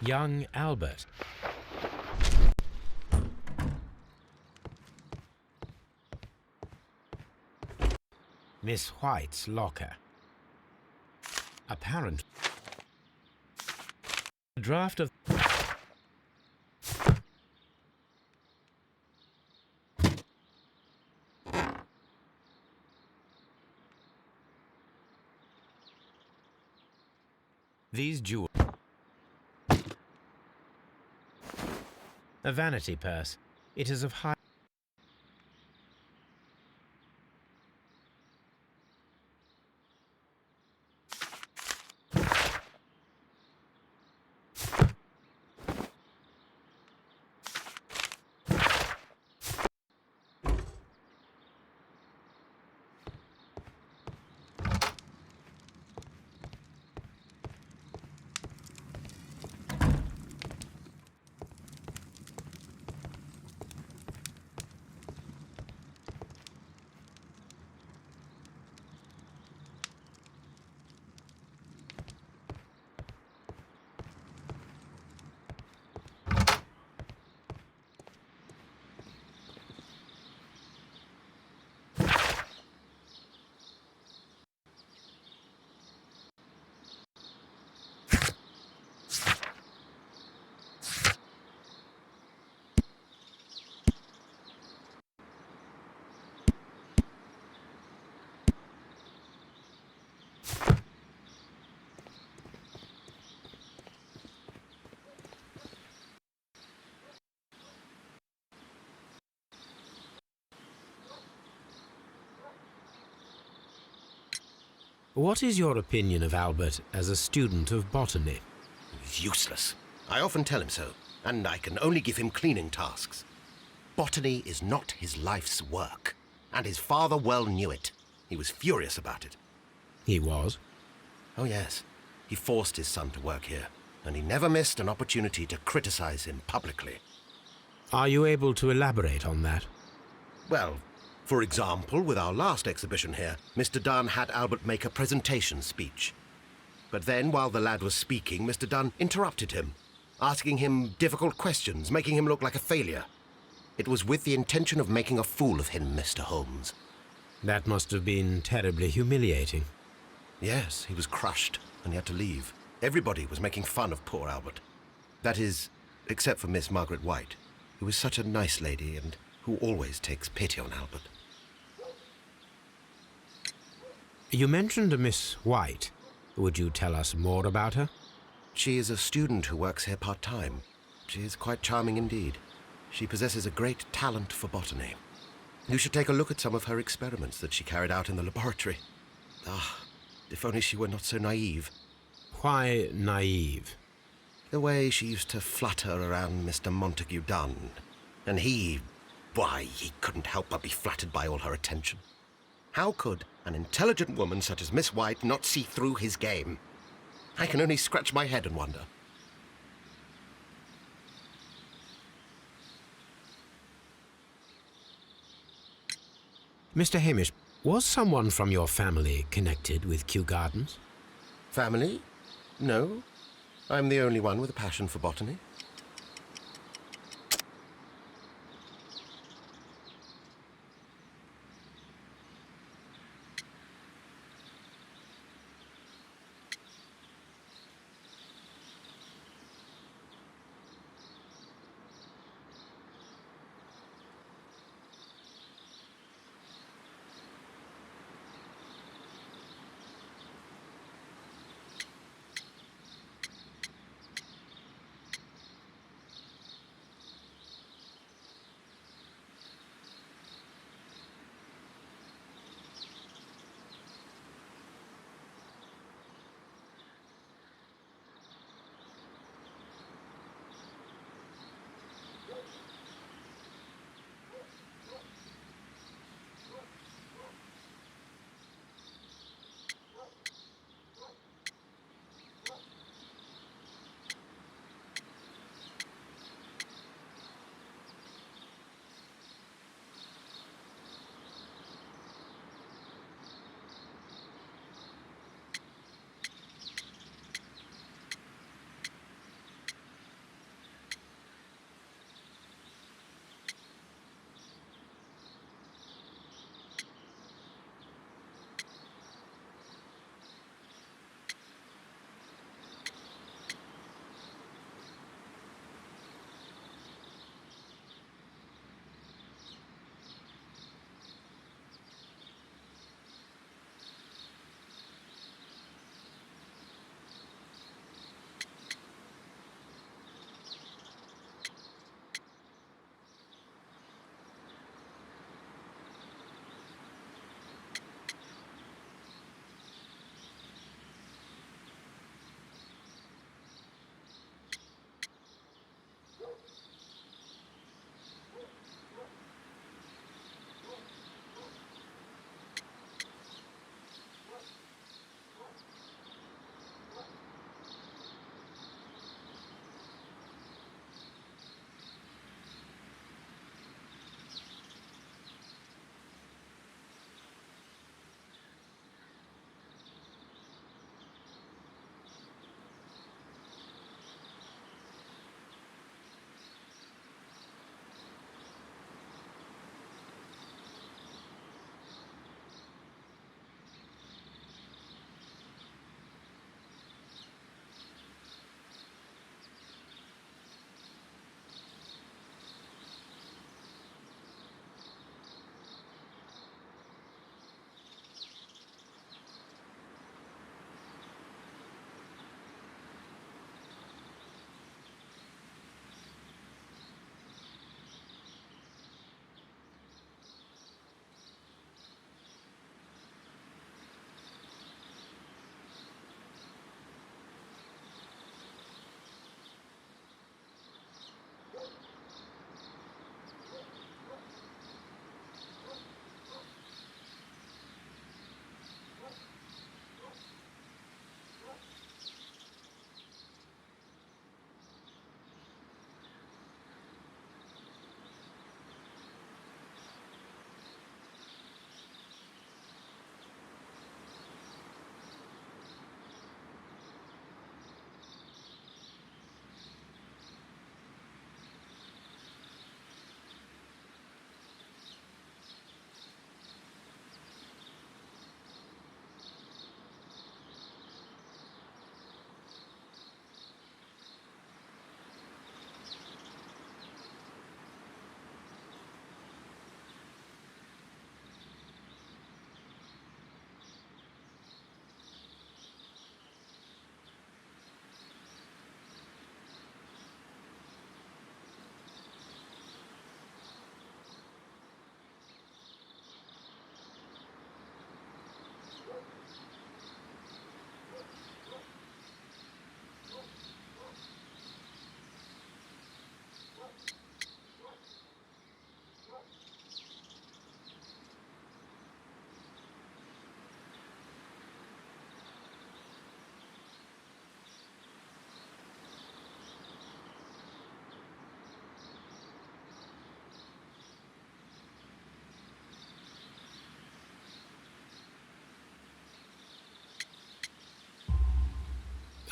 Young Albert. Miss White's locker. Apparent. A draft of these jewels. A vanity purse. It is of high. What is your opinion of Albert as a student of botany? Useless. I often tell him so, and I can only give him cleaning tasks. Botany is not his life's work, and his father well knew it. He was furious about it. He was? Oh yes. He forced his son to work here, and he never missed an opportunity to criticize him publicly. Are you able to elaborate on that? Well, for example, with our last exhibition here, Mr. Dunn had Albert make a presentation speech. But then, while the lad was speaking, Mr. Dunn interrupted him, asking him difficult questions, making him look like a failure. It was with the intention of making a fool of him, Mr. Holmes. That must have been terribly humiliating. Yes, he was crushed, and he had to leave. Everybody was making fun of poor Albert. That is, except for Miss Margaret White, who is such a nice lady and who always takes pity on Albert. You mentioned a Miss White. Would you tell us more about her? She is a student who works here part-time. She is quite charming indeed. She possesses a great talent for botany. You should take a look at some of her experiments that she carried out in the laboratory. Ah, if only she were not so naive. Why naive? The way she used to flutter around Mr. Montague Dunn. And why, he couldn't help but be flattered by all her attention. How could an intelligent woman such as Miss White not see through his game? I can only scratch my head and wonder. Mr. Hamish, was someone from your family connected with Kew Gardens? Family? No. I'm the only one with a passion for botany.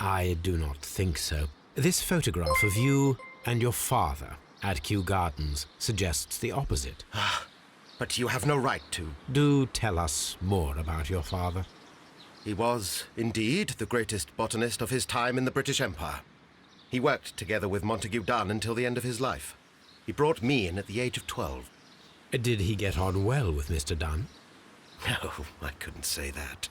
I do not think so. This photograph of you and your father at Kew Gardens suggests the opposite. But you have no right to. Do tell us more about your father. He was, indeed, the greatest botanist of his time in the British Empire. He worked together with Montague Dunn until the end of his life. He brought me in at the age of 12. Did he get on well with Mr. Dunn? No, I couldn't say that.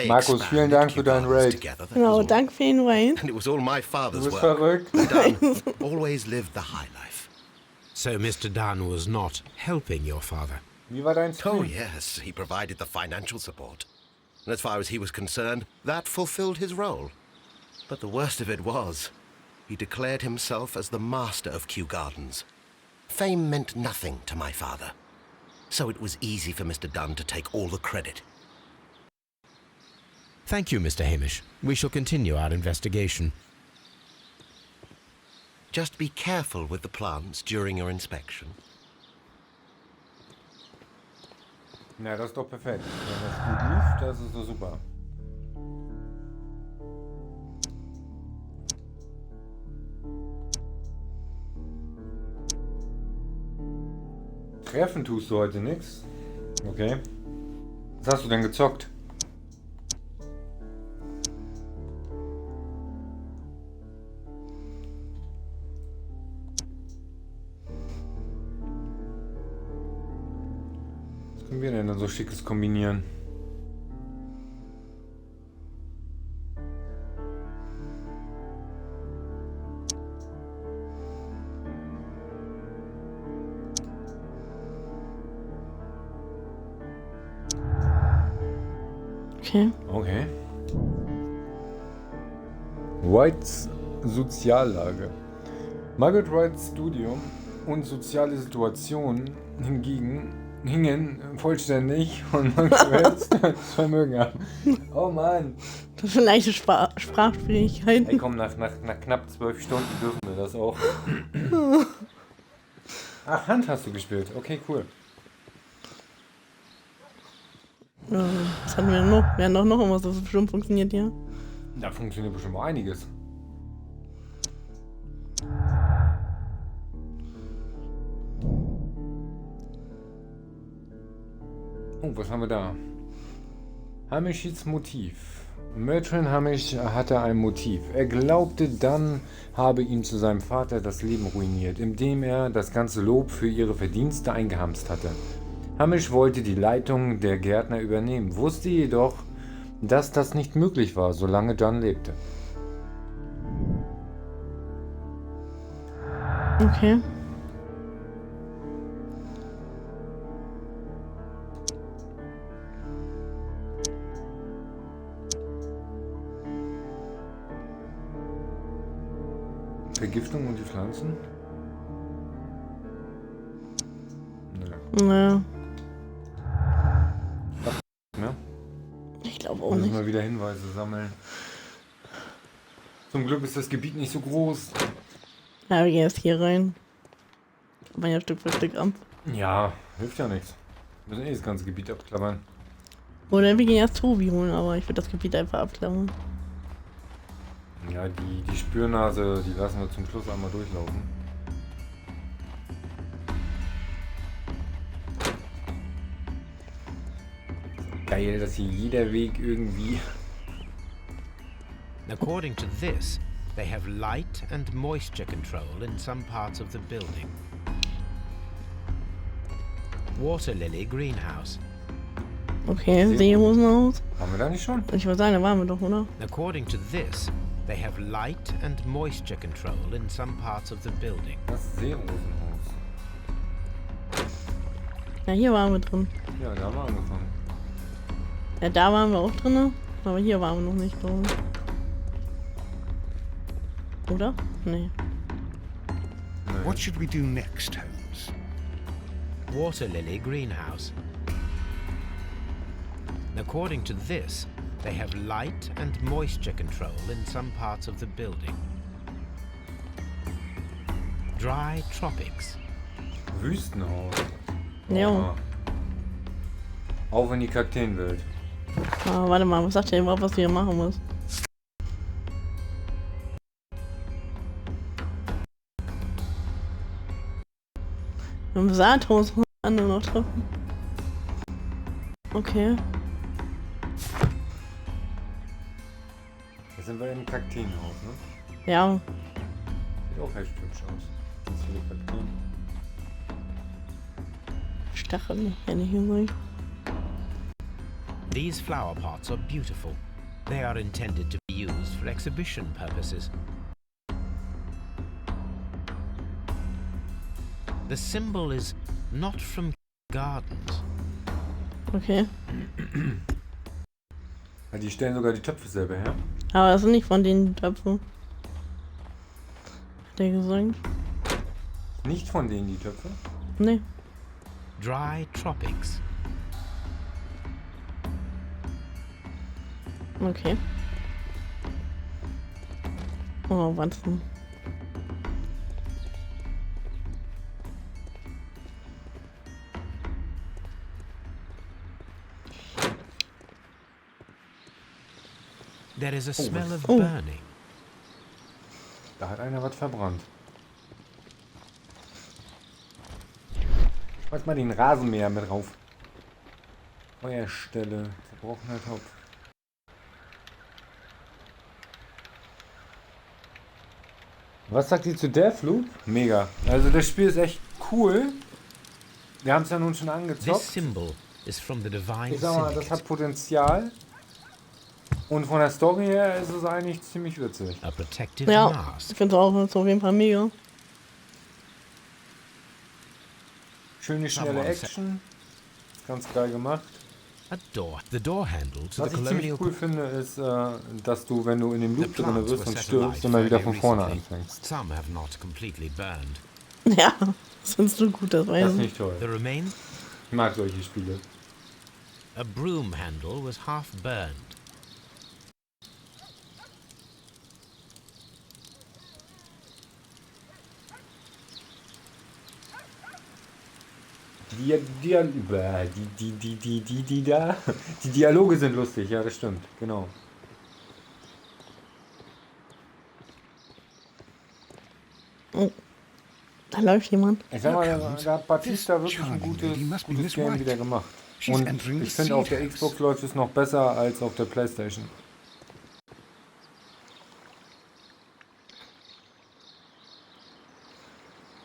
Markus, vielen Dank für deinen Raid. Genau, danke für den Raid. And it was all my father's Du bist work. verrückt. Dunn always lived the high life. So Mr. Dunn was not helping your father? Wie war dein Stream? Oh, yes, he provided the financial support. And as far as he was concerned, that fulfilled his role. But the worst of it was, he declared himself as the master of Kew Gardens. Fame meant nothing to my father. So it was easy for Mr. Dunn to take all the credit. Thank you, Mr. Hamish. We shall continue our investigation. Just be careful with the plants during your inspection. Na, das ist doch perfekt. Wenn das gut lief, das ist doch super. Treffen tust du heute nix. Okay. Was hast du denn gezockt? Was können wir denn so Schickes kombinieren? Okay. Whites Soziallage. Margaret Whites Studium und soziale Situationen hingen vollständig von Maxwells Vermögen ab. Oh Mann. Das sind leichte Sprachschwierigkeiten. Hey komm, nach knapp 12 Stunden dürfen wir das auch. Ach, Hand hast du gespielt. Okay, cool. Ja, was hatten wir denn noch? Wir hatten doch noch irgendwas, das bestimmt funktioniert, ja. Da funktioniert bestimmt auch einiges. Oh, was haben wir da? Hamishs Motiv. Bertrand Hamish hatte ein Motiv. Er glaubte, Dunn habe ihm zu seinem Vater das Leben ruiniert, indem er das ganze Lob für ihre Verdienste eingeheimst hatte. Hamish wollte die Leitung der Gärtner übernehmen, wusste jedoch, dass das nicht möglich war, solange Dunn lebte. Okay. Vergiftung und die Pflanzen? Naja. Ja? Ich glaube auch Müssen nicht. wir wieder Hinweise sammeln. Zum Glück ist das Gebiet nicht so groß. Ja, wir gehen jetzt hier rein. Aber ja Stück für Stück ab. Ja, hilft ja nichts. Wir müssen das ganze Gebiet abklappern. Oder wir gehen erst Tobi holen, aber ich würde das Gebiet einfach abklappern. Ja, die Spürnase, die lassen wir zum Schluss einmal durchlaufen. Geil, dass hier jeder Weg irgendwie... According to this, they have light and moisture control in some parts of the building. Water Lily Greenhouse. Okay, Seerosenhaus. Haben wir da nicht schon? Ich würde sagen, da waren wir doch, oder? According to this, they have light and moisture control in some parts of the building. Das Seerosenhaus. Ja, hier waren wir drin. Ja, da haben wir angefangen. Ja, da waren wir auch drin, aber hier waren wir noch nicht drin. Oder? Nee. What should we do next, Holmes? Water Lily Greenhouse. According to this, they have light and moisture control in some parts of the building. Dry tropics. Wüstenhaus. Ja. Auch in die Kakteenwelt. Ah, warte mal, was sagt ihr überhaupt, was wir hier machen müssen? Im Saathaus muss andere noch treffen. Okay. Jetzt sind wir im Kakteenhaus, ne? Ja. Sieht auch recht hübsch aus. Ganz viele Kakteen. Stacheln, wenn ich hier sein. These flower pots are beautiful. They are intended to be used for exhibition purposes. The symbol is not from gardens. Okay. Ja, die stellen sogar die Töpfe selber her. Aber das sind nicht von den Töpfen. Hat er gesagt? Nicht von denen die Töpfe? Nee. Dry tropics. Okay. Oh, Wanzen. There is a smell of burning. Da hat einer was verbrannt. Schmeiß mal den Rasenmäher mit rauf. Feuerstelle. Zerbrochener Topf. Was sagt ihr zu Deathloop? Mega. Also das Spiel ist echt cool. Wir haben es ja nun schon angezockt. This symbol is from the divine Ich sag mal, das hat Potenzial. Und von der Story her ist es eigentlich ziemlich witzig. A protective Ja, mask. ich finde es auch auf jeden Fall mega. Schöne, schnelle Action. Ganz geil gemacht. A door. The door handle to Was the ich ziemlich colonial. cool finde, ist, dass du, wenn du in dem The Loop drin plants bist were und set stirbst, alight immer wieder fairly von vorne recently. anfängst. Some have not completely burned. Ja, das findest du gut, das weiß Das ist ich. nicht toll. The remains. Ich mag solche Spiele. A broom handle was half burned. Die Dialoge sind lustig, ja, das stimmt, genau. Oh, da läuft jemand. Ich sag mal, da hat Batista wirklich ein gutes Game wieder gemacht. Und ich finde, auf der Xbox läuft es noch besser als auf der PlayStation.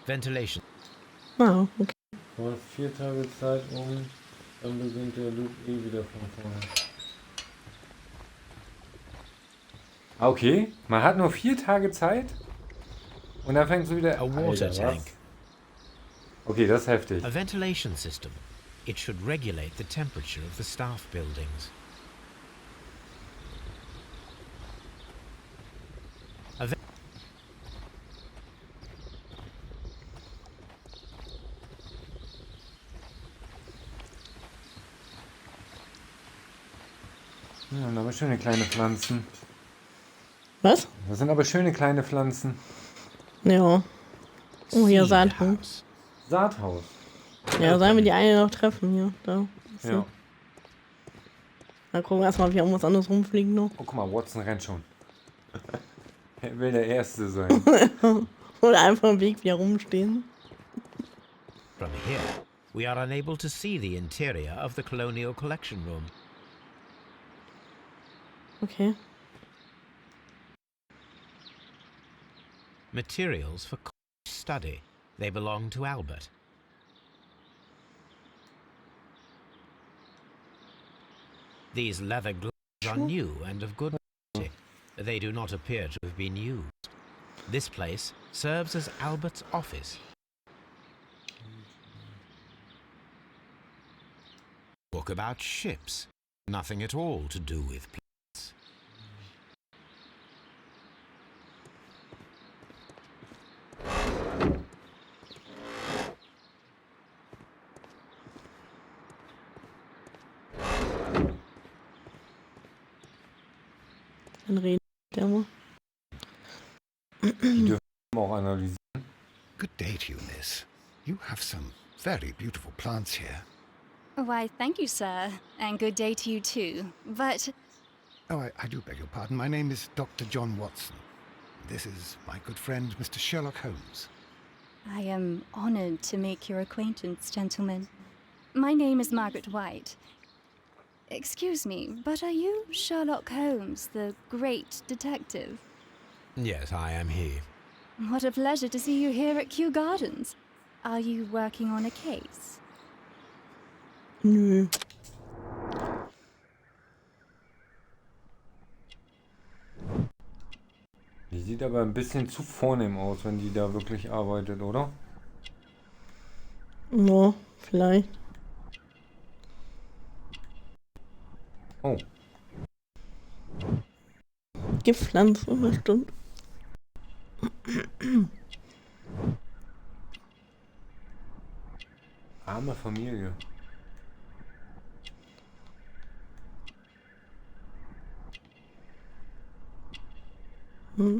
Ventilation. Ah, okay. Du hast 4 Tage Zeit, dann beginnt der Loop wieder von vorne. Okay, man hat nur 4 Tage Zeit und dann fängst du wieder... A water Alter, tank. was? Okay, das ist heftig. A ventilation system. It should regulate the temperature of the staff buildings. Ja, und aber schöne kleine Pflanzen. Was? Das sind aber schöne kleine Pflanzen. Ja. Oh, hier Saathaus. Saathaus. Ja, sollen wir die eine noch treffen hier? Da. So. Ja. Dann gucken wir erstmal, ob hier irgendwas anderes rumfliegt noch. Oh, guck mal, Watson rennt schon. Er will der Erste sein. Oder einfach im Weg wieder rumstehen. From here, we are unable to see the interior of the Colonial Collection Room. Okay. Materials for study. They belong to Albert. These leather gloves are new and of good quality. They do not appear to have been used. This place serves as Albert's office. Book about ships. Nothing at all to do with plants. Dann reden wir mal. Die dürfen auch analysieren. Good day to you, miss. You have some very beautiful plants here. Why, thank you, sir. And good day to you, too. But... Oh, I do beg your pardon. My name is Dr. John Watson. This is my good friend, Mr. Sherlock Holmes. I am honored to make your acquaintance, gentlemen. My name is Margaret White. Excuse me, but are you Sherlock Holmes, the great detective? Yes, I am he. What a pleasure to see you here at Kew Gardens. Are you working on a case? Nö. Die sieht aber ein bisschen zu vornehm aus, wenn die da wirklich arbeitet, oder? Ja, vielleicht. Oh. Giftpflanze, bestimmt. Arme Familie. Hm.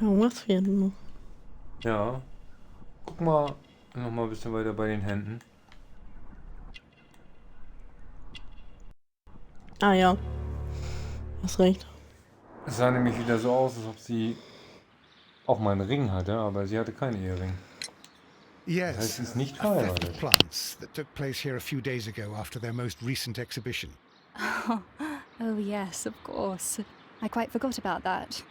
Was fehlt noch? Ja. Guck mal noch mal ein bisschen weiter bei den Händen. Ah ja. Hast recht. Es sah nämlich wieder so aus, als ob sie auch mal einen Ring hatte, aber sie hatte keinen Ehering. Das heißt, Yes, sie ist nicht a theft verheiratet. of plants that took place here a few days ago after their most recent exhibition. Oh yes, of course. I quite forgot about that.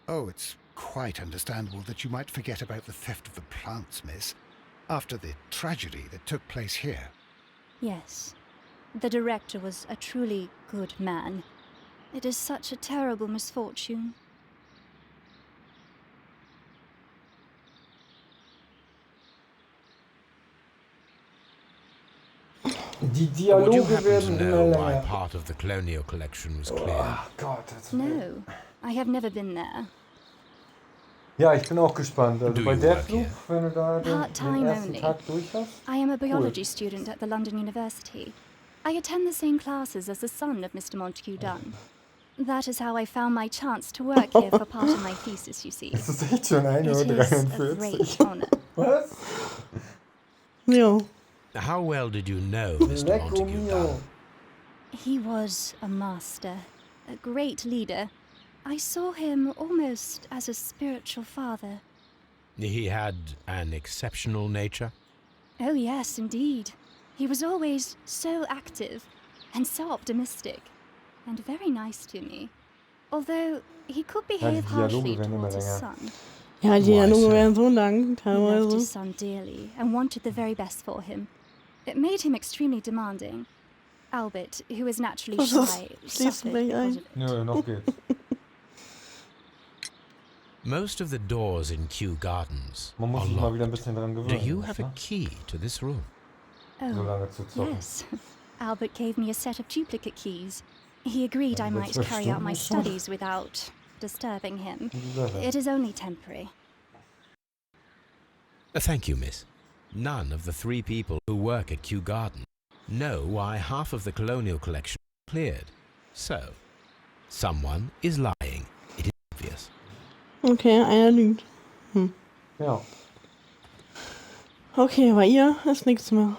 Oh, it's quite understandable that you might forget about the theft of the plants, miss, after the tragedy that took place here. Yes. The director was a truly good man. It is such a terrible misfortune. Die Would you Dialoge happen to werden immer know why länger. part of the colonial collection was cleared? Ach Gott, das No, I have never been there. Ja, ich bin auch gespannt. Also Do bei you der work Flug, here? wenn du da den Part-time ersten only. Tag durch hast. I am a biology student at the London University. I attend the same classes as the son of Mr. Montague Dunn. That is how I found my chance to work here for part of my thesis, you see. Es ist echt schon It is a 1:43 great Uhr. honor. Was? Ja. How well did you know Mr. Lecco Montague mio. Dunn? He was a master, a great leader. I saw him almost as a spiritual father. He had an exceptional nature? Oh, yes, indeed. He was always so active and so optimistic and very nice to me. Although he could behave harshly werden immer towards his länger. son. Ja, die Why Dialoge so? werden so lang, He loved teilweise. his son dearly and wanted the very best for him. It made him extremely demanding. Albert, who is naturally Was ist- shy, schließt suffered mich because ein. of it. Nö, noch geht's. Most of the doors in Kew Gardens Man muss are sich mal wieder ein locked. bisschen dran Do gewöhnen. you weißt have du? a key to this room? So Oh, lange zu zocken. yes. Albert gave me a set of duplicate keys. He agreed I Über might 12 carry out my Stunden schon? studies without disturbing him. Wie gesagt, It is only temporary. Thank you, miss. None of the 3 people who work at Kew Garden know why half of the colonial collection was cleared. So, someone is lying. It is obvious. Okay, einer lügt. Ja. Okay, bei ihr ist nichts mehr.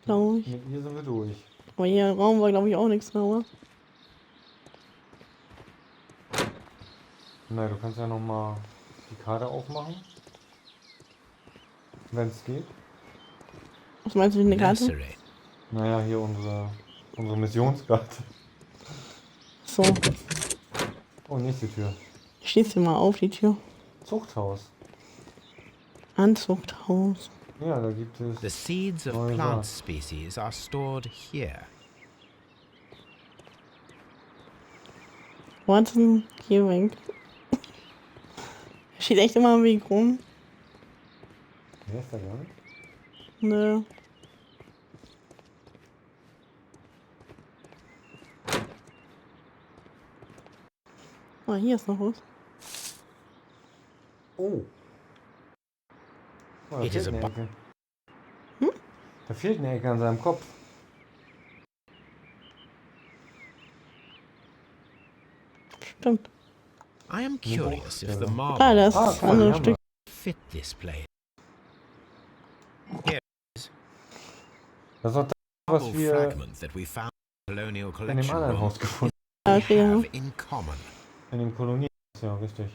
Glaube ich. Mit ihr sind wir durch. Aber ihr Raum war, glaube ich, auch nichts mehr, oder? Na, du kannst ja noch mal die Karte aufmachen. Wenn es geht. Was meinst du, eine Karte? Nursery. Naja, hier unsere Missionskarte. So, Oh, nächste Tür. ich schließe sie mal auf, die Tür. Zuchthaus. Anzuchthaus. Ja, da gibt es... The seeds of neue plant Saat. species are stored here. Watson, hier weg. Steht echt immer am Weg rum. Wer ist da gar nicht? Nö. Ah, hier ist noch was. Oh. Oh, da It is fehlt a eine Ecke. Da fehlt eine Ecke an seinem Kopf. Stimmt. I am curious if the Ah, marble das andere Stück. fit this place. Das ist doch das, was Marble wir fragment that we found in the colonial in dem collection anderen room Haus gefunden we Okay, ja. have in common. In dem Kolonien. Ja, richtig.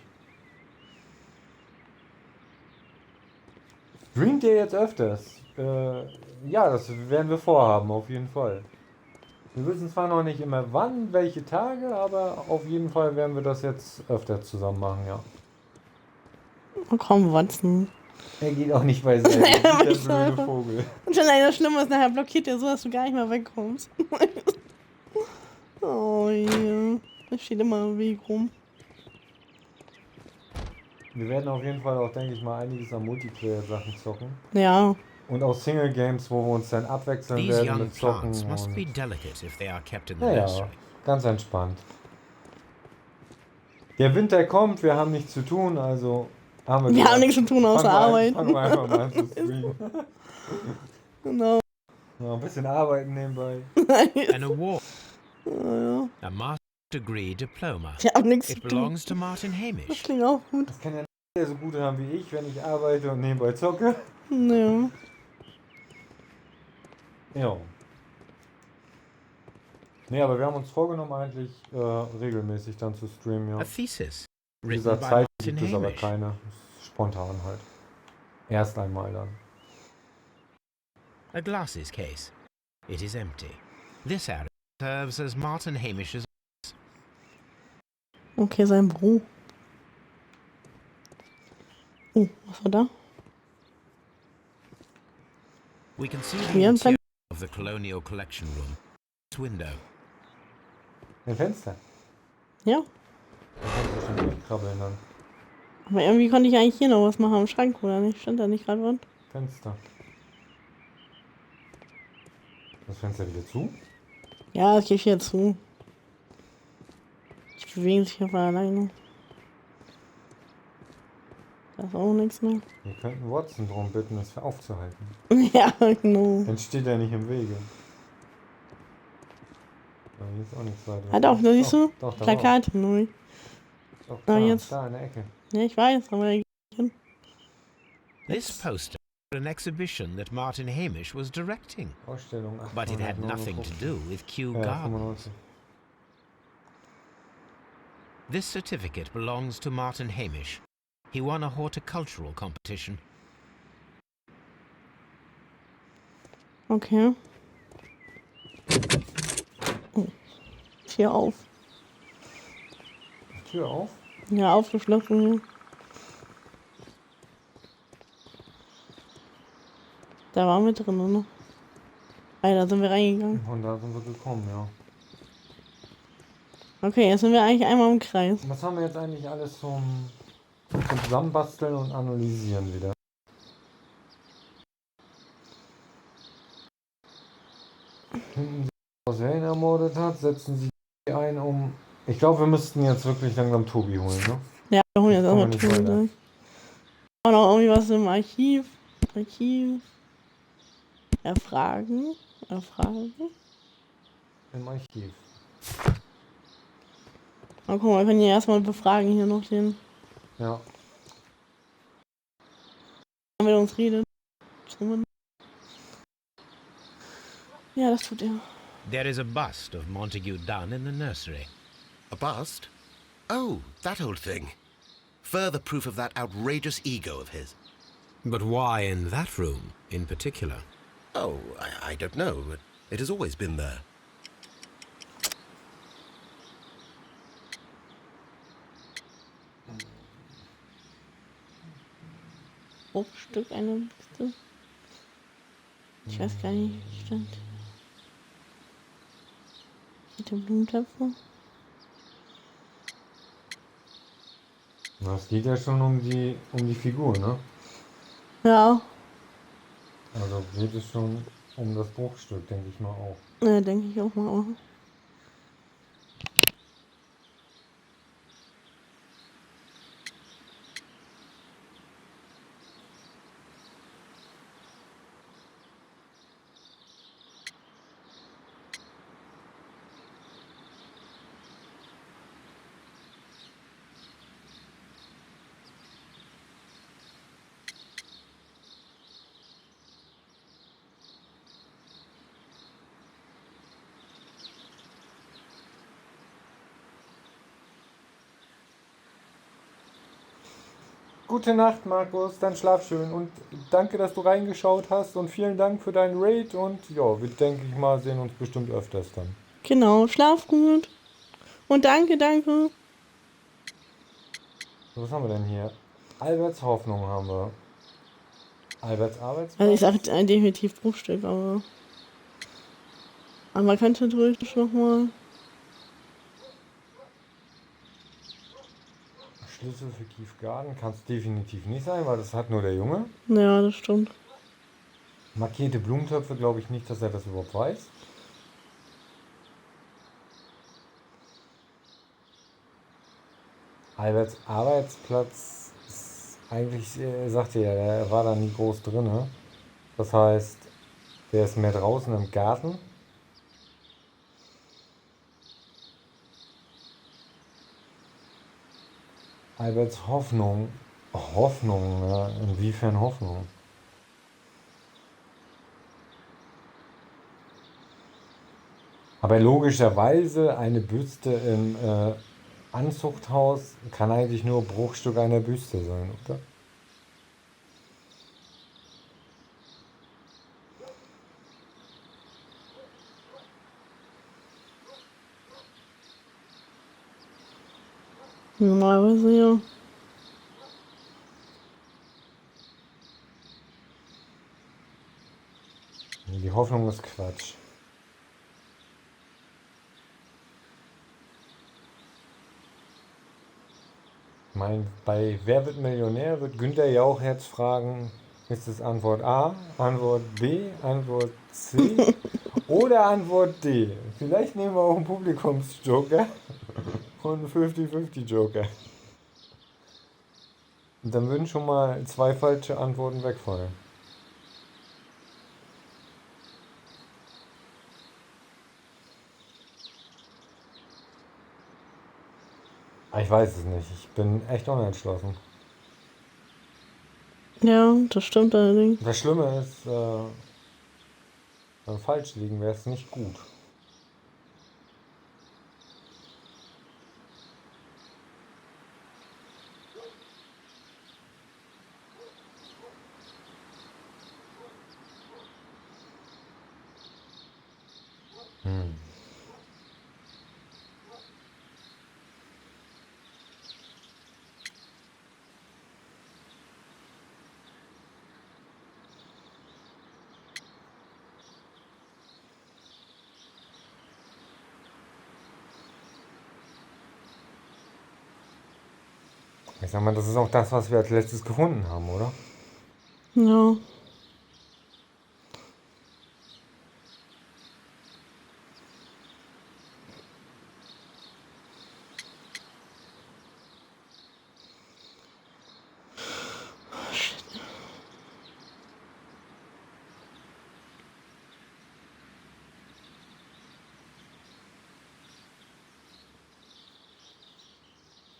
Streamt ihr jetzt öfters? Ja, das werden wir vorhaben, auf jeden Fall. Wir wissen zwar noch nicht immer wann, welche Tage, aber auf jeden Fall werden wir das jetzt öfter zusammen machen, ja. Oh, komm, Watson. Er geht auch nicht beiseite. Der blöde Vogel. Und schon leider schlimm ist, nachher blockiert er so, dass du gar nicht mehr wegkommst. Oh je. Das steht immer im Weg rum. Wir werden auf jeden Fall auch, denke ich mal, einiges an Multiplayer-Sachen zocken. Ja. Und auch Single-Games, wo wir uns dann abwechseln These werden young mit Zocken. plants must Und be delicate if they are kept in the naja, nursery. ganz entspannt. Der Winter kommt, wir haben nichts zu tun, also haben wir Wir gedacht, haben nichts zu tun außer arbeiten. Fangen wir einfach mal an zu streamen. Genau. Ja, ein bisschen arbeiten nebenbei. An award. Ja. A master's degree diploma. Wir haben nichts It zu tun. belongs to Martin Das Hamish. klingt auch gut. Das kann ja nicht der so gut haben wie ich, wenn ich arbeite und nebenbei zocke. Ja. Ja. Nee, aber wir haben uns vorgenommen, eigentlich regelmäßig dann zu streamen, ja. A thesis In written dieser by Zeit Martin gibt es aber Hamish. keine. Spontan halt. Erst einmal dann. A glasses case. It is empty. This area serves as Martin Hamish's. Okay, sein Büro. Oh, was war da? We can see the Hier ein interior of the colonial collection room. This window. Ein Fenster. Ja. Da kannst du schon durchkrabbeln dann. Aber irgendwie konnte ich eigentlich hier noch was machen am Schrank, oder nicht? Stand da nicht gerade was? Fenster. Das Fenster wieder zu? Ja, das geht hier zu. Die bewegen sich hier von alleine. Da ist auch nichts mehr. Wir könnten Watson darum bitten, es aufzuhalten. Ja, genau. Dann steht er nicht im Wege. Aber hier ist auch nichts weiter. Hat auch, da siehst du? Doch, da Plakate neu. Doch, Ah, da, jetzt. da in der Ecke. Ja, ich weiß, aber er geht hin. This poster for an exhibition that Martin Hamish was directing. Ausstellung. But it had nothing to do with Kew Ja, Gardens. 95. This certificate belongs to Martin Hamish. He won a horticultural competition. Okay. Oh. Tür auf. Tür auf? Ja, aufgeschlossen. Da waren wir drin, ne? Da sind wir reingegangen. Und da sind wir gekommen, ja. Okay, jetzt sind wir eigentlich einmal im Kreis. Was haben wir jetzt eigentlich alles zum Zusammenbasteln und Analysieren wieder? Finden Sie, was er ihn ermordet hat, setzen Sie die ein, um... Ich glaube, wir müssten jetzt wirklich langsam Tobi holen, ne? Ja, wir holen jetzt Kommen wir erstmal nicht Tobi weiter. durch. Auch noch irgendwie was im Archiv. Erfragen. Im Archiv. Na guck mal, wir können ja erstmal befragen hier noch den, Ja. der mit uns redet. Ja, das tut er. There is a bust of Montague Dunn in the nursery. A bust? Oh, that old thing. Further proof of that outrageous ego of his. But why in that room in particular? Oh, I don't know, but it has always been there. Bruchstück einer Büste. Ich weiß gar nicht, wie stand. Mit den Blumentöpfen. Es geht ja schon um die Figur, ne? Ja, Also geht es schon um das Bruchstück, denke ich mal auch. ja, denke ich auch mal. gute Nacht, Markus. Dann schlaf schön. Und danke, dass du reingeschaut hast. Und vielen Dank für deinen Raid. Und ja, wir denke ich mal, sehen uns bestimmt öfters dann. Genau, schlaf gut. Und danke. So, was haben wir denn hier? Alberts Hoffnung haben wir. Alberts Arbeitsplatz. Also ich sage definitiv Bruchstück, aber man könnte theoretisch nochmal. Schlüssel für Kiefgarten kann es definitiv nicht sein, weil das hat nur der Junge. Ja, das stimmt. Markierte Blumentöpfe glaube ich nicht, dass er das überhaupt weiß. Alberts Arbeitsplatz ist eigentlich, sagte ja, er war da nie groß drin. Ne? Das heißt, der ist mehr draußen im Garten. Alberts Hoffnung. Hoffnung, ja. Inwiefern Hoffnung? Aber logischerweise eine Büste im Anzuchthaus kann eigentlich nur Bruchstück einer Büste sein, oder? Normalerweise ja. Die Hoffnung ist Quatsch. Ich meine, bei Wer wird Millionär wird Günther Jauch jetzt fragen, ist es Antwort A, Antwort B, Antwort C oder Antwort D? Vielleicht nehmen wir auch einen Publikumsjoker und einen 50-50 Joker. Und dann würden schon mal 2 falsche Antworten wegfallen. Ich weiß es nicht. Ich bin echt unentschlossen. Ja, das stimmt allerdings. Das Schlimme ist, beim falsch liegen wäre es nicht gut. Ich sag mal, das ist auch das, was wir als letztes gefunden haben, oder? Ja.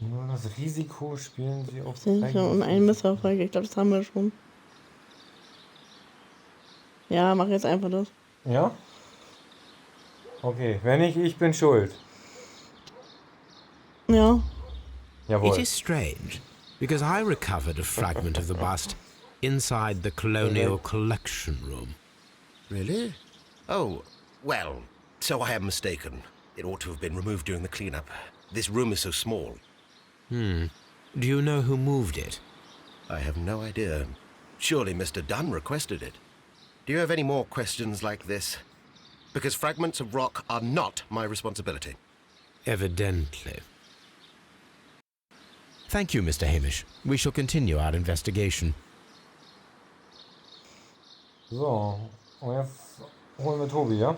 Nur das Risiko spielen sie auf Sicher, und ein Misserfolg. Ich glaube, das haben wir schon. Ja, mach jetzt einfach das. Ja? Okay, wenn nicht, ich bin schuld. Ja. Jawohl. It is strange, because I recovered a fragment of the bust inside the Colonial Collection Room. Really? Oh, well, so I am mistaken. It ought to have been removed during the cleanup. This room is so small. Do you know who moved it? I have no idea. Surely Mr. Dunn requested it. Do you have any more questions like this? Because fragments of rock are not my responsibility. Evidently. Thank you, Mr. Hamish. We shall continue our investigation. So, und jetzt holen wir Tobi, ja?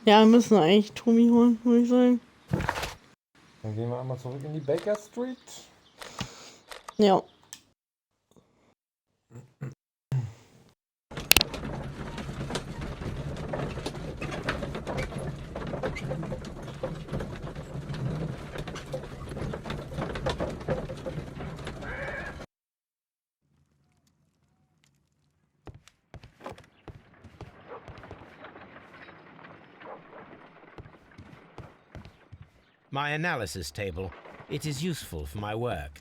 Ja, wir müssen eigentlich Tobi holen, würde ich sagen. Dann gehen wir einmal zurück in die Baker Street. Ja. My analysis table It is useful for my work.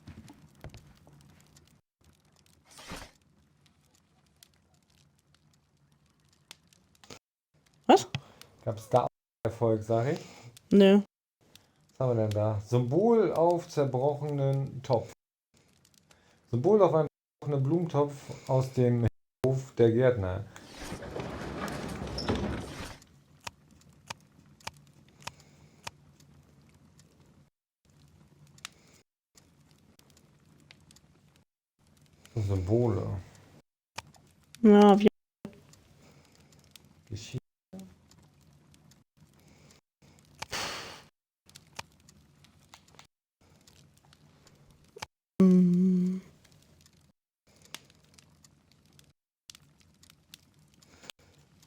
Was? Gab's da auch Erfolg, sag ich? Nö. Was haben wir denn da? Symbol auf zerbrochenen Topf. Symbol auf einem zerbrochenen Blumentopf aus dem Hof der Gärtner. Symbole. Ja, wie. Geschichte.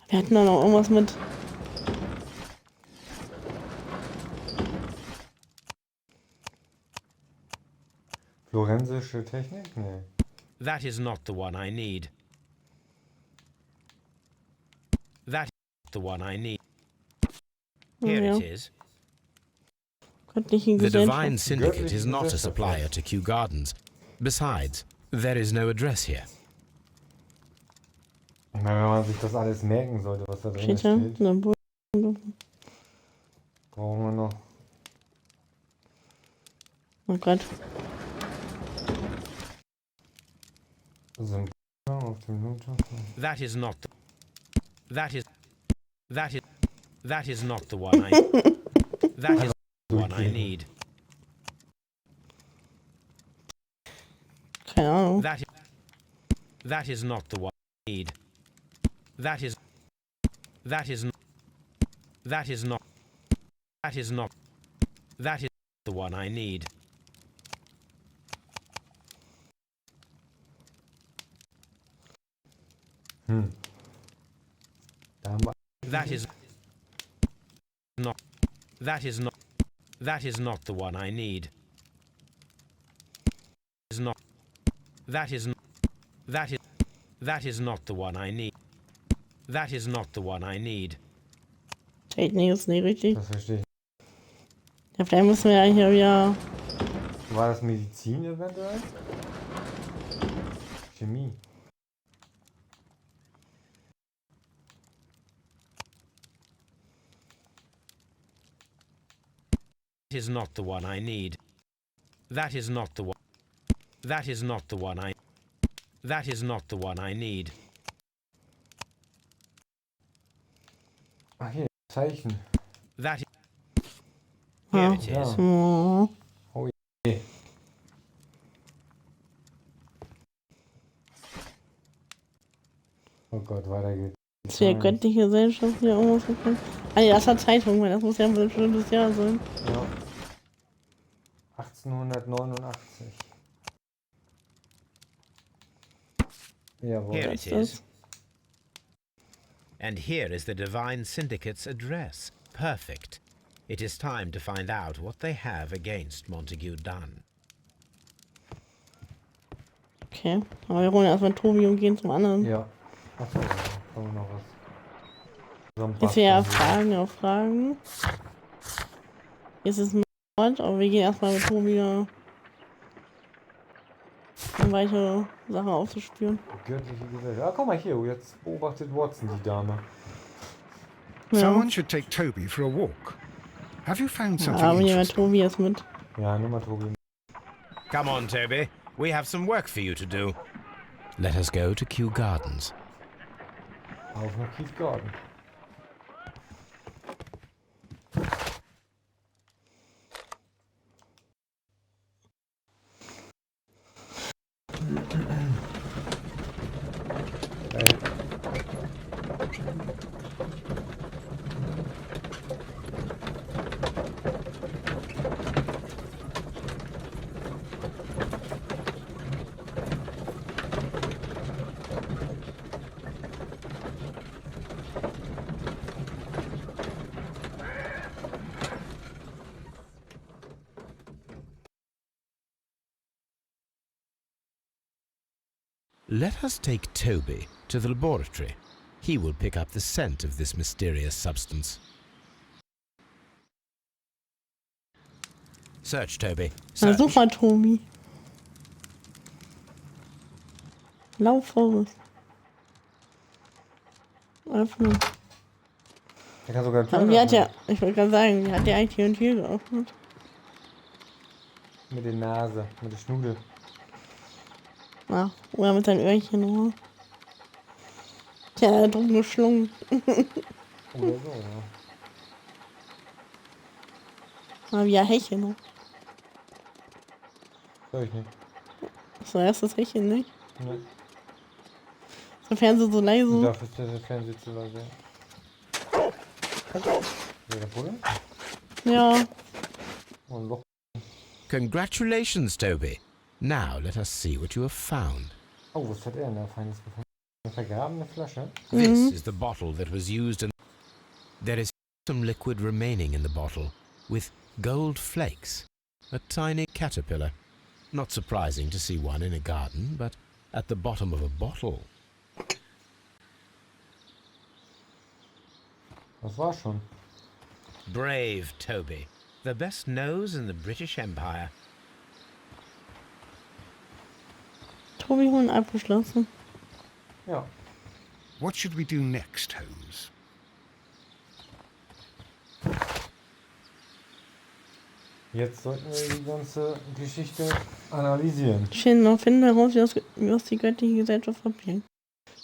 Wir hatten da noch irgendwas mit. Florensische Technik? Nee. That is not the one I need. That is the one I need. Here Ja. it is. Göttliche The Divine Gesellschaft. Syndicate is not a supplier to Kew Gardens. Besides, there is no address here. Ich meine, wenn man sich das alles merken sollte, was da drin Steht da? steht. Symbol. Brauchen wir noch. Oh Gott. Symbole auf dem Blumentopf. That is not the... That is not the one I... That is the one I need. Keine Ahnung. That is not the one I need. That is not the one I need. Da haben wir That is not the one I need. Is not that is not the one I need. That is not the one I need. Technik ist nicht richtig. Das verstehe ich. Ja, vielleicht müssen wir ja hier wieder. War das Medizin eventuell? Chemie. That is not the one I need. That is not the one. That is not the one I. That is not the one I need. Ach hier, Zeichen. That is. Here it Ja. is. Oh. Oh je. Oh Gott, weiter geht's. Ist hier göttliche Gesellschaft hier irgendwas gefunden? Ah nee, das hat Zeitung, weil das muss ja ein bestimmtes Jahr sein. Ja. 1889. Jawohl. Here Was it ist is. And here is the Divine Syndicate's address. Perfect. It is time to find out what they have against Montague Dunn. Okay, aber wir holen erstmal Tobi und gehen zum anderen. Ja. Achso, da haben wir noch was. So ein Jetzt ja Bass- Fragen auf Fragen. Jetzt ist ein Mord, aber wir gehen erstmal mit Tobi da, um weitere Sachen aufzuspüren. Göttliche Gesellschaft. Ah, guck mal hier, jetzt beobachtet Watson die Dame. Ja, Someone should take Toby for a walk. Have you found ja something aber hier interesting? Tobi jetzt mit. Ja, nimm mal Tobi. Come on, Toby. We have some work for you to do. Let us go to Kew Gardens. Auf nach Kew Garden. Let us take Toby to the laboratory. He will pick up the scent of this mysterious substance. Search, Toby. Na Search. super, Tobi. Lauf voraus. Öffnen. Der kann sogar Aber Türen wie hat öffnen. der, ich wollte gerade sagen, wie hat der eigentlich die Tür geöffnet? Mit der Nase, mit der Schnude. Ach, oder mit seinem Öhrchen nur. Tja, er hat drum geschlungen. Oder so, ja. Aber wie ein Hechel noch. Hör ich nicht. So, erst das Hechel nicht. Ne. Ist der Fernseher so leise? Dafür ist der Fernseher zu leise. Der Bulle? Ja. Oh, ein Loch. Congratulations, Toby. Now let us see what you have found. Oh, was hat er denn da Feines gefunden? Eine vergrabene Flasche? This is the bottle that was used and there is some liquid remaining in the bottle with gold flakes. A tiny caterpillar. Not surprising to see one in a garden, but at the bottom of a bottle. Das war schon. Brave Toby. The best nose in the British Empire. Tobi holen abgeschlossen. Ja. What should we do next, Holmes? Jetzt sollten wir die ganze Geschichte analysieren. Schön, noch finden wir raus, was die göttliche Gesellschaft verbringt.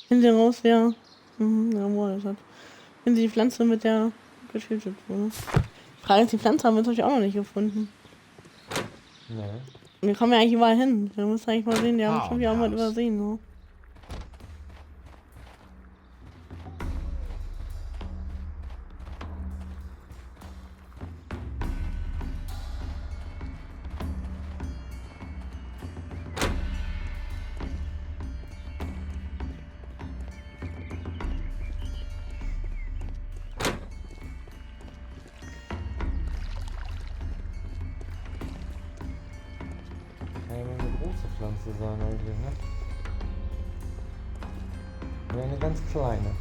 Finden Sie raus, wer das hat. Finden Sie die Pflanze, mit der getötet wurde. Frage ist, die Pflanze haben wir natürlich auch noch nicht gefunden. Nee. Wir kommen ja eigentlich überall hin. Wir müssen eigentlich mal sehen, die haben schon wieder mal übersehen. Ne? Kann ja nur eine große Pflanze sein eigentlich, ne? Oder eine ganz kleine.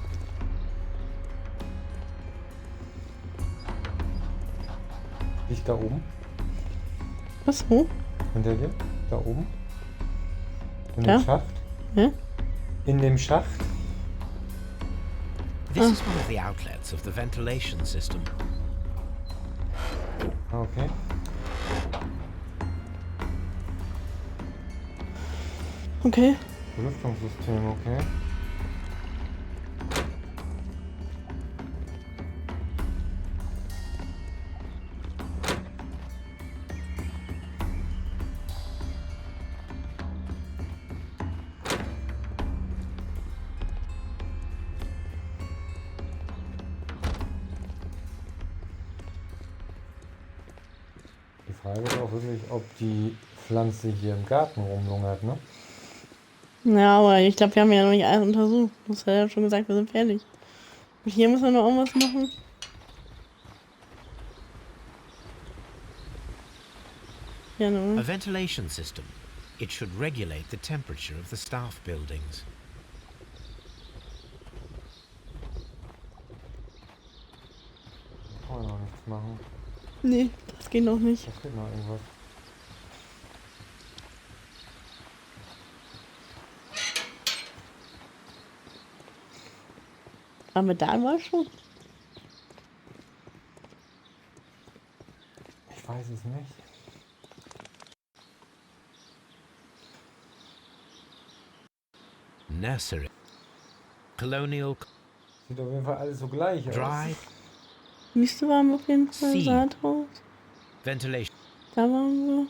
Liegt da oben? Was, wo? Hinter dir? Da oben? In Ja? dem Schacht? Ja? In dem Schacht? This is one of the outlets of the ventilation system. Okay. Okay. Belüftungssystem, okay. Die Frage ist auch wirklich, ob die Pflanze hier im Garten rumlungert, ne? Ja, aber ich glaube, wir haben ja noch nicht alles untersucht. Das hat er ja schon gesagt, wir sind fertig. Und hier müssen wir noch irgendwas machen. Ja, ne? A ventilation system. It should regulate the temperature of the staff buildings. Kann man noch nichts machen. Nee, das geht noch nicht. Da fehlt noch irgendwas. Aber da war schon. Ich weiß es nicht. Nursery. Colonial. Sieht auf jeden Fall alles so gleich aus. Dry. Nächste waren wir auf jeden Fall Sie. Saathaus. Ventilation. Da waren wir.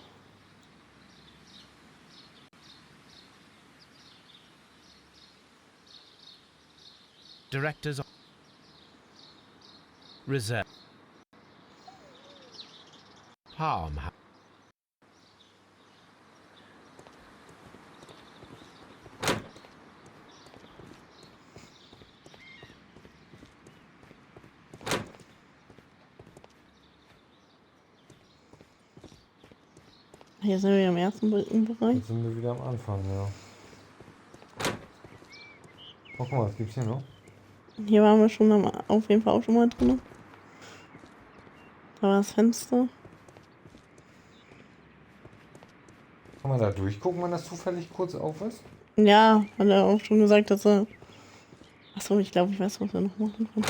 Directors. Reserve. Palm. Hier sind wir im ersten Bereich. Jetzt sind wir wieder am Anfang, ja. Oh, guck mal, was gibt's hier noch? Hier waren wir schon auf jeden Fall auch schon mal drin. Da war das Fenster. Kann man da durchgucken, wenn das zufällig kurz auf ist? Ja, hat er auch schon gesagt, dass er... Achso, ich glaube, ich weiß, was wir noch machen können.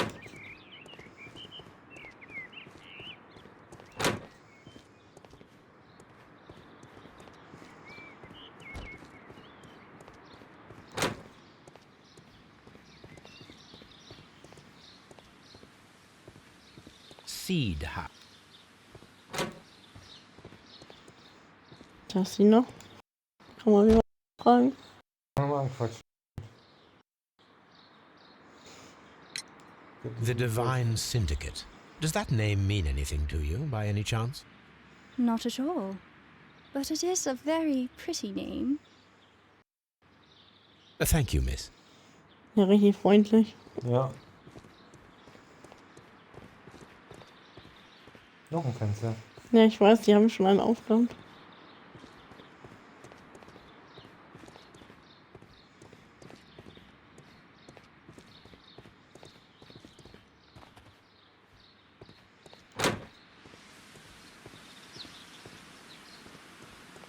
Seed Hut. Da ist sie noch. Kann man wieder fragen. Mal anquatschen. The Divine Syndicate. Does that name mean anything to you, by any chance? Not at all. But it is a very pretty name. Thank you, miss. Ja, richtig freundlich. Ja. Noch ein Fenster. Ja, ich weiß, die haben schon einen aufgeräumt.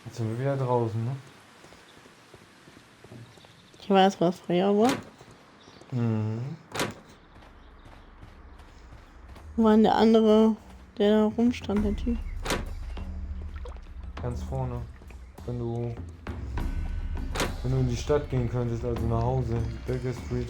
Jetzt sind wir wieder draußen, ne? Ich weiß, was früher war. Mhm. Wo war denn der andere, der da rumstand, der Typ? Ganz vorne. Wenn du in die Stadt gehen könntest, also nach Hause. Baker Street.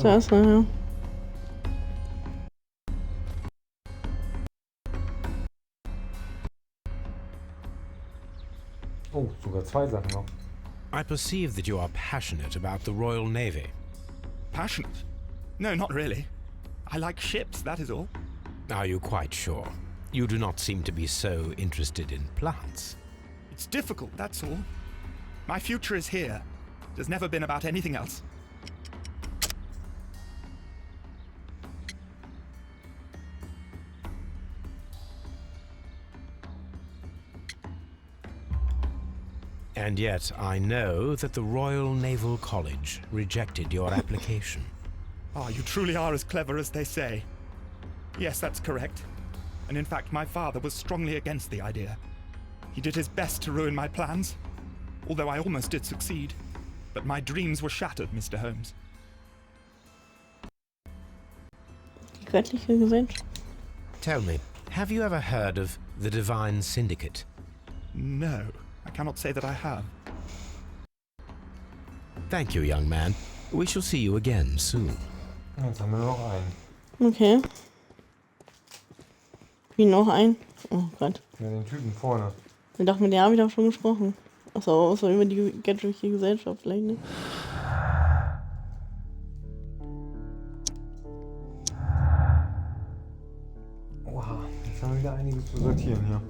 Da ist er, ja. Oh, sogar zwei Sachen noch. I perceive that you are passionate about the Royal Navy. Passionate? No, not really. I like ships, that is all. Are you quite sure? You do not seem to be so interested in plants. It's difficult, that's all. My future is here. It has never been about anything else. And yet I know that the Royal Naval College rejected your application. Ah, you truly are as clever as they say. Yes, that's correct. And in fact, my father was strongly against the idea. He did his best to ruin my plans, although I almost did succeed. But my dreams were shattered, Mr. Holmes. Die göttliche Gesellschaft. Tell me, have you ever heard of the Divine Syndicate? No, I cannot say that I have. Thank you, young man. We shall see you again soon. Jetzt haben wir nur noch einen. Okay. Wie noch ein? Oh Gott. Ja, den Typen vorne. Ich dachte, mit dem habe ich doch schon gesprochen. Achso, außer über die göttliche Gesellschaft vielleicht, ne? Oha, jetzt haben wir wieder einiges zu sortieren hier.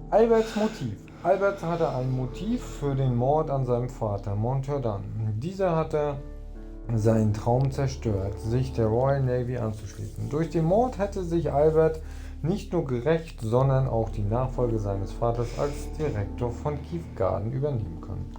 Alberts Motiv. Albert hatte ein Motiv für den Mord an seinem Vater, Montjordan. Dieser hatte seinen Traum zerstört, sich der Royal Navy anzuschließen. Durch den Mord hätte sich Albert nicht nur gerecht, sondern auch die Nachfolge seines Vaters als Direktor von Keith Garden übernehmen können.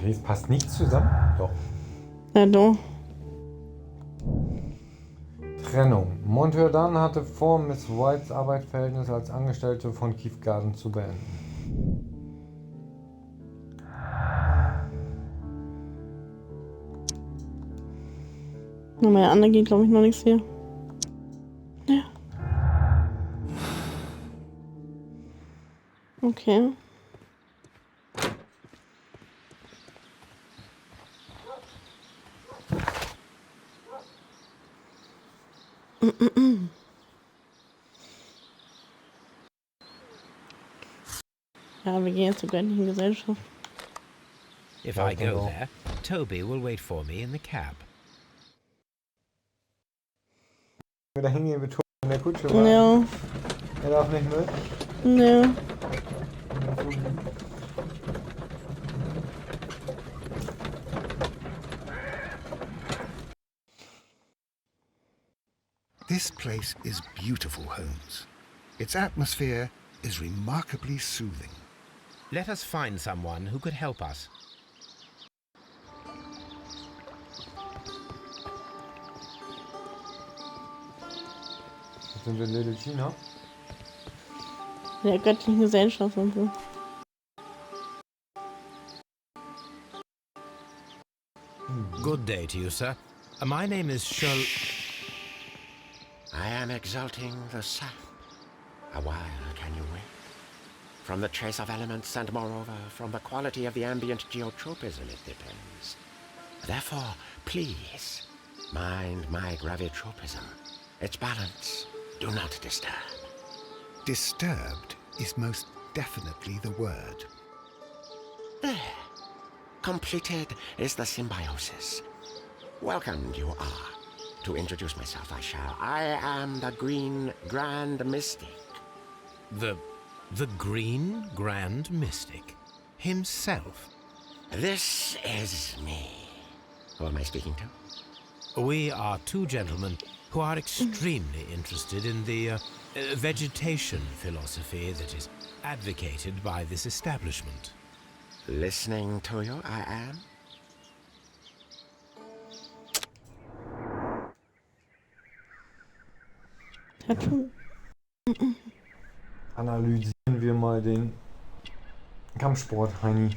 Okay, es passt nicht zusammen? Doch. Ja, doch. Trennung. Montjordan hatte vor, Miss Whites Arbeitsverhältnis als Angestellte von Keith Garden zu beenden. Na, meine andere geht, glaube ich, noch nichts hier. Ja. Okay. Ja, wir gehen jetzt zur göttlichen Gesellschaft. If I go there, Toby will wait for me in the cab. Wir da hingehen mit Tobi in der Kutsche warten. Ja. Er darf nicht mit. Ne. This place is beautiful, Holmes. Its atmosphere is remarkably soothing. Let us find someone who could help us. Jetzt sind wir in Little China. Der göttlichen Gesellschaft und so. Good day to you, sir. My name is Sherlock... I am exalting the sap. A while can you wait? From the trace of elements and moreover from the quality of the ambient geotropism it depends. Therefore, please, mind my gravitropism. Its balance, do not disturb. Disturbed is most definitely the word. There. Completed is the symbiosis. Welcomed you are. To introduce myself, I shall. I am the Green Grand Mystic. The Green Grand Mystic? Himself? This is me. Who am I speaking to? We are two gentlemen who are extremely interested in the vegetation philosophy that is advocated by this establishment. Listening to you, I am. Analysieren wir mal den Kampfsport, Heini.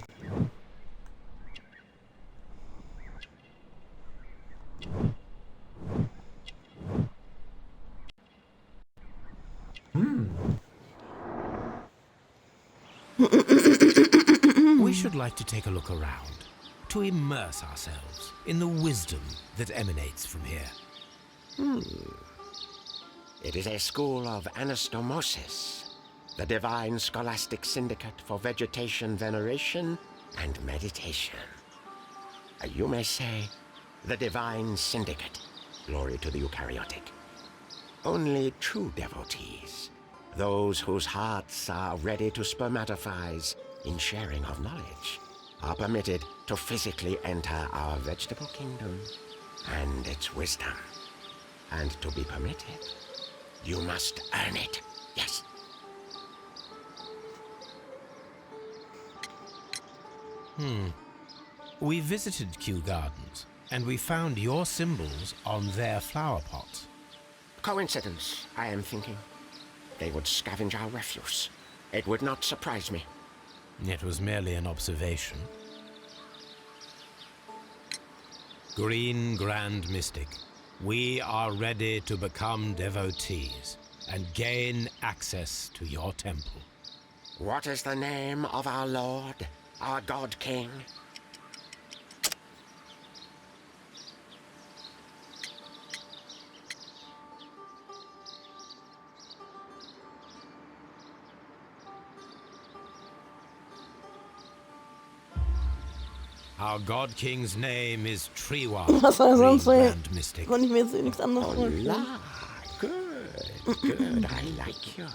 We should like to take a look around, to immerse ourselves in the wisdom that emanates from here. It is a school of anastomosis, the divine scholastic syndicate for vegetation veneration and meditation. You may say, the divine syndicate, glory to the eukaryotic. Only true devotees, those whose hearts are ready to spermatophize in sharing of knowledge, are permitted to physically enter our vegetable kingdom and its wisdom. And to be permitted, you must earn it. Yes. We visited Kew Gardens, and we found your symbols on their flower pots. Coincidence, I am thinking. They would scavenge our refuse. It would not surprise me. It was merely an observation. Green Grand Mystic, we are ready to become devotees and gain access to your temple. What is the name of our Lord, our God King? Our God King's name is Treewa. Was soll er sonst Green sein? Grand Mystic. Konnte ich mir jetzt nichts anderes vorstellen. La, good, I like you.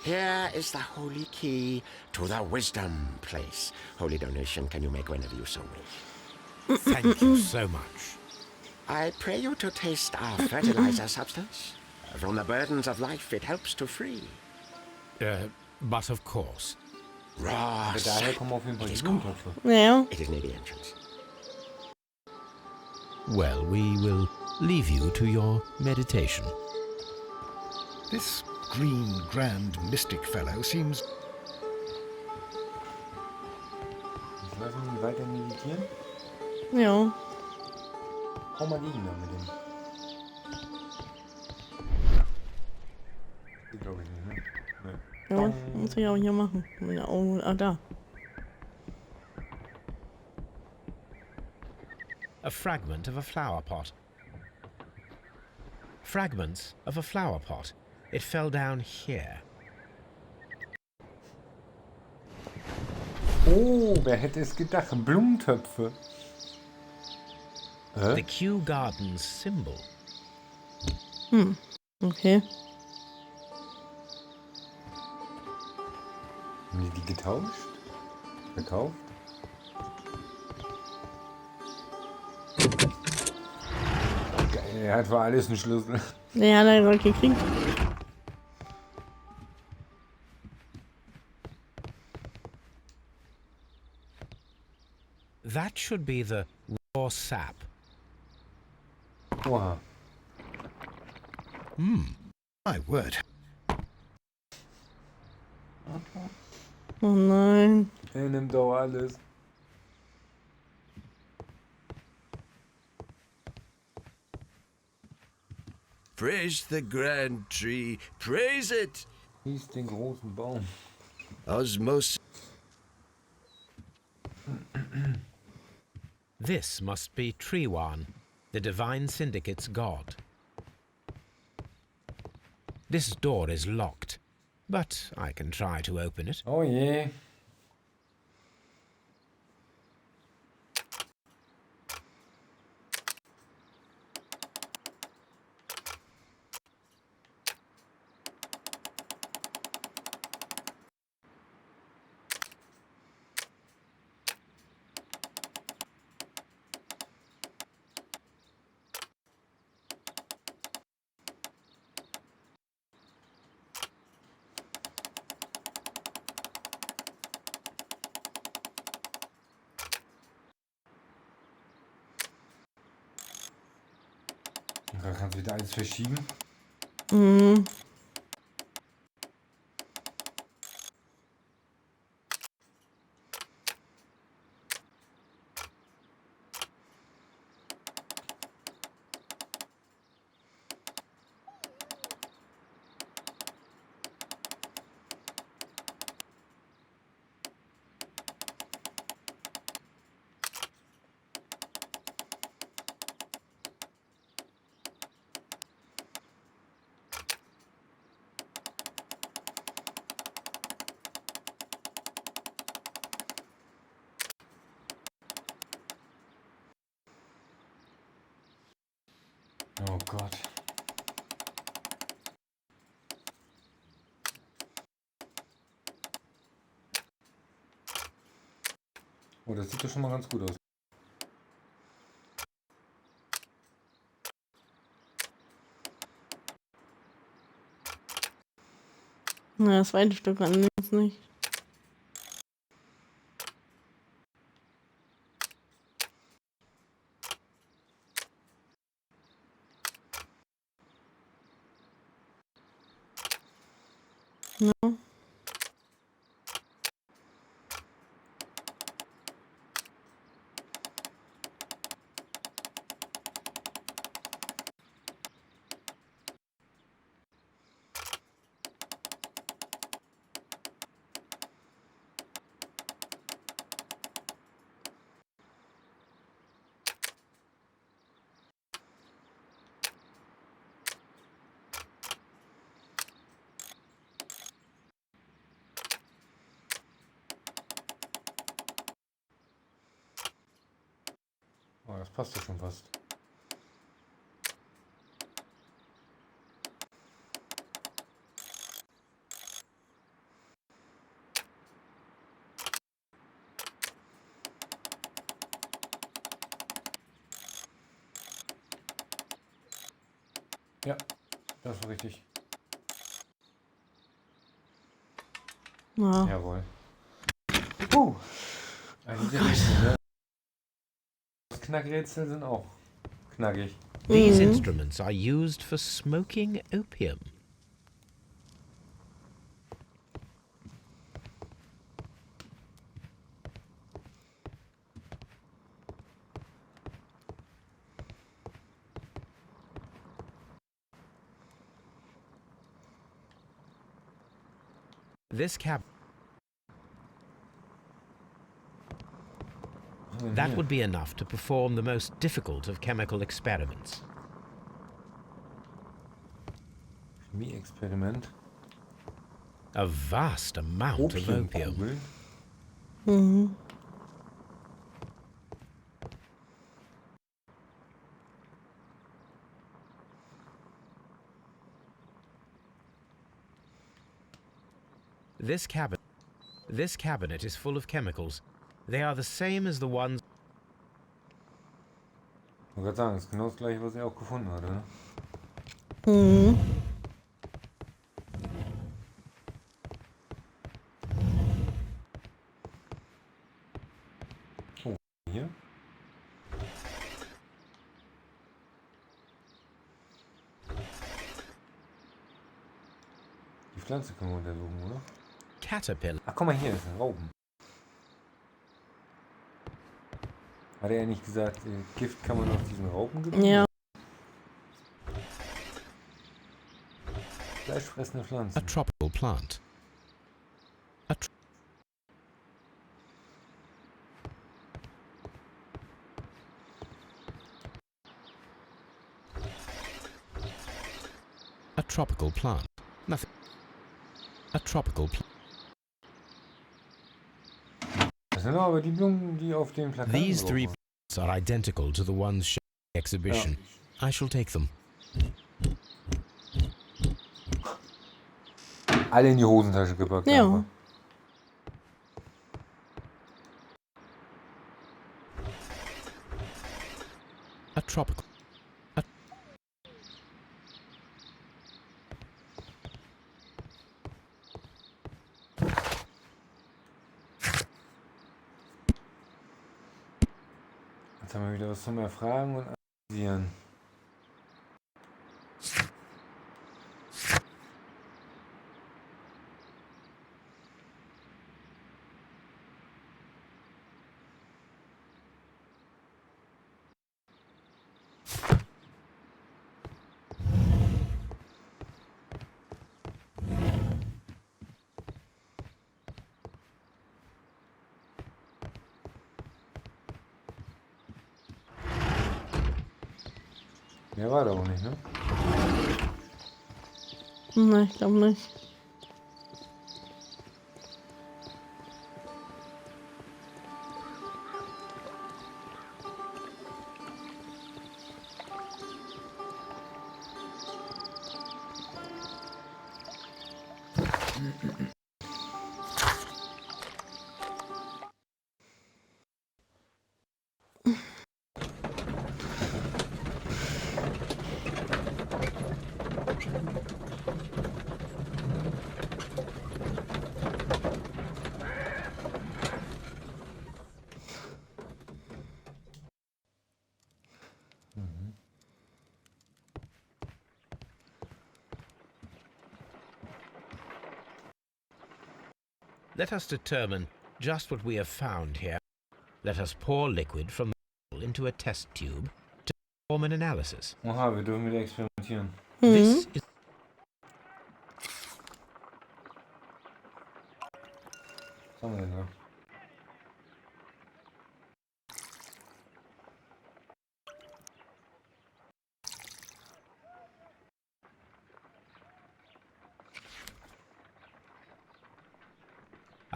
Here is the holy key to the wisdom place. Holy donation can you make whenever you so wish. Thank you so much. I pray you to taste our fertilizer substance. From the burdens of life it helps to free. But of course. Raw Daher kommen auf jeden Fall die Blumentöpfe. Ja. It is near the entrance. Well, we will leave you to your meditation. This Green Grand Mystic fellow seems... Lassen wir ihn weiter meditieren? Ja. Hau mal gegen da mit dem. Die glaube ich nicht, ne? Nee. Ja, muss ich auch hier machen. Oh, da. A fragment of a flower pot. Fragments of a flower pot. It fell down here. Oh, wer hätte es gedacht? Blumentöpfe. The Kew Gardens symbol. Okay. Haben die getauscht? Verkauft? Geil, er hat für alles einen Schlüssel. Ja, dann soll ich gekriegt. That should be the raw sap. Oha. My word. Oh nein. Er nimmt doch alles. Praise the grand tree, praise it! Hieß den großen Baum. Osmos. This must be Triwan, the Divine Syndicate's god. This door is locked, but I can try to open it. Oh je. Da kannst du wieder alles verschieben. Mhm. Oh Gott. Oh, das sieht doch schon mal ganz gut aus. Na, das zweite Stück an links nicht. Ja. Oh, das passt ja schon fast. Ja, das war richtig. Ja. Jawohl. Diese Rätsel, ne? Knackrätsel sind auch knackig. These instruments are used for smoking opium. This cab... That would be enough to perform the most difficult of chemical experiments. Chemie-Experiment. A vast amount of opium. Mhm. This cabinet is full of chemicals. They are the same as the ones. Ich wollte gerade sagen, das ist genau das gleiche, was ich auch gefunden hatte. Ne? Mhm. Oh, hier. Die Pflanze können wir untersuchen, oder? Caterpillar. Ach, guck mal, hier ist ein Raupen. Hat er nicht gesagt, Gift kann man auf diesen Raupen gewinnen? Ja. Fleischfressende Pflanzen. A tropical plant. A tropical plant. Nothing. A tropical plant. Das sind aber die Blumen, die auf den Plakaten These drauf three waren. plants are identical to the ones shown in the exhibition. I shall take them. Alle in die Hosentasche gepackt. Ja. Einfach. A tropical. Jetzt haben wir wieder was zum Erfragen und analysieren. Der war da auch nicht, ne? Nein, ich glaube nicht. Let us determine just what we have found here. Let us pour liquid from the bottle into a test tube to perform an analysis. Aha, wir dürfen wieder experimentieren. This is Was haben wir denn da?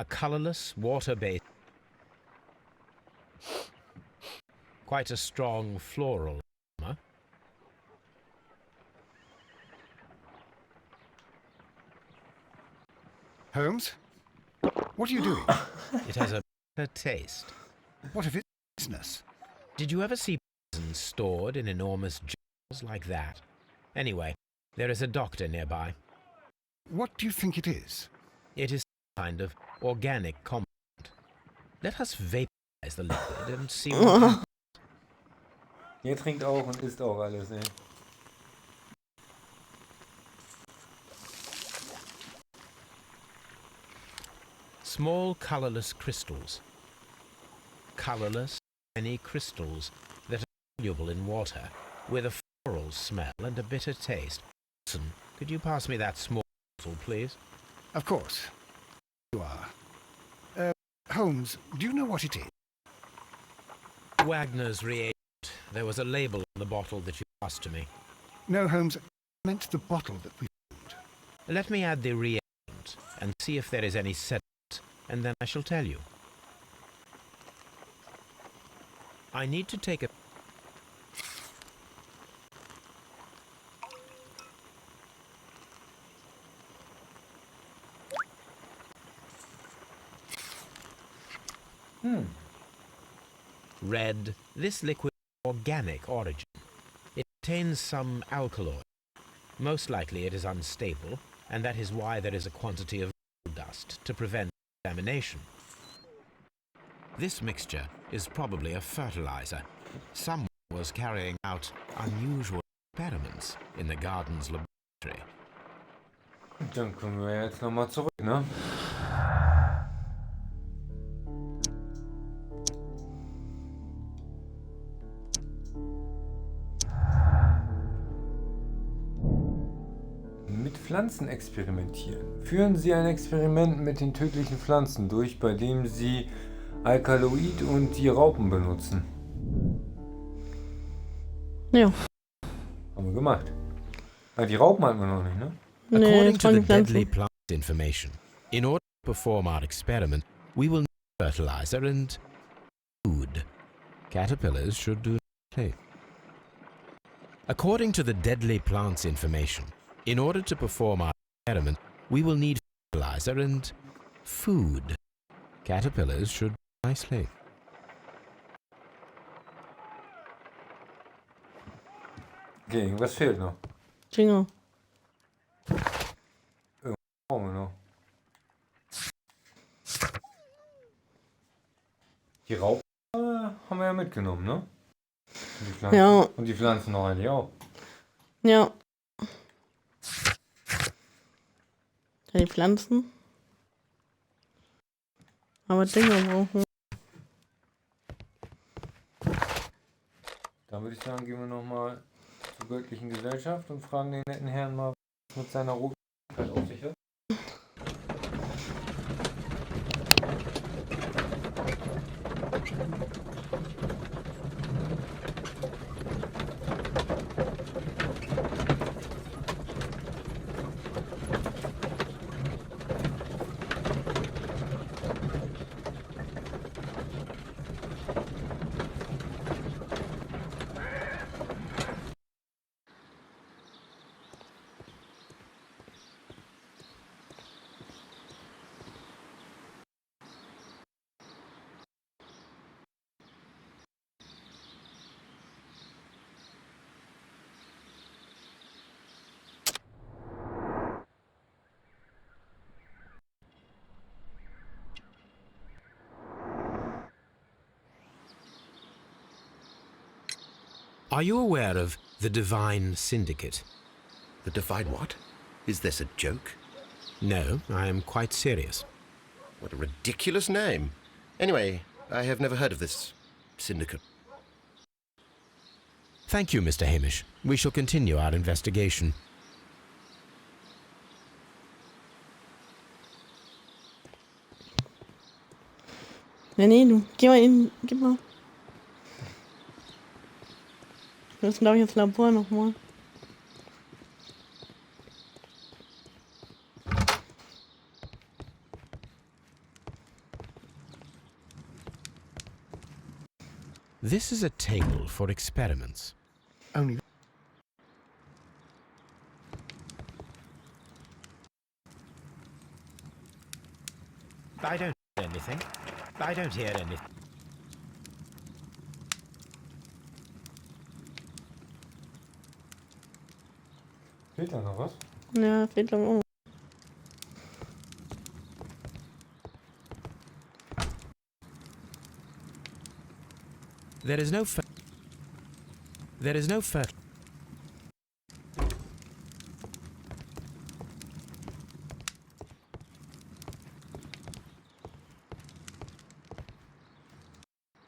a colorless, water-based, quite a strong floral aroma. Holmes? What are you doing? It has a bitter taste. What of its business? Did you ever see poison stored in enormous jars like that? Anyway, there is a doctor nearby. What do you think it is? It is some kind of organic compound. Let us vaporize the liquid and see what happens. Ihr trinkt auch und isst auch alles, ey. Small colorless crystals. Colorless, tiny crystals that are soluble in water, with a floral smell and a bitter taste. Watson, could you pass me that small bottle, please? Of course. You are. Holmes, do you know what it is? Wagner's reagent. There was a label on the bottle that you passed to me. No, Holmes, I meant the bottle that we found. Let me add the reagent and see if there is any sediment, and then I shall tell you. I need to take a... Red, this liquid is of organic origin. It contains some alkaloid. Most likely it is unstable, and that is why there is a quantity of dust to prevent contamination. This mixture is probably a fertilizer. Someone was carrying out unusual experiments in the garden's laboratory. Dann können wir jetzt nochmal zurück, ne? Mit Pflanzen experimentieren. Führen Sie ein Experiment mit den tödlichen Pflanzen durch, bei dem Sie Alkaloid und die Raupen benutzen. Ja. Haben wir gemacht. Ah, die Raupen hatten wir noch nicht, ne? According to the deadly plant information, in order to perform our experiment, we will need fertilizer and food. Caterpillars should do nicely. According to the deadly plants information, in order to perform our experiment, we will need fertilizer and food. Caterpillars should do nicely. Okay, irgendwas fehlt noch. Jingle. Brauchen wir noch. Die Raupen haben wir ja mitgenommen, ne? Und die Pflanzen, Ja. und die Pflanzen noch eigentlich auch. Ja. Ja, die Pflanzen. Aber Dinge brauchen. Dann würde ich sagen, gehen wir nochmal zur göttlichen Gesellschaft und fragen den netten Herrn mal, was mit seiner Rotkeit auf sich hat. Are you aware of the Divine Syndicate? The Divine what? Is this a joke? No, I am quite serious. What a ridiculous name. Anyway, I have never heard of this syndicate. Thank you, Mr. Hamish. We shall continue our investigation. Nee, du. Geh mal in. Gib mal. Wir müssen, glaube ich, ins Labor nochmal. This is a table for experiments. Only... I don't hear anything. I don't hear anything. Fehlt da noch was? Ja, fehlt glaube ich auch. There is no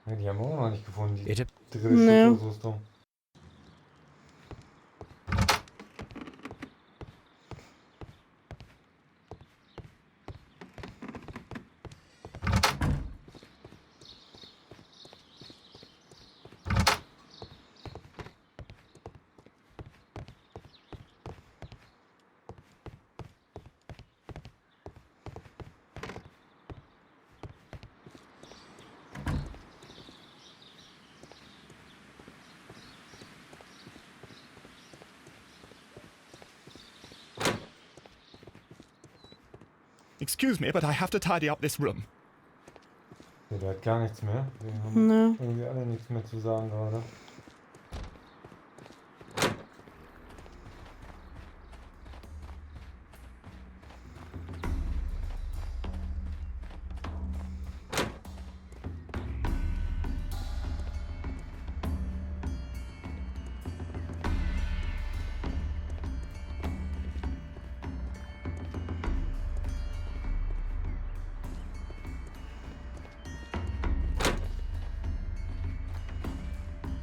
Ja, die haben wir auch noch nicht gefunden, die It- dritte Nee. Schutzrüstung. Excuse me, but I have to tidy up this room. Ja, der hat gar nichts mehr. Wir haben Ne. irgendwie alle nichts mehr zu sagen gerade.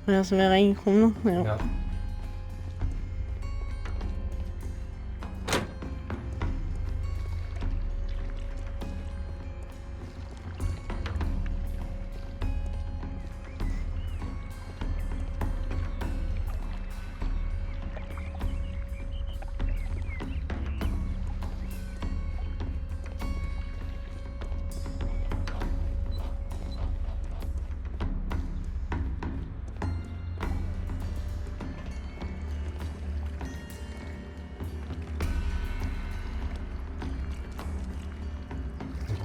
Ja, sind wir reingekommen, ne? Ja. Ja.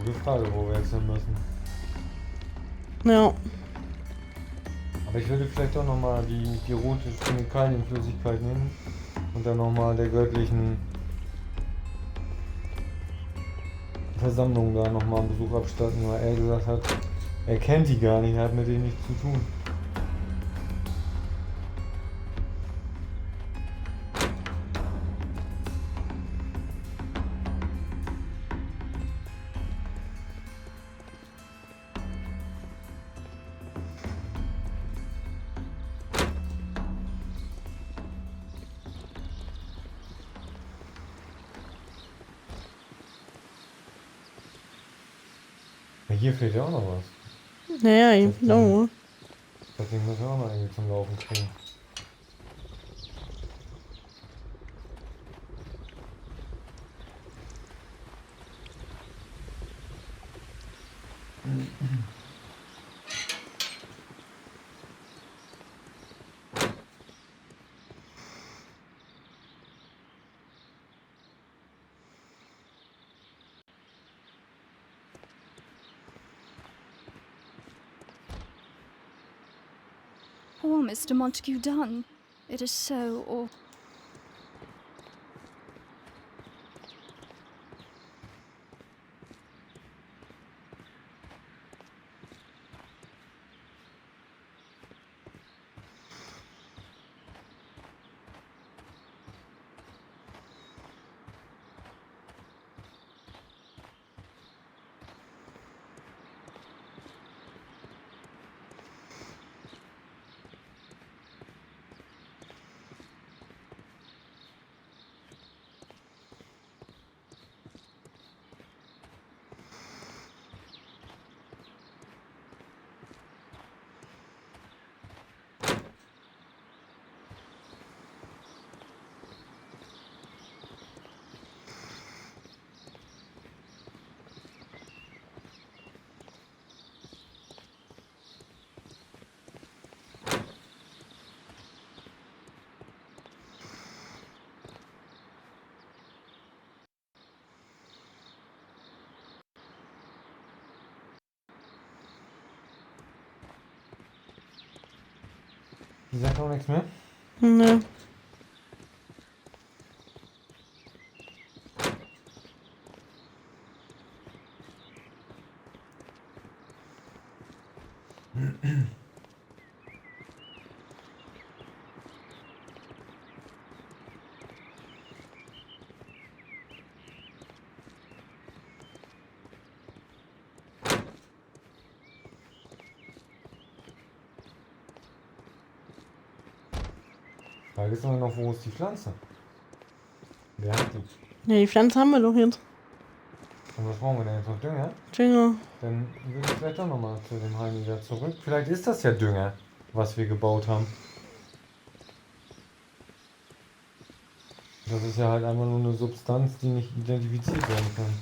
Gute Frage, wo wir wechseln müssen. Ja. Aber ich würde vielleicht auch nochmal die rote Chemikalienflüssigkeit nehmen und dann nochmal der göttlichen Versammlung da nochmal einen Besuch abstatten, weil er gesagt hat, er kennt die gar nicht, er hat mit denen nichts zu tun. Ja, hier fehlt ja auch noch was. Naja, ich glaube. Das Ding müssen wir auch noch irgendwie zum Laufen kriegen. Poor Mr. Montague Dunn. It is so awful. Die sagt auch nichts mehr? Ne. Frage ist immer noch, wo ist die Pflanze? Wer hat die? Ja, die Pflanze haben wir doch jetzt. Und was brauchen wir denn jetzt noch? Dünger? Dünger. Dann würde ich vielleicht doch nochmal zu dem Heim wieder zurück. Vielleicht ist das ja Dünger, was wir gebaut haben. Das ist ja halt einfach nur eine Substanz, die nicht identifiziert werden kann.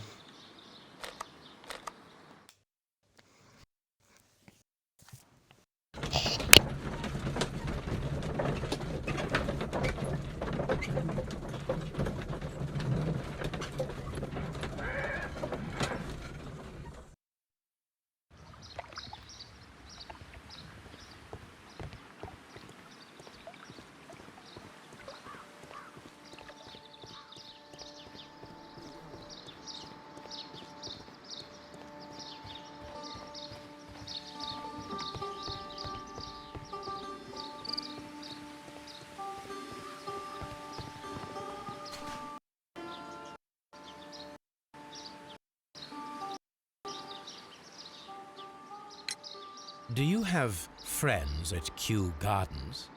Do you have friends at Kew Gardens?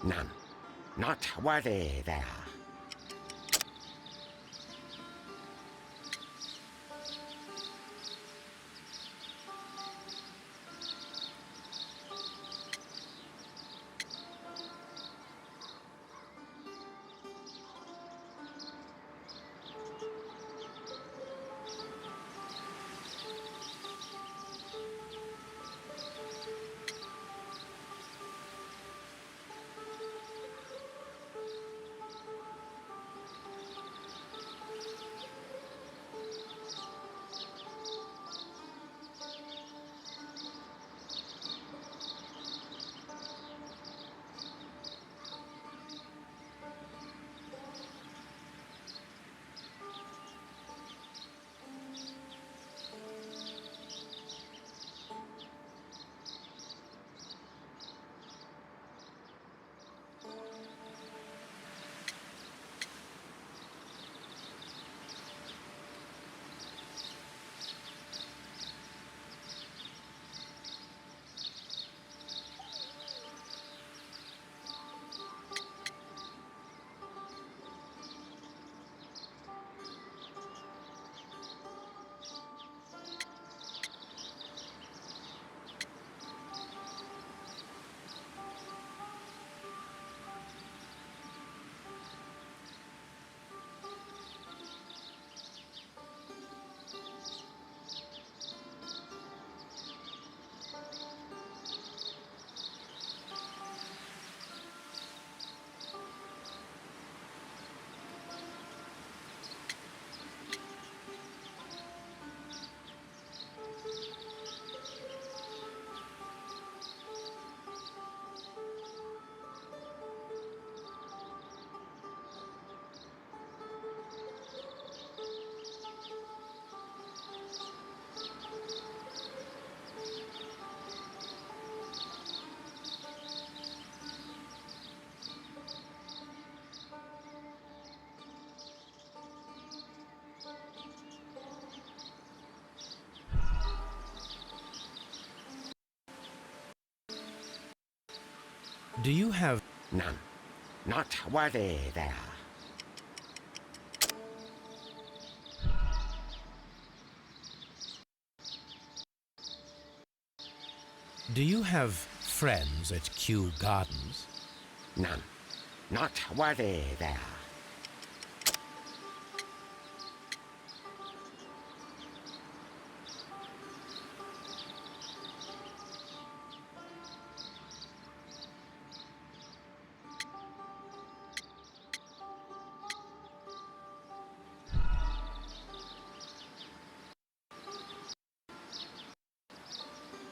None. Not worthy there. Do you have... None. Not worthy there. Do you have friends at Kew Gardens? None. Not worthy there.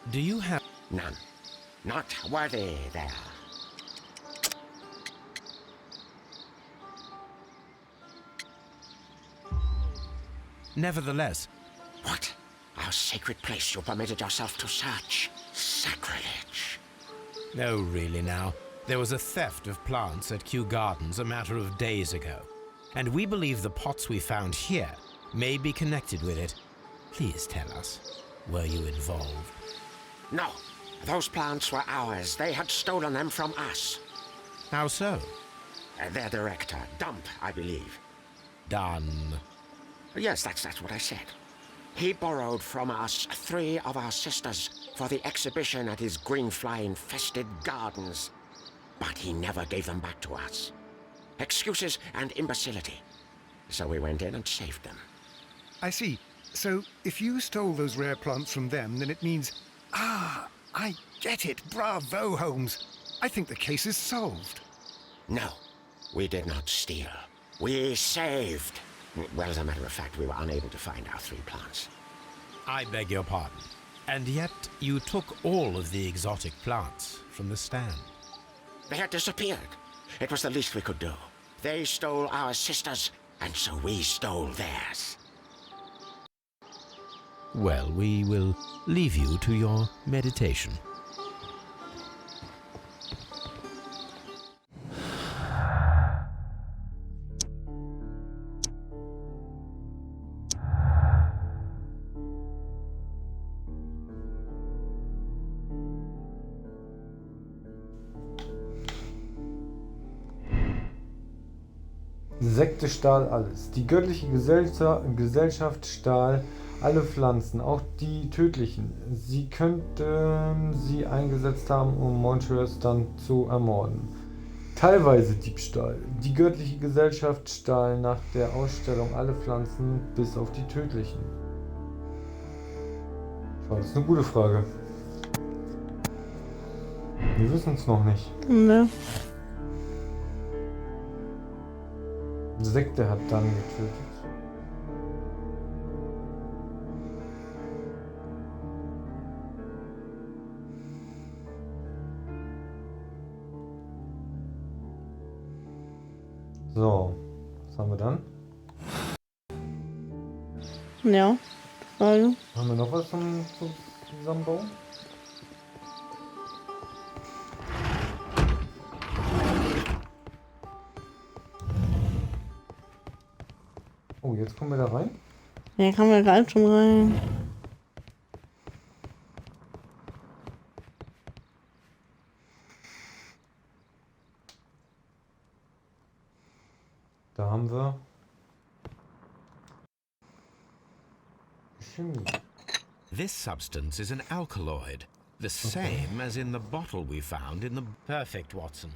Do you have... None. Not worthy there. Nevertheless... What? Our sacred place you permitted yourself to search? Sacrilege. No, really now. There was a theft of plants at Kew Gardens a matter of days ago, and we believe the pots we found here may be connected with it. Please tell us, were you involved? No. Those plants were ours. They had stolen them from us. How so? Their director, Dump, I believe. Done. Yes, that's what I said. He borrowed from us 3 of our sisters for the exhibition at his greenfly-infested gardens. But he never gave them back to us. Excuses and imbecility. So we went in and saved them. I see. So, if you stole those rare plants from them, then it means... Ah, I get it. Bravo, Holmes. I think the case is solved. No, we did not steal. We saved. Well, as a matter of fact, we were unable to find our 3 plants. I beg your pardon. And yet you took all of the exotic plants from the stand. They had disappeared. It was the least we could do. They stole our sisters, and so we stole theirs. Well, we will leave you to your meditation. Sekte stahl alles. Die göttliche Gesellschaft stahl alle Pflanzen, auch die tödlichen. Sie könnten sie eingesetzt haben, um Montrose dann zu ermorden. Teilweise Diebstahl. Die göttliche Gesellschaft stahl nach der Ausstellung alle Pflanzen, bis auf die tödlichen. Das ist eine gute Frage. Wir wissen es noch nicht. Ne. Die Sekte hat dann getötet. So, was haben wir dann? Ja. Also. Haben wir noch was zum Zusammenbau? Oh, jetzt kommen wir da rein? Ja, kann man gerade schon rein. Da haben wir Chemie. This substance is an alkaloid, the same as in the bottle we found in the... Perfect, Watson.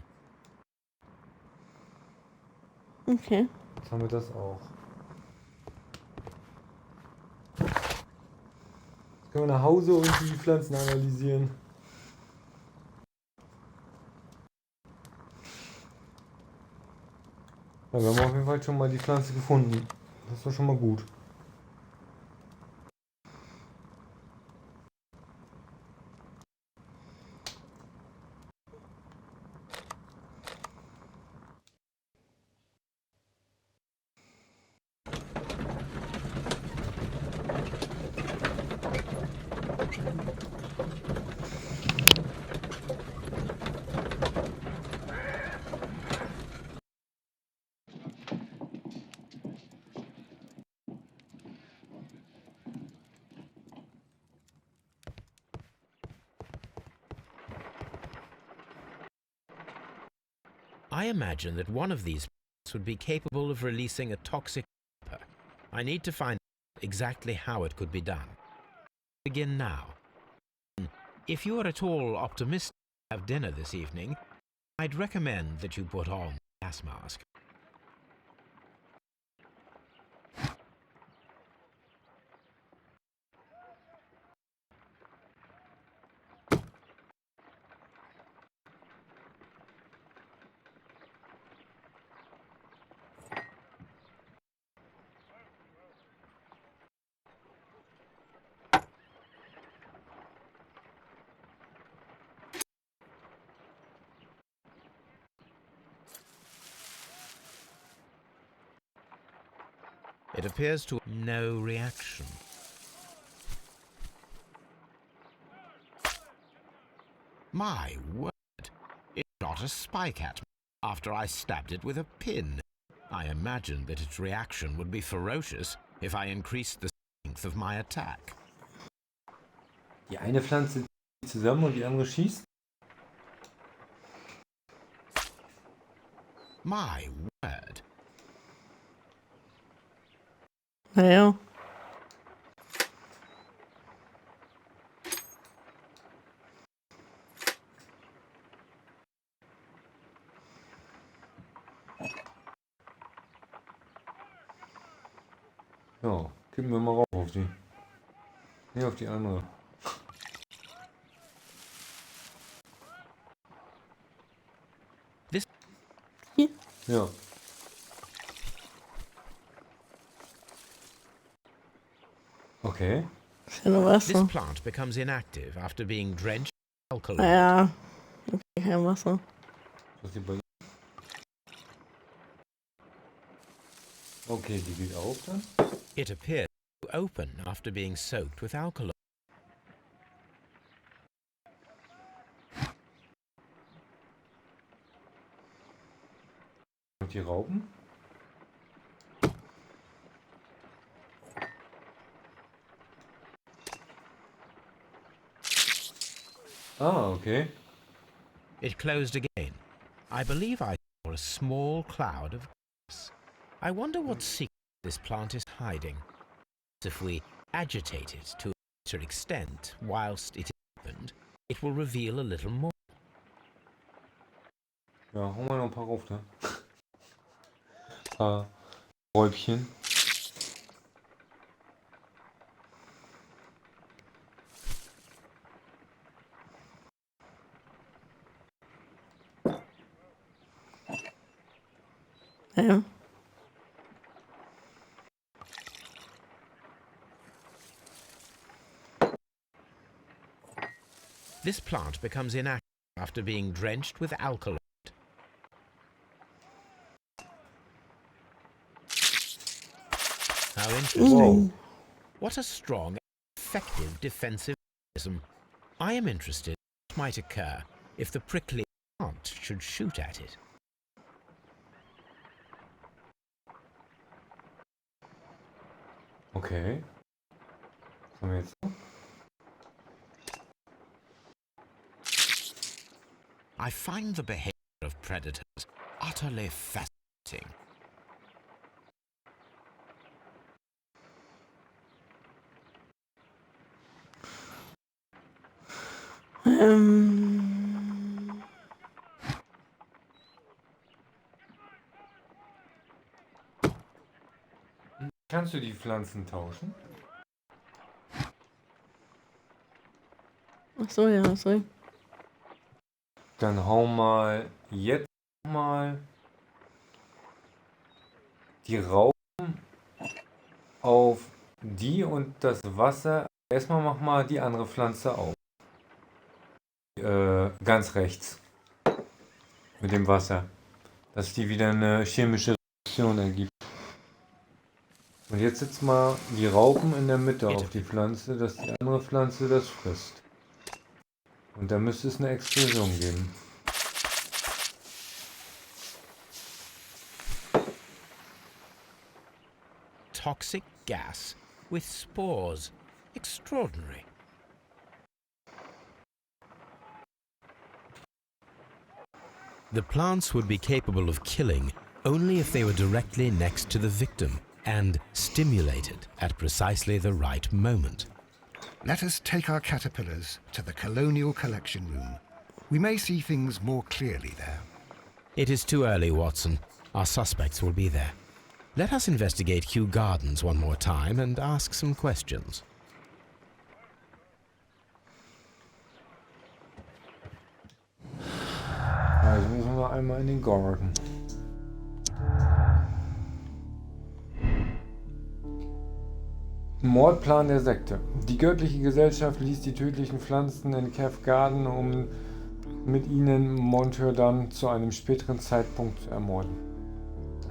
Okay. Jetzt haben wir das auch. Jetzt können wir nach Hause und die Pflanzen analysieren. Ja, wir haben auf jeden Fall schon mal die Pflanze gefunden. Das ist doch schon mal gut. I imagine that one of these plants would be capable of releasing a toxic vapor. I need to find out exactly how it could be done. Begin now. If you are at all optimistic to have dinner this evening, I'd recommend that you put on the gas mask. It appears to have no reaction. My word! It shot a spike at me after I stabbed it with a pin. I imagined that its reaction would be ferocious if I increased the strength of my attack. Die eine Pflanze zusammen und die andere schießt? My word! Naja. Ja, kippen wir mal rauf auf die. Nee, auf die andere. This... Ja. Okay. This plant becomes inactive after being drenched in alkali. Ja. Okay, kein Wasser. Okay, die geht auf dann. It appears to open after being soaked with alkali. Und die Raupen? Ah, okay. It closed again. I believe I saw a small cloud of gas. I wonder what secret this plant is hiding. If we agitate it to a greater extent whilst it is opened, it will reveal a little more. Ja, hauen wir noch ein paar rauf, ne? Ein paar Räubchen. Ja. This plant becomes inactive after being drenched with alkaloid. How interesting. What a strong, effective defensive mechanism. I am interested in what might occur if the prickly plant should shoot at it. Okay. Was haben wir jetzt noch? I find the behavior of predators utterly fascinating. Kannst du die Pflanzen tauschen? Ach so, ja, sorry. Dann hau mal jetzt mal die Raupen auf die und das Wasser. Erstmal mach mal die andere Pflanze auf. Ganz rechts. Mit dem Wasser. Dass die wieder eine chemische Reaktion ergibt. Und jetzt setz mal die Raupen in der Mitte auf die Pflanze, dass die andere Pflanze das frisst. Und da müsste es eine Explosion geben. Toxic gas with spores. Extraordinary. The plants would be capable of killing only if they were directly next to the victim and stimulated at precisely the right moment. Let us take our caterpillars to the Colonial Collection Room. We may see things more clearly there. It is too early, Watson. Our suspects will be there. Let us investigate Kew Gardens one more time and ask some questions. Also müssen wir einmal in den Garten. Mordplan der Sekte. Die göttliche Gesellschaft ließ die tödlichen Pflanzen in Kew Garden, um mit ihnen Monteur dann zu einem späteren Zeitpunkt zu ermorden.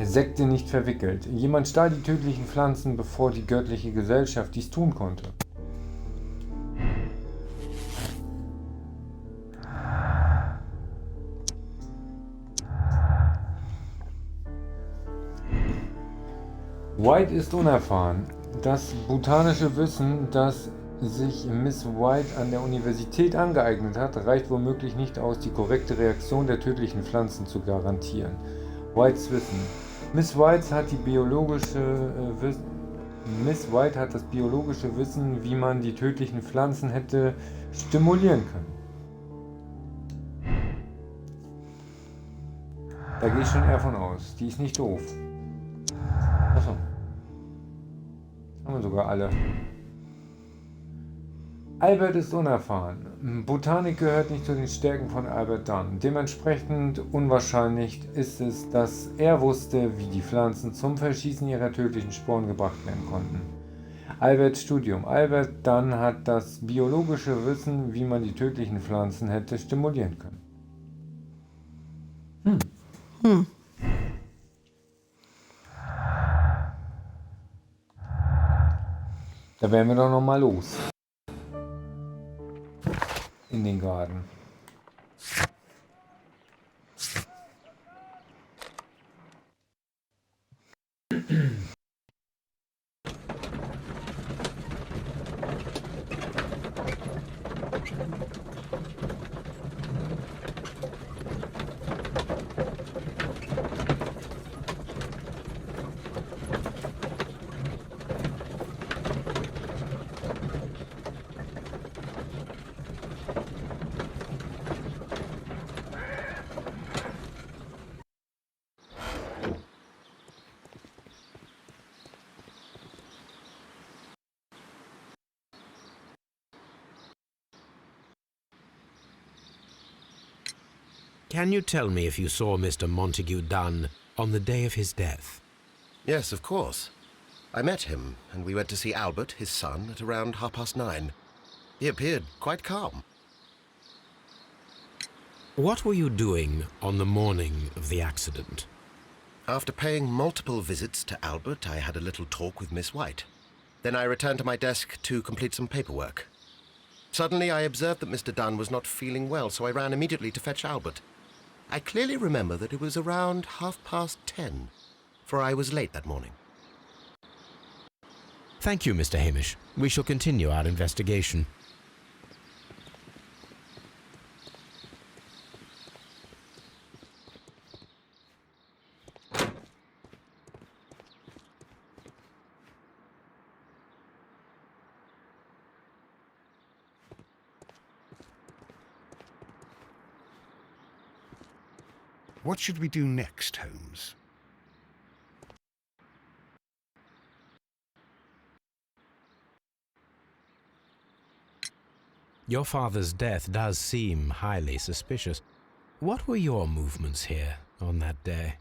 Sekte nicht verwickelt. Jemand stahl die tödlichen Pflanzen, bevor die göttliche Gesellschaft dies tun konnte. White ist unerfahren. Das botanische Wissen, das sich Miss White an der Universität angeeignet hat, reicht womöglich nicht aus, die korrekte Reaktion der tödlichen Pflanzen zu garantieren. Whites Wissen. Miss White hat das biologische Wissen, wie man die tödlichen Pflanzen hätte stimulieren können. Da gehe ich schon eher von aus. Die ist nicht doof. Achso. Haben wir sogar alle. Albert ist unerfahren. Botanik gehört nicht zu den Stärken von Albert Dunn. Dementsprechend unwahrscheinlich ist es, dass er wusste, wie die Pflanzen zum Verschießen ihrer tödlichen Sporen gebracht werden konnten. Alberts Studium. Albert Dunn hat das biologische Wissen, wie man die tödlichen Pflanzen hätte stimulieren können. Da wären wir doch noch mal los. In den Garten. Can you tell me if you saw Mr. Montague Dunn on the day of his death? Yes, of course. I met him, and we went to see Albert, his son, at around 9:30. He appeared quite calm. What were you doing on the morning of the accident? After paying multiple visits to Albert, I had a little talk with Miss White. Then I returned to my desk to complete some paperwork. Suddenly, I observed that Mr. Dunn was not feeling well, so I ran immediately to fetch Albert. I clearly remember that it was around 10:30, for I was late that morning. Thank you, Mr. Hamish. We shall continue our investigation. What should we do next, Holmes? Your father's death does seem highly suspicious. What were your movements here on that day?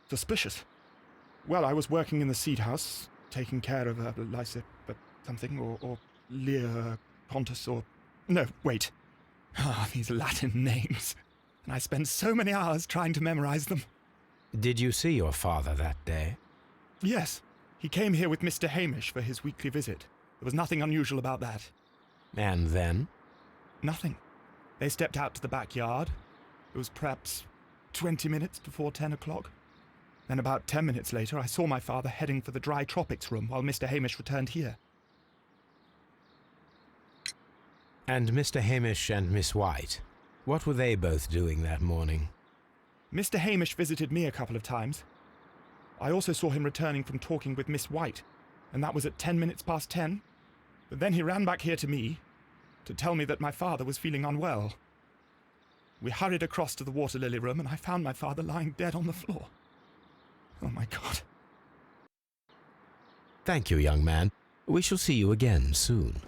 Suspicious? Well, I was working in the seed house, taking care of Lysa something, or Lear Pontus, or... No, wait. Ah, these Latin names. And I spent so many hours trying to memorize them. Did you see your father that day? Yes. He came here with Mr. Hamish for his weekly visit. There was nothing unusual about that. And then? Nothing. They stepped out to the backyard. It was perhaps 20 minutes before 10 o'clock. Then about 10 minutes later, I saw my father heading for the dry tropics room while Mr. Hamish returned here. And Mr. Hamish and Miss White? What were they both doing that morning? Mr. Hamish visited me a couple of times. I also saw him returning from talking with Miss White, and that was at 10 minutes past 10. But then he ran back here to me to tell me that my father was feeling unwell. We hurried across to the water lily room, and I found my father lying dead on the floor. Oh, my God. Thank you, young man. We shall see you again soon.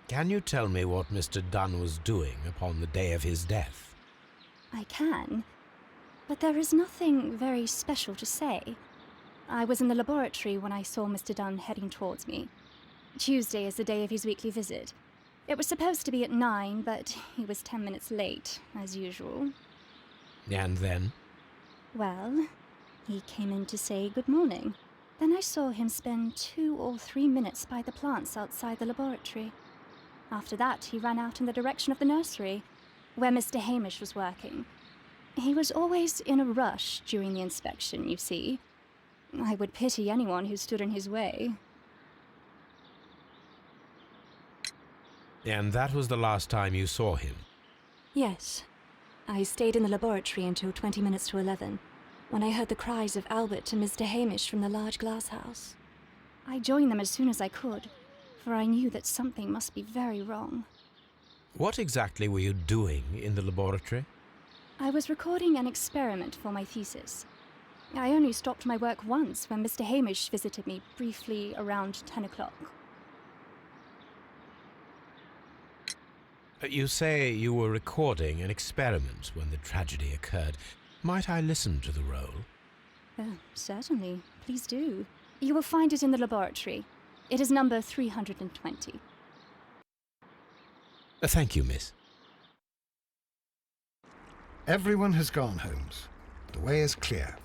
Can you tell me what Mr. Dunn was doing upon the day of his death? I can, but there is nothing very special to say. I was in the laboratory when I saw Mr. Dunn heading towards me. Tuesday is the day of his weekly visit. It was supposed to be at 9, but he was 10 minutes late, as usual. And then? Well, he came in to say good morning. Then I saw him spend 2 or 3 minutes by the plants outside the laboratory. After that, he ran out in the direction of the nursery, where Mr. Hamish was working. He was always in a rush during the inspection, you see. I would pity anyone who stood in his way. And that was the last time you saw him? Yes. I stayed in the laboratory until 20 minutes to 11, when I heard the cries of Albert and Mr. Hamish from the large glass house. I joined them as soon as I could, for I knew that something must be very wrong. What exactly were you doing in the laboratory? I was recording an experiment for my thesis. I only stopped my work once when Mr. Hamish visited me briefly around 10 o'clock. You say you were recording an experiment when the tragedy occurred. Might I listen to the roll? Certainly. Please do. You will find it in the laboratory. It is number 320. Thank you, miss. Everyone has gone, Holmes. The way is clear.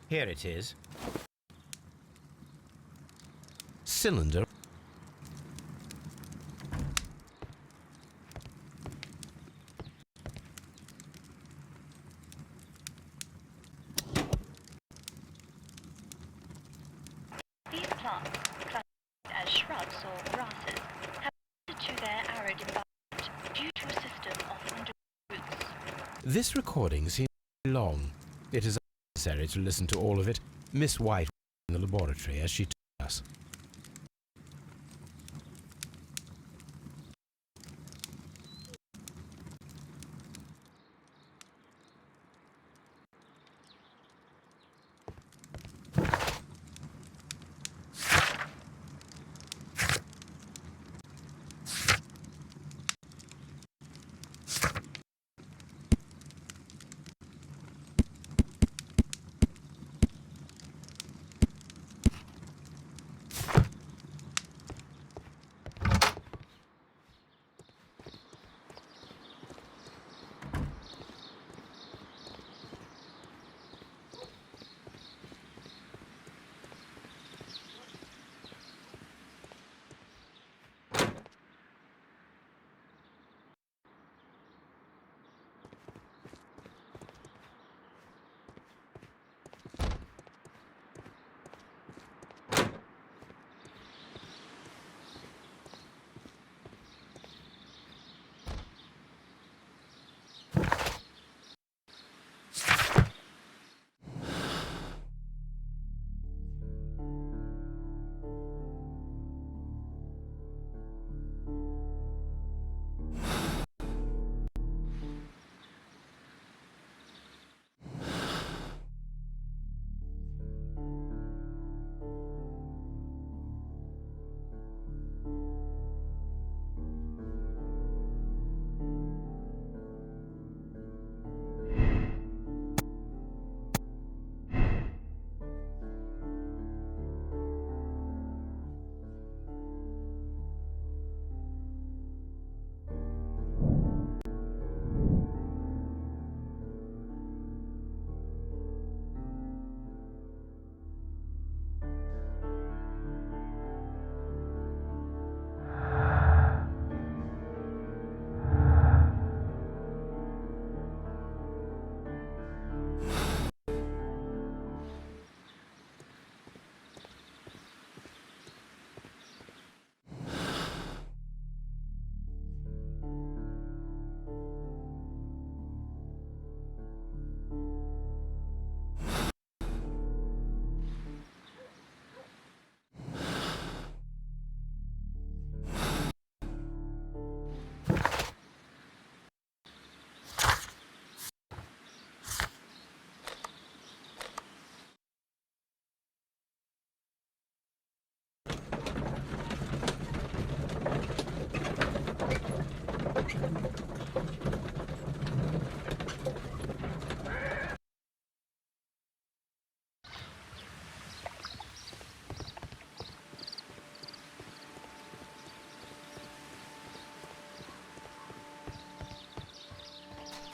Here it is. Cylinder. These plants, classified as shrubs or grasses, have adapted to their arid environment due to a system of underground roots. This recording seems long. It is unnecessary to listen to all of it. Miss White was in the laboratory as she told us.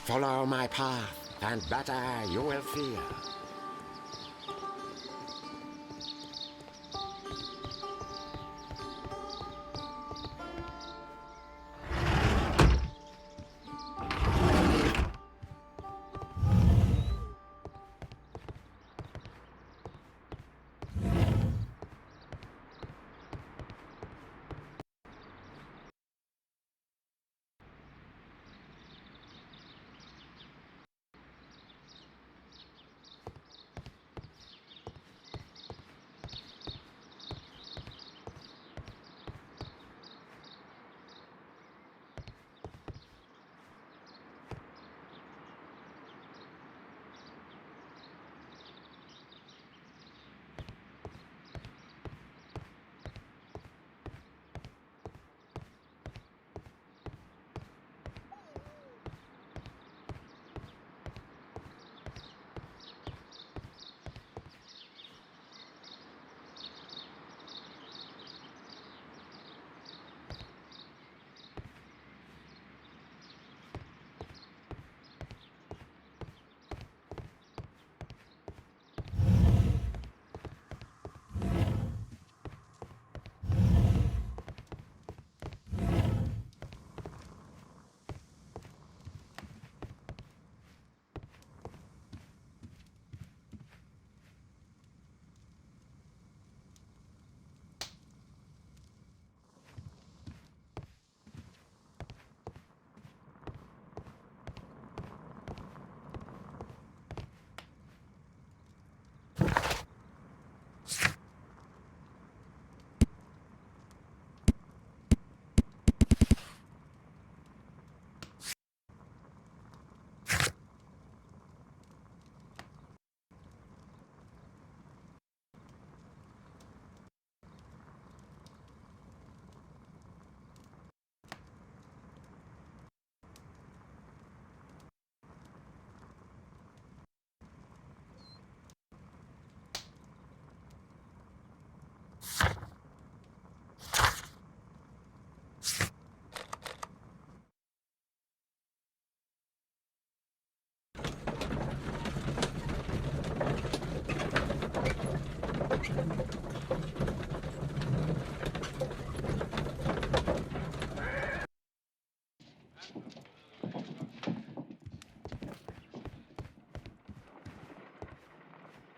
Follow my path, and better you will feel.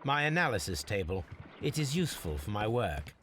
My analysis table. It is useful for my work.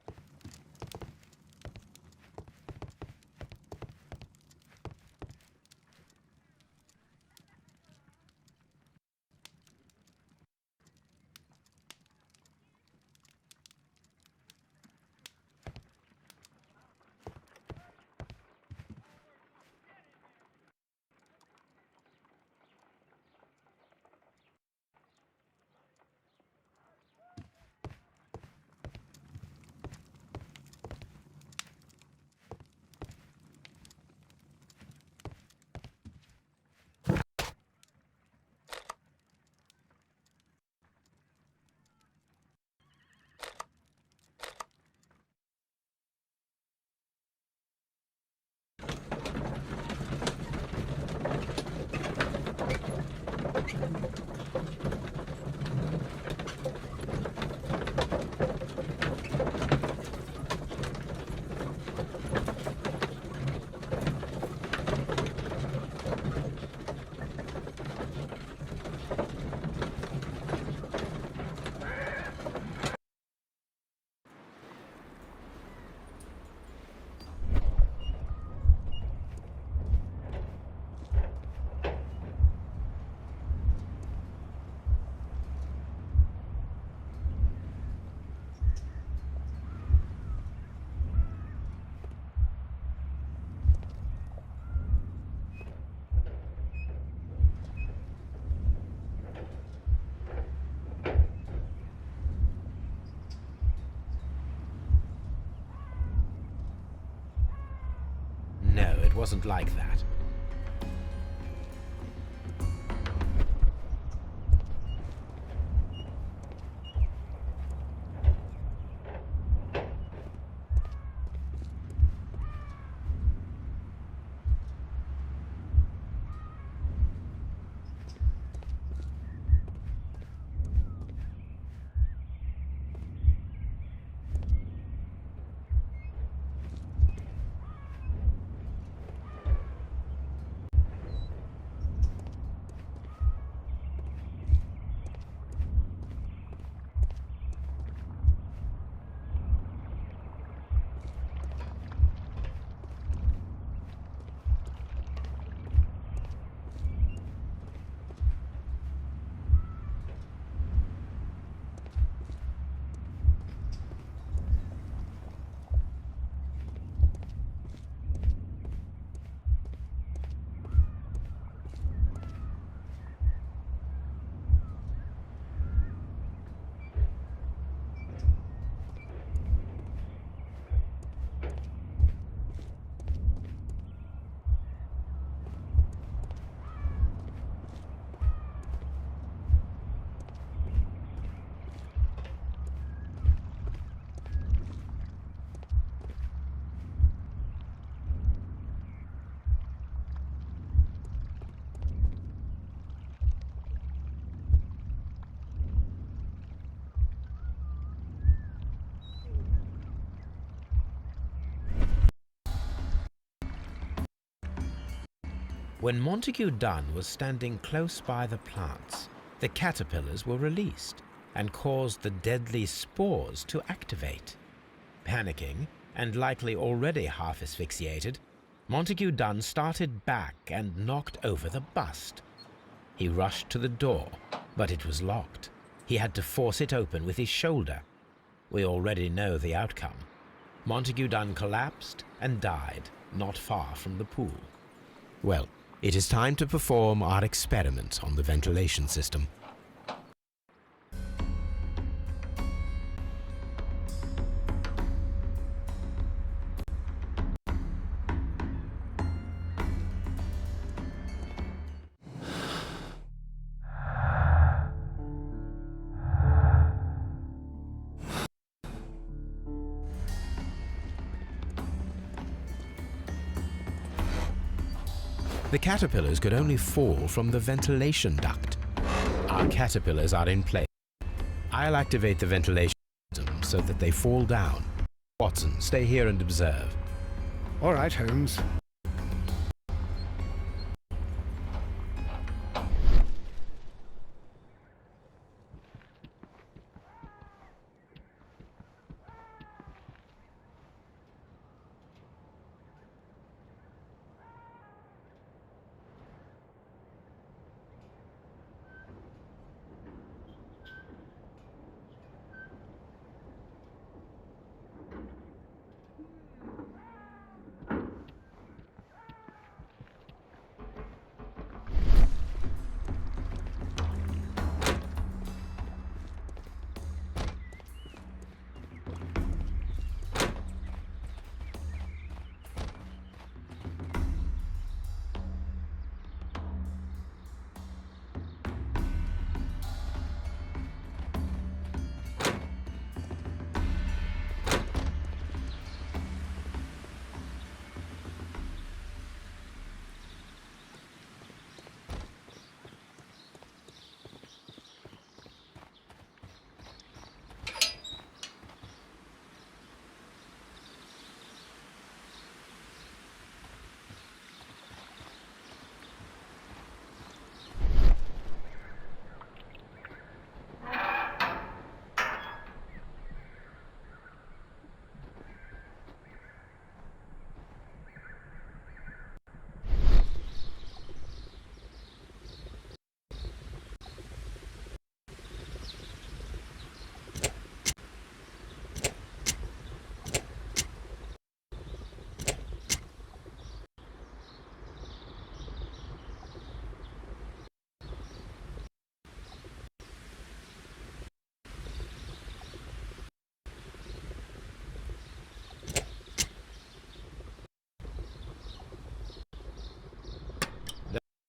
No, it wasn't like that. When Montague Dunn was standing close by the plants, the caterpillars were released and caused the deadly spores to activate. Panicking, and likely already half asphyxiated, Montague Dunn started back and knocked over the bust. He rushed to the door, but it was locked. He had to force it open with his shoulder. We already know the outcome. Montague Dunn collapsed and died not far from the pool. Well, it is time to perform our experiment on the ventilation system. The caterpillars could only fall from the ventilation duct. Our caterpillars are in place. I'll activate the ventilation system so that they fall down. Watson, stay here and observe. All right, Holmes.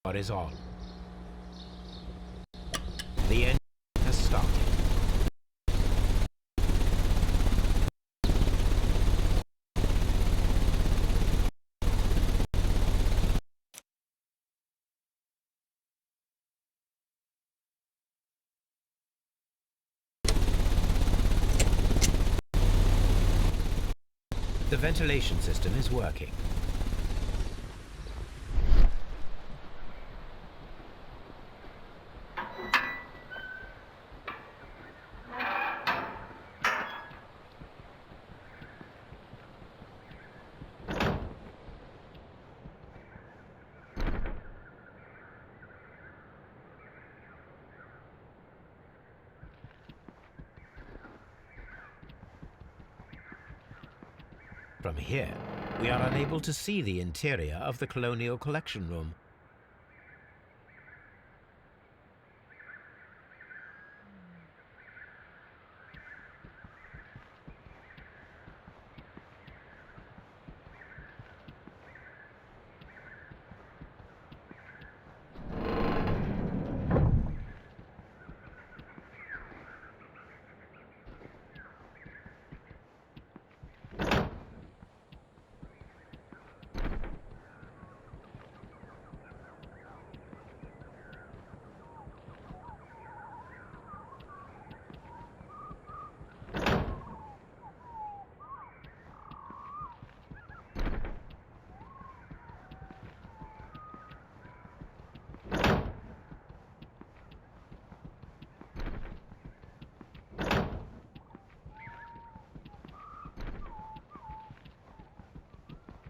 What is on? The engine has started. The ventilation system is working. From here, we are unable to see the interior of the Colonial Collection Room.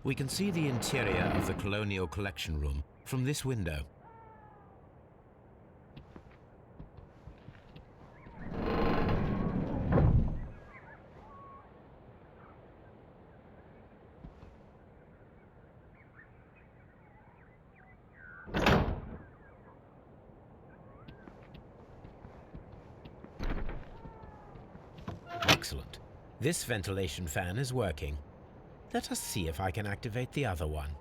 We can see the interior of the Colonial Collection Room from this window. Excellent. This ventilation fan is working. Let us see if I can activate the other one.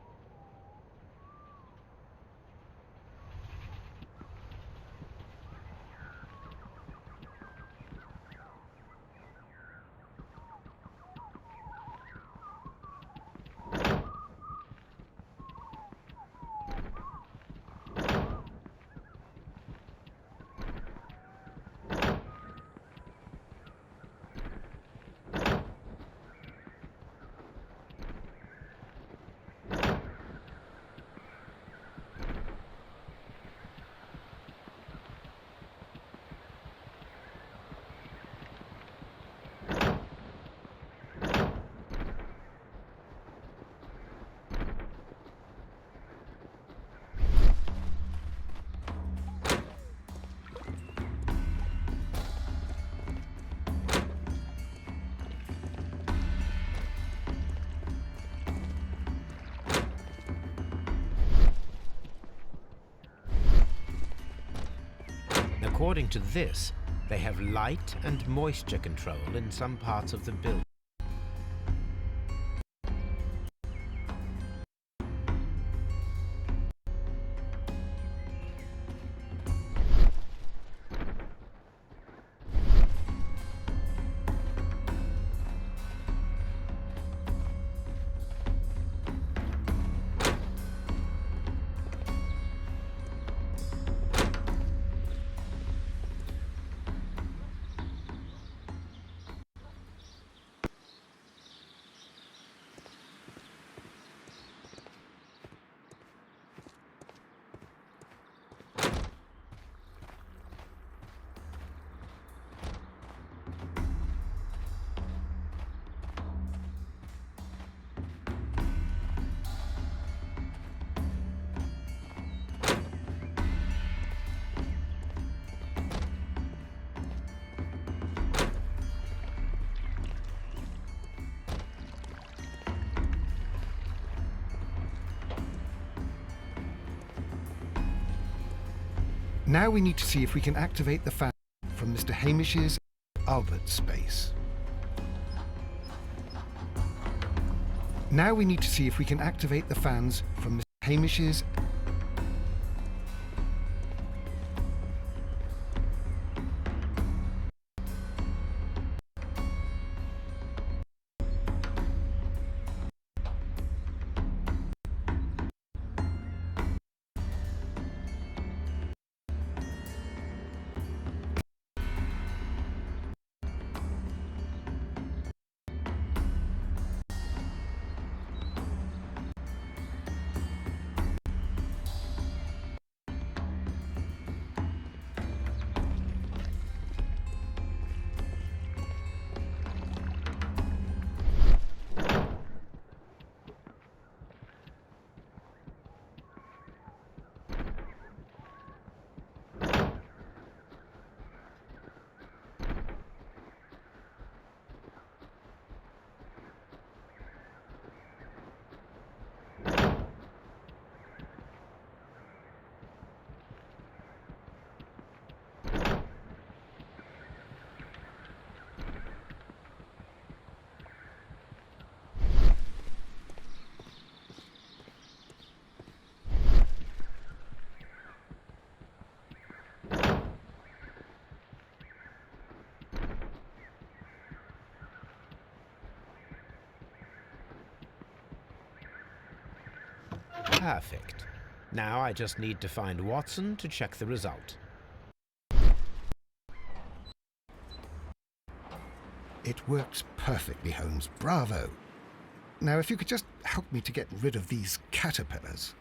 According to this, they have light and moisture control in some parts of the building. Now we need to see if we can activate the fan from Mr. Hamish's Albert space. Now we need to see if we can activate the fans from Mr. Hamish's Perfect. Now I just need to find Watson to check the result. It works perfectly, Holmes. Bravo. Now, if you could just help me to get rid of these caterpillars.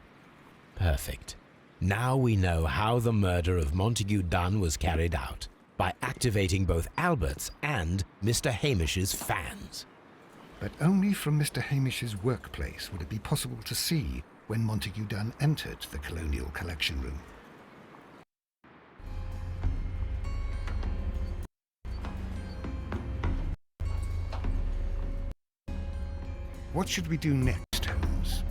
Perfect. Now we know how the murder of Montague Dunn was carried out, by activating both Albert's and Mr. Hamish's fans. but only from Mr. Hamish's workplace would it be possible to see when Montague Dunn entered the Colonial Collection Room. What should we do next, Holmes?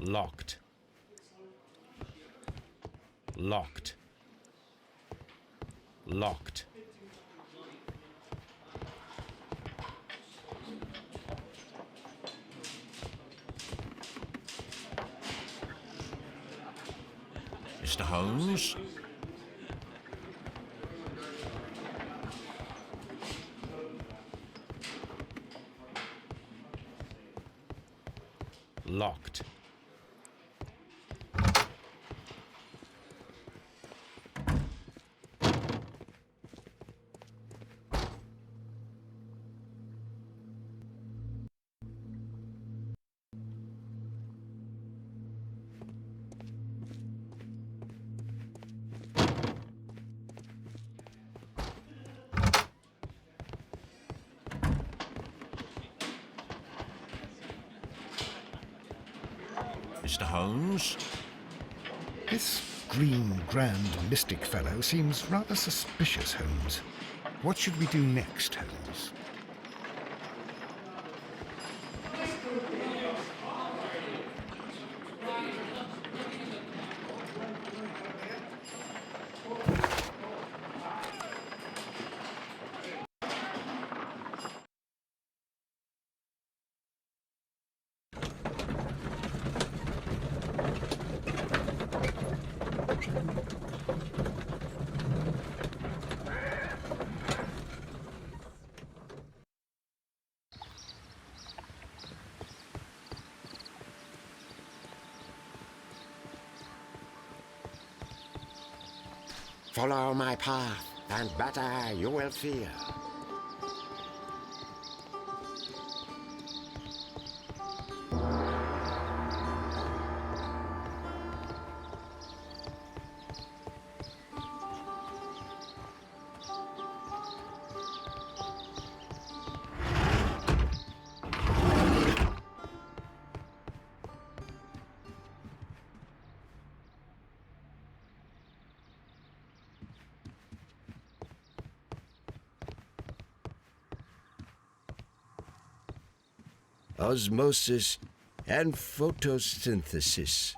Locked. Locked. Locked. Mr. Holmes? Locked. Mr. Holmes? This green, grand, mystic fellow seems rather suspicious, Holmes. What should we do next, Holmes? Follow my path, and better you will feel. Osmosis and photosynthesis.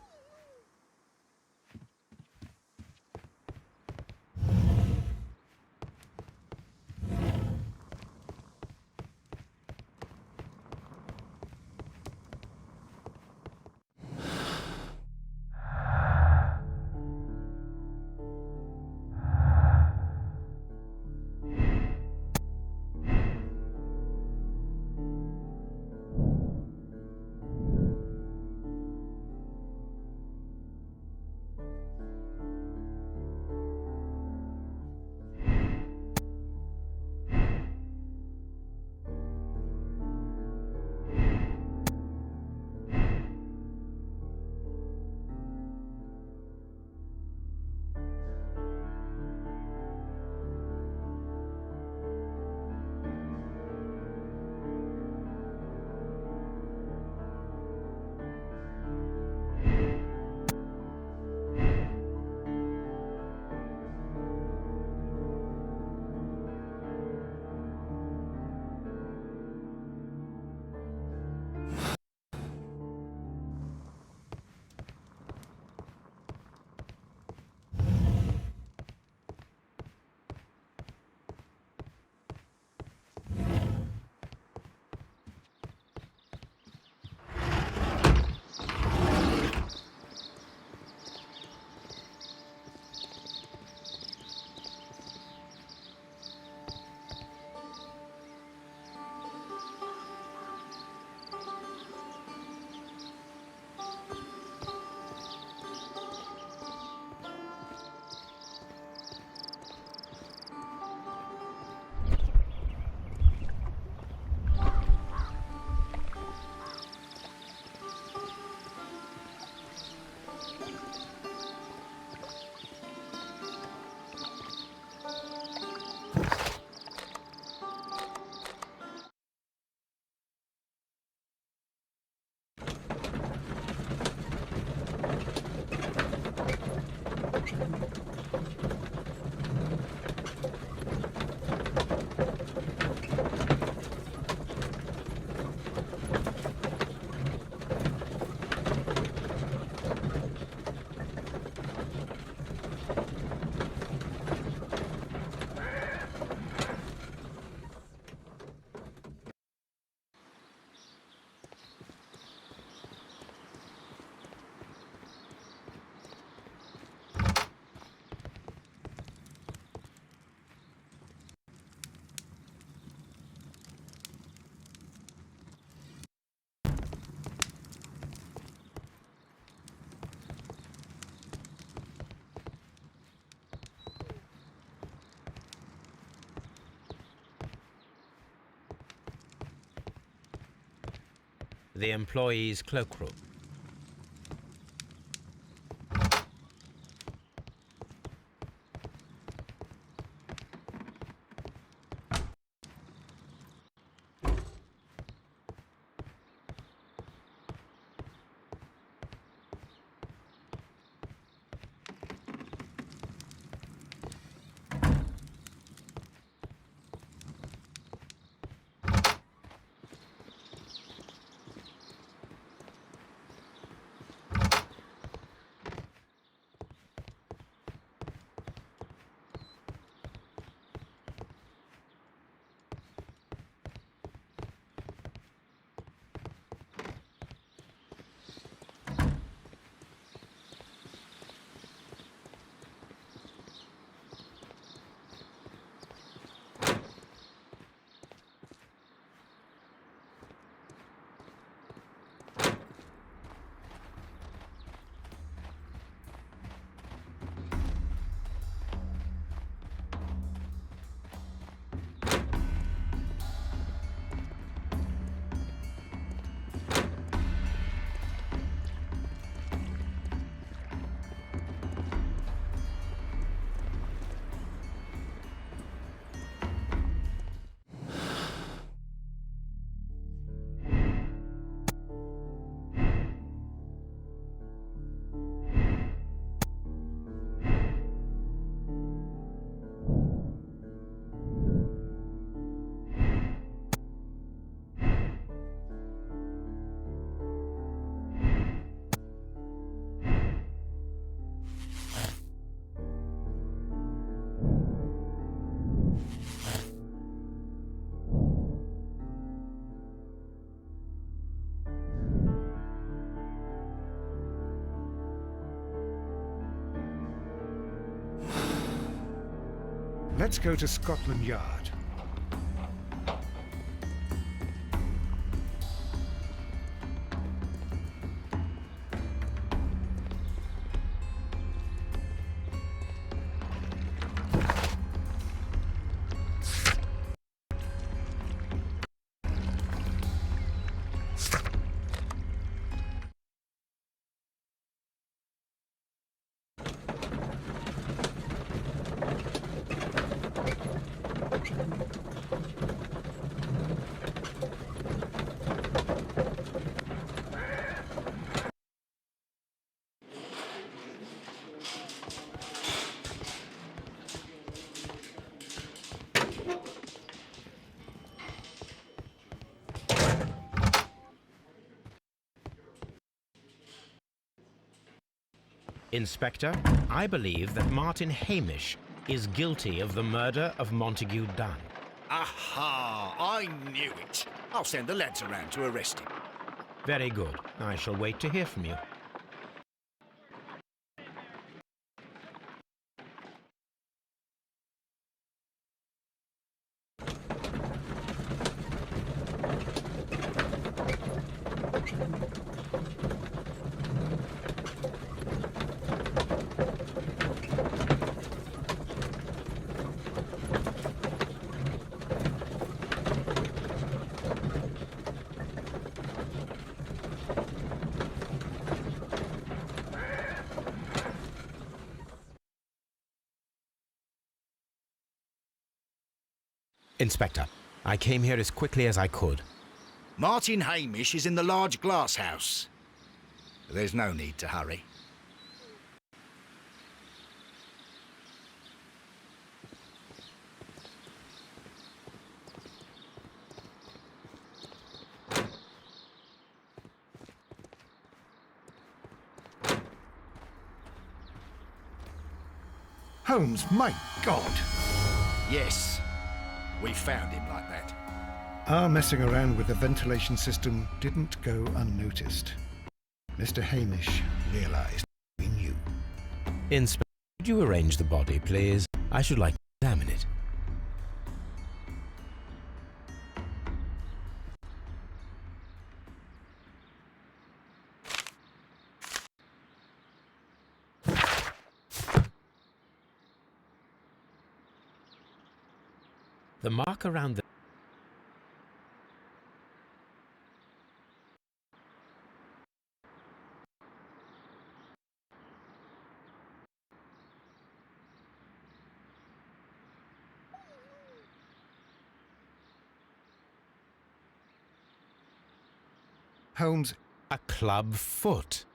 the employee's cloakroom. Let's go to Scotland Yard. Inspector, I believe that Martin Hamish is guilty of the murder of Montague Dunn. Aha! I knew it. I'll send the lads around to arrest him. Very good. I shall wait to hear from you. Inspector, I came here as quickly as I could. Martin Hamish is in the large glass house. There's no need to hurry. Holmes, my God! Yes, we found him like that. Our messing around with the ventilation system didn't go unnoticed. Mr. Hamish realized we knew. Inspector, could you arrange the body, please? I should like to examine it. The mark around the Holmes... A club foot.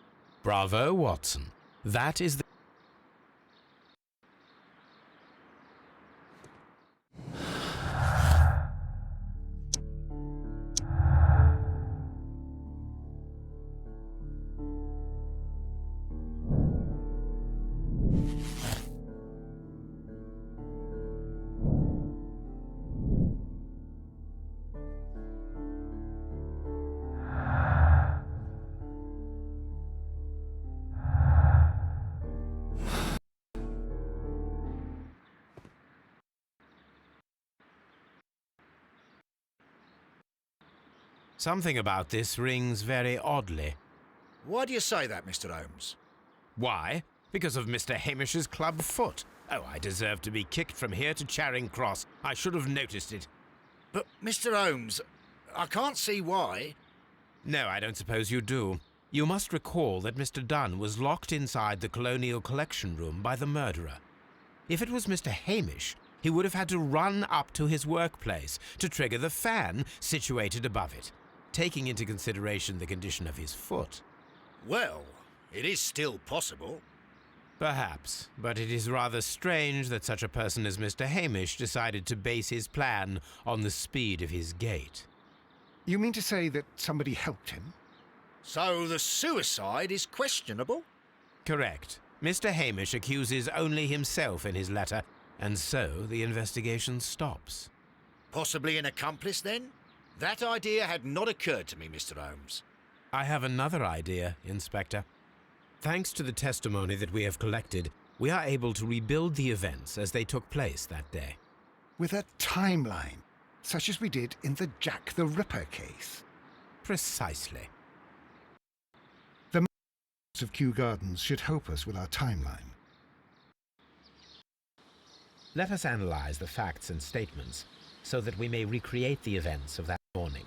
Bravo, Watson. That is the... Something about this rings very oddly. Why do you say that, Mr. Holmes? Why? Because of Mr. Hamish's club foot. Oh, I deserve to be kicked from here to Charing Cross. I should have noticed it. But, Mr. Holmes, I can't see why. No, I don't suppose you do. You must recall that Mr. Dunn was locked inside the Colonial Collection Room by the murderer. If it was Mr. Hamish, he would have had to run up to his workplace to trigger the fan situated above it, taking into consideration the condition of his foot. Well, it is still possible. Perhaps, but it is rather strange that such a person as Mr. Hamish decided to base his plan on the speed of his gait. You mean to say that somebody helped him? So the suicide is questionable? Correct. Mr. Hamish accuses only himself in his letter, and so the investigation stops. Possibly an accomplice, then? That idea had not occurred to me, Mr. Holmes. I have another idea, Inspector. Thanks to the testimony that we have collected, we are able to rebuild the events as they took place that day. With a timeline, such as we did in the Jack the Ripper case. Precisely. The maps of Kew Gardens should help us with our timeline. Let us analyze the facts and statements so that we may recreate the events of that morning.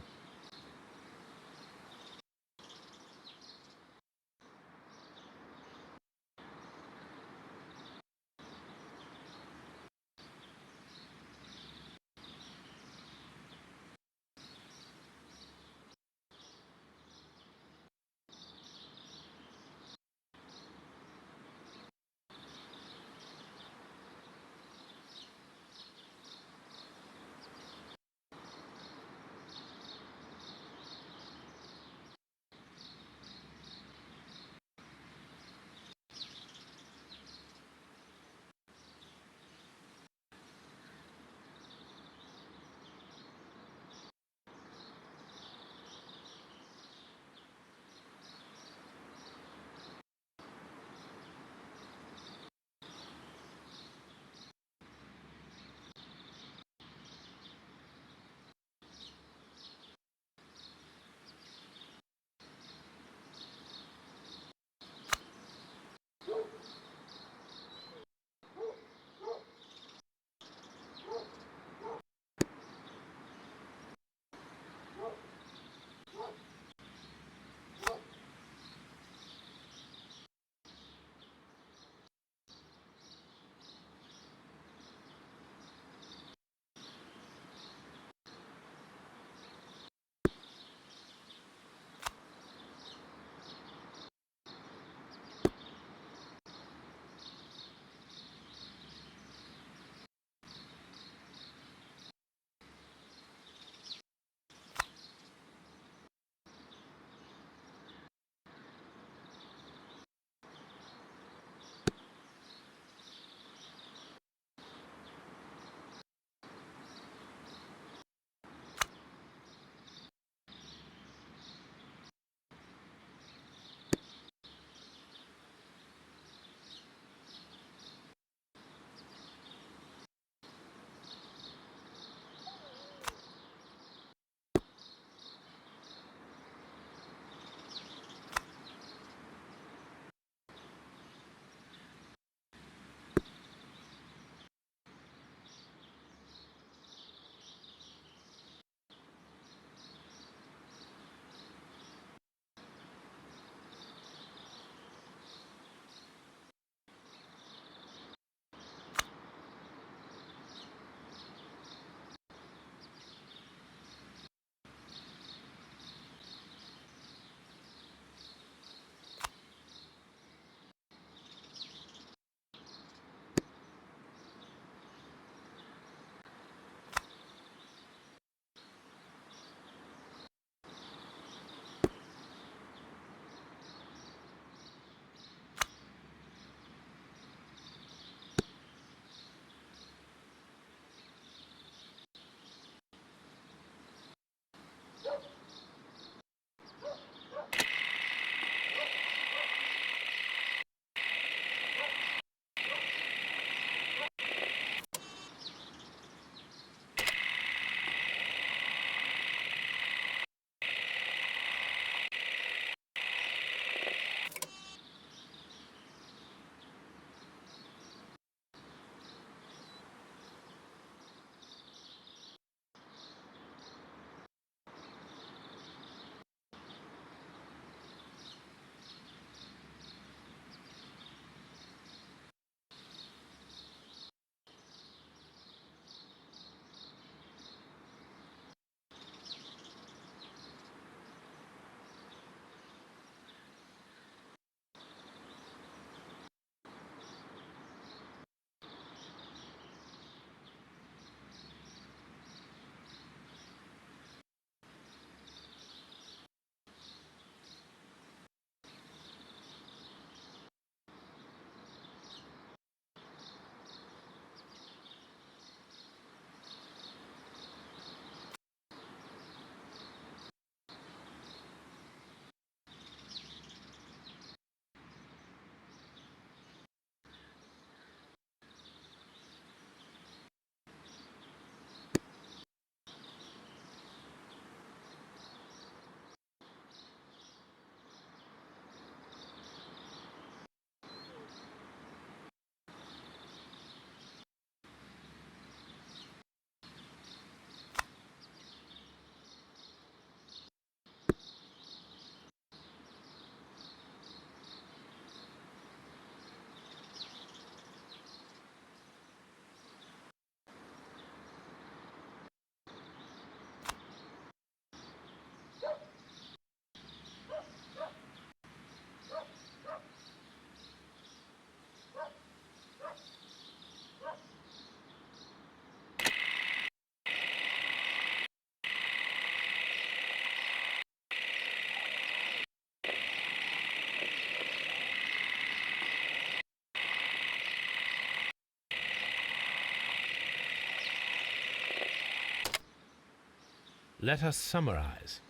Let us summarize.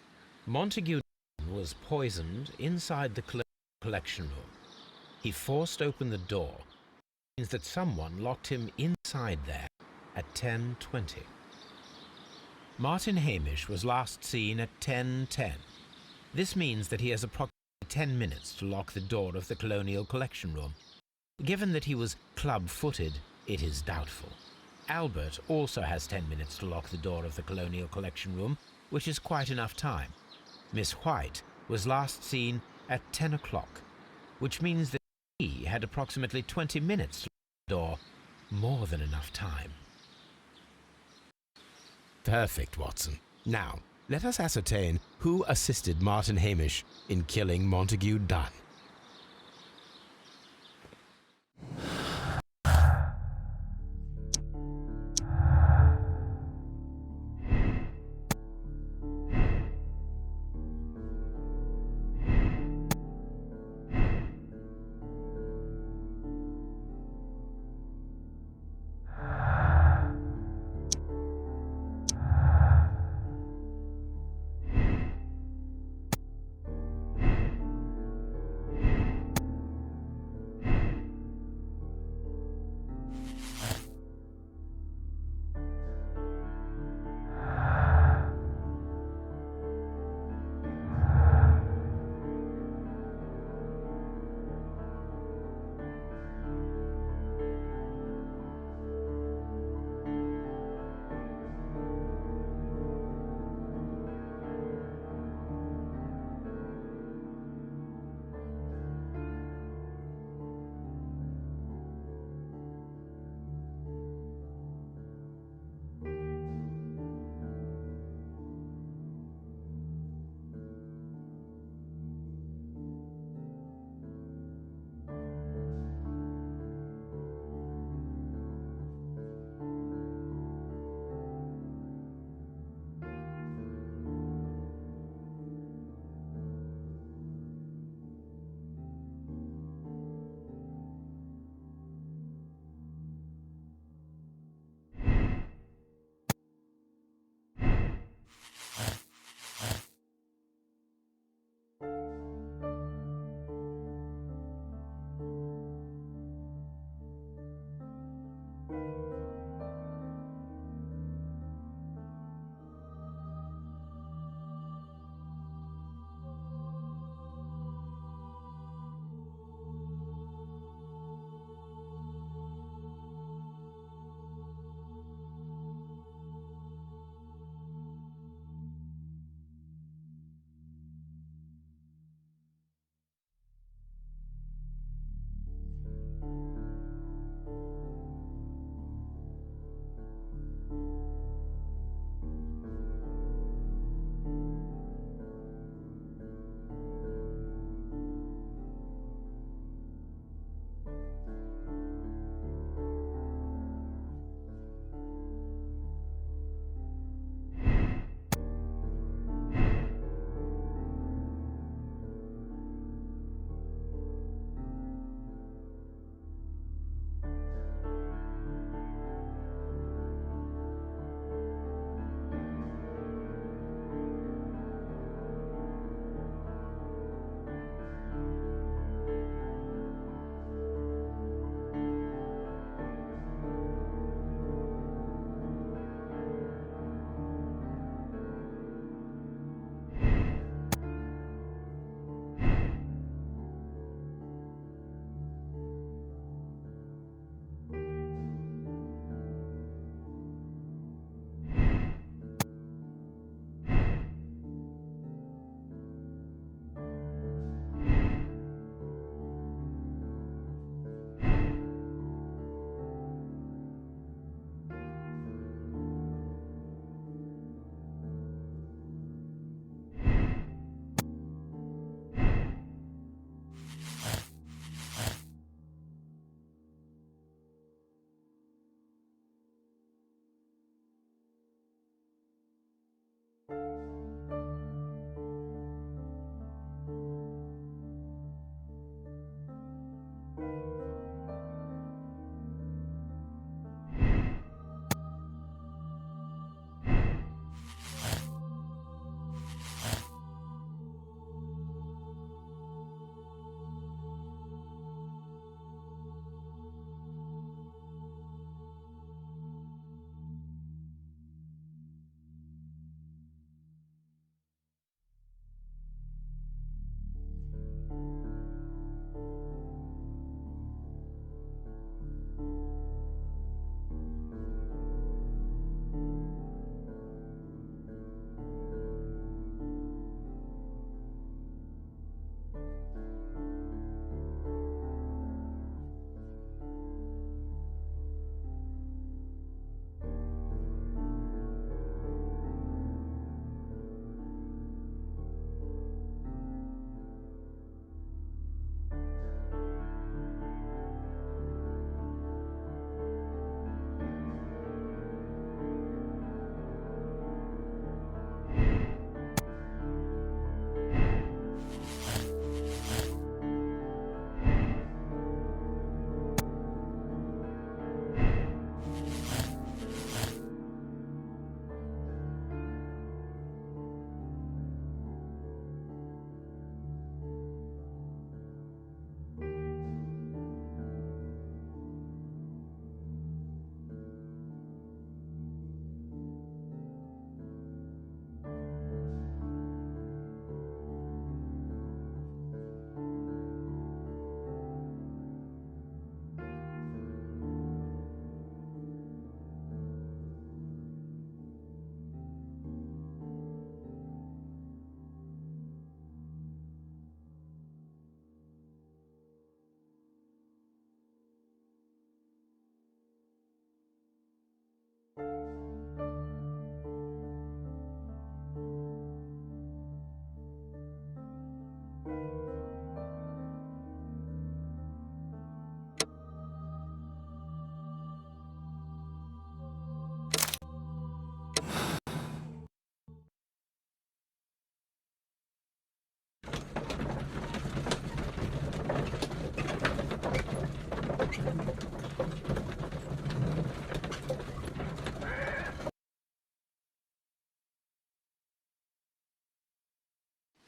Montague was poisoned inside the collection room. He forced open the door. It means that someone locked him inside there at 10:20. Martin Hamish was last seen at 10:10. This means that he has approximately 10 minutes to lock the door of the Colonial Collection Room. Given that he was club-footed, it is doubtful. Albert also has 10 minutes to lock the door of the Colonial Collection Room, which is quite enough time. Miss White was last seen at 10 o'clock, which means that he had approximately 20 minutes to lock the door, more than enough time. Perfect, Watson. Now, let us ascertain who assisted Martin Hamish in killing Montague Dunn.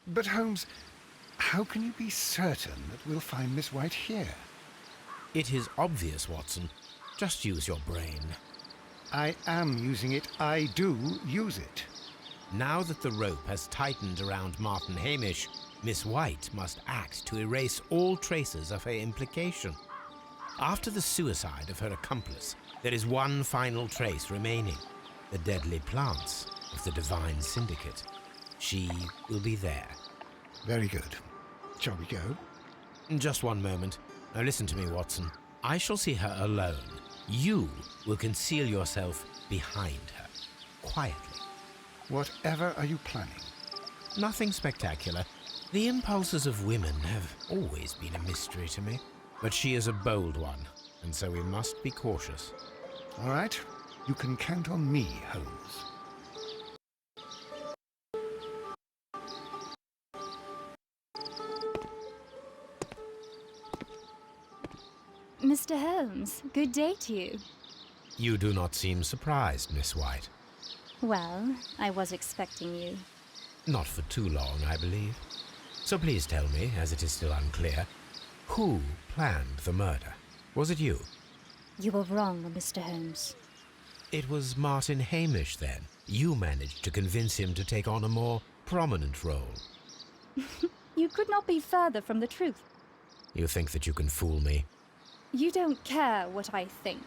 But Holmes, how can you be certain that we'll find Miss White here? It is obvious, Watson. Just use your brain. I am using it. I do use it. Now that the rope has tightened around Martin Hamish, Miss White must act to erase all traces of her implication. After the suicide of her accomplice, there is one final trace remaining: the deadly plants of the Divine Syndicate. She will be there. Very good. Shall we go? Just one moment. Now listen to me, Watson. I shall see her alone. You will conceal yourself behind her, quietly. Whatever are you planning? Nothing spectacular. The impulses of women have always been a mystery to me. But she is a bold one, and so we must be cautious. All right. You can count on me, Holmes. Mr. Holmes, good day to you. You do not seem surprised, Miss White. Well, I was expecting you. Not for too long, I believe. So please tell me, as it is still unclear, who planned the murder? Was it you? You were wrong, Mr. Holmes. It was Martin Hamish, then. You managed to convince him to take on a more prominent role. You could not be further from the truth. You think that you can fool me? You don't care what I think.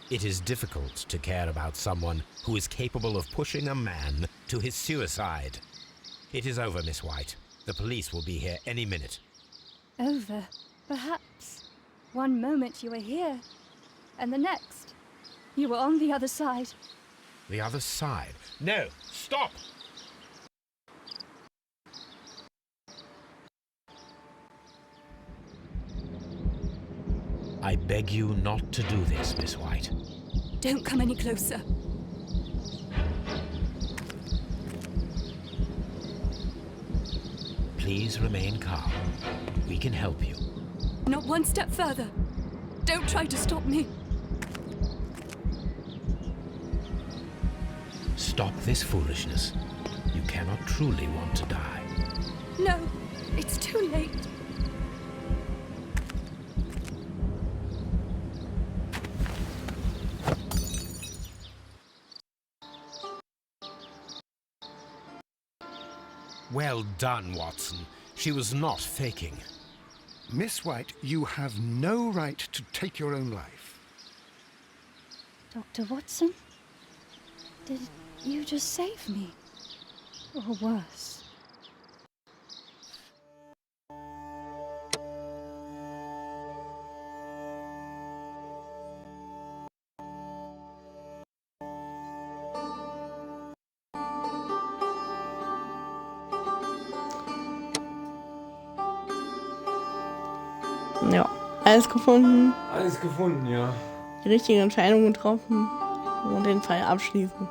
It is difficult to care about someone who is capable of pushing a man to his suicide. It is over, Miss White. The police will be here any minute. Over, perhaps. One moment you were here, and the next, you were on the other side. The other side? No! Stop! I beg you not to do this, Miss White. Don't come any closer. Please remain calm. We can help you. Not one step further. Don't try to stop me. Stop this foolishness. You cannot truly want to die. No, it's too late. Well done, Watson. She was not faking. Miss White, you have no right to take your own life. Dr. Watson? Did you just save me? Or worse? Ja, alles gefunden. Alles gefunden, ja. Die richtige Entscheidung getroffen und den Fall abschließen.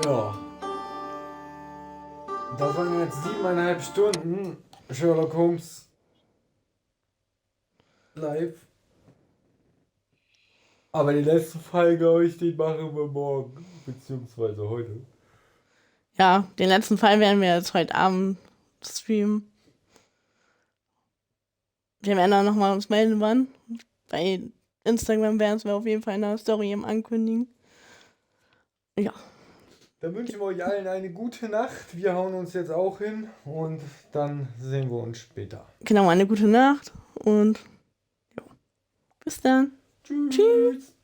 Ja. Das waren jetzt 7,5 Stunden Sherlock Holmes live. Aber den letzten Fall, glaube ich, den machen wir morgen. Beziehungsweise heute. Ja, den letzten Fall werden wir jetzt heute Abend streamen. Wir werden dann nochmal uns melden, wann. Bei Instagram werden wir auf jeden Fall in der Story im Ankündigen. Ja. Dann wünschen wir euch allen eine gute Nacht. Wir hauen uns jetzt auch hin und dann sehen wir uns später. Genau, eine gute Nacht und ja. Bis dann. Tschüss.